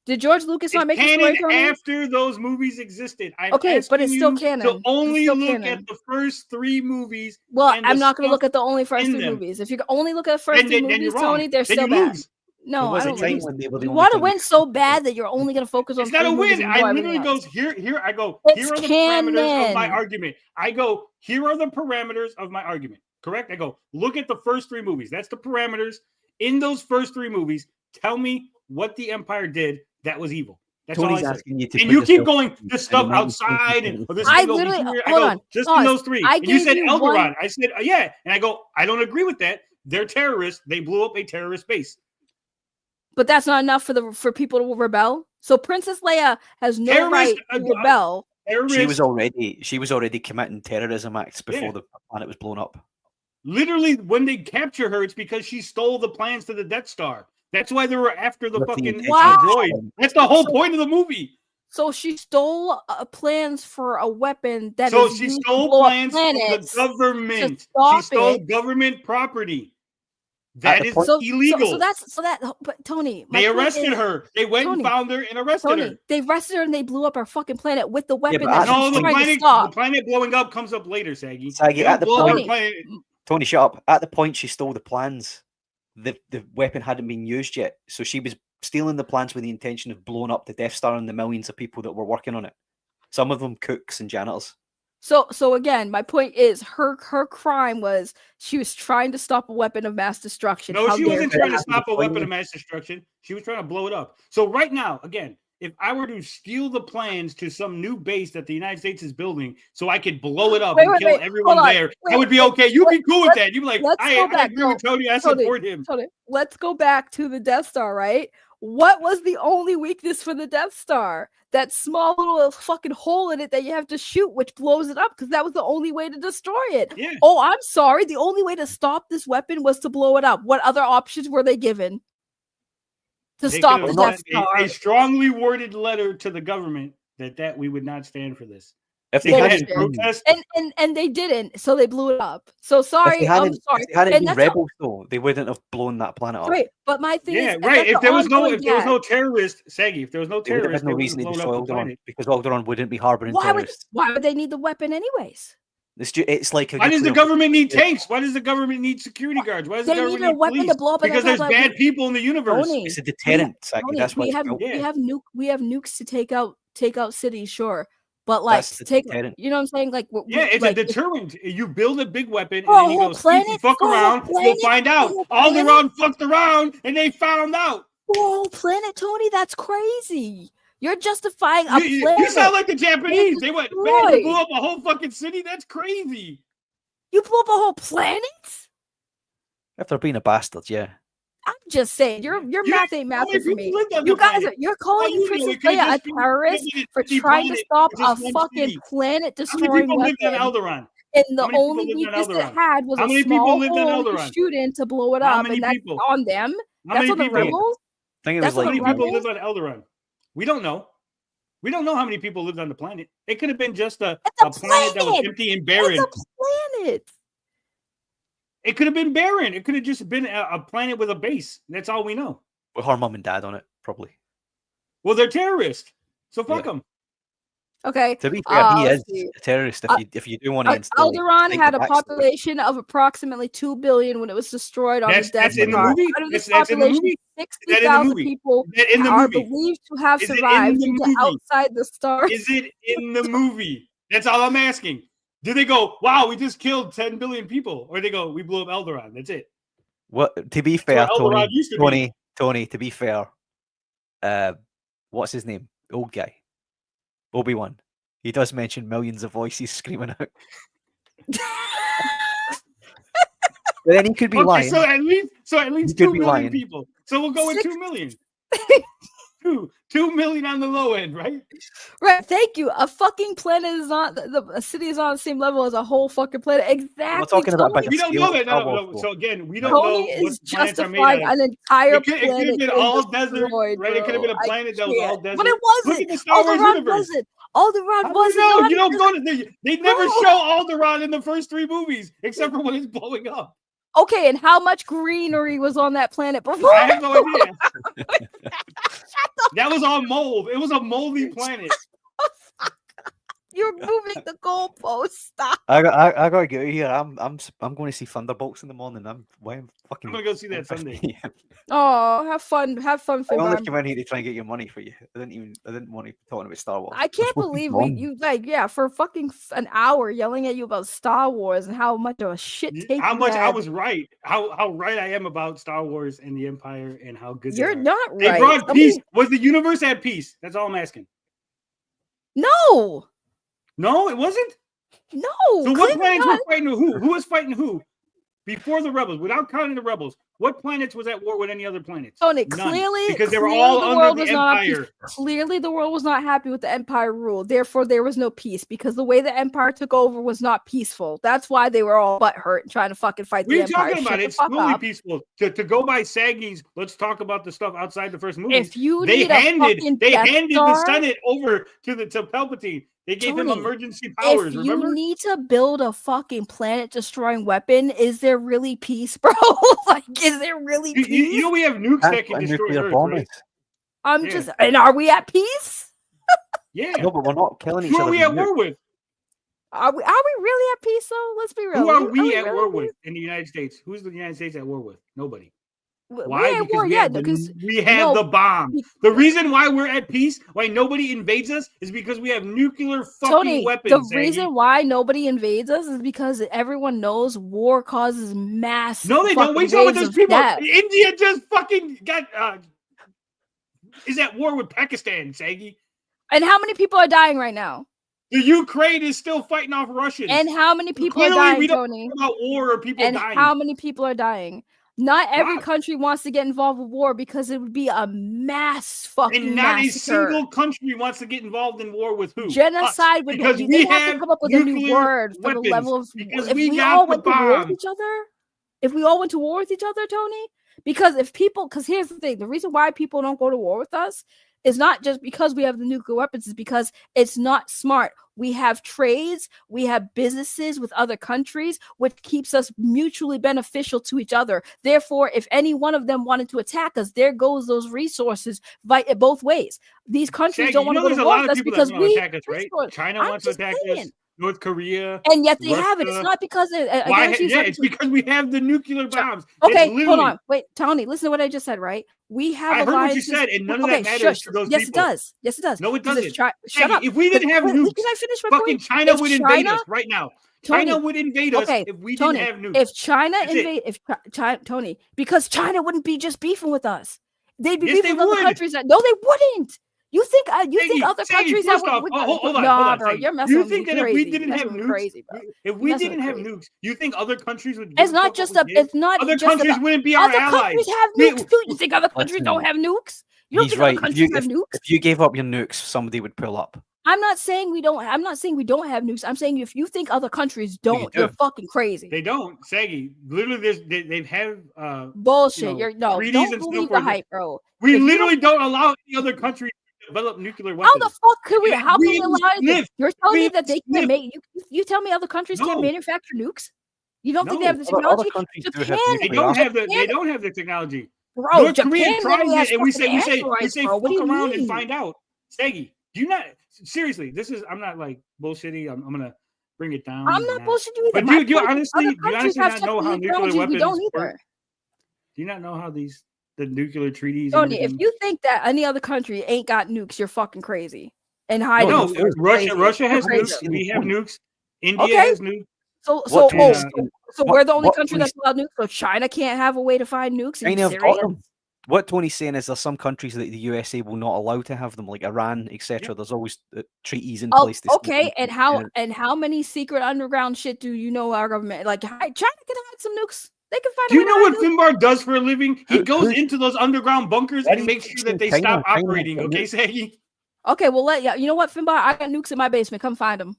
Did George Lucas not make the story canon after those movies existed? Okay, but it's still canon. So only look at the first 3 movies. Well, I'm not going to look at the only first 3 movies. If you only look at the first 3 movies, Tony, they're still bad. No, I don't think you want to win so bad that you're only going to focus on. It's not a win. I literally goes here. I go. Here are the parameters of my argument. I go. Here are the parameters of my argument. Correct. I go. Look at the first 3 movies. That's the parameters in those first 3 movies. Tell me what the Empire did that was evil. That's Tony's all I asking you to. And you keep going this stuff outside and this I thing literally over here. hold I go, on. just Pause. in those 3. I And you said gave you Alderaan. one- I said yeah. And I go. I don't agree with that. They're terrorists. They blew up a terrorist base. But that's not enough for people to rebel. So Princess Leia has no right to rebel. She was already committing terrorism acts before the planet was blown up. Literally, when they capture her, it's because she stole the plans to the Death Star. That's why they were after the fucking droid. That's the whole point of the movie. So she stole plans for a weapon that so is she used stole to blow up plans from the government. Stop She stole it. government property. That is illegal. But Tony, they arrested her. They went and found her and arrested her. They arrested her and they blew up our fucking planet with the weapon. The planet blowing up comes up later, Saggy. At the point, Tony, shut up. At the point she stole the plans, the weapon hadn't been used yet, so she was stealing the plans with the intention of blowing up the Death Star and the millions of people that were working on it. Some of them cooks and janitors. So again, my point is her crime was she was trying to stop a weapon of mass destruction. No, she wasn't trying to stop a weapon of mass destruction. She was trying to blow it up. So right now, again, if I were to steal the plans to some new base that the United States is building so I could blow it up and kill everyone there, I would be okay. You'd be cool with that. You'd be like, I agree with Tony. I support him. Tony, let's go back to the Death Star, right? What was the only weakness for the Death Star? That small little fucking hole in it that you have to shoot, which blows it up, because that was the only way to destroy it. Yeah. Oh, I'm sorry. The only way to stop this weapon was to blow it up. What other options were they given to stop the Death Star? A strongly worded letter to the government that we would not stand for this. If they had protest, and they didn't, so they blew it up. So sorry, I'm sorry. If they hadn't been rebels, though, they wouldn't have blown that planet up. Right, but my thing is, right. If there was no terrorist, Saggy, if there was no terrorist, there's no reason to destroy Alderaan because Alderaan wouldn't be harboring terrorists. Why would they need the weapon anyways? It's like why does the government need tanks? Why does the government need security guards? Why does the government need police? To blow up because there's bad people in the universe. Tony, it's a deterrent. Tony, that's why we have nukes to take out cities, sure. But like, you know what I'm saying? Like, it's a deterrent. You build a big weapon, and then you go, planet, fuck around. You'll find out. Alderaan fucked around, and they found out. Whoa, planet, Tony, that's crazy. You're justifying a planet. You sound like the Japanese. They went, man, you blew up a whole fucking city. That's crazy. You blew up a whole planet? If they're being a bastard, yeah. I'm just saying, your math ain't mathing for me. You guys you're calling Princess Leia a terrorist for trying to stop a fucking planet-destroying weapon. And the only weakness it had was a small hole to shoot in to blow it up, and that's on them. That's on the rebels. How many people live on Alderaan? We don't know. We don't know how many people lived on the planet. It could have been just a planet that was empty and barren. It's a planet. It could have been barren. It could have just been a planet with a base. That's all we know. With her mom and dad on it, probably. Well, they're terrorists, so fuck them. Okay. To be fair, he is a terrorist. If you do want to install Alderaan had a population of approximately 2 billion when it was destroyed on the Death Star. Out of this population, 60,000 people are believed to have survived outside the star. Is it in the movie? That's all I'm asking. Do they go, wow, we just killed 10 billion people? Or they go, we blew up Alderaan. That's it. Well, to be fair, Tony, to be fair, what's his name? Old guy. Obi-Wan. He does mention millions of voices screaming out. But then he could be lying. So at least 2 million people. So we'll go with 2 million. 2 million on the low end, right? Right. Thank you. A fucking planet is not a city is on the same level as a whole fucking planet. Exactly. We're talking about we don't know that. No. So again, we don't Tony know what planets are made justifying an entire planet. It could have been all desert, right? It could have been a planet that was all desert. But it wasn't. Look at the Star Wars universe. Alderaan wasn't. No, you don't go to. They never show Alderaan in the first 3 movies, except for when it's blowing up. Okay, and how much greenery was on that planet before? I have no idea. That was all mold. It was a moldy planet. You're moving the goalpost. Stop. I gotta get out of here. I'm going to see Thunderbolts in the morning. I'm gonna go see that Sunday. Yeah. Oh, have fun. Have fun. I only came in here to try and get your money for you. I didn't want to talk about Star Wars. I can't believe you for fucking an hour yelling at you about Star Wars and how much of a shit take. How much I was right. How right I am about Star Wars and the Empire and how good you're not right. They brought peace. Was the universe at peace? That's all I'm asking. No. No, it wasn't? No. So what planets were fighting who? Who was fighting who? Before the rebels, without counting the rebels, what planets was at war with any other planets? Tony, clearly, because they were all under the Empire. Clearly, the world was not happy with the Empire rule. Therefore, there was no peace because the way the Empire took over was not peaceful. That's why they were all butthurt and trying to fucking fight the Empire. What are you talking about? It's totally peaceful. To go by Saggy's, let's talk about the stuff outside the first movie. If you they handed the Senate over to Palpatine. They gave him emergency powers. If you need to build a fucking planet-destroying weapon, is there really peace, bro? Like, is there really peace? You know we have nukes that can destroy Earth, right? And are we at peace? Yeah. No, but we're not killing each other. Who are we at war with? Are we really at peace, though? Let's be real. Who are we at war with in the United States? Who's the United States at war with? Nobody. Why? Because we have the bomb. The reason why we're at peace, why nobody invades us, is because we have nuclear fucking weapons. The reason why nobody invades us is because everyone knows war causes mass. No, they don't. Wait till those people. India just fucking got is at war with Pakistan, Saggy. And how many people are dying right now? The Ukraine is still fighting off Russians. And how many people Clearly, are dying, we don't Tony? talk about war or people And dying. how many people are dying? Not every Lots. country wants to get involved with war because it would be a mass fucking And not massacre. a single country wants to get involved in war with who? Genocide Us. would Because be. we They have to come up with a new nuclear word for the weapons. level of. Because If we we got all the went to war with bomb. each other, if we all went to war with each other, Tony, because here's the thing: the reason why people don't go to war with us is not just because we have the nuclear weapons; it's because it's not smart. We have trades, we have businesses with other countries, which keeps us mutually beneficial to each other. Therefore, if any one of them wanted to attack us, there goes those resources both ways. These countries Shaggy, don't want to go there's to a war lot with of us people because that want we to attack us, right? China I'm wants to just attack saying. us. North Korea, And yet they Russia. have it. It's not because Why? Yeah, it's because we have the nuclear bombs. Okay, It's hold on. Wait, Tony, listen to what I just said, right? We have I heard what you alliances. said, and none of Okay, that matters shush. to those Yes, people. it does. Yes, it does. No, it 'Cause if doesn't. shut up. If we didn't have Wait, nukes, can I finish my fucking point? China If would invade China- us right now. Tony, China would invade us okay, if we Tony, didn't have nukes. If China That's it. Tony, because China wouldn't be just beefing with us. They'd be Yes, beefing they with other would. countries. No, they wouldn't. You think other Saggy, countries that first off, would hold on, nah, hold on. bro, Saggy. you're messing You with think me that if we crazy. didn't You're have messing with nukes, crazy, bro. if we You're messing didn't with have crazy. nukes, you think other countries would? It's not just it's not other just countries about, wouldn't be our other allies. countries have nukes too. You think other countries Listen, don't have nukes? You don't He's think right. other If you, countries have nukes? if you gave up your nukes, somebody would pull up. I'm not saying we don't have nukes. I'm saying if you think other countries don't, do. you're fucking crazy. They don't, Saggy. Literally, they have Bullshit. you Don't treaties and stuff believe the where hype, bro. we If you literally don't allow any other country to develop nuclear How weapons. the fuck could we? And How can we we allow it? sniff. You're telling me We that they sniff. can't make you tell me other countries can't No. manufacture nukes? You don't think they No. have the Other technology? countries do have Japan, They nuclear don't have the. Japan- They don't have the technology. Bro, North Japan Korea tries literally has it, and we fucking say androids, bro. What do fuck you around and mean? find out. Saggy, do you not seriously? This is I'm not like bullshitty. I'm gonna bring it down. I'm not bullshitting you either. But My do you point is other honestly countries have not know how nuclear technologies we weapons don't work? either. Do you not know how the nuclear treaties? And Tony, if everything- you think that any other country ain't got nukes, you're fucking crazy. And hiding. no, it from us. Russia You're has crazy. nukes. We have nukes. India Okay. has nukes. So What we're the only what country Tony's- that's allowed nukes. So China can't have a way to find nukes. Are you China have serious? got them. What Tony's saying is there's some countries that the USA will not allow to have them, like Iran, etc. There's always treaties in place. To stop Okay, them. and how many secret underground shit do you know our government like? China can hide some nukes. They can find. Do you know what Finbar does for a living? He goes into those underground bunkers Why and do you makes keep sure that saying they China? stop China operating. has Okay, nukes. Saggy? Okay, well, you know what, Finbar? I got nukes in my basement. Come find them.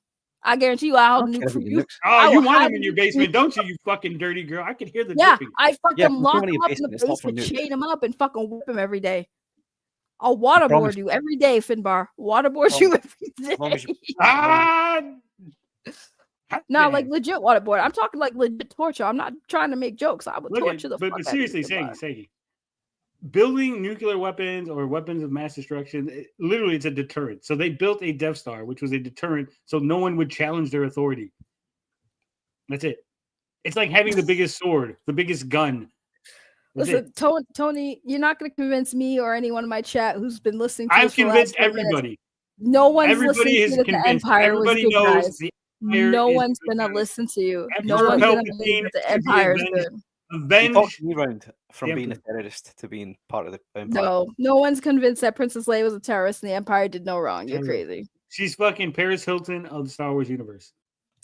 I guarantee you, I'll nuke for you. Oh, you want hide them in your nukes. basement, don't you? You fucking dirty girl. I can hear the Yeah, dripping. I fucking Yeah, from lock somebody them in up in the basement, it's not for basement, nukes. chain them up, and fucking whip them every day. I'll promise. waterboard you every day, Finbar. Waterboard you every day. long as you- Ah, No, like legit waterboard. I'm talking like legit torture. I'm not trying to make jokes. I would look torture the but fuck out seriously, of you, Finbar. Saggy, building nuclear weapons or weapons of mass destruction, literally, it's a deterrent. So they built a Death Star, which was a deterrent, so no one would challenge their authority. That's it. It's like having the biggest sword, the biggest gun. That's Listen, it. Tony, you're not going to convince me or anyone in my chat who's been listening to I've this for the convinced last 20 minutes. everybody. No one's Everybody listening is to that the convinced. Empire was Everybody good, knows guys. the Empire No is one's good, gonna guys. listen to you. No Emperor one's gonna Palpatine believe that the should be Empire is avenged. good. You Avenge. talked me round from the being a Emperor. terrorist to being part of the Empire. No one's convinced that Princess Leia was a terrorist and the Empire did no wrong. You're crazy. She's fucking Paris Hilton of the Star Wars universe.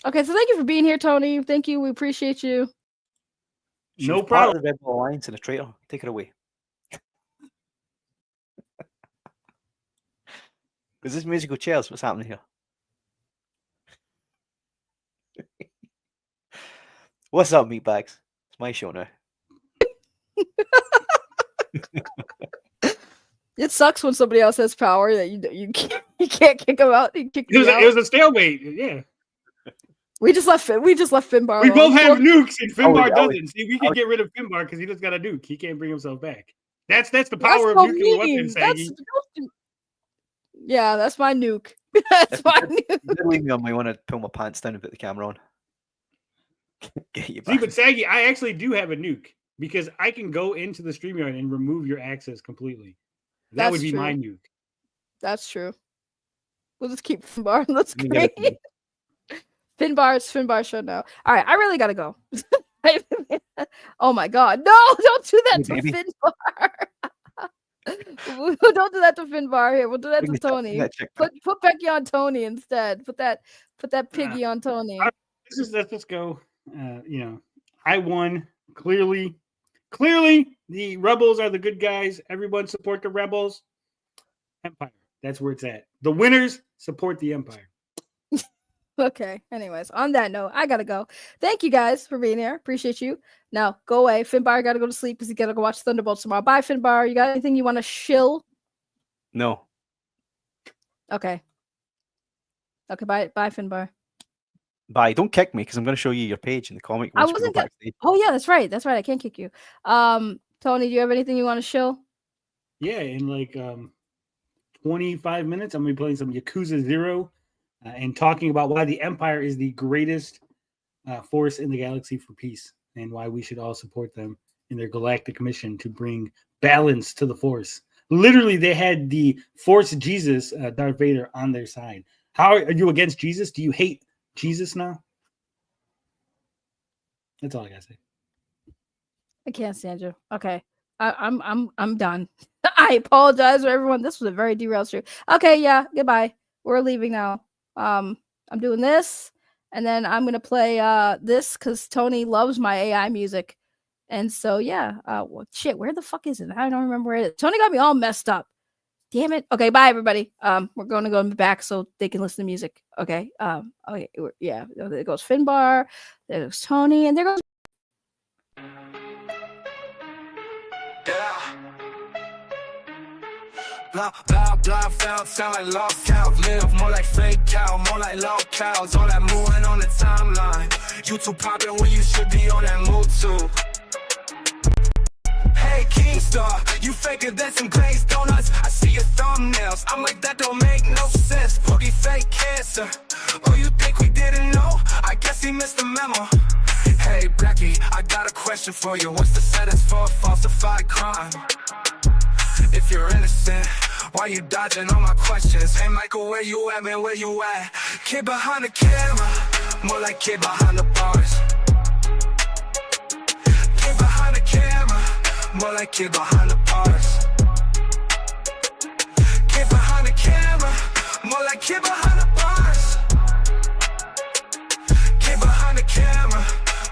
Okay, so thank you for being here, Tony. Thank you. We appreciate you. She No was part problem. of the Rebel Alliance and a traitor. Take her away. Is this musical chairs? What's happening here? What's up, meatbags? It's my show now. It sucks when somebody else has power that you can't kick them out. You kick It was, me out. it was a stalemate. Yeah. We just left Finbar. We alone. both have nukes and Finbar I doesn't. See, we can get rid of Finbar because he just got a nuke. He can't bring himself back. That's the power That's of so nuclear mean. weapons, Saggy. Yeah, that's my nuke. That's my nuke. You did leave me on my want to pull my pants down and put the camera on. Get you See, back. but Saggy, I actually do have a nuke because I can go into the StreamYard and remove your access completely. That That's would be true. my nuke. That's true. We'll just keep Finbar. That's You get great. Finbar's show now. All right, I really gotta go. Oh my god. No, don't do that to Hey, baby. Finbar. don't do that to Finbar here. We'll do that to Tony. Put Becky on Tony instead. Put that piggy on Tony. Let's just go. You know, I won clearly. Clearly, the rebels are the good guys. Everyone support the rebels. Empire. That's where it's at. The winners support the Empire. Okay. Anyways, on that note, I gotta go. Thank you guys for being here. Appreciate you. Now go away. Finbar gotta go to sleep because he gotta go watch Thunderbolts tomorrow. Bye, Finbar. You got anything you want to shill? No. Okay. Okay. Bye, Finbar. Bye. Don't kick me because I'm going to show you your page in the comic. I wasn't. Oh yeah, that's right. That's right. I can't kick you. Tony, do you have anything you want to shill? Yeah, in like 25 minutes, I'm gonna be playing some Yakuza 0 and talking about why the Empire is the greatest force in the galaxy for peace and why we should all support them in their galactic mission to bring balance to the Force. Literally, they had the Force Jesus, Darth Vader, on their side. How are you against Jesus? Do you hate Jesus now? That's all I gotta say. I can't stand you. Okay. I'm done. I apologize for everyone. This was a very derailed stream. Okay, yeah, goodbye. We're leaving now. I'm doing this, and then I'm gonna play this because Tony loves my AI music. And so yeah, well, shit, where the fuck is it? I don't remember where it is. Tony got me all messed up. Damn it. Okay, bye everybody. We're going to go back so they can listen to music. Okay. Okay. Yeah. There goes Finbar. There goes Tony, and there goes. Blah, blah, blah, found, sound like lost cows. Live more like fake cow, more like Lolcows. All that moving on the timeline. You too poppin' when you should be on that move too. Hey, Keemstar, you faker than some glazed donuts. I see your thumbnails, I'm like, that don't make no sense. Boogie fake cancer. Oh, you think we didn't know? I guess he missed the memo. Hey, Becky, I got a question for you. What's the sentence for a falsified crime? If you're innocent, why you dodging all my questions? Hey Michael, where you at, man, where you at? Kid behind the camera, more like kid behind the bars. Kid behind the camera, more like kid behind the bars. Kid behind the camera, more like kid behind the bars. Kid behind the camera,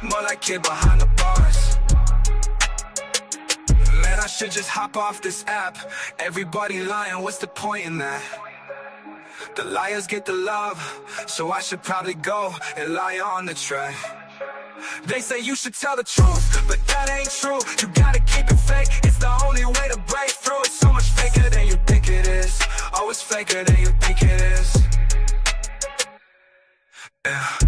more like kid behind the bars. Man, I should just hop off this app. Everybody lying, what's the point in that? The liars get the love, so I should probably go and lie on the track. They say you should tell the truth, but that ain't true. You gotta keep it fake, it's the only way to break through. It's so much faker than you think it is. Oh, it's faker than you think it is. Yeah.